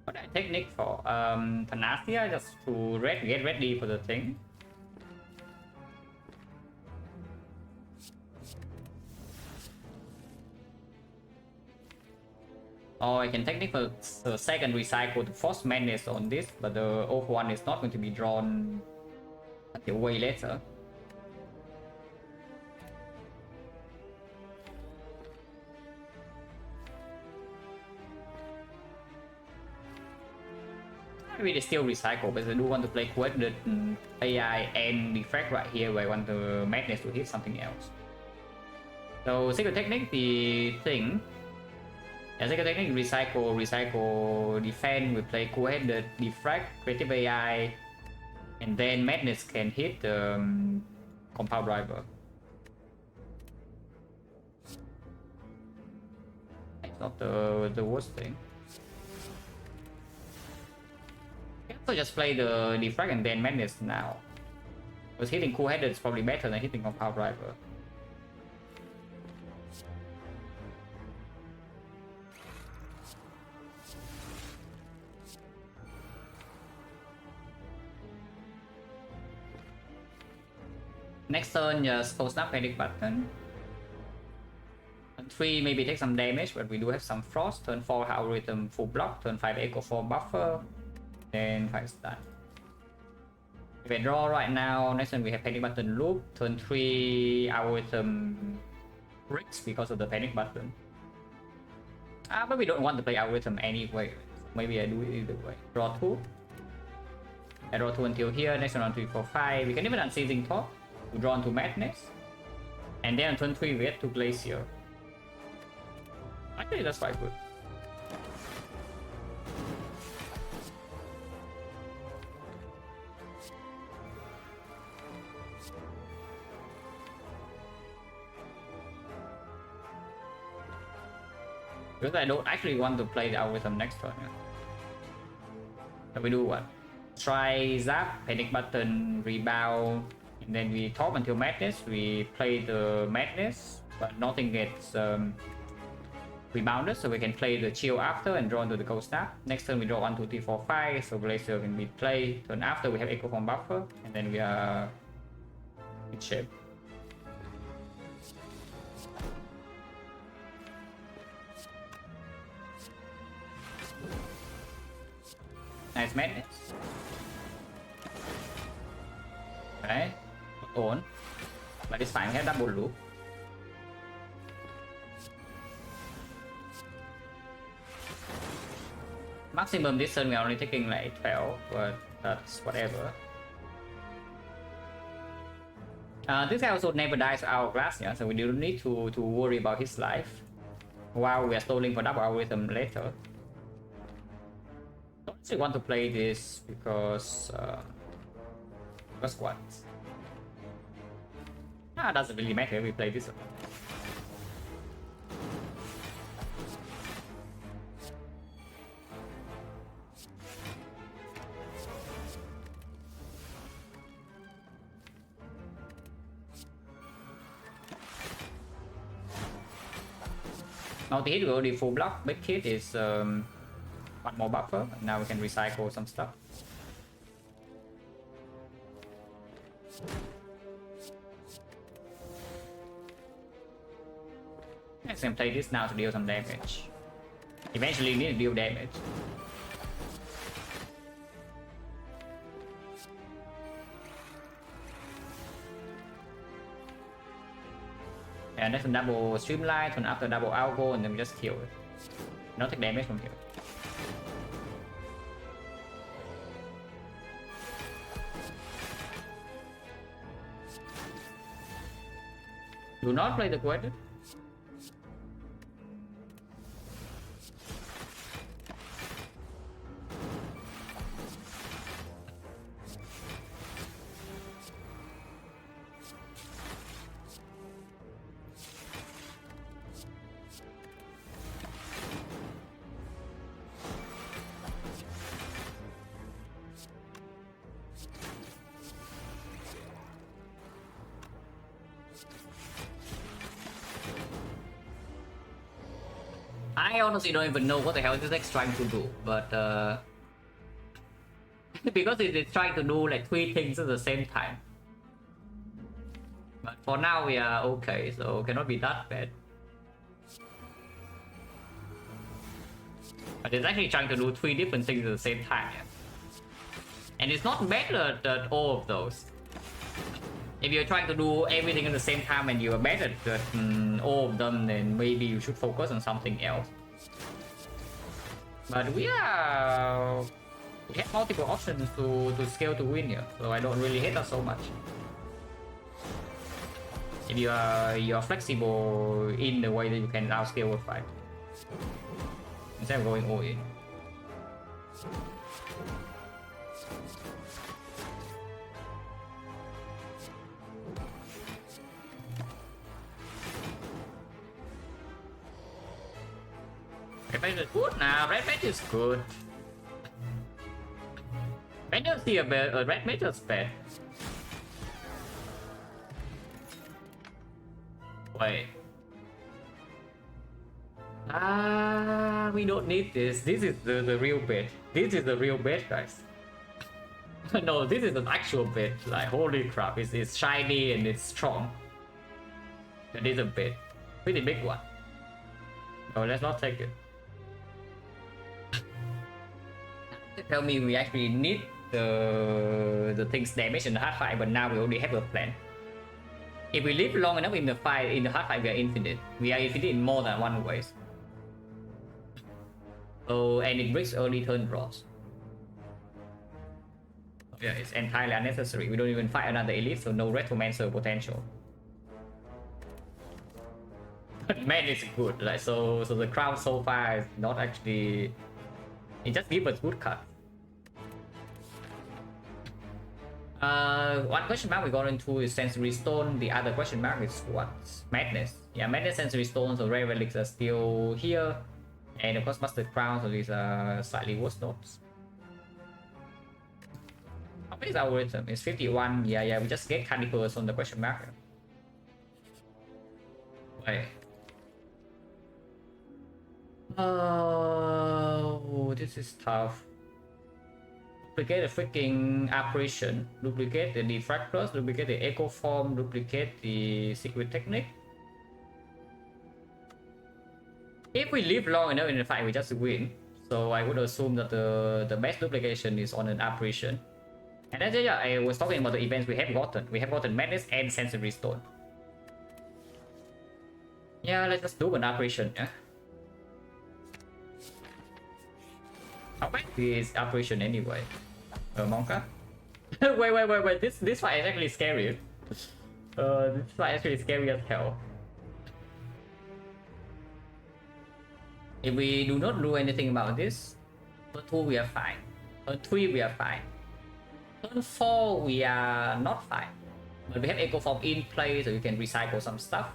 A: What I technique for? Panacea just to get ready for the thing. Or I can technically second recycle to force madness on this, but the off one is not going to be drawn until way later. Maybe they still recycle, but I do want to play coordinate AI and Defect right here where I want the madness to hit something else. So secret technique, the thing. As a technique, recycle, defend, we play coordinate, Defect, creative AI, and then madness can hit the compound driver. It's not the worst thing. So just play the Defect and then madness now. Because hitting cool-headed is probably better than hitting compound driver. Next turn, just full snap panic button. Turn 3 maybe take some damage, but we do have some frost. Turn 4 algorithm full block. Turn 5 echo 4 buffer. Then 5 stun. If I draw right now, next turn we have panic button loop. Turn 3 algorithm bricks because of the panic button. But we don't want to play algorithm anyway. Maybe I do it either way. Draw 2. I draw 2 until here. Next turn on 3, 4, 5. We can even unseizing top. To draw into madness, and then on turn 3 we get to glacier. Actually, that's quite good. Because I don't actually want to play the algorithm next turn. So we do what? Try zap, panic button, rebound. And then we top until madness, we play the madness, but nothing gets rebounded, so we can play the chill after and draw into the cold snap. Next turn we draw 1, 2, 3, 4, 5, so glacier can be played. Turn after we have echo from buffer, and then we are in shape. Nice madness. Okay, ổn. But it's fine, we have double loop. Maximum distance we are only taking like 12, but that's whatever. This guy also never dies to hourglass, yeah, so we don't need to worry about his life while we are stalling for double algorithm later. Don't actually want to play this because what? Doesn't really matter if we play this. Now the hit will already full block. Big hit is one more buffer. Now we can recycle some stuff. Let's play this now to deal some damage. Eventually we need to deal damage. And that's a double streamline, turn after double algo, and then we just kill it. Not take damage from here. Do not play the quad. I honestly don't even know what the hell this deck's trying to do, but because it's trying to do like 3 things at the same time. But for now we are okay, so cannot be that bad. But it's actually trying to do 3 different things at the same time, yeah. And it's not better at all of those. If you're trying to do everything at the same time and you're better at all of them, then maybe you should focus on something else. But we have multiple options to scale to win here, so I don't really hate us so much. If you're flexible in the way that you can outscale a fight instead of going all in. Red Mage is good now. Red Mage is good. I don't see a Red Mage is bad. Wait. We don't need this. This is the real bait. This is the real bait, guys. No, this is an actual bait. Like, holy crap. It's shiny and it's strong. It is a bait. Pretty big one. No, let's not take it. Tell me we actually need the things damage in the hard fight, but now we already have a plan. If we live long enough in the fight, in the hard fight, we are infinite. We are infinite in more than one ways. So, and it breaks early turn draws. Yeah, it's entirely unnecessary. We don't even fight another elite, so no Retromancer potential. But man, it's good. Like so the crown so far is not actually. It just gives us good cut. One question mark we got into is Sensory Stone. The other question mark is what? Madness. Yeah, Madness, Sensory Stone, so Rare Relics are still here. And of course Master Crown, so these are slightly worse notes. How many is our algorithm? It's 51. Yeah, we just get Carnivores on the question mark. Wait. Oh, this is tough. Duplicate the freaking apparition, duplicate the Defect plus, duplicate the Echo Form, duplicate the Secret Technique. If we live long enough in the fight, we just win. So I would assume that the best duplication is on an apparition. And that's it, yeah, I was talking about the events we have gotten. We have gotten Madness and Sensory Stone. Yeah, let's just do an apparition, yeah. How bad is apparition anyway? Monka? wait, this fight is actually scary. This fight is actually scary as hell. If we do not do anything about this, turn 2 we are fine. Turn 3 we are fine. Turn 4 we are not fine. But we have Echo Form in play, so you can recycle some stuff.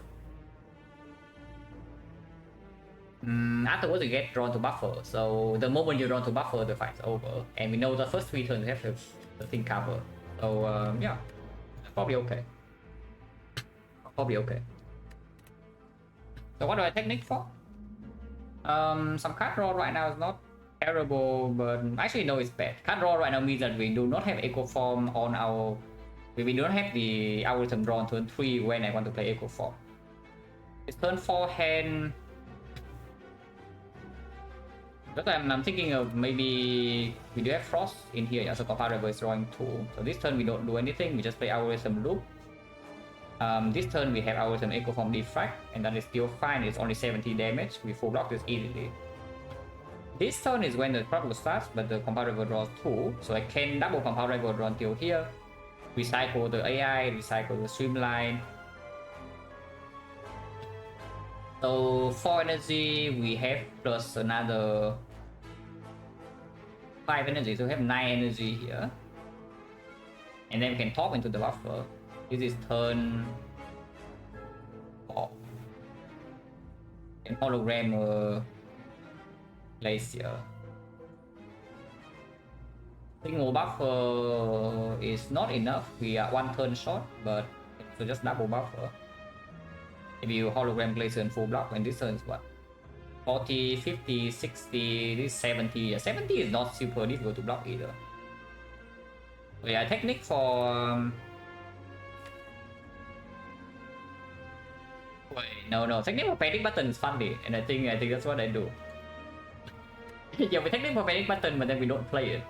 A: Afterwards you get drawn to buffer, so the moment you're drawn to buffer, the fight's over. And we know the first 3 turns we have the thing covered. So yeah, probably okay. Probably okay. So what do I technique for? Some card draw right now is not terrible, but actually no, it's bad. Card draw right now means that we do not have Echo Form on our... We don't have the algorithm drawn turn 3 when I want to play Echo Form. It's turn 4 hand... But I'm thinking of maybe... We do have Frost in here, yeah, so comparable is drawing 2. So this turn we don't do anything, we just play algorithm loop. This turn we have algorithm Echo Form Defect, and that is still fine, it's only 70 damage, we full block this easily. This turn is when the problem starts, but the comparable draws 2, so I can double comparable draw until here. Recycle the AI, recycle the Streamline. So 4 energy we have plus another 5 energy, so we have 9 energy here. And then we can top into the buffer. This is turn 4. And hologram place here. Single buffer is not enough. We are 1 turn short, but so just double buffer. If you hologram glacier and full block, and this turn is what? 40, 50, 60, this 70. Yeah, 70 is not super difficult to block either. So yeah, technique for... Wait, no. Technique for panic button is funny, and I think that's what I do. Yeah, we technique for panic button, but then we don't play it.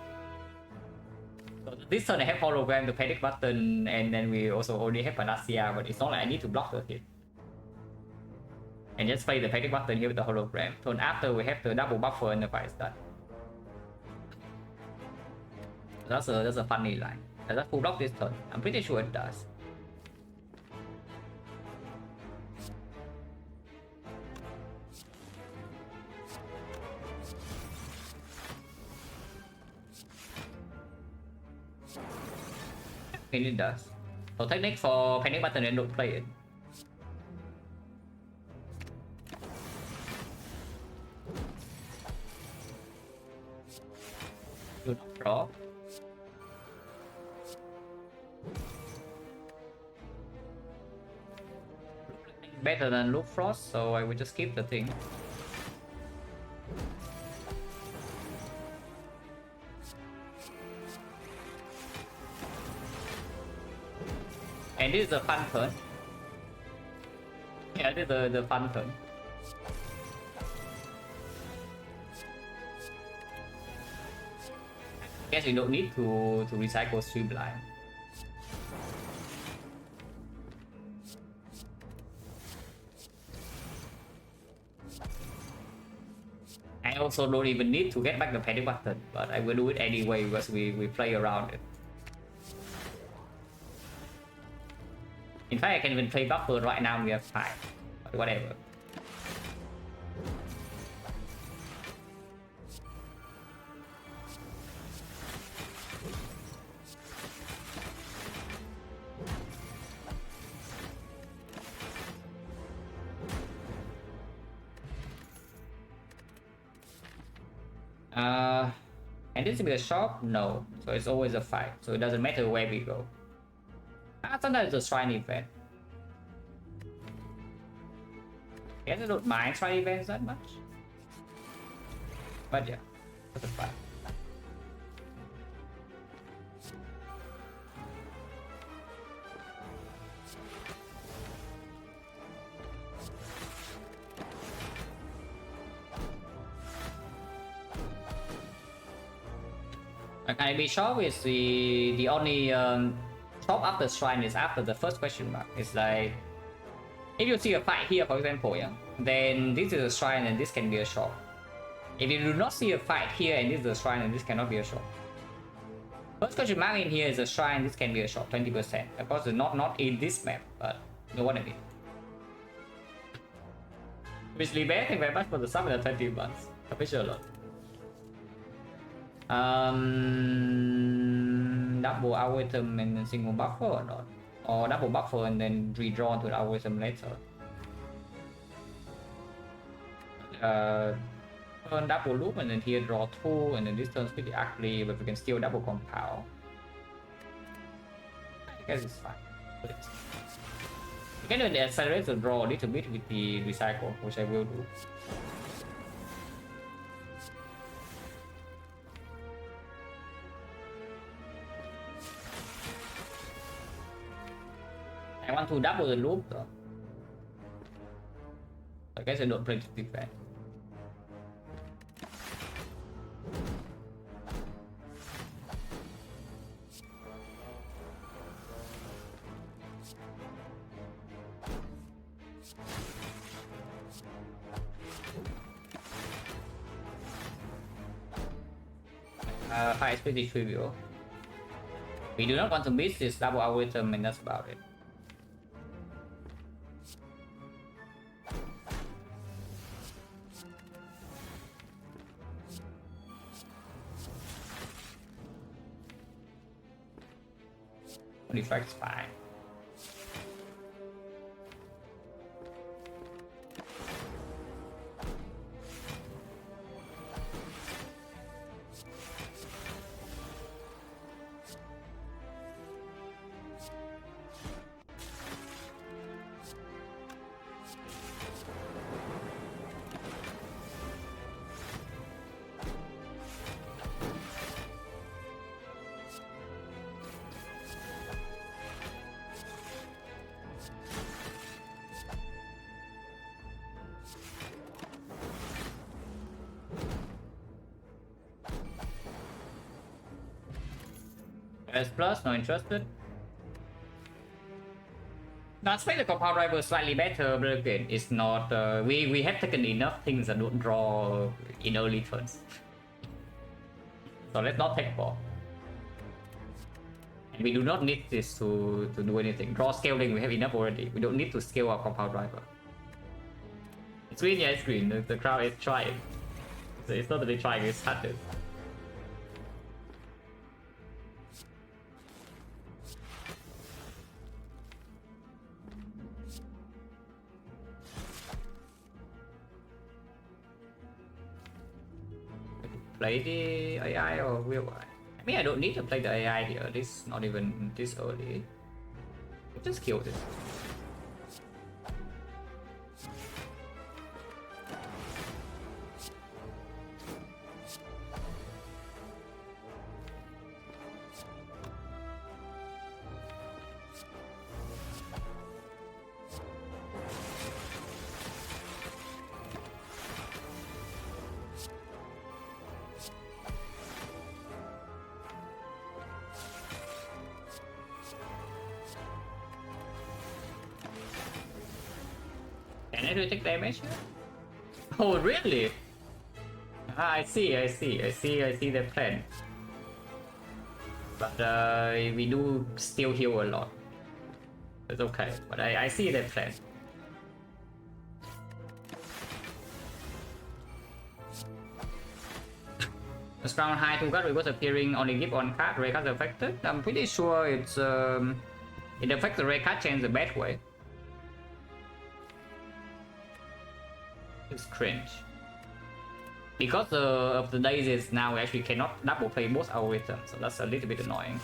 A: So this turn I have hologram to panic button, and then we also only have Panacea, but it's not like I need to block the hit. And just play the panic button here with the hologram. Turn after we have the double buffer and the fight is done. That's a funny line. Does that full block this turn? I'm pretty sure it does. And it does. So technique for panic button and don't play it. Do not draw. Better than Loop Frost, so I will just keep the thing. And this is a fun turn. Yeah, this is the fun turn. Guess we don't need to recycle Streamline. I also don't even need to get back the panic button, but I will do it anyway because we play around it. In fact, I can even play buffer right now, we have 5, but whatever. And this will be a shop? No. So it's always a fight. So it doesn't matter where we go. Sometimes it's a shrine event. I guess I don't mind shrine events that much. But yeah, that's a fight. Can it be shop is the only shop after shrine is after the first question mark. It's like if you see a fight here, for example, yeah, then this is a shrine and this can be a shop. If you do not see a fight here and this is a shrine and this cannot be a shop. First question mark in here is a shrine, this can be a shop, 20%. Of course, not in this map, but no one of it. Which Libe, thank you very much for the sub in the 20 months. Appreciate a lot. Double algorithm and then single buffer or not? Or double buffer and then redraw to the algorithm later. Double loop and then here draw 2 and then this turns pretty ugly, but we can still double compound. I guess it's fine. You can do the accelerator draw a little bit with the recycle, which I will do. I want to double the loop though. I guess I don't play the defect. High is pretty trivial. We do not want to miss this double algorithm and that's about it. Defect's fine. S plus, no interested. Now, I expect the compound driver slightly better, but again, it's not. We have taken enough things that don't draw in early turns. So let's not take ball. And we do not need this to do anything. Draw scaling, we have enough already. We don't need to scale our compound driver. It's green, yeah, it's green. The crowd is trying. So it's not that they're trying, it's started. Play the AI or will I? I mean, I don't need to play the AI here. This is not even this early. Just kill this. Can I do take damage? Oh, really? Ah, I see the plan. But we do still heal a lot. It's okay, but I see that plan. The strong high to card was appearing only give on card, red card affected. I'm pretty sure it's it affects the red card change the bad way. It's cringe. Because of the daisies now we actually cannot double play both algorithms, so that's a little bit annoying.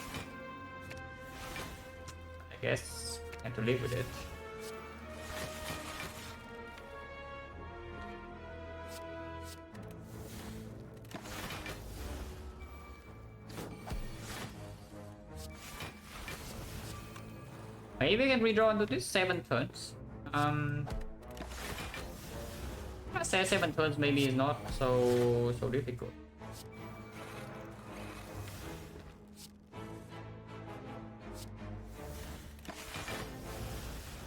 A: I guess I have to live with it. Maybe we can redraw into this 7 turns. I say 7 turns maybe is not so difficult.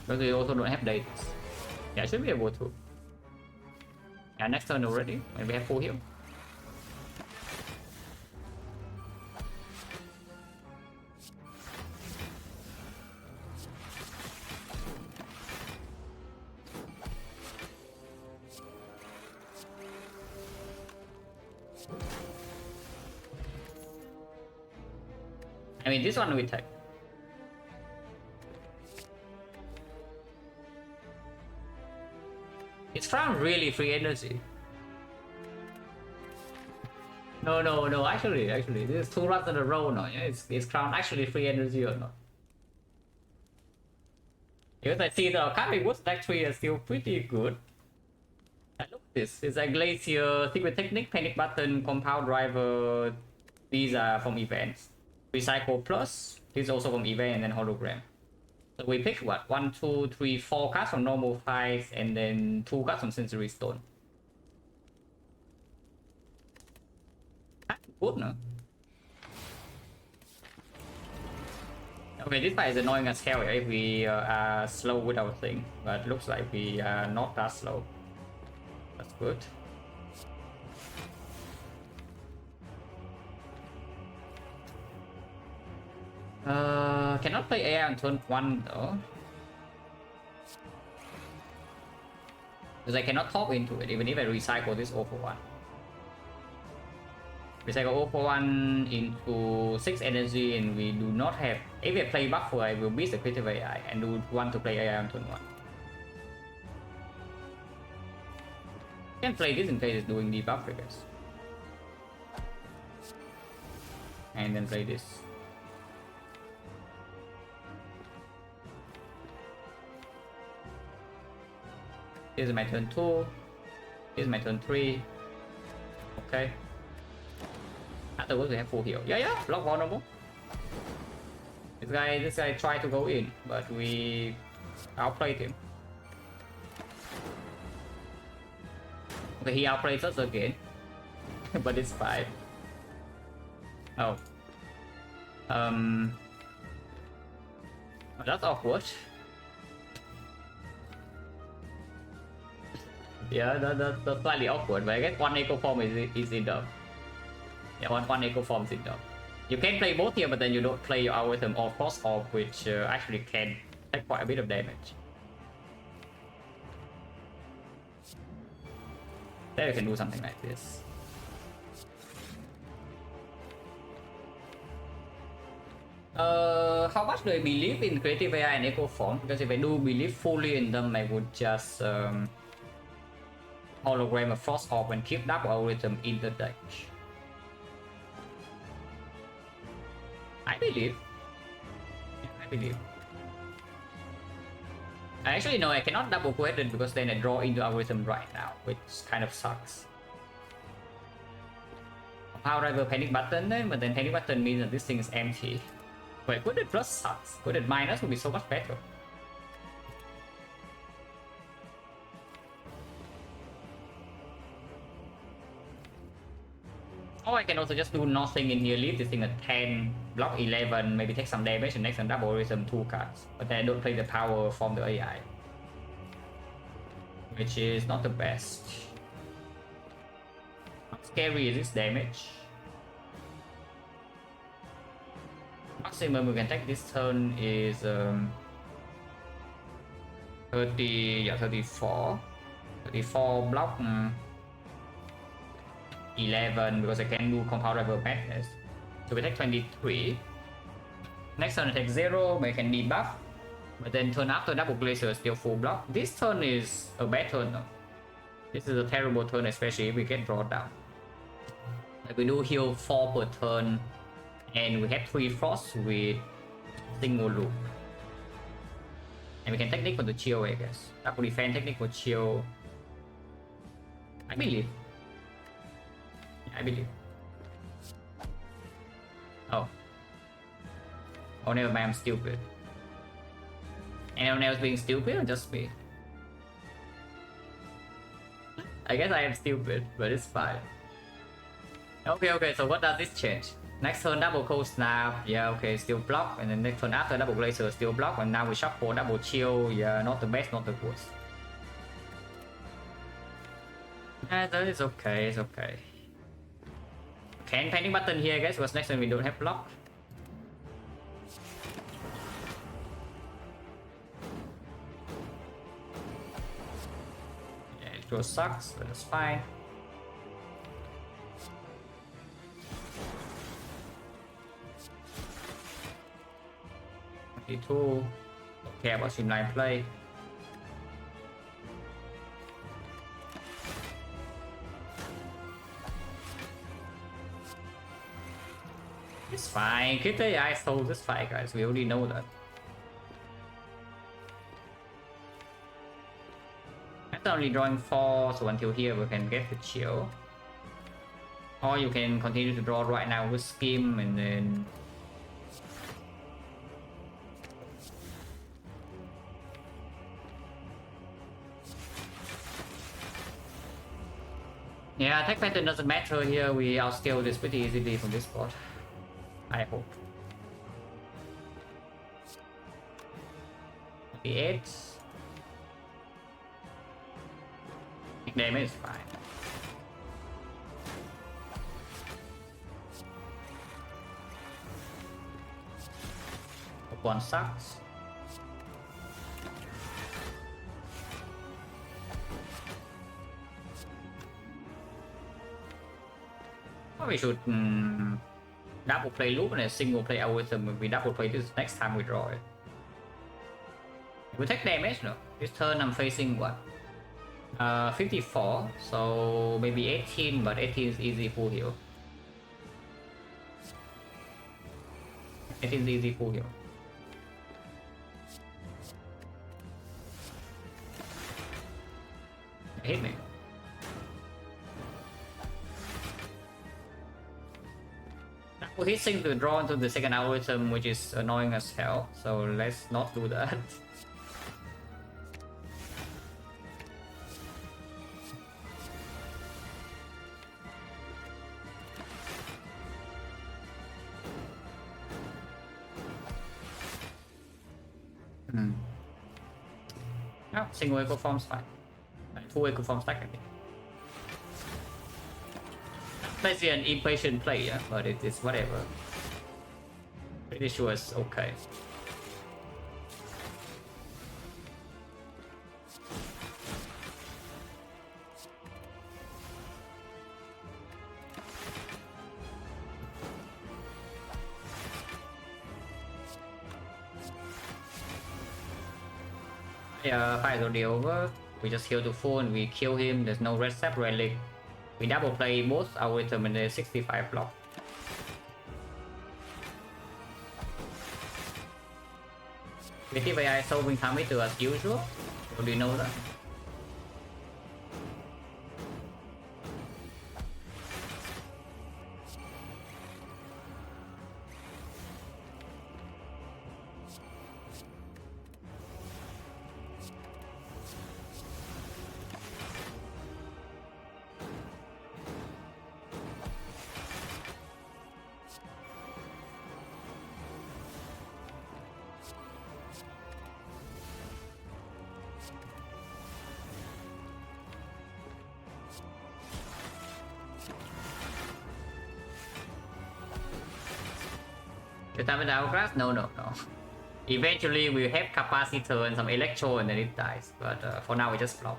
A: Because we also don't have dates. Yeah, I should be able to. Yeah, next turn already, when we have full heal. I mean, this one we take. It's from really free energy. No, actually, this is 2 runs in a row now. Yeah, it's crown actually free energy or not? Because I see the Kami Woods deck 3 is still pretty good. And look at this, it's like Glacier, Secret Technique, Panic Button, Compound Driver. These are from events. Recycle Plus, this is also from event, and then Hologram. So we pick what? 1, 2, 3, 4 cards from normal fights, and then 2 cards from Sensory Stone. Good, no? Okay, this fight is annoying as hell if we are slow with our thing, but looks like we are not that slow. That's good. Cannot play AI on turn 1 though. Because I cannot talk into it, even if I recycle this 0 for 1. Recycle 0 for 1 into 6 energy, and we do not have. If we play buffer, I will miss the critical AI and do want to play AI on turn 1. Can play this in case it's doing debuff, I guess. And then play this. This is my turn 2. This is my turn 3. Okay. Afterwards we have full heal. Yeah, block vulnerable. This guy tried to go in, but we outplayed him. Okay, he outplays us again. But it's fine. Oh. That's awkward. Yeah, that's slightly awkward, but I guess 1 echo form is enough. Yeah, one echo form is enough. You can play both here, but then you don't play your algorithm or cross off, which actually can take quite a bit of damage. There you can do something like this. How much do I believe in creative AI and echo form? Because if I do believe fully in them, I would just hologram a frost off and keep that algorithm in the deck. I believe. I actually know I cannot double question because then I draw into algorithm right now, which kind of sucks. Power driver panic button then, but then panic button means that this thing is empty. Wait, coded plus sucks. Coded minus would be so much better. Or I can also just do nothing in here, leave this thing at 10, block 11, maybe take some damage, and next time double rhythm 2 cards. But then I don't play the power from the AI. Which is not the best. How scary is this damage? Maximum we can take this turn is 34. 34 block. 11 because I can do compound driver madness. So we take 23. Next turn I take 0, but I can debuff. But then turn after double glacier still full block. This turn is a bad turn though. This is a terrible turn, especially if we get drawn down. Like we do heal 4 per turn, and we have 3 frosts with single loop. And we can technique for the chill, I guess. Double defense technique for chill. I believe. Oh, never mind, I'm stupid. Anyone else being stupid or just me? I guess I am stupid, but it's fine. Okay, so what does this change? Next turn double cold snap, yeah, okay, still block, and then next turn after double glacier still block, and now we shuffle double chill, yeah, not the best, not the worst. Yeah, that is okay, it's okay. Can panic button here, guys, because next turn we don't have block. Yeah, it goes sucks, but it's fine. D2, don't care about streamline play. It's fine, keep the eyes hold this fight, guys, we already know that. After only drawing 4, so until here we can get the chill. Or you can continue to draw right now with Skim and then... Yeah, attack pattern doesn't matter here, we outscale this pretty easily from this spot. I hope. The 8. Damage is fine. One sucks. We should double play loop and a single play algorithm. We double play this next time we draw it. We take damage no? This turn I'm facing what? 54, so maybe 18, but 18 is easy full heal. 18 is easy full heal. Hit me. Well, he seems to draw into the second algorithm, which is annoying as hell, so let's not do that. No, single echo form's fine. Two echo form stack again. Basically an impatient player, but it is whatever. Pretty sure it's okay. Yeah, fight already over. We just heal to full and we kill him. There's no red sap relic. We double play both algorithm and the 65 block. Creative AI solving parameter as usual. Do you know that? The time with hourglass? No. Eventually we have capacitor and some electro and then it dies. But for now we just flop.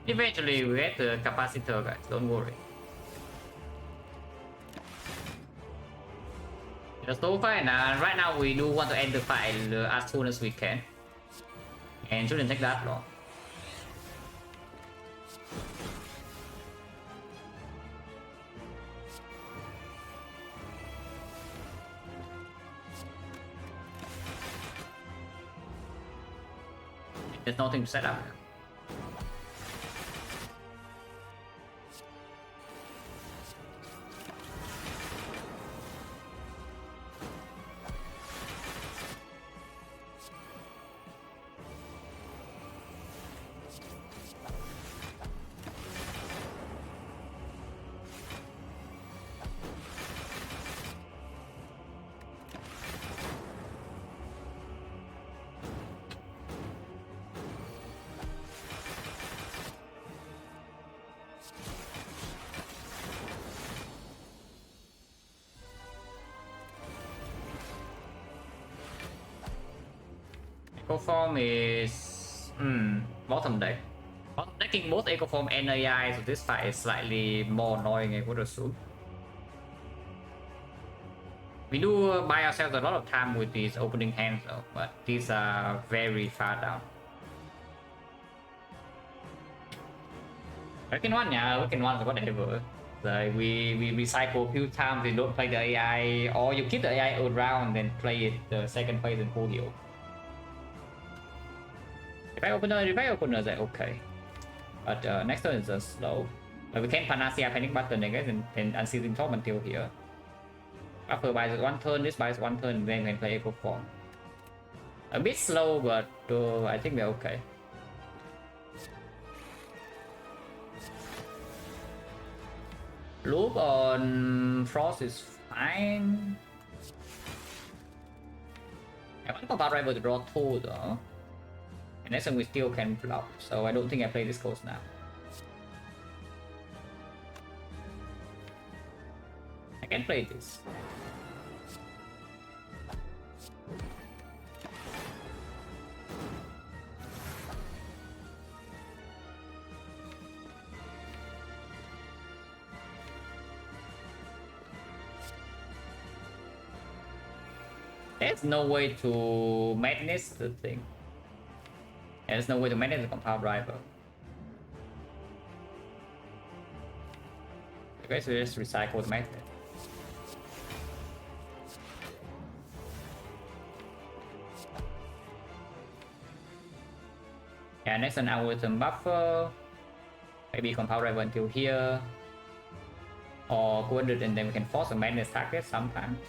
A: Eventually we get the capacitor, guys, don't worry. So far, right now we do want to end the fight as soon as we can. And shouldn't take that long. There's nothing to set up now. Eco form is bottom deck. Bottom decking both Eco form and AI, so this fight is slightly more annoying, I would assume. We do buy ourselves a lot of time with these opening hands though, but these are very far down. Weekend one, yeah, weekend one is whatever. Like we recycle a few times, we don't play the AI, or you keep the AI around then play it the second phase in full heal. Revive opener is like okay. But next turn is just slow. But we can Panacea Panic Button, I guess, and Unseating Top until here. Buffer buys one turn, this buys one turn, then we can play Echo Form. A bit slow, but I think we're okay. Loop on Frost is fine. I want Papa Rival to draw 2 though. And next time we still can block, so I don't think I play this coast now. I can play this. There's no way to madness the thing. There's no way to manage the compound driver. I guess we just recycle the magnet. Yeah, next an algorithm buffer. Maybe compound driver until here. Or go under and then we can force a madness target sometimes.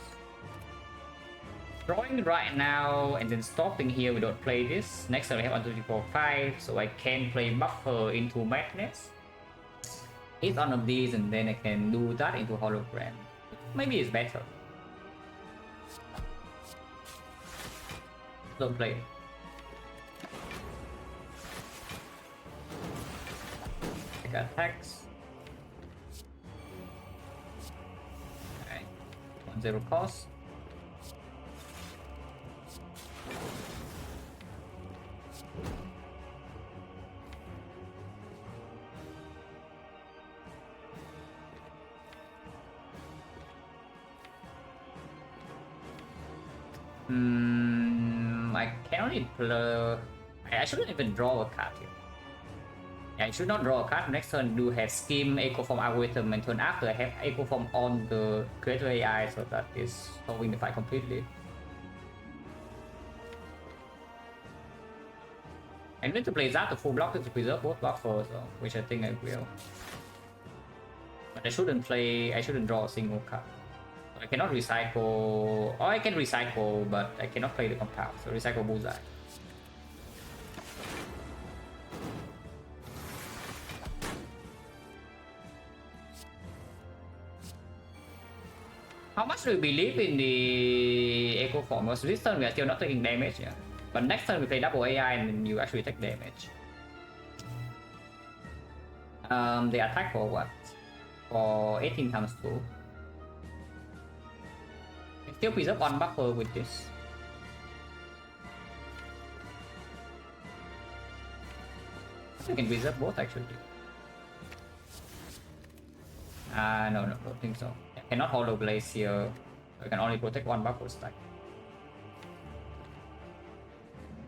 A: Drawing right now and then stopping here, we don't play this. Next turn we have 1, 2, 3, 4, 5, so I can play buffer into madness. Hit one of these and then I can do that into hologram. Maybe it's better. Don't play. I got attacks. Okay. 1-0 cost. I can only play. I shouldn't even draw a card here. Yeah, I should not draw a card. Next turn do have scheme, echo form algorithm, and turn after I have echo form on the creator AI, so that is solving the fight completely. I'm going to play that to full block to preserve both buffers, which I think I will. But I shouldn't play. I shouldn't draw a single card. I cannot recycle, or I can recycle, but I cannot play the compound, so recycle bullseye. How much do we believe in the echo form? Because this turn we are still not taking damage, yeah. But next turn we play double AI and then you actually take damage. They attack for what? For 18 times 2. Still preserve one buffer with this. I can preserve both actually. No, don't think so. I cannot hollow glacier. I can only protect one buffer stack.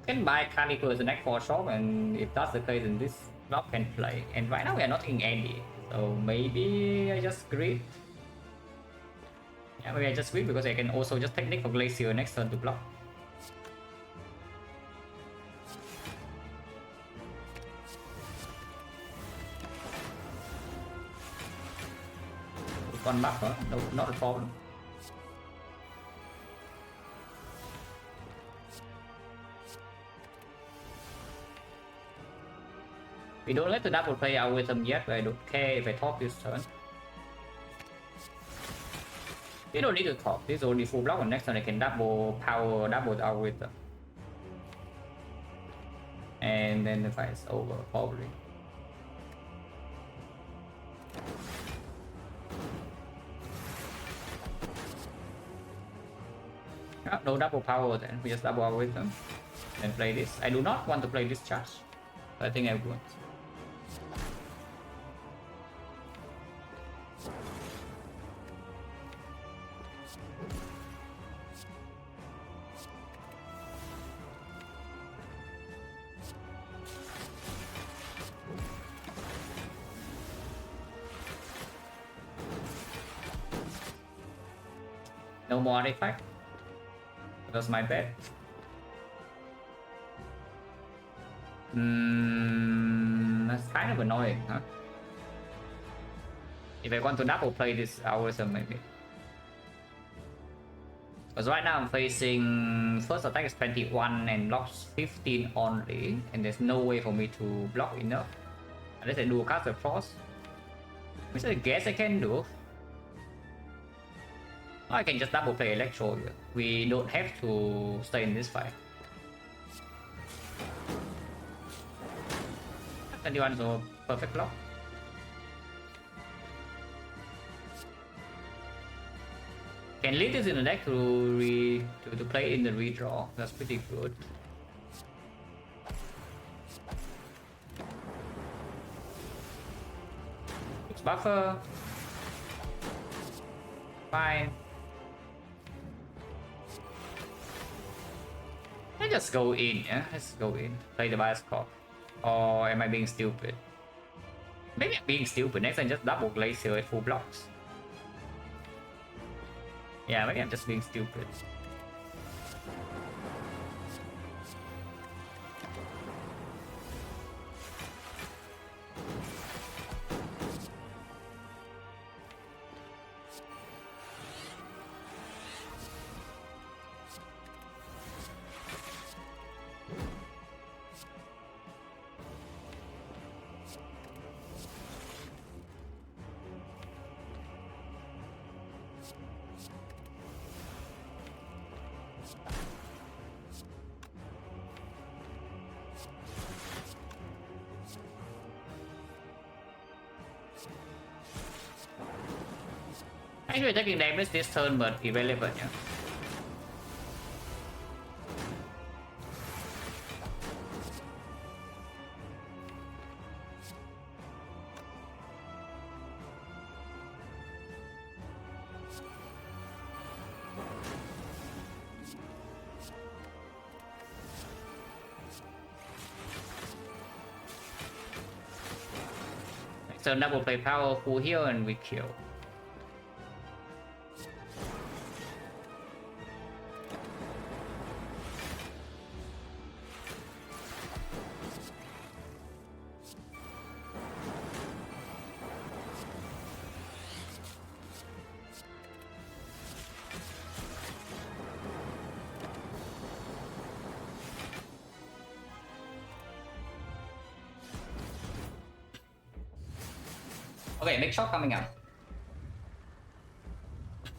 A: Can buy Calico as an neck for shop, and if that's the case, then this block can play. And right now we are not in any, so maybe I just greed. Yeah, maybe I just greed because I can also just technique for glacier next turn to block. One buffer, no, not a problem. We don't let the double play out with them yet, but I don't care if I top this turn. You don't need to top, this is only full block, and next turn I can double power, double the algorithm. And then the fight is over, probably. No double power then, we just double algorithm and play this. I do not want to play this charge, but I think I would. No more artifact. That's my bet. That's kind of annoying, huh? If I want to double play this algorithm, maybe. Because right now I'm facing first attack is 21 and blocks 15 only, and there's no way for me to block enough. Unless I do a cast across, which I guess I can do. I can just double play Electro here. We don't have to stay in this fight. 21 is a perfect block. Can leave this in the deck to play in the redraw. That's pretty good. It's buffer. Fine. Let's just go in, yeah? Let's go in. Play the bias card. Or am I being stupid? Maybe I'm being stupid. Next time just double glacier at full blocks. Yeah, maybe I'm just being stupid. Actually, taking damage this turn, but irrelevant, yeah. So double play powerful here and we kill. Okay, big shot coming up.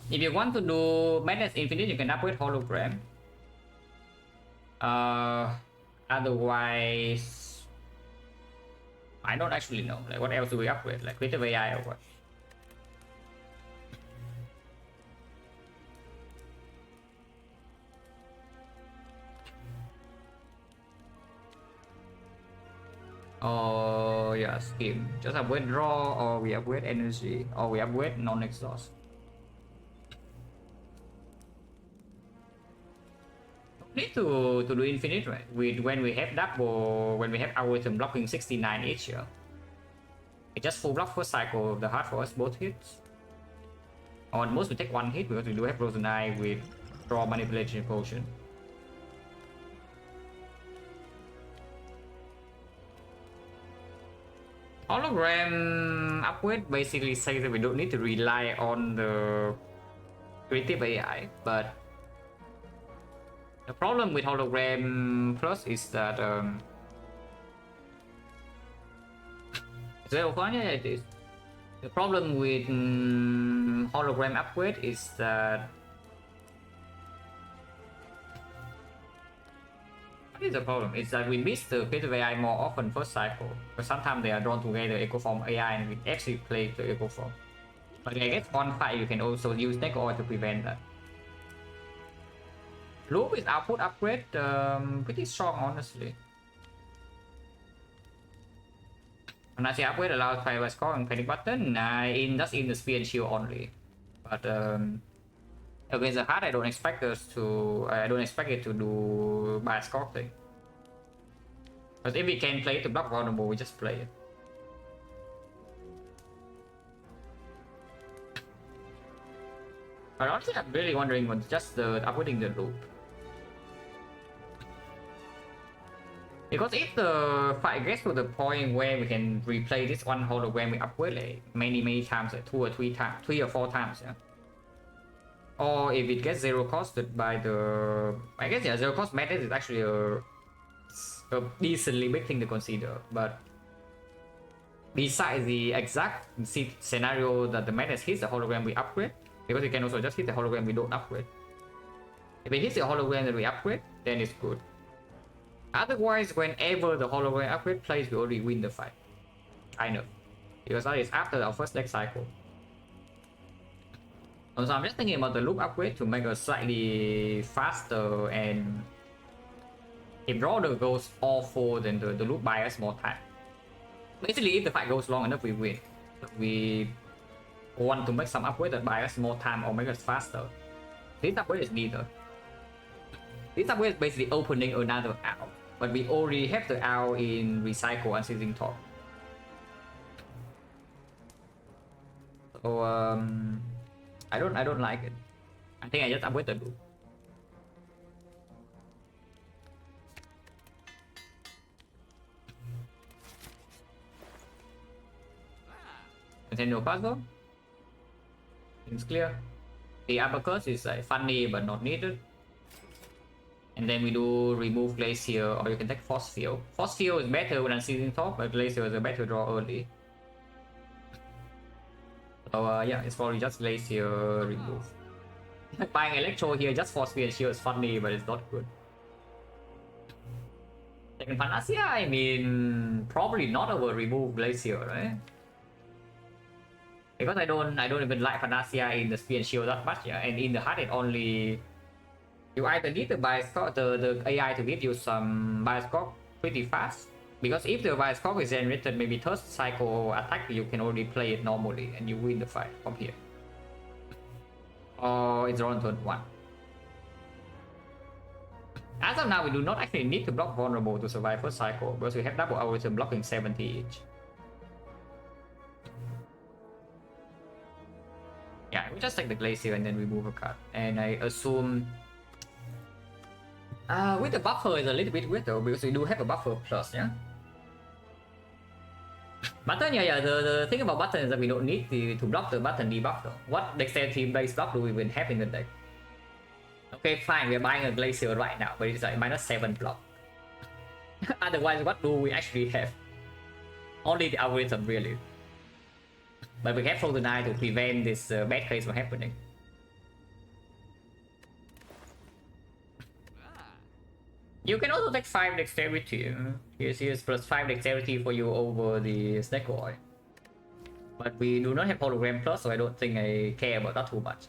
A: If you want to do Madness Infinite, you can upgrade Hologram. Otherwise, I don't actually know. Like, what else do we upgrade? Like, Creative AI or what? or yeah, scheme. Just upgrade draw, or we upgrade energy, or we upgrade non-exhaust. Need to do infinite, right? When we have double, when we have algorithm blocking 69 each, yeah. It just full block first cycle of the heart for us both hits. Or most we take one hit because we do have Frozen Eye with draw manipulation potion. Hologram upgrade basically says that we don't need to rely on the creative AI, but the problem with hologram plus is that it is. The problem with hologram upgrade is that what is the problem? It's that we miss the creative AI more often first cycle, but sometimes they are drawn together echo form AI and we actually play the echo form. But I guess on fight you can also use XecnaR to prevent that. Loop is output upgrade, pretty strong honestly. When I say upgrade allows fire score and panic button, just in the spear and shield only. But against the heart, I don't expect it to do bad score thing. But if we can play it to block vulnerable, we just play it. But honestly, I'm really wondering what's just the upgrading the loop. Because if the fight gets to the point where we can replay this one hologram we upgrade like many times, like 2 or 4 times, yeah. Or if it gets zero costed by the, I guess yeah, zero cost method is actually a decently big thing to consider. But besides the exact scenario that the method hits the hologram we upgrade, because it can also just hit the hologram we don't upgrade. If it hits the hologram that we upgrade, then it's good. Otherwise, whenever the hologram upgrade plays, we already win the fight. Kind of. Because that is after our first deck cycle. So I'm just thinking about the loop upgrade to make us slightly faster, and if draw goes awful, then the loop buys us more time. Basically, if the fight goes long enough, we win. But we want to make some upgrade that buys us more time or make us faster. This upgrade is neither. This upgrade is basically opening another owl, but we already have the owl in recycle and seizing top. So I don't like it. I think I just upgrade the loop. Nintendo puzzle. It's clear. The uppercut is like funny but not needed. And then we do remove Glacier, or you can take Force Field. Force Field is better when unseizing top, but Glacier is a better draw early. So yeah, it's probably just Glacier remove. Buying Electro here just for Spear and Shield is funny, but it's not good. Second Panacea, I mean, probably not over remove Glacier, right? Because I don't even like Panacea in the Spear and Shield that much, yeah. And in the heart, it only you either need to buy the AI to give you some bioscope pretty fast. Because if the bioscope is generated maybe third cycle attack, you can already play it normally and you win the fight from here. Or it's drawn turn 1. As of now, we do not actually need to block vulnerable to survive first cycle because we have double algorithm blocking 70 each. Yeah, we just take the Glacier and then remove a card. And I assume with the buffer is a little bit weird though, because we do have a buffer plus, yeah? Button, yeah, the thing about button is that we don't need to block the button debuff though. What dexterity based block do we even have in the deck? Okay, fine, we're buying a Glacier right now, but it's like -7 block. Otherwise, what do we actually have? Only the algorithm, really. But we have Frozen Eye to prevent this bad case from happening. You can also take 5 dexterity. Here's plus 5 dexterity for you over the XecnaR. But we do not have hologram plus, so I don't think I care about that too much.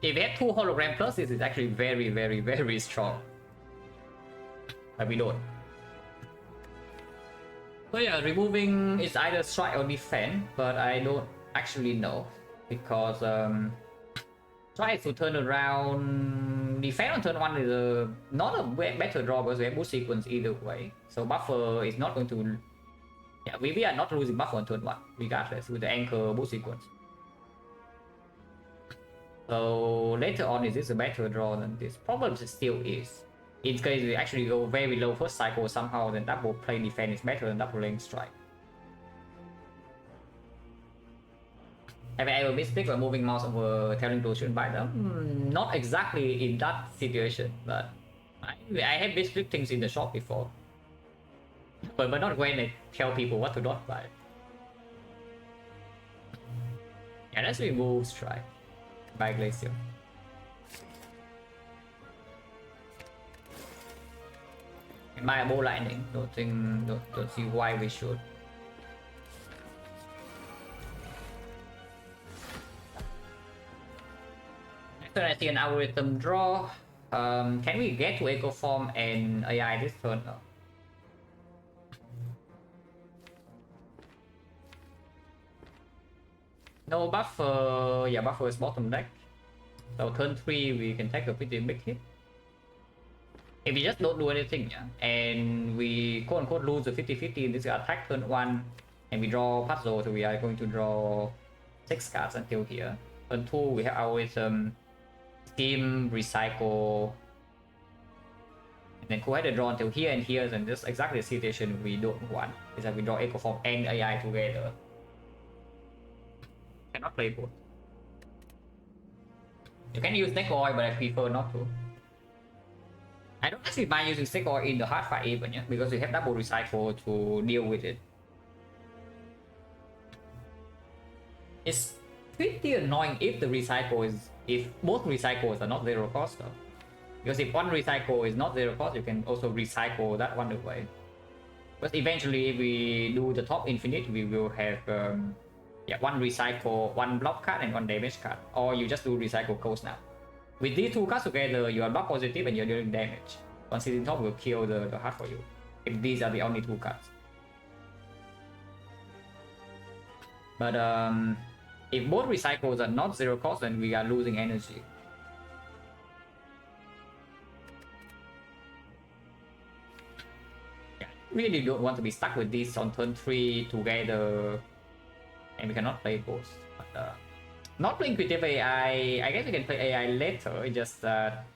A: If we have 2 hologram plus, this is actually very strong. But we don't. So yeah, removing is either strike or defend, but I don't actually know because try to turn around defend on turn one is not a better draw because we have boost sequence either way. So buffer is not going to, yeah, we are not losing buffer on turn one regardless with the anchor boost sequence. So later on, is this a better draw than this? Probably still is. In case we actually go very low first cycle somehow, then double play defense is better than double lane strike. Have I ever mistake by moving mouse over telling to shouldn't buy them? Not exactly in that situation, but I have misclicked things in the shop before. But not when I tell people what to not buy. Yeah, let's remove strike. By Glacier. Buy a bow lightning. Don't see why we should. Next turn I see an algorithm draw. Can we get to Echo Form and AI this turn? No buffer. Yeah, buffer is bottom deck. So turn 3 we can take a pretty big hit. If we just don't do anything, yeah, and we quote unquote lose the 50-50 in this attack turn 1 and we draw puzzle, so we are going to draw 6 cards until here. Turn 2 we have our scheme, recycle, and then go ahead and draw until here and here, and this is exactly the situation we don't want. Is that we draw Echo Form and AI together. Cannot play both. You can use Snake Oil, but I prefer not to. I don't actually mind using Snake Oil in the hard fight even, yeah, because we have double recycle to deal with it. It's pretty annoying if the recycle is, if both recycles are not zero cost though. Because if one recycle is not zero cost, you can also recycle that one away. But eventually, if we do the top infinite, we will have yeah, one recycle, one block card, and one damage card. Or you just do recycle coast now. With these two cards together, you are block positive and you're dealing damage. One sitting top will kill the heart for you. If these are the only two cards. But if both recycles are not zero cost, then we are losing energy. Yeah, really don't want to be stuck with this on turn 3 together. And we cannot play both. But, not playing creative AI, I guess we can play AI later, it's just that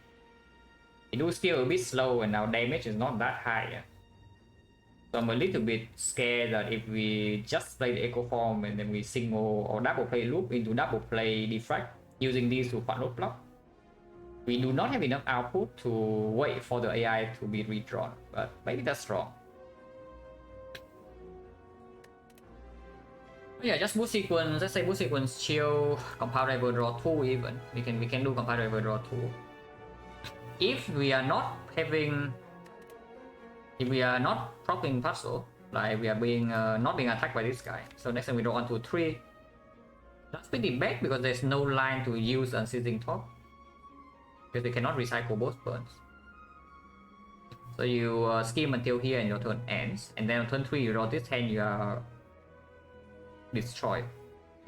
A: it do still a bit slow and our damage is not that high. Yeah. So I'm a little bit scared that if we just play the Echo Form and then we single or double play loop into double play Defect using these to front load block, we do not have enough output to wait for the AI to be redrawn, but maybe that's wrong. Yeah, just boost sequence. Let's say boost sequence, chill, compound rival draw 2 even. We can do compound rival draw 2. If we are not having, if we are not proccing puzzle, like we are being not being attacked by this guy. So next time we draw 1, 2, 3. That's pretty bad because there's no line to use on sitting top. Because they cannot recycle both turns. So you scheme until here and your turn ends, and then on turn 3 you draw this hand, you are destroyed.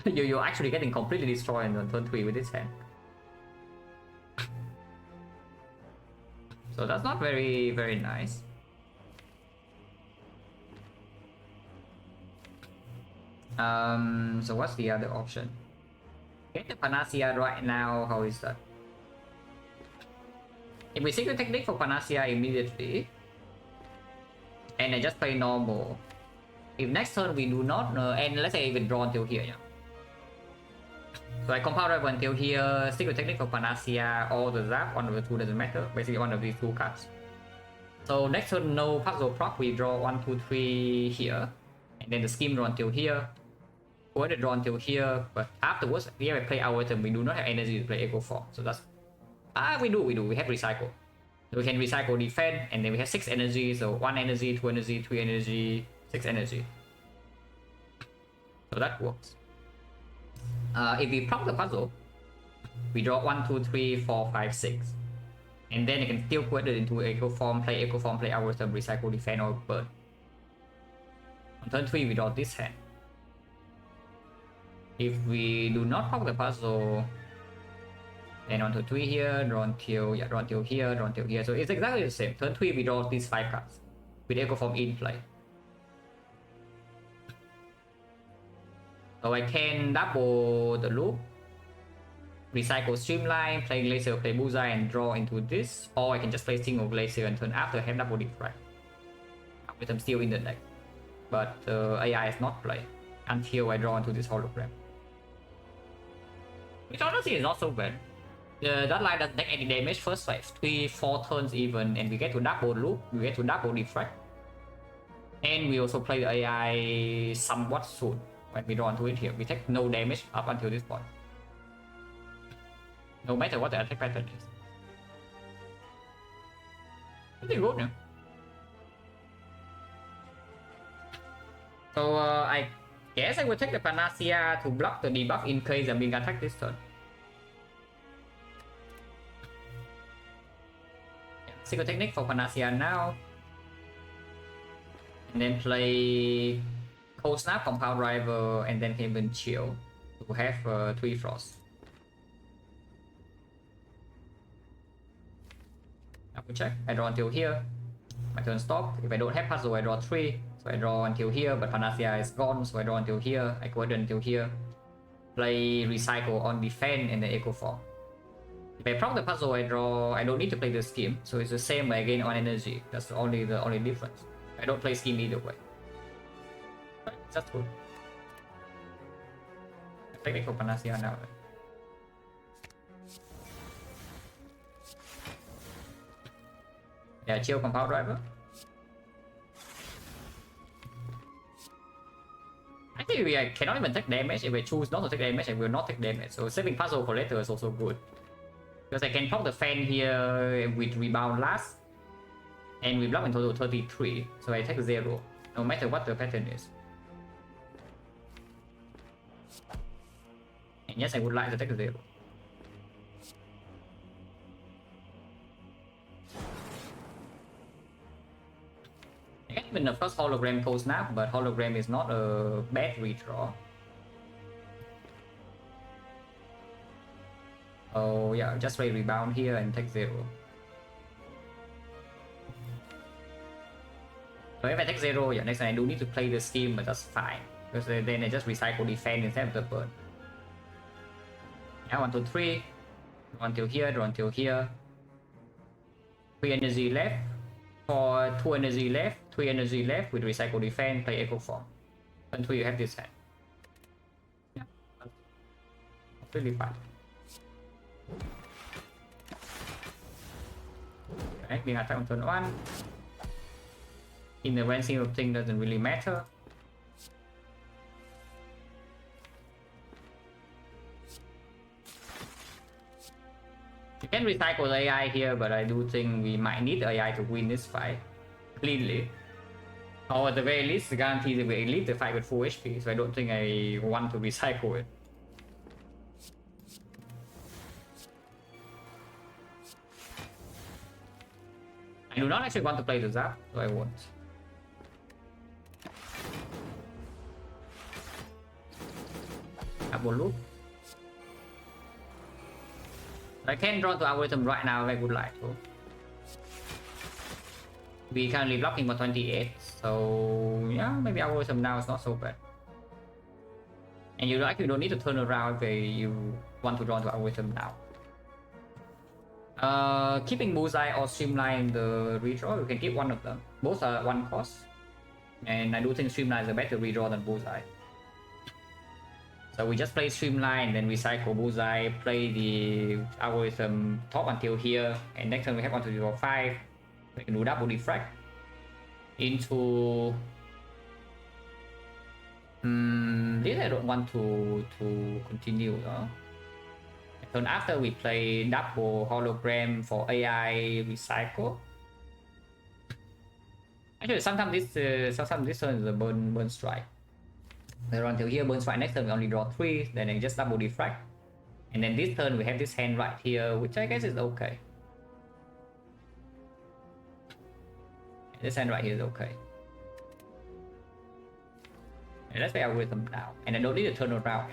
A: You're actually getting completely destroyed on turn 3 with this hand. So that's not very nice. So what's the other option? Get the Panacea right now, how is that? If we secret technique for Panacea immediately, and I just play normal, if next turn we do not, and let's say even draw until here, yeah. So I compound rival until here, secret technique for Panacea, or the Zap, one of the two doesn't matter, basically one of these two cards. So next turn no puzzle proc, we draw 1, 2, 3 here, and then the scheme draw until here, go ahead and draw until here, but afterwards, we have to play our turn, we do not have energy to play Echo Form, so that's, we do, we have recycle. So we can recycle defend, and then we have 6 energy, so 1 energy, 2 energy, 3 energy, 6 energy. So that works. If we proc the puzzle, we draw 1, 2, 3, 4, 5, 6. And then you can still put it into Echo Form, play our turn, recycle, defend, or burn. On turn 3 we draw this hand. If we do not pop the puzzle, then on turn 3 here, draw until here, draw until here. So it's exactly the same. Turn 3 we draw these 5 cards with Echo Form in play. So I can double the loop, recycle Streamline, play Glacier, play Bullseye, and draw into this, or I can just play single Glacier and turn after have double Defect. With them still in the deck, but AI is not play until I draw into this hologram, which honestly is not so bad. That line doesn't take any damage first like 3-4 turns even, and we get to double loop, we get to double Defect, and we also play the AI somewhat soon. When we draw into it here, we take no damage up until this point, no matter what the attack pattern is. Pretty good, yeah. So I guess I will take the Panacea to block the debuff in case I'm being attacked this turn. Single technique for Panacea now, and then play Cold Snap, Compound Rival, and then Haven Chill to have 3 Frost. I will check. I draw until here. My turn stop. If I don't have puzzle, I draw 3. So I draw until here, but Panacea is gone, so I draw until here. I go ahead until here. Play Recycle on Defend and then Echo Form. If I proc the puzzle, I draw. I don't need to play the scheme, so it's the same again on energy. That's the only difference. I don't play scheme either way. That's good. I take Echo Panacea now. Yeah, chill Compound Driver. I think I cannot even take damage. If I choose not to take damage, I will not take damage. So saving puzzle for later is also good. Because I can pop the fan here with rebound last. And we block in total 33. So I take 0. No matter what the pattern is. And yes, I would like to take 0. Even the first hologram Cold Snap, but hologram is not a bad redraw. Oh yeah, just play rebound here and take 0. So if I take 0, yeah, next time I do need to play the scheme, but that's fine. Because then I just recycle defense instead of the burn. Yeah, 1, 2, 3. Draw until here, draw until here. 3 energy left. For 2 energy left, 3 energy left with recycle defense, play Echo Form. Until you have this hand. Yeah, that's really fine. Okay, being attacked on turn 1. In the grand scheme of things doesn't really matter. You can recycle the AI here, but I do think we might need AI to win this fight cleanly. Or at the very least, guarantee that we leave the fight with full HP, so I don't think I want to recycle it. I do not actually want to play the Zap, so I won't. Double loop. I can draw to algorithm right now if I would like to. We currently blocking for 28, so yeah, maybe algorithm now is not so bad. And you actually don't need to turn around if you want to draw to algorithm now. Keeping Bullseye or Streamline the redraw, you can keep one of them. Both are 1 cost. And I do think Streamline is a better redraw than Bullseye. So we just play Streamline, then recycle Bullseye, play the algorithm top until here, and next turn we have 1, 2, 3, 4, 5. We can do double Defect into this I don't want to continue though. Turn after we play double hologram for AI recycle. Actually, sometimes this turn is a burn strike. They run till here, burn strike. Next turn we only draw 3, then I just double Defect. And then this turn we have this hand right here, which I guess is okay. This hand right here is okay. And let's play algorithm now, and I don't need to turn around.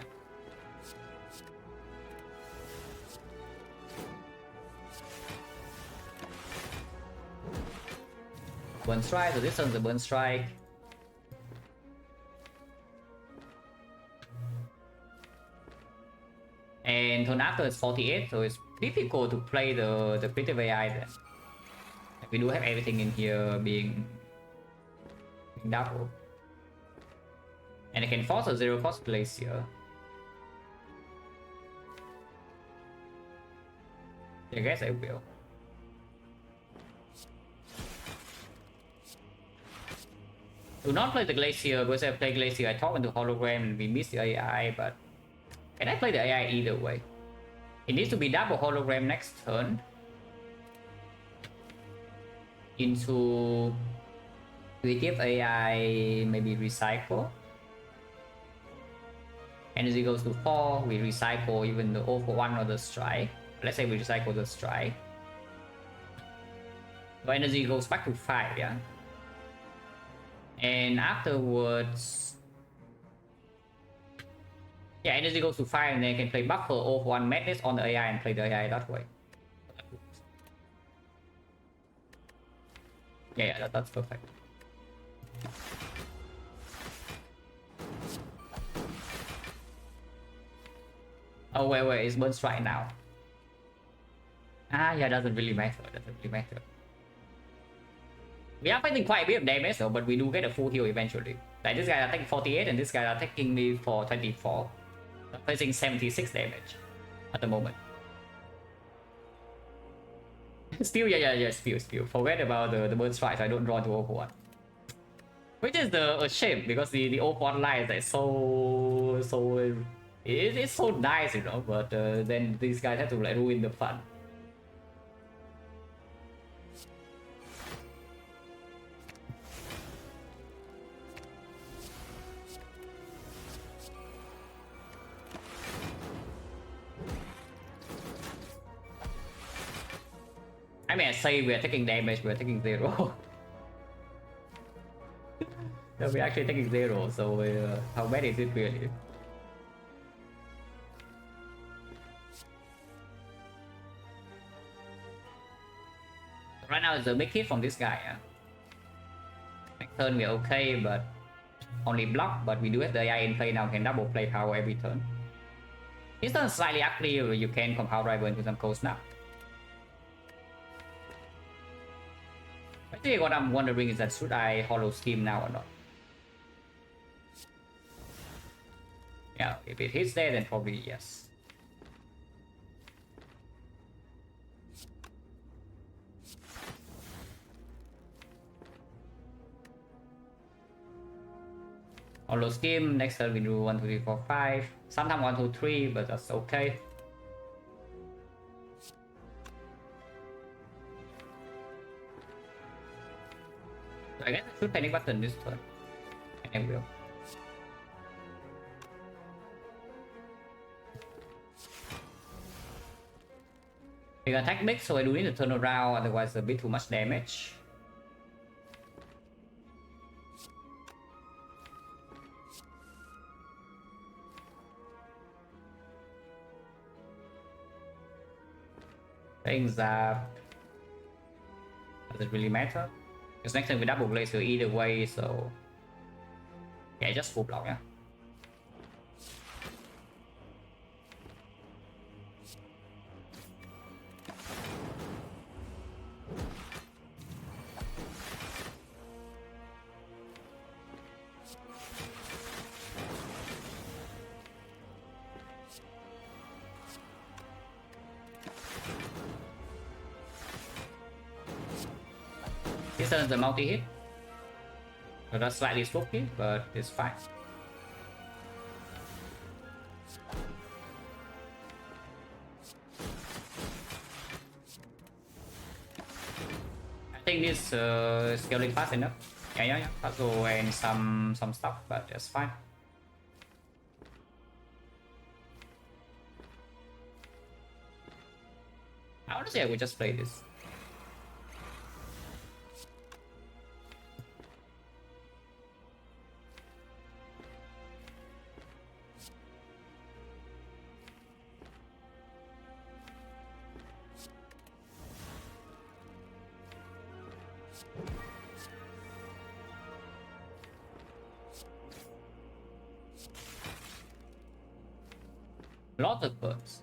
A: Burn strike, so this one's a burn strike. And turn after it's 48, so it's difficult to play the creative AI then. We do have everything in here being double. And I can force a 0-cost Glacier. I guess I will. Do not play the Glacier, because if I play Glacier, I talk into Hologram and we miss the AI, but can I play the AI either way? It needs to be double Hologram next turn. Into... we give AI maybe Recycle. Energy goes to 4, we recycle even the 0 for 1 or the Strike. Let's say we recycle the Strike. So energy goes back to 5, yeah? And afterwards... yeah, energy goes to 5 and then I can play buffer 0 for 1 Madness on the AI and play the AI that way. Yeah, that's perfect. Oh wait, it's burn strike now. Ah, yeah, doesn't really matter. We are fighting quite a bit of damage though, but we do get a full heal eventually. Like this guy are taking 48 and this guy are taking me for 24. I'm facing 76 damage at the moment. Still, still. Forget about the burn strike, so I don't draw to 0 for 1. Which is a shame because the 0 for 1 line is like so it's so nice, you know, but then these guys have to like ruin the fun. I mean, I say we are taking damage, we are taking 0. No, we're actually taking 0, so how bad is it really? Right now it's a big hit from this guy. Next turn we're okay, but only block, but we do have the AI in play now, can double play power every turn. This turn is slightly ugly where you can compound rival into some cold snap. Actually, what I'm wondering is that should I hollow scheme now or not? Yeah, if it hits there, then probably yes. Hollow scheme, next turn we do 1, 2, 3, 4, 5. Sometimes 1, 2, 3, but that's okay. So I guess I should panic button this turn. And I will. We can attack big, so I do need to turn around, otherwise a bit too much damage. Things that doesn't really matter. Because next time we double Glacier either way, so yeah, just full block, yeah. This turn is a multi-hit. So that's slightly spooky, but it's fine. I think this scaling fast enough. Yeah. Puzzle and some stuff, but that's fine. Honestly, I would just play this. Lot of birds.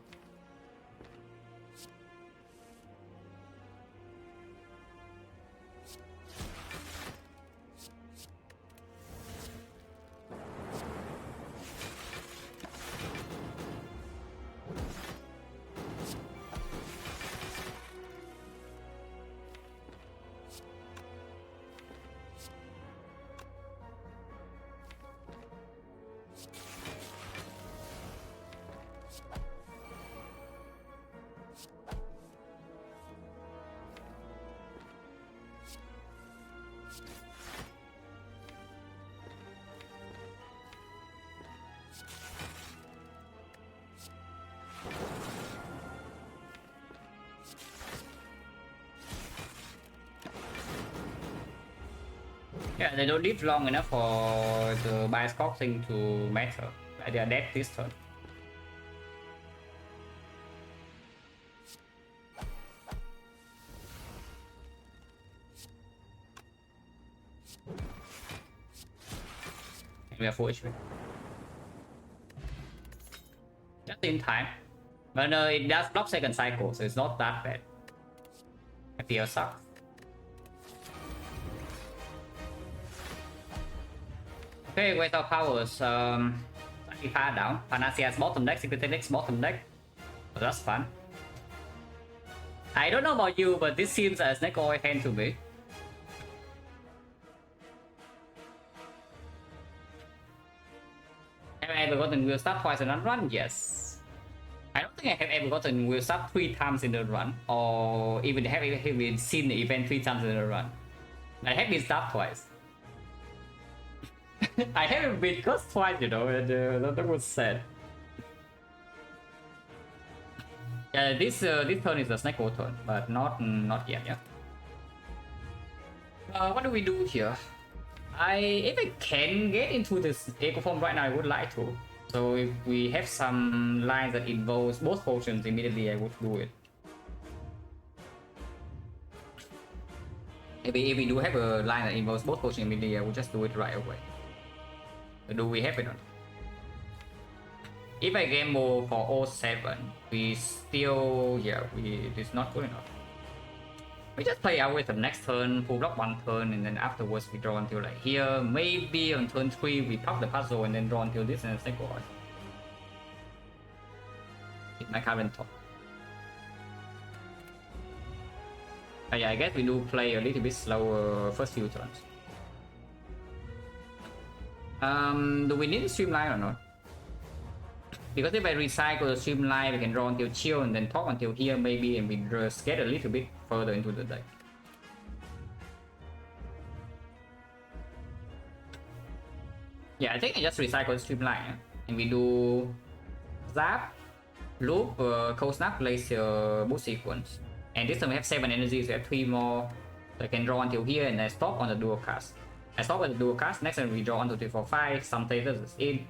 A: Yeah, they don't live long enough for the bioscope thing to matter. Like they are dead this turn. We are full HP. Just in time. But no, it does block second cycle, so it's not that bad. FPL sucks. Okay, with our powers, slightly far down. Panacea's bottom deck, Secret Technics bottom deck. So that's fun. I don't know about you, but this seems as Snake Oil hand to me. Have I ever gotten Will Stop twice in a run? Yes. I don't think I have ever gotten Will Stop 3 times in a run, or even have even seen the event 3 times in a run. I have been stopped twice. I haven't been cursed twice, you know, and that was sad. Yeah, this turn is the Snake Oil turn, but not yet, yeah. What do we do here? If I can get into this Echo Form right now, I would like to. So if we have some lines that involves both potions immediately, I would do it. If we do have a line that involves both potions immediately, I would just do it right away. Do we have it on? If I gamble for 07, we still, yeah, it's not good enough. We just play out with the next turn, full block 1 turn, and then afterwards we draw until like here. Maybe on turn 3 we pop the puzzle and then draw until this and then go on. It's my current thought. But yeah, I guess we do play a little bit slower first few turns. Do we need a streamline or not? Because if I recycle the streamline, we can draw until chill and then talk until here maybe, and we just get a little bit further into the deck. Yeah, I think I just recycle streamline, yeah? And we do zap, loop, cold snap, glacier, boost sequence. And this time we have 7 energies, so we have 3 more. So I can draw until here and then stop on the dual cast. I stop with the dual cast, next time we draw 1, 2, 3, 4, 5, some status is in.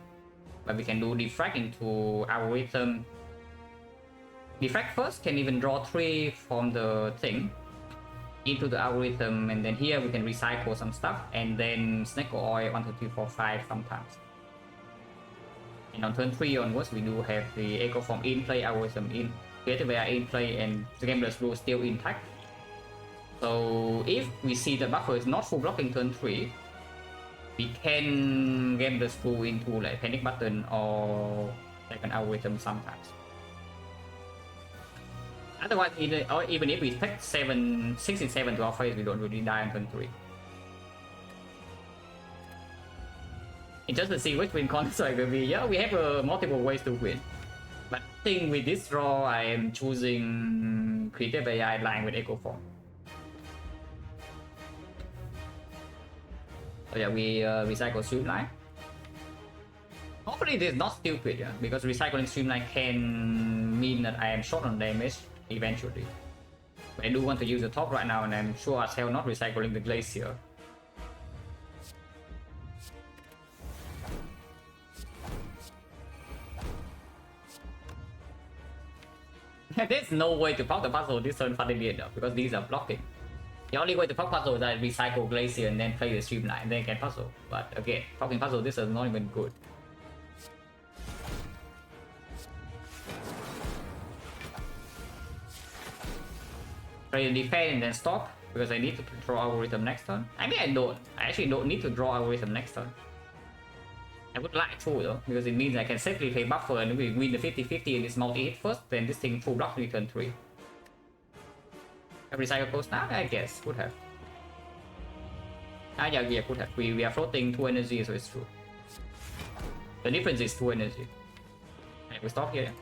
A: But we can do Defect into algorithm. Defect first, can even draw 3 from the thing into the algorithm, and then here we can recycle some stuff, and then Snake Oil 1, 2, 3, 4, 5 sometimes. And on turn 3 onwards, we do have the Echo Form in play, algorithm in. Creative AI in play, and the Gambler's Rule still intact. So if we see the buffer is not full blocking turn 3, we can Gambler's Rule into like Panic Button or like an algorithm sometimes. Otherwise, even if we take 6 and 7 to our face, we don't really die on turn 3. It's just to see which win console will be. Yeah, we have multiple ways to win. But I think with this draw, I am choosing Creative AI line with Echo Form. So yeah, we recycle Streamline. Hopefully this is not stupid, yeah, because recycling Streamline can mean that I am short on damage eventually. But I do want to use the top right now, and I'm sure as hell not recycling the Glacier. There's no way to pop the puzzle this turn funnily enough, because these are blocking. The only way to pop puzzle is I recycle Glacier and then play the Streamline and then get puzzle. But again, popping puzzle this is not even good. play the defense and then stop because I need to draw algorithm next turn. I mean, I actually don't need to draw algorithm next turn. I would like to though, because it means I can safely play buffer and we win the 50-50 and it's multi-hit first, then this thing full block me turn 3. Every cycle goes now, I guess, could have. Ah yeah, could have. We are floating 2 energy, so it's true. The difference is 2 energy. And we stop here.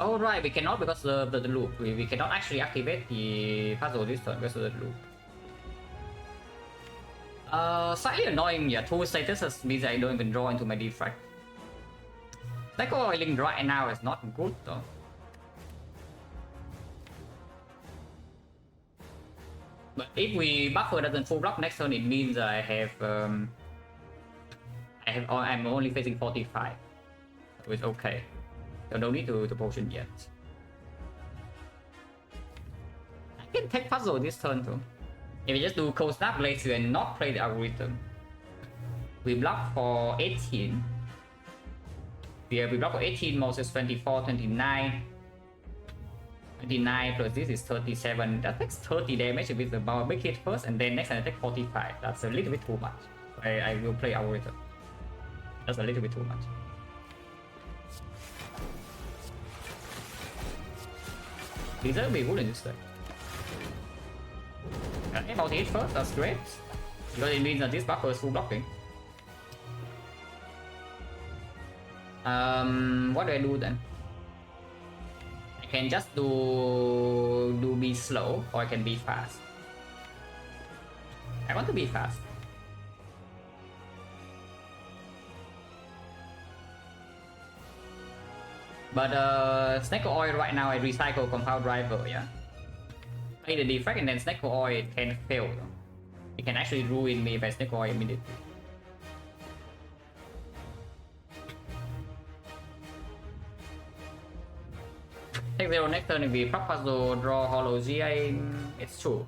A: Oh right, we cannot because of the loop. We cannot actually activate the puzzle this turn because of the loop. Slightly annoying, yeah. 2 statuses means I don't even draw into my defect. Like oiling right now is not good though. But if we buffer doesn't full block next turn, it means I'm only facing 45, so it's okay. So no need to potion yet. I can take puzzle this turn too. If we just do cold snap later and not play the algorithm, we block for 18. Yeah, we block for 18, most is 24, 29. 29 plus this is 37. That takes 30 damage with the power big hit first, and then next I take 45. That's a little bit too much. I will play algorithm. That's a little bit too much. These are be good in this turn. Okay, multi-hit first, that's great. Because it means that this buffer is full blocking. What do I do then? I can just do be slow, or I can be fast. I want to be fast. But XecnaR oil right now I recycle compound driver, yeah. Play the defect and then XecnaR oil can fail though. It can actually ruin me if I XecnaR oil immediately. Take 0 next turn if we proc puzzle, draw hollow GA, it's true.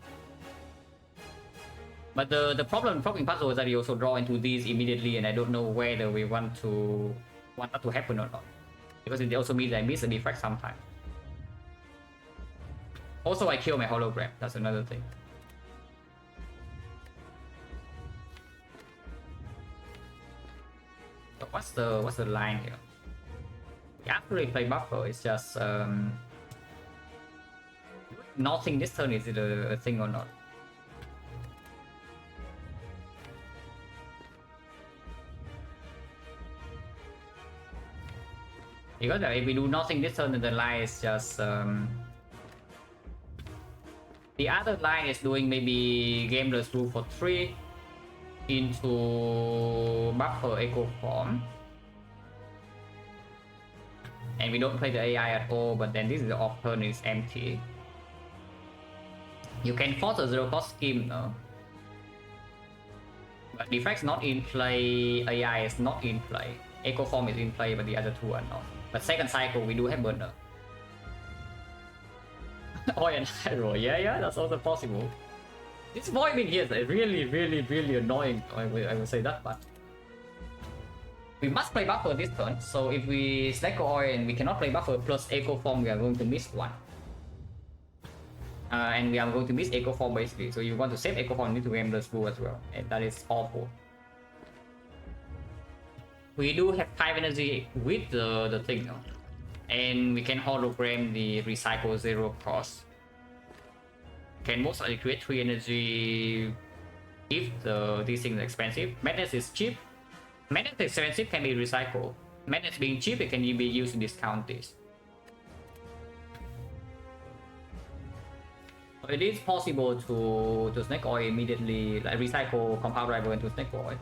A: But the problem with proccing puzzle is that you also draw into these immediately and I don't know whether we want that to happen or not. Because it also means I miss a defect sometime. Also, I kill my hologram. That's another thing. So what's the line here? After we play buffer, it's just nothing this turn. Is it a thing or not? Because if we do nothing this turn, then the line is just the other line is doing maybe gameless rule for 3 into buffer echo form, and we don't play the AI at all. But then this is the off turn is empty. You can force a 0 cost scheme though. But Defect's not in play, AI is not in play. Echo form is in play, but the other 2 are not. But second cycle we do have burner. Oh and hydro, yeah, that's also possible. This voiding here is really annoying. I will say that, but we must play buffer this turn. So if we select oil and we cannot play buffer plus echo form, we are going to miss one. And we are going to miss echo form basically. So you want to save echo form, you need to game the blue as well, and that is awful. We do have 5 energy with the thing now. And we can hologram the recycle 0 cost. Can most likely create 3 energy if these things are expensive. Madness is cheap. Madness is expensive, can be recycled. Madness being cheap, it can be used to discount this. So it is possible to XecnaR oil immediately, like recycle compound driver into XecnaR oil.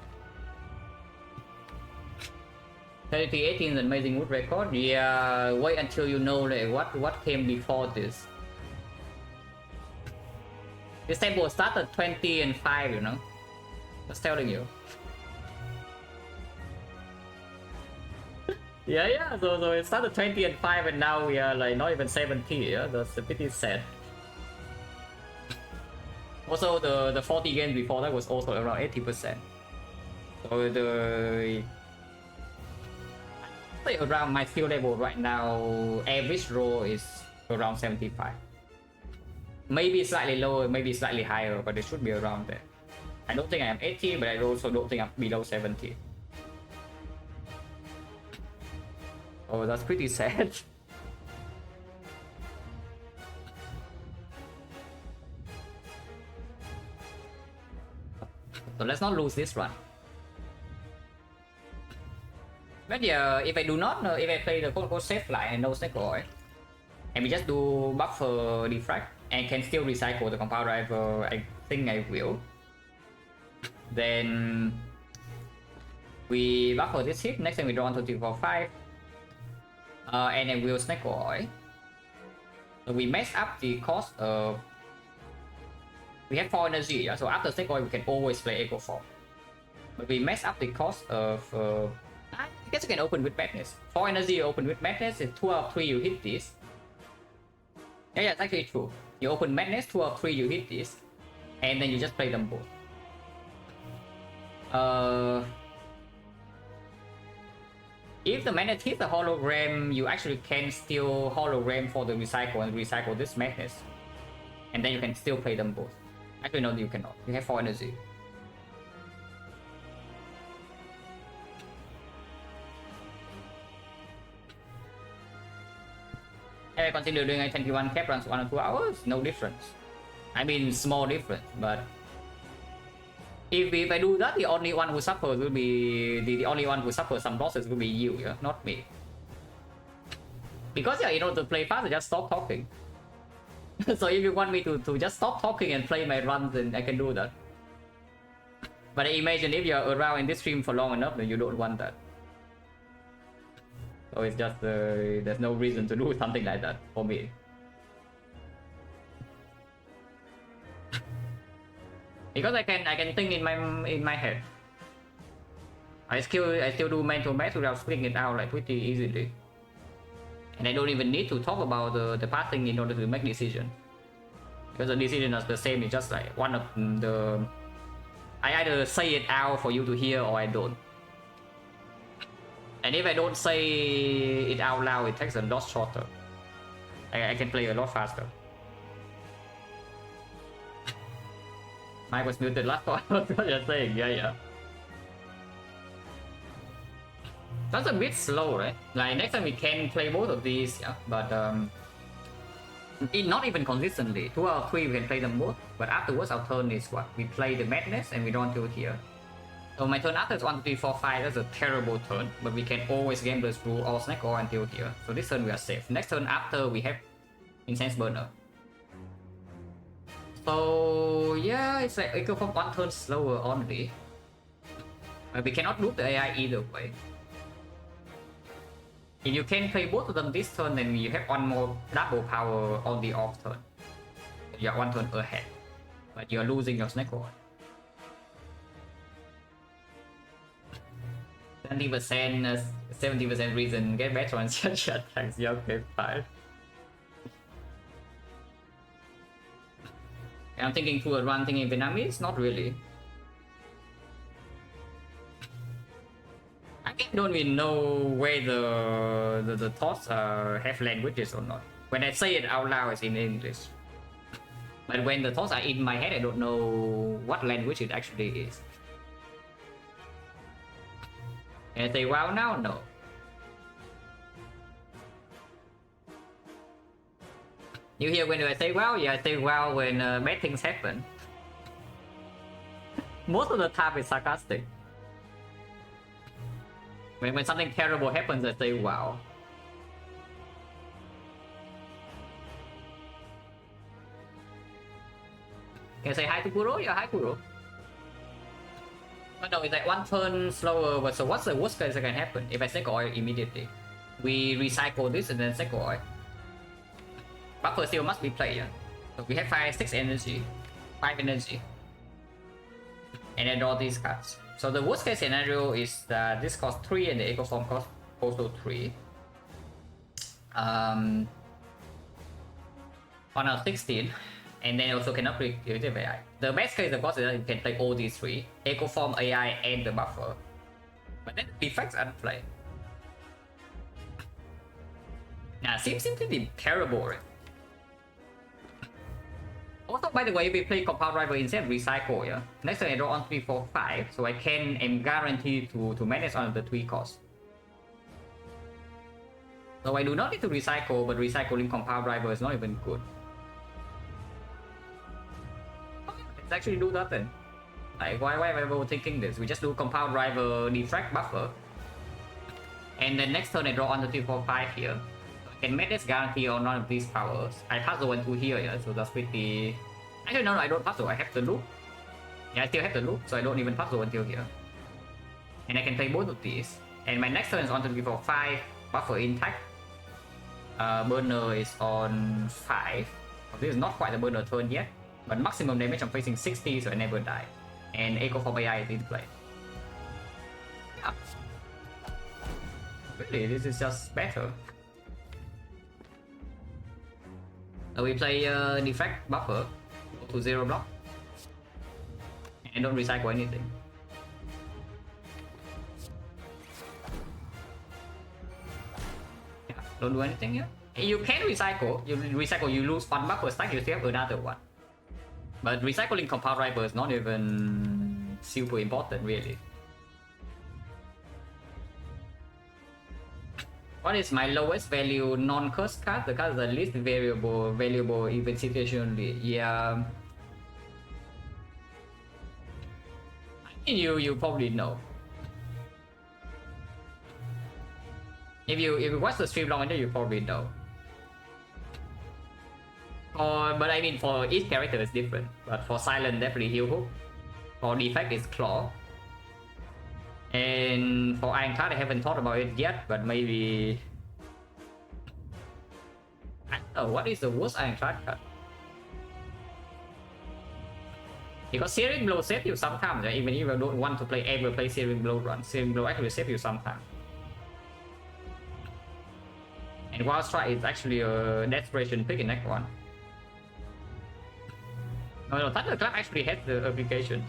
A: 3018 is an amazing wood record. Yeah, wait until you know like what came before this. This table started 20 and 5, you know. Just telling you. yeah. So it started 20 and 5, and now we are like not even 70. Yeah, that's a pretty sad. Also, the 40 games before that was also around 80%. So the say around my skill level right now, average roll is around 75. Maybe slightly lower, maybe slightly higher, but it should be around there. I don't think I am 80, but I also don't think I'm below 70. Oh, that's pretty sad. So let's not lose this run. But yeah, if I do not know, if I play the quote safe line and no XecnaR, and we just do buffer defect and can still recycle the compound driver, I think I will. Then we buffer this hit, next time we draw 1, 2, 3, 4, 5. And then we'll XecnaR. So we mess up the cost of... We have 4 energy, yeah? So after XecnaR we can always play Echo Form. But we mess up the cost of... I guess you can open with Madness. 4 energy open with Madness, if 2 out of 3 you hit this. Yeah, it's actually true. You open Madness, 2 out of 3 you hit this. And then you just play them both. If the Madness hits the hologram, you actually can steal hologram for the recycle and recycle this Madness. And then you can still play them both. Actually no, you cannot. You have 4 energy. Have I considered doing a 21 cap runs 1 or 2 hours? No difference. I mean, small difference, but if I do that, the only one who suffers will be the only one who suffers some losses will be you, yeah? Not me. Because yeah, in order to play faster, just stop talking. So if you want me to just stop talking and play my runs, then I can do that. But imagine if you're around in this stream for long enough, then you don't want that. So it's just there's no reason to do something like that for me. Because I can think in my head. I still do mental math without speaking it out like pretty easily. And I don't even need to talk about the pathing in order to make decision. Because the decision is the same, it's just like one of the... I either say it out for you to hear or I don't. And if I don't say it out loud, it takes a lot shorter. I can play a lot faster. Mike was muted last one. What you're saying, yeah. That's a bit slow, right? Like next time we can play both of these, yeah. But not even consistently. 2 out of 3 we can play them both. But afterwards our turn is what? We play the Madness and we don't do it here. So my turn after is 1, 2, 3, 4, 5. That's a terrible turn. But we can always gamble through all XecnaR until here. So this turn we are safe. Next turn after we have Incense Burner. So yeah, it's like Echo Form 1 turn slower only. But we cannot loop the AI either way. If you can play both of them this turn, then you have one more double power on the off turn. You're 1 turn ahead. But you're losing your XecnaR. 70% reason get better on such attacks. Yeah, okay, fine. I'm thinking through a run thinking Vietnamese? Not really. I don't even know whether the thoughts have languages or not. When I say it out loud, it's in English. But when the thoughts are in my head, I don't know what language it actually is. And I say wow now? No. You hear when I say wow? Yeah, I say wow when bad things happen. Most of the time it's sarcastic. When something terrible happens, I say wow. Can I say hi to Kuro? Yeah, hi Kuro. But no, it's like 1 turn slower, but so what's the worst case that can happen? If I XecnaR immediately, we recycle this and then XecnaR. Buffer still must be played, yeah? So we have 6 energy, 5 energy. And then draw these cards. So the worst case scenario is that this costs 3 and the Echo Form costs also 3. On our 16, And then also cannot play Defect AI. The best case of course is that you can play all these three, Echo Form AI and the buffer. But then Defects unplay. Nah, seems simply terrible, right? Also, by the way, we play Compound Rival instead of Recycle, yeah? Next turn I draw on 3, 4, 5, so I am guaranteed to manage on the 3 cost. So I do not need to recycle, but recycling Compound Rival is not even good. Let's actually do that then. Like, why am I thinking this? We just do Compound Rival Defect Buffer. And then next turn I draw on the 3, 4, 5 here. I can make this guarantee on none of these powers. I pass the 1, 2 here, yeah, so that's pretty... Actually, no, I don't pass the, I have the loop. Yeah, I still have the loop, so I don't even pass the 1 2 here. And I can play both of these. And my next turn is on to 3, 4, 5, buffer intact. Burner is on 5. This is not quite a burner turn yet, but maximum damage I'm facing 60, so I never die. And Echo Form AI is in play. Yeah. Really, this is just better. So we play Defect Buffer, go to 0 block, and don't recycle anything. Yeah, don't do anything here. You can recycle, you lose 1 buffer stack, you still have another one. But recycling Compound Rival is not even super important, really. What is my lowest value non-curse card? The card is the least valuable even situationally. Yeah. I think you probably know. If you watch the stream long enough, you probably know. But I mean, for each character it's different. But for Silent, definitely Heal Hook. For Defect, it's Claw. And for Ironclad, I haven't thought about it yet, but maybe... I don't know, what is the worst Ironclad card? Because Searing Blow saves you sometimes, right? Even if you don't want to ever play Searing Blow run, Searing Blow actually saves you sometimes. And Wild Strike is actually a desperation pick in next one. No, Thunderclap actually has the application.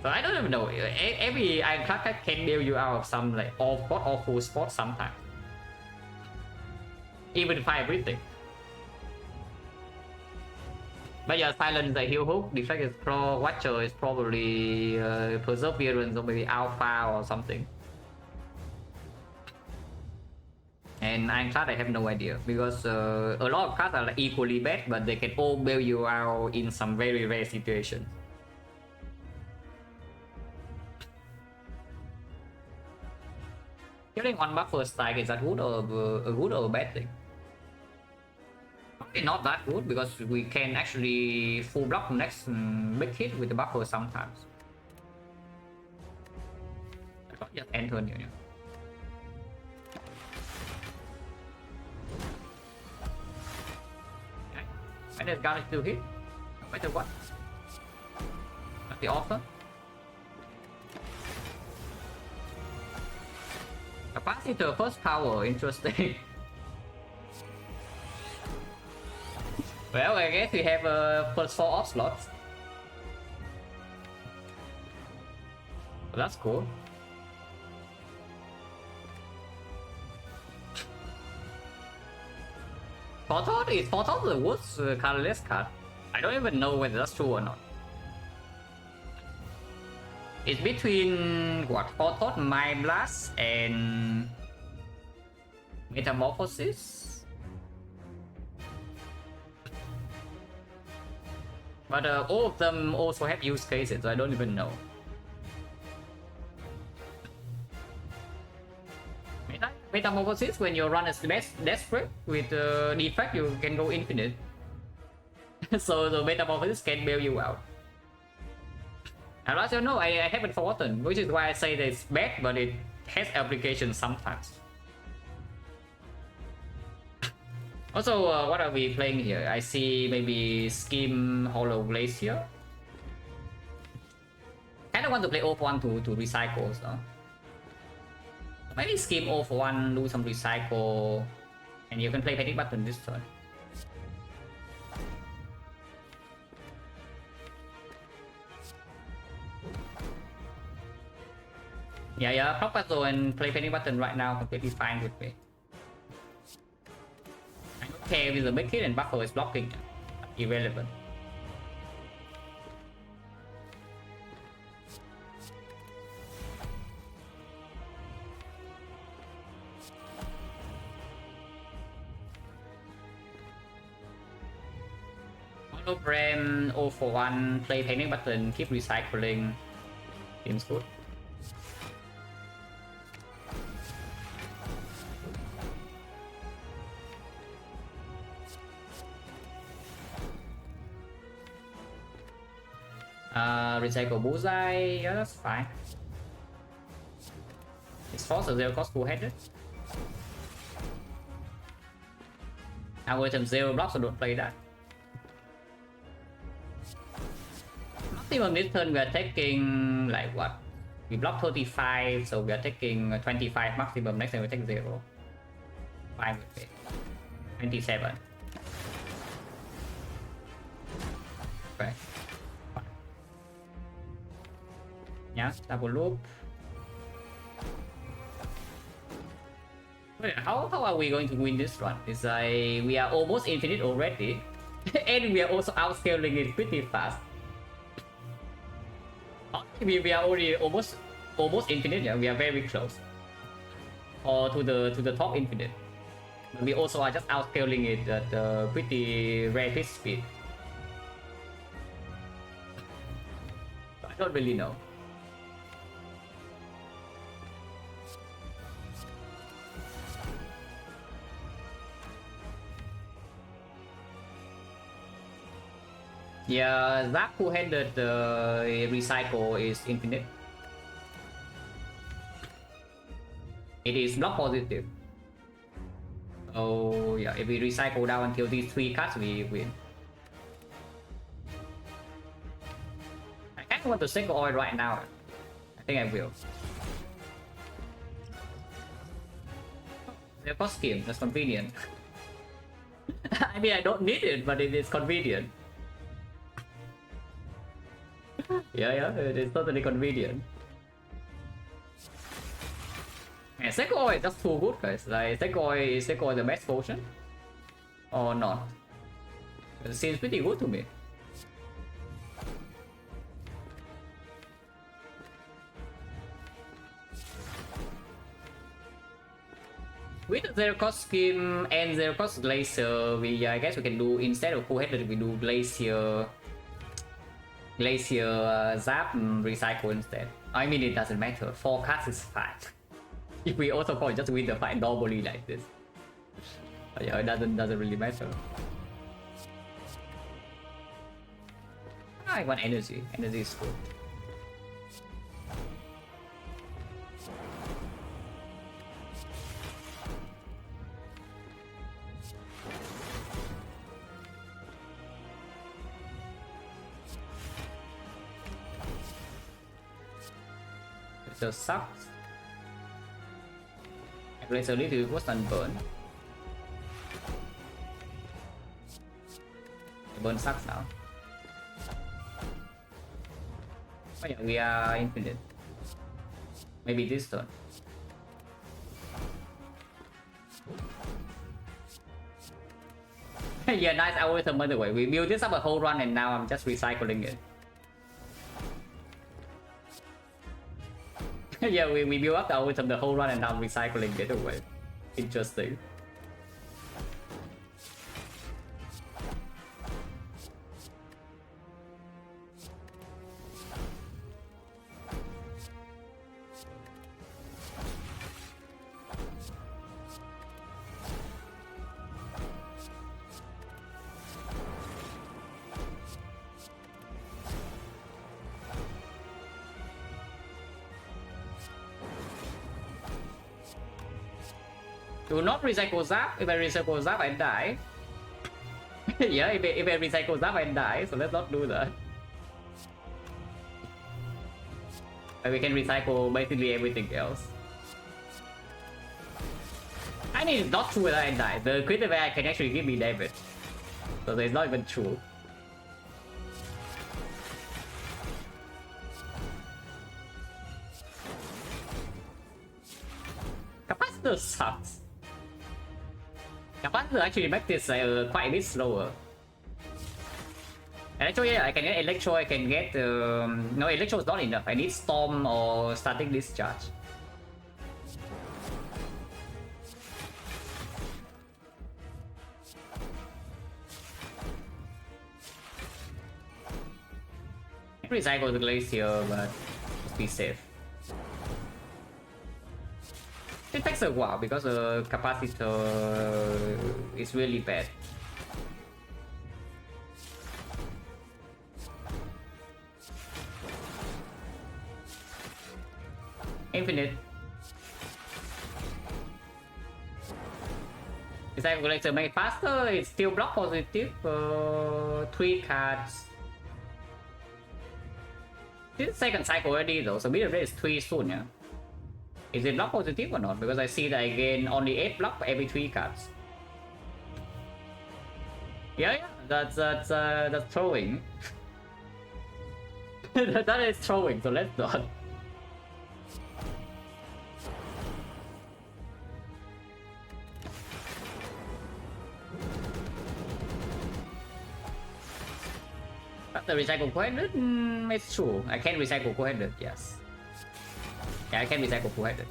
A: So I don't even know. Every Ironclad card can bail you out of some like off spot or full spot sometimes. Even if I everything. But yeah, Silent is a Heal Hook, Defect is Claw, Watcher is probably Perseverance or maybe Alpha or something. And Ironclad I have no idea, because a lot of cards are like equally bad, but they can all bail you out in some very rare situations. Killing on buffer strike, is that good or a good or a bad thing? Probably not that good, because we can actually full block next big hit with the buffer sometimes. I can't just end turn here. And it's gonna still hit, no matter what. That's the offer. Capacitor first power, interesting. Well, I guess we have a first 4 off slots. Well, that's cool. Forethought is the worst colorless card. I don't even know whether that's true or not. It's between what? Forethought, Mind Blast, and Metamorphosis. But all of them also have use cases, so I don't even know. Metamorphosis, when you run a desperate with Defect, you can go infinite. So the Metamorphosis can bail you out. And as you know, I haven't forgotten, which is why I say that it's bad, but it has applications sometimes. Also, what are we playing here? I see maybe Scheme Hollow Glacier. Kinda want to play Off-1 to recycle, so. Maybe Scheme Off-1, do some recycle, and you can play Panic Button this turn. Yeah, proc puzzle and play panic button right now completely fine with me. I don't care if the big hit and buffer is blocking. Irrelevant. Hologram 041, play panic button, keep recycling. Seems good. Recycle bullseye, yeah, that's fine. It's force or zero cost full-headed. Algorithm zero blocks, so don't play that. Maximum this turn we are taking like what? We block 35, so we are taking 25 maximum. Next time we take 0. Fine with it. 27. Okay. Yeah, double loop. Wait, how are we going to win this run? It's like we are almost infinite already, and we are also outscaling it pretty fast. We are already almost infinite. Yeah, we are very close, or to the top infinite. But we also are just outscaling it at a pretty rapid speed. I don't really know. Yeah, that two-handed recycle is infinite. It is block positive. Oh yeah, if we recycle down until these 3 cards, we win. I kind of want to single oil right now. I think I will. Their cost scheme, that's convenient. I mean, I don't need it, but it is convenient. Yeah, it is totally convenient. And XecnaR is just too good, guys. Like, XecnaR the best potion? Or not? It seems pretty good to me. With the zero cost scheme and zero cost glacier, I guess we can do, instead of full-headed, we do glacier zap and recycle instead. I mean, it doesn't matter. 4 cards is fine. If we also probably just win the fight normally like this. But yeah, it doesn't really matter. I want energy. Energy is good. It just sucks. Glacier need to was unburn. Burn sucks now. Oh yeah, we are infinite. Maybe this turn. Yeah, nice algorithm by the way. We built this up a whole run and now I'm just recycling it. Yeah, we built up the algorithm the whole run and now I'm recycling it away. Interesting. Do not recycle zap. If I recycle zap, I die. Yeah, if I recycle zap, I die. So let's not do that. But we can recycle basically everything else. I mean, it's not true that I die. The critical AI can actually give me damage. So it's not even true. Capacitor sucks. Capacitor actually makes this quite a bit slower. And actually, I can get Electro, I can get... no, Electro is not enough. I need Storm or Static Discharge. I can recycle the Glacier, but just be safe. It takes a while because the Capacitor is really bad. Infinite. Is that going to make it faster? It's still block positive. 3 cards. This is second cycle already though, so middle rate is 3 soon, yeah. Is it block positive or not? Because I see that I gain only 8 block for every 3 cards. Yeah, that's throwing. That is throwing, so let's not. The recycle co-headed? It's true. I can recycle co-headed, yes. Yeah, I can recycle co-headed.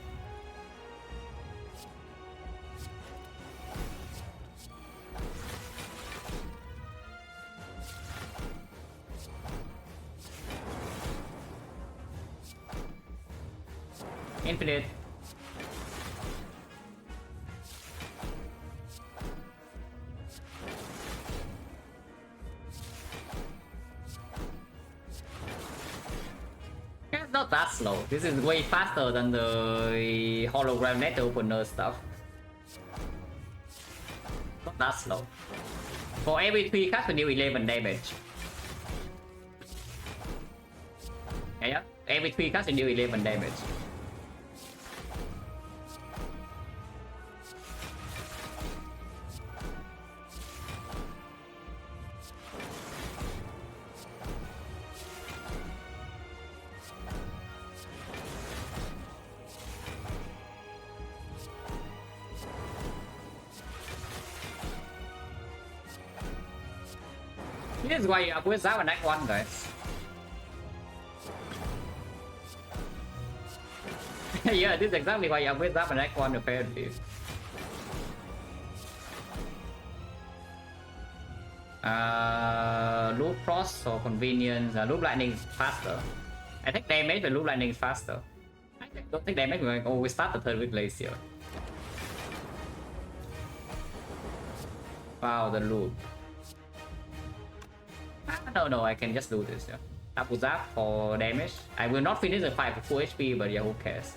A: Infinite. It's not that slow. This is way faster than the hologram net opener stuff. Not that slow. For every 3 cards, we deal 11 damage. Yeah, every 3 cards, we deal 11 damage. This is why you upgrade that one next one, guys. Yeah, this is exactly why you upgrade that one next one apparently. Loop Frost for convenience. Loop Lightning is faster. I think damage but Loop Lightning is faster. I don't think damage will always start the turn with Glacier. Wow, the loop. No, I can just do this, yeah. Double zap for damage. I will not finish the fight for full HP, but yeah, who cares?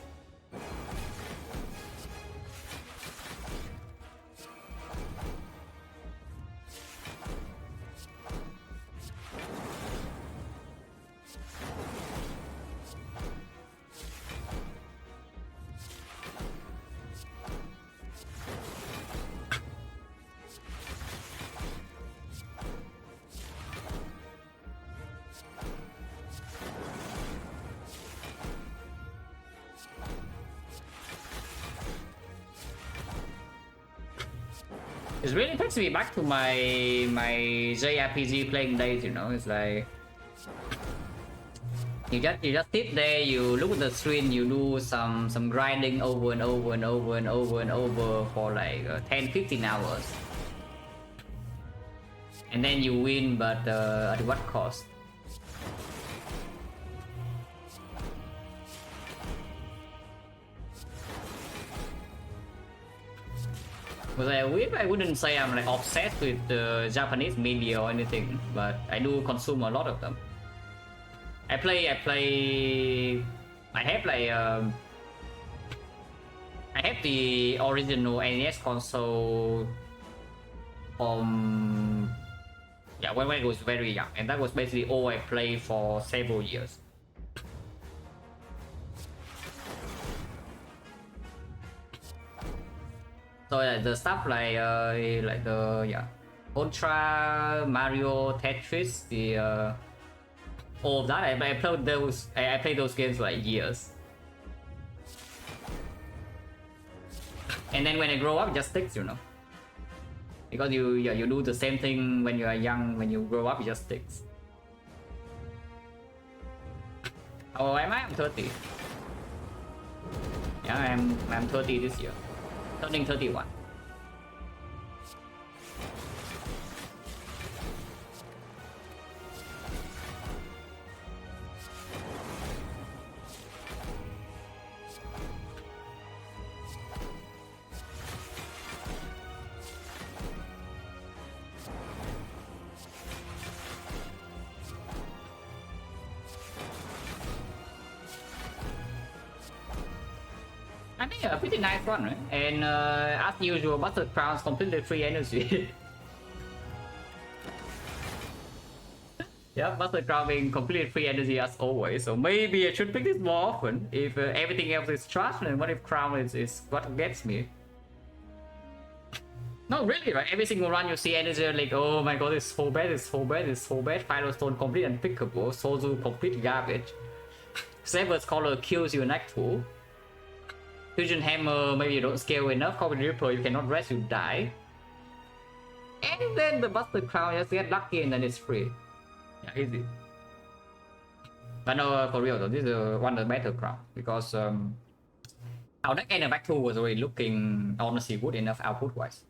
A: It really takes me back to my JRPG playing days, you know. It's like you just sit there, you look at the screen, you do some grinding over and over and over and over and over for like 10-15 hours, and then you win, but at what cost? Because I wouldn't say I'm like obsessed with the Japanese media or anything, but I do consume a lot of them. I have the original NES console from when I was very young, and that was basically all I played for several years. So the stuff like the Ultra Mario, Tetris, the all of that I played those. I played those games for like years. And then when I grow up, it just sticks, you know. Because you do the same thing when you are young. When you grow up, it just sticks. Oh, am I? I'm 30. Yeah, I'm 30 this year. Turning 31. I think a pretty nice one, right? And as usual, Buster Crown's completely free energy. Yeah, Buster Crown being completely free energy as always. So maybe I should pick this more often. If everything else is trash, then what if Crown is what gets me? No, really, right? Every single run you see energy like, oh my god, it's so bad, it's so bad, it's so bad. Final Stone complete unpickable. Sozu complete garbage. Saber Scholar kills you in Act 2. Fusion Hammer, maybe you don't scale enough. Corbin Reaper, you cannot rest, you die. And then the Buster Crown just get lucky and then it's free. Yeah, easy. But no, for real though, this is one of the better crown. Because our deck end of Act 2 was already looking honestly good enough output wise.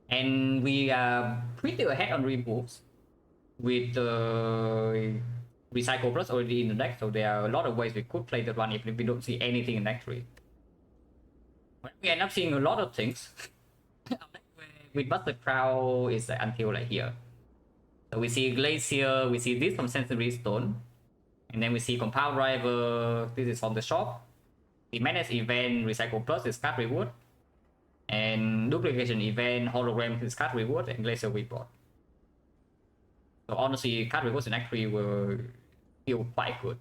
A: And we are pretty ahead on removes with Recycle Plus already in the deck, so there are a lot of ways we could play that one if we don't see anything in deck 3. But we end up seeing a lot of things. With Buster Crown is until like here. So we see Glacier, we see this from Sensory Stone, and then we see Compound Driver, this is from the shop. The Menace Event, Recycle Plus is card reward, and Duplication Event, Hologram is card reward, and Glacier Report. So honestly, card rewards in Act 3 will feel quite good.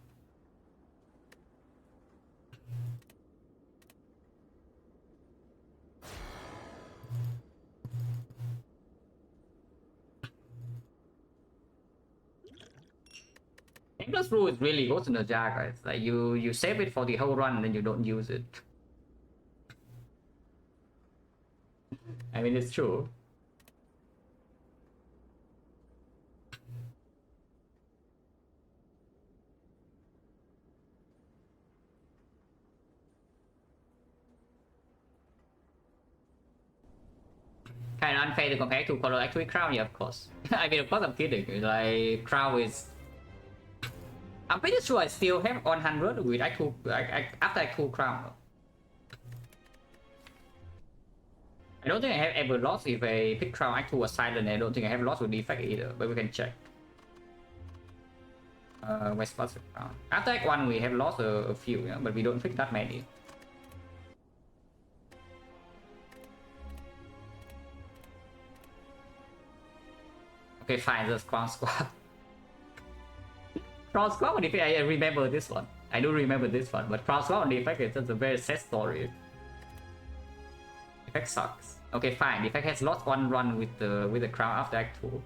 A: Endless Rule is really goes in the jar, guys. Like you save it for the whole run and then you don't use it. I mean, it's true. Kind of unfair to compare to color actually Crown, yeah, of course. I mean, of course I'm kidding. Like Crown is, I'm pretty sure I still have 100 with actual after actual Crown. I don't think I have ever lost if I pick Crown actual or Silent. I don't think I have lost with Defect either, but we can check. Where's Buster Crown? After Act 1 we have lost a few, yeah, but we don't pick that many. Okay, fine, just Crown Squad. Crown Squad on Defect, I remember this one. I do remember this one, but Crown Squad on Defect is just a very sad story. Defect sucks. Okay, fine. Defect has lost one run with the Crown after Act 2.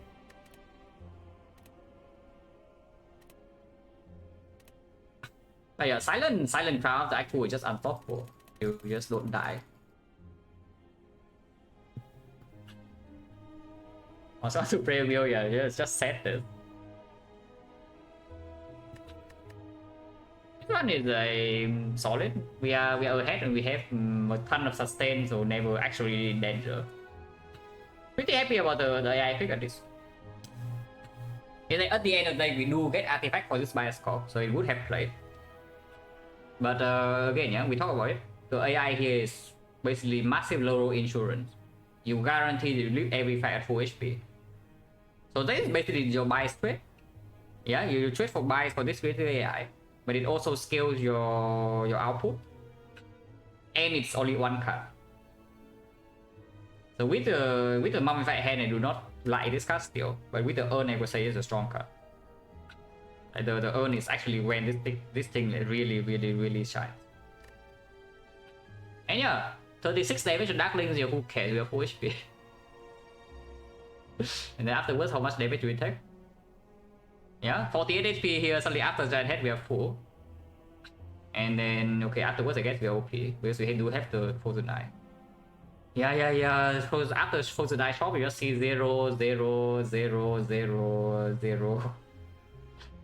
A: But yeah, Silent Crown after Act 2 is just unstoppable. You just don't die. Also to preview, yeah, it's just set this. This one is solid. We are ahead and we have a ton of sustain, so never actually in danger. Pretty happy about the AI pick at this. At the end of the day, we do get artifact for this bias score, so it would have played. But again, yeah, we talk about it. The AI here is basically massive low insurance. You guarantee you live every fight at full HP. So that is basically your bias trade. Yeah, you trade for bias for this with AI, but it also scales your output, and it's only one card. So with the mummified hand, I do not like this card still, but with the urn, I would say it's a strong card. Like the urn is actually when this thing really shines. And yeah, 36 damage to Dark Link, who cares? We have full HP. And then afterwards, how much damage do we take? Yeah, 48 HP here. Suddenly after Giant Head, we have full. And then okay, afterwards I guess we are OP because we do have the Frozen Eye. Yeah. Because after the die shop, you just see 0, 0, 0, 0, 0,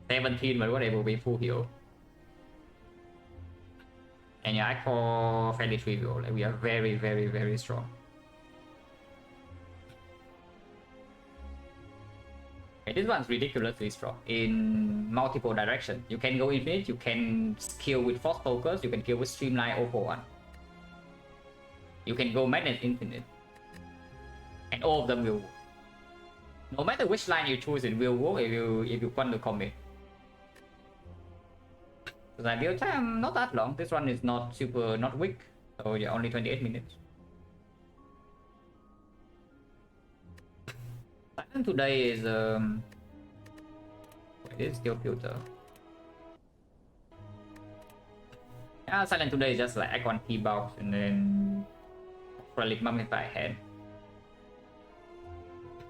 A: 17, but whatever, we full heal. And yeah, I call fairly trivial. Like we are very strong. Okay, this one's ridiculously strong in multiple directions. You can go infinite, you can kill with force focus, you can kill with streamline 041. You can go magnet infinite. And all of them will work. No matter which line you choose, it will work if you want to commit. The build time not that long. This one is not weak. So yeah, only 28 minutes. Silent today is it is still filter. Yeah, Silent today is just like icon key box and then relic mummify head.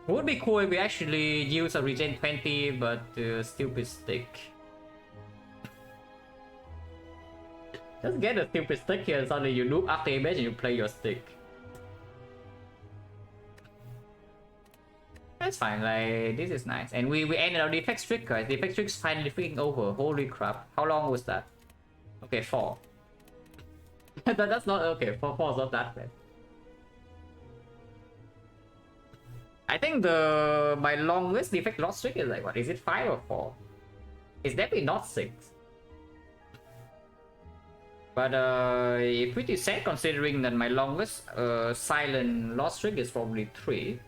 A: It would be cool if we actually use a regen 20 but stupid stick. Just get a stupid stick here and suddenly you loop after image and you play your stick. That's fine, like this is nice. And we ended our defect streak, guys. Defect streak's finally freaking over. Holy crap. How long was that? Okay, 4. That's not okay. 4 is not that bad. I think my longest defect loss streak is like what? Is it 5 or 4? It's definitely not 6. But pretty sad considering that my longest silent loss streak is probably 3.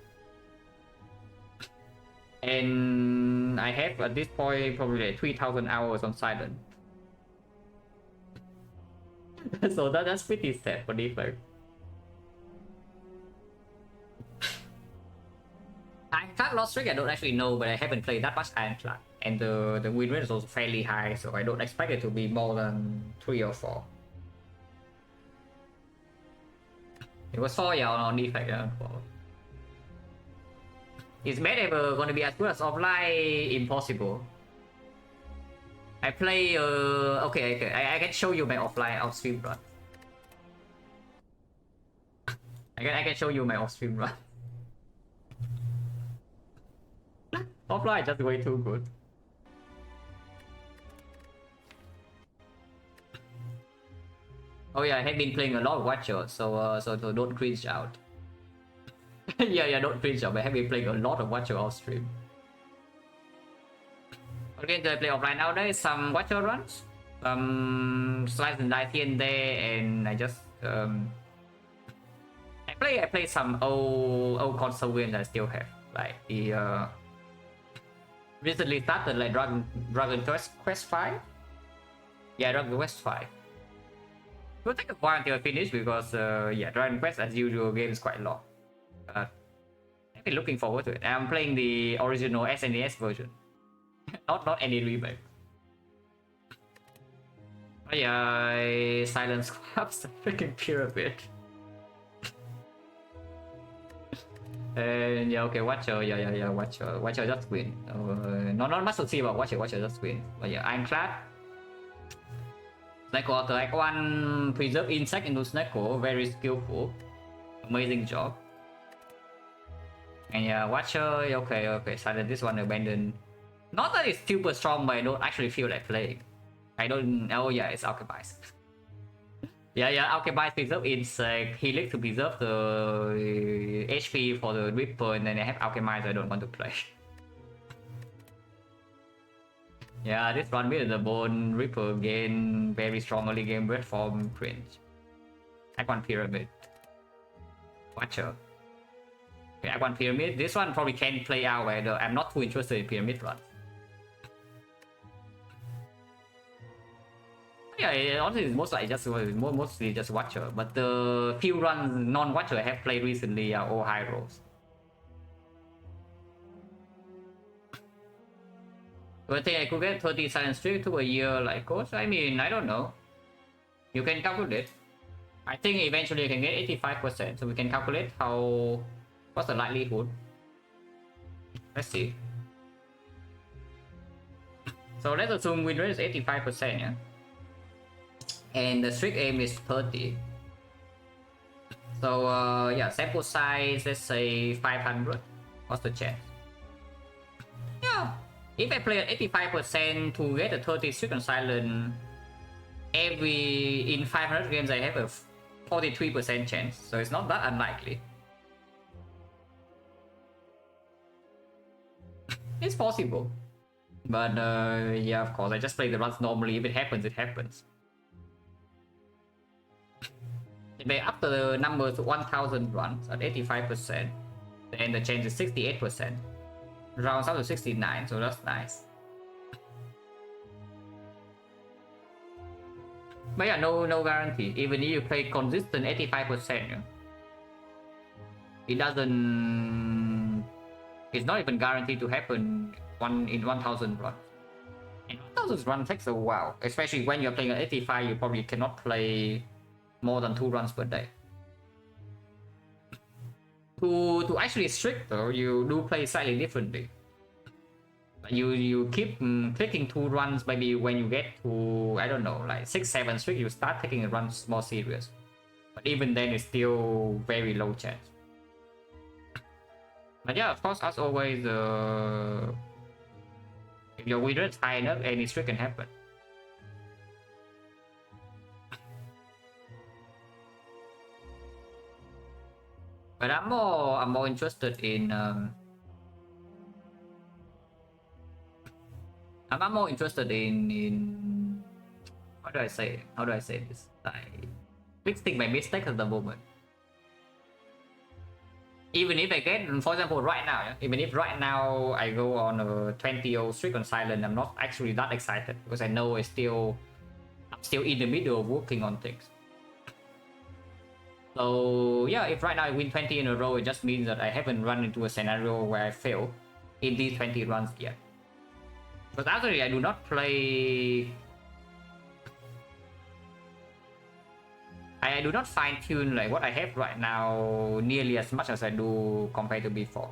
A: And I have at this point probably like 3,000 hours on silent. So that's pretty sad for Defect. Ironclad lost streak I don't actually know, but I haven't played that much Ironclad. And the win rate is also fairly high, so I don't expect it to be more than 3 or 4. It was 4 yeah, on Defect. Yeah, 4. Is Med ever gonna be as good as offline? Impossible. I play okay. I can show you my offline off stream run. I can show you my off stream run. Offline just way too good. Oh yeah, I have been playing a lot of Watcher, so don't cringe out. yeah, don't cringe out. I have been playing a lot of Watcher off stream. Okay, so I play offline nowadays. Some Watcher runs, some slice and dice here and there, and I just I play some old console games I still have, like the recently started like Dragon Quest 5. Yeah, Dragon Quest 5. It will take a while until I finish because yeah, Dragon Quest as usual game is quite long. I've been looking forward to it. I'm playing the original SNES version, not any remake. Oh yeah, Silence Club's the freaking pyramid. And yeah, okay, Watcher, yeah, Watcher just win. Not much to see about Watcher just win. But yeah, Ironclad. Snecko after like one preserve insect into Snecko, very skillful. Amazing job. And yeah, Watcher, okay, Silent, this one abandoned. Not that it's super strong, but I don't actually feel like playing. I don't, oh yeah, it's Alchemized. yeah, Alchemized preserve insect, Helix to preserve the HP for the Ripper, and then I have Alchemized, I don't want to play. Yeah, this run with the Bone Ripper gain very strong early game red form cringe. Icon Pyramid. Watcher. Okay, Icon Pyramid. This one probably can play out where I'm not too interested in Pyramid run. Yeah, honestly, it's mostly just Watcher. But the few runs non-Watcher I have played recently are all high rolls. Do I think I could get 30 silent streak to a year like coach? I mean, I don't know. You can calculate. I think eventually you can get 85%, so we can calculate what's the likelihood. Let's see. So let's assume win rate is 85%, yeah? And the streak aim is 30. So yeah, sample size, let's say 500. What's the chance? Yeah, if I play at 85% to get a 30 XecnaR Silent, in 500 games I have a 43% chance, so it's not that unlikely. It's possible. But yeah, of course, I just play the runs normally. If it happens, it happens. After the numbers 1000 runs at 85%, then the chance is 68%. Rounds up to 69, so that's nice. But yeah, no guarantee. Even if you play consistent 85%, it doesn't. It's not even guaranteed to happen in 1000 runs. And 1000 runs takes a while, especially when you're playing at 85. You probably cannot play more than 2 runs per day. To actually strict though, you do play slightly differently. You keep clicking 2 runs. Maybe when you get to, I don't know, like 6-7 strict, you start taking the runs more serious. But even then, it's still very low chance. But yeah, of course, as always, if your win rate is high enough, any strict can happen. But I'm more interested in I'm more interested in how do I say this? Like fixing my mistakes at the moment. Even if I get, for example, right now, even if right now I go on a 20-0 streak on Silent, I'm not actually that excited because I know I'm still in the middle of working on things. So yeah, if right now I win 20 in a row, it just means that I haven't run into a scenario where I fail in these 20 runs yet. But actually, I do not play. I do not fine-tune like what I have right now nearly as much as I do compared to before.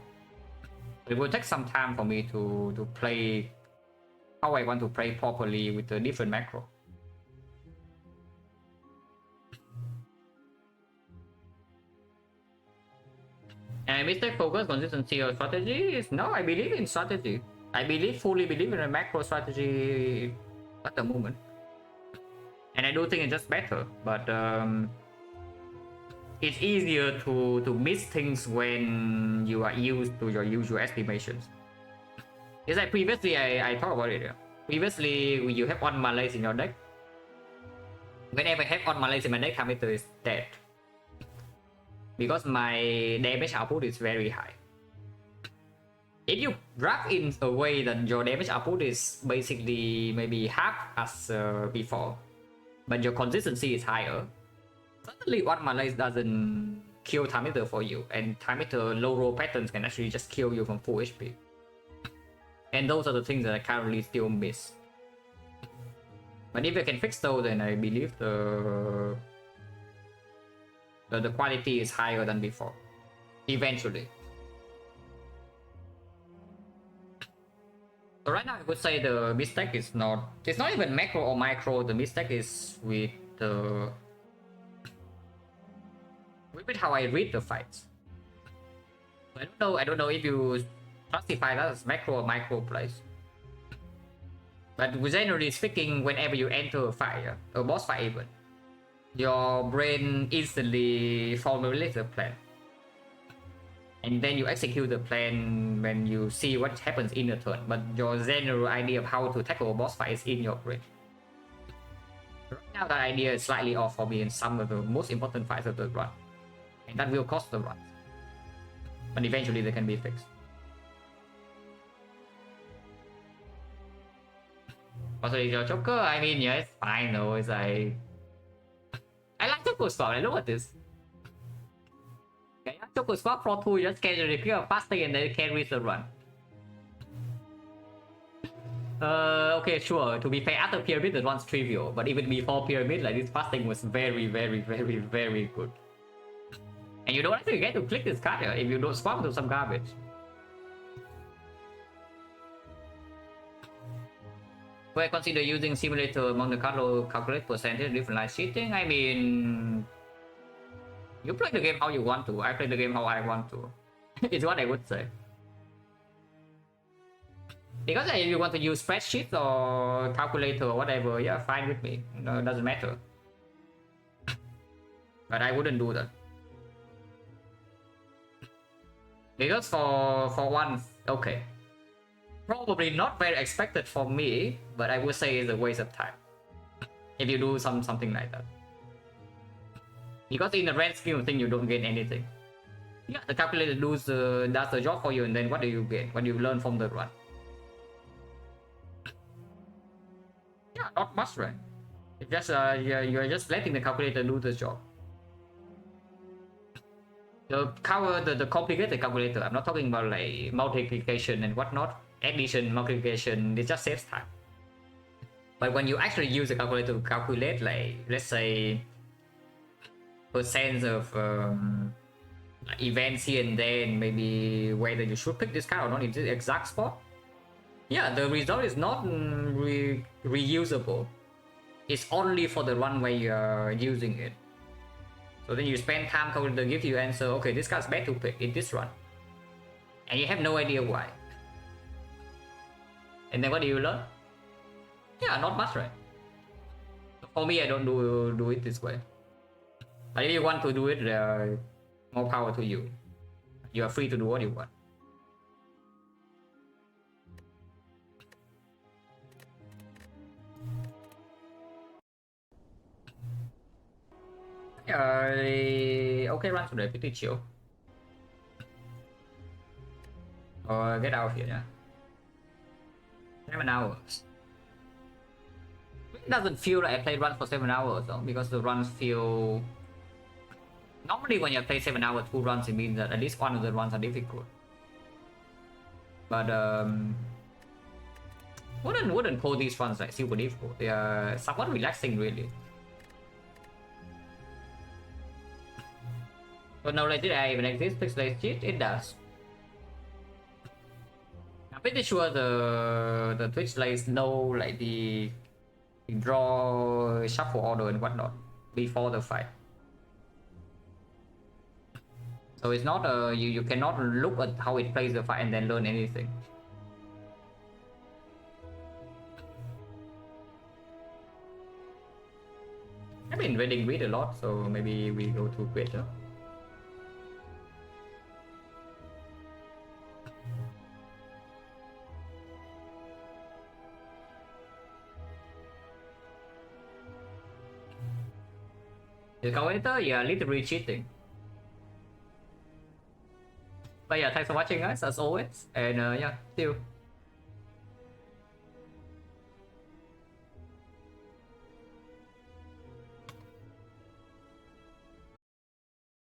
A: It will take some time for me to play how I want to play properly with the different macro. And mistake focus, consistency, or strategy is no. I believe in strategy. I fully believe in a macro strategy at the moment. And I do think it's just better, but it's easier to miss things when you are used to your usual estimations. It's like previously, I talked about it. Previously, you have one Malays in your deck. Whenever I have one Malays in my deck, Hamilton is dead. Because my damage output is very high. If you draft in a way that your damage output is basically maybe half as before, but your consistency is higher, suddenly one Malays doesn't kill Time Eater for you, and Time Eater low roll patterns can actually just kill you from full HP. And those are the things that I currently still miss. But if I can fix those, then I believe the quality is higher than before. Eventually. So right now I would say the mistake is not... It's not even macro or micro. The mistake is with the... with how I read the fights. I don't know if you classify that as macro or micro plays. But generally speaking, whenever you enter a fight, a boss fight even, your brain instantly formulates a plan. And then you execute the plan when you see what happens in the turn. But your general idea of how to tackle a boss fight is in your brain. Right now that idea is slightly off for me in some of the most important fights of the run. And that will cost the runs. But eventually they can be fixed. Also, your Joker, I mean, yeah, it's fine though. It's like... I like Joker Swap, I look at this. Okay, Joker Swap Pro 2, you just casually clear faster and then carries the run. Okay, sure. To be fair, after Pyramid, the run's trivial. But even before Pyramid, like this fasting was very, very, very, very good. And you don't actually get to click this card here if you don't swap to some garbage. Do I consider using simulator Monte Carlo calculate percentage different line cheating? I mean, You play the game how you want to. I play the game how I want to. It's what I would say. Because if you want to use spreadsheet or calculator or whatever, yeah, fine with me. No, it doesn't matter. But I wouldn't do that. Because for one, okay. Probably not very expected for me, but I would say it's a waste of time. If you do something like that. Because in the grand scheme of things, you don't gain anything. Yeah, the calculator does the job for you, and then what do you get? What do you learn from the run? Yeah, not much, right? It's just you're just letting the calculator do the job. The complicated calculator, I'm not talking about like multiplication and whatnot, addition, multiplication, it just saves time. But when you actually use the calculator to calculate, like, let's say, percents of events here and there, and maybe whether you should pick this card or not in the exact spot, yeah, the result is not reusable. It's only for the run where you're using it. So then you spend time calculator give you answer, okay, this card's bad to pick in this run. And you have no idea why. And then what do you learn? Yeah, not much, right? For me, I don't do it this way. But if you want to do it, more power to you. You are free to do what you want. Okay, run today, pretty chill. Or get out of here, yeah. 7 hours. It doesn't feel like I played run for 7 hours though, because the runs feel... Normally when you play 7 hours, 2 runs, it means that at least one of the runs are difficult. But wouldn't call these runs like super difficult. They are somewhat relaxing, really. But now like did I even exist pixelated cheat? It does. I'm pretty sure the Twitch likes know like the draw shuffle order and whatnot before the fight. So it's not you cannot look at how it plays the fight and then learn anything. I've been reading read a lot, so maybe we go to creator. The calculator, yeah, literally cheating. But yeah, thanks for watching guys, as always, and yeah, see you.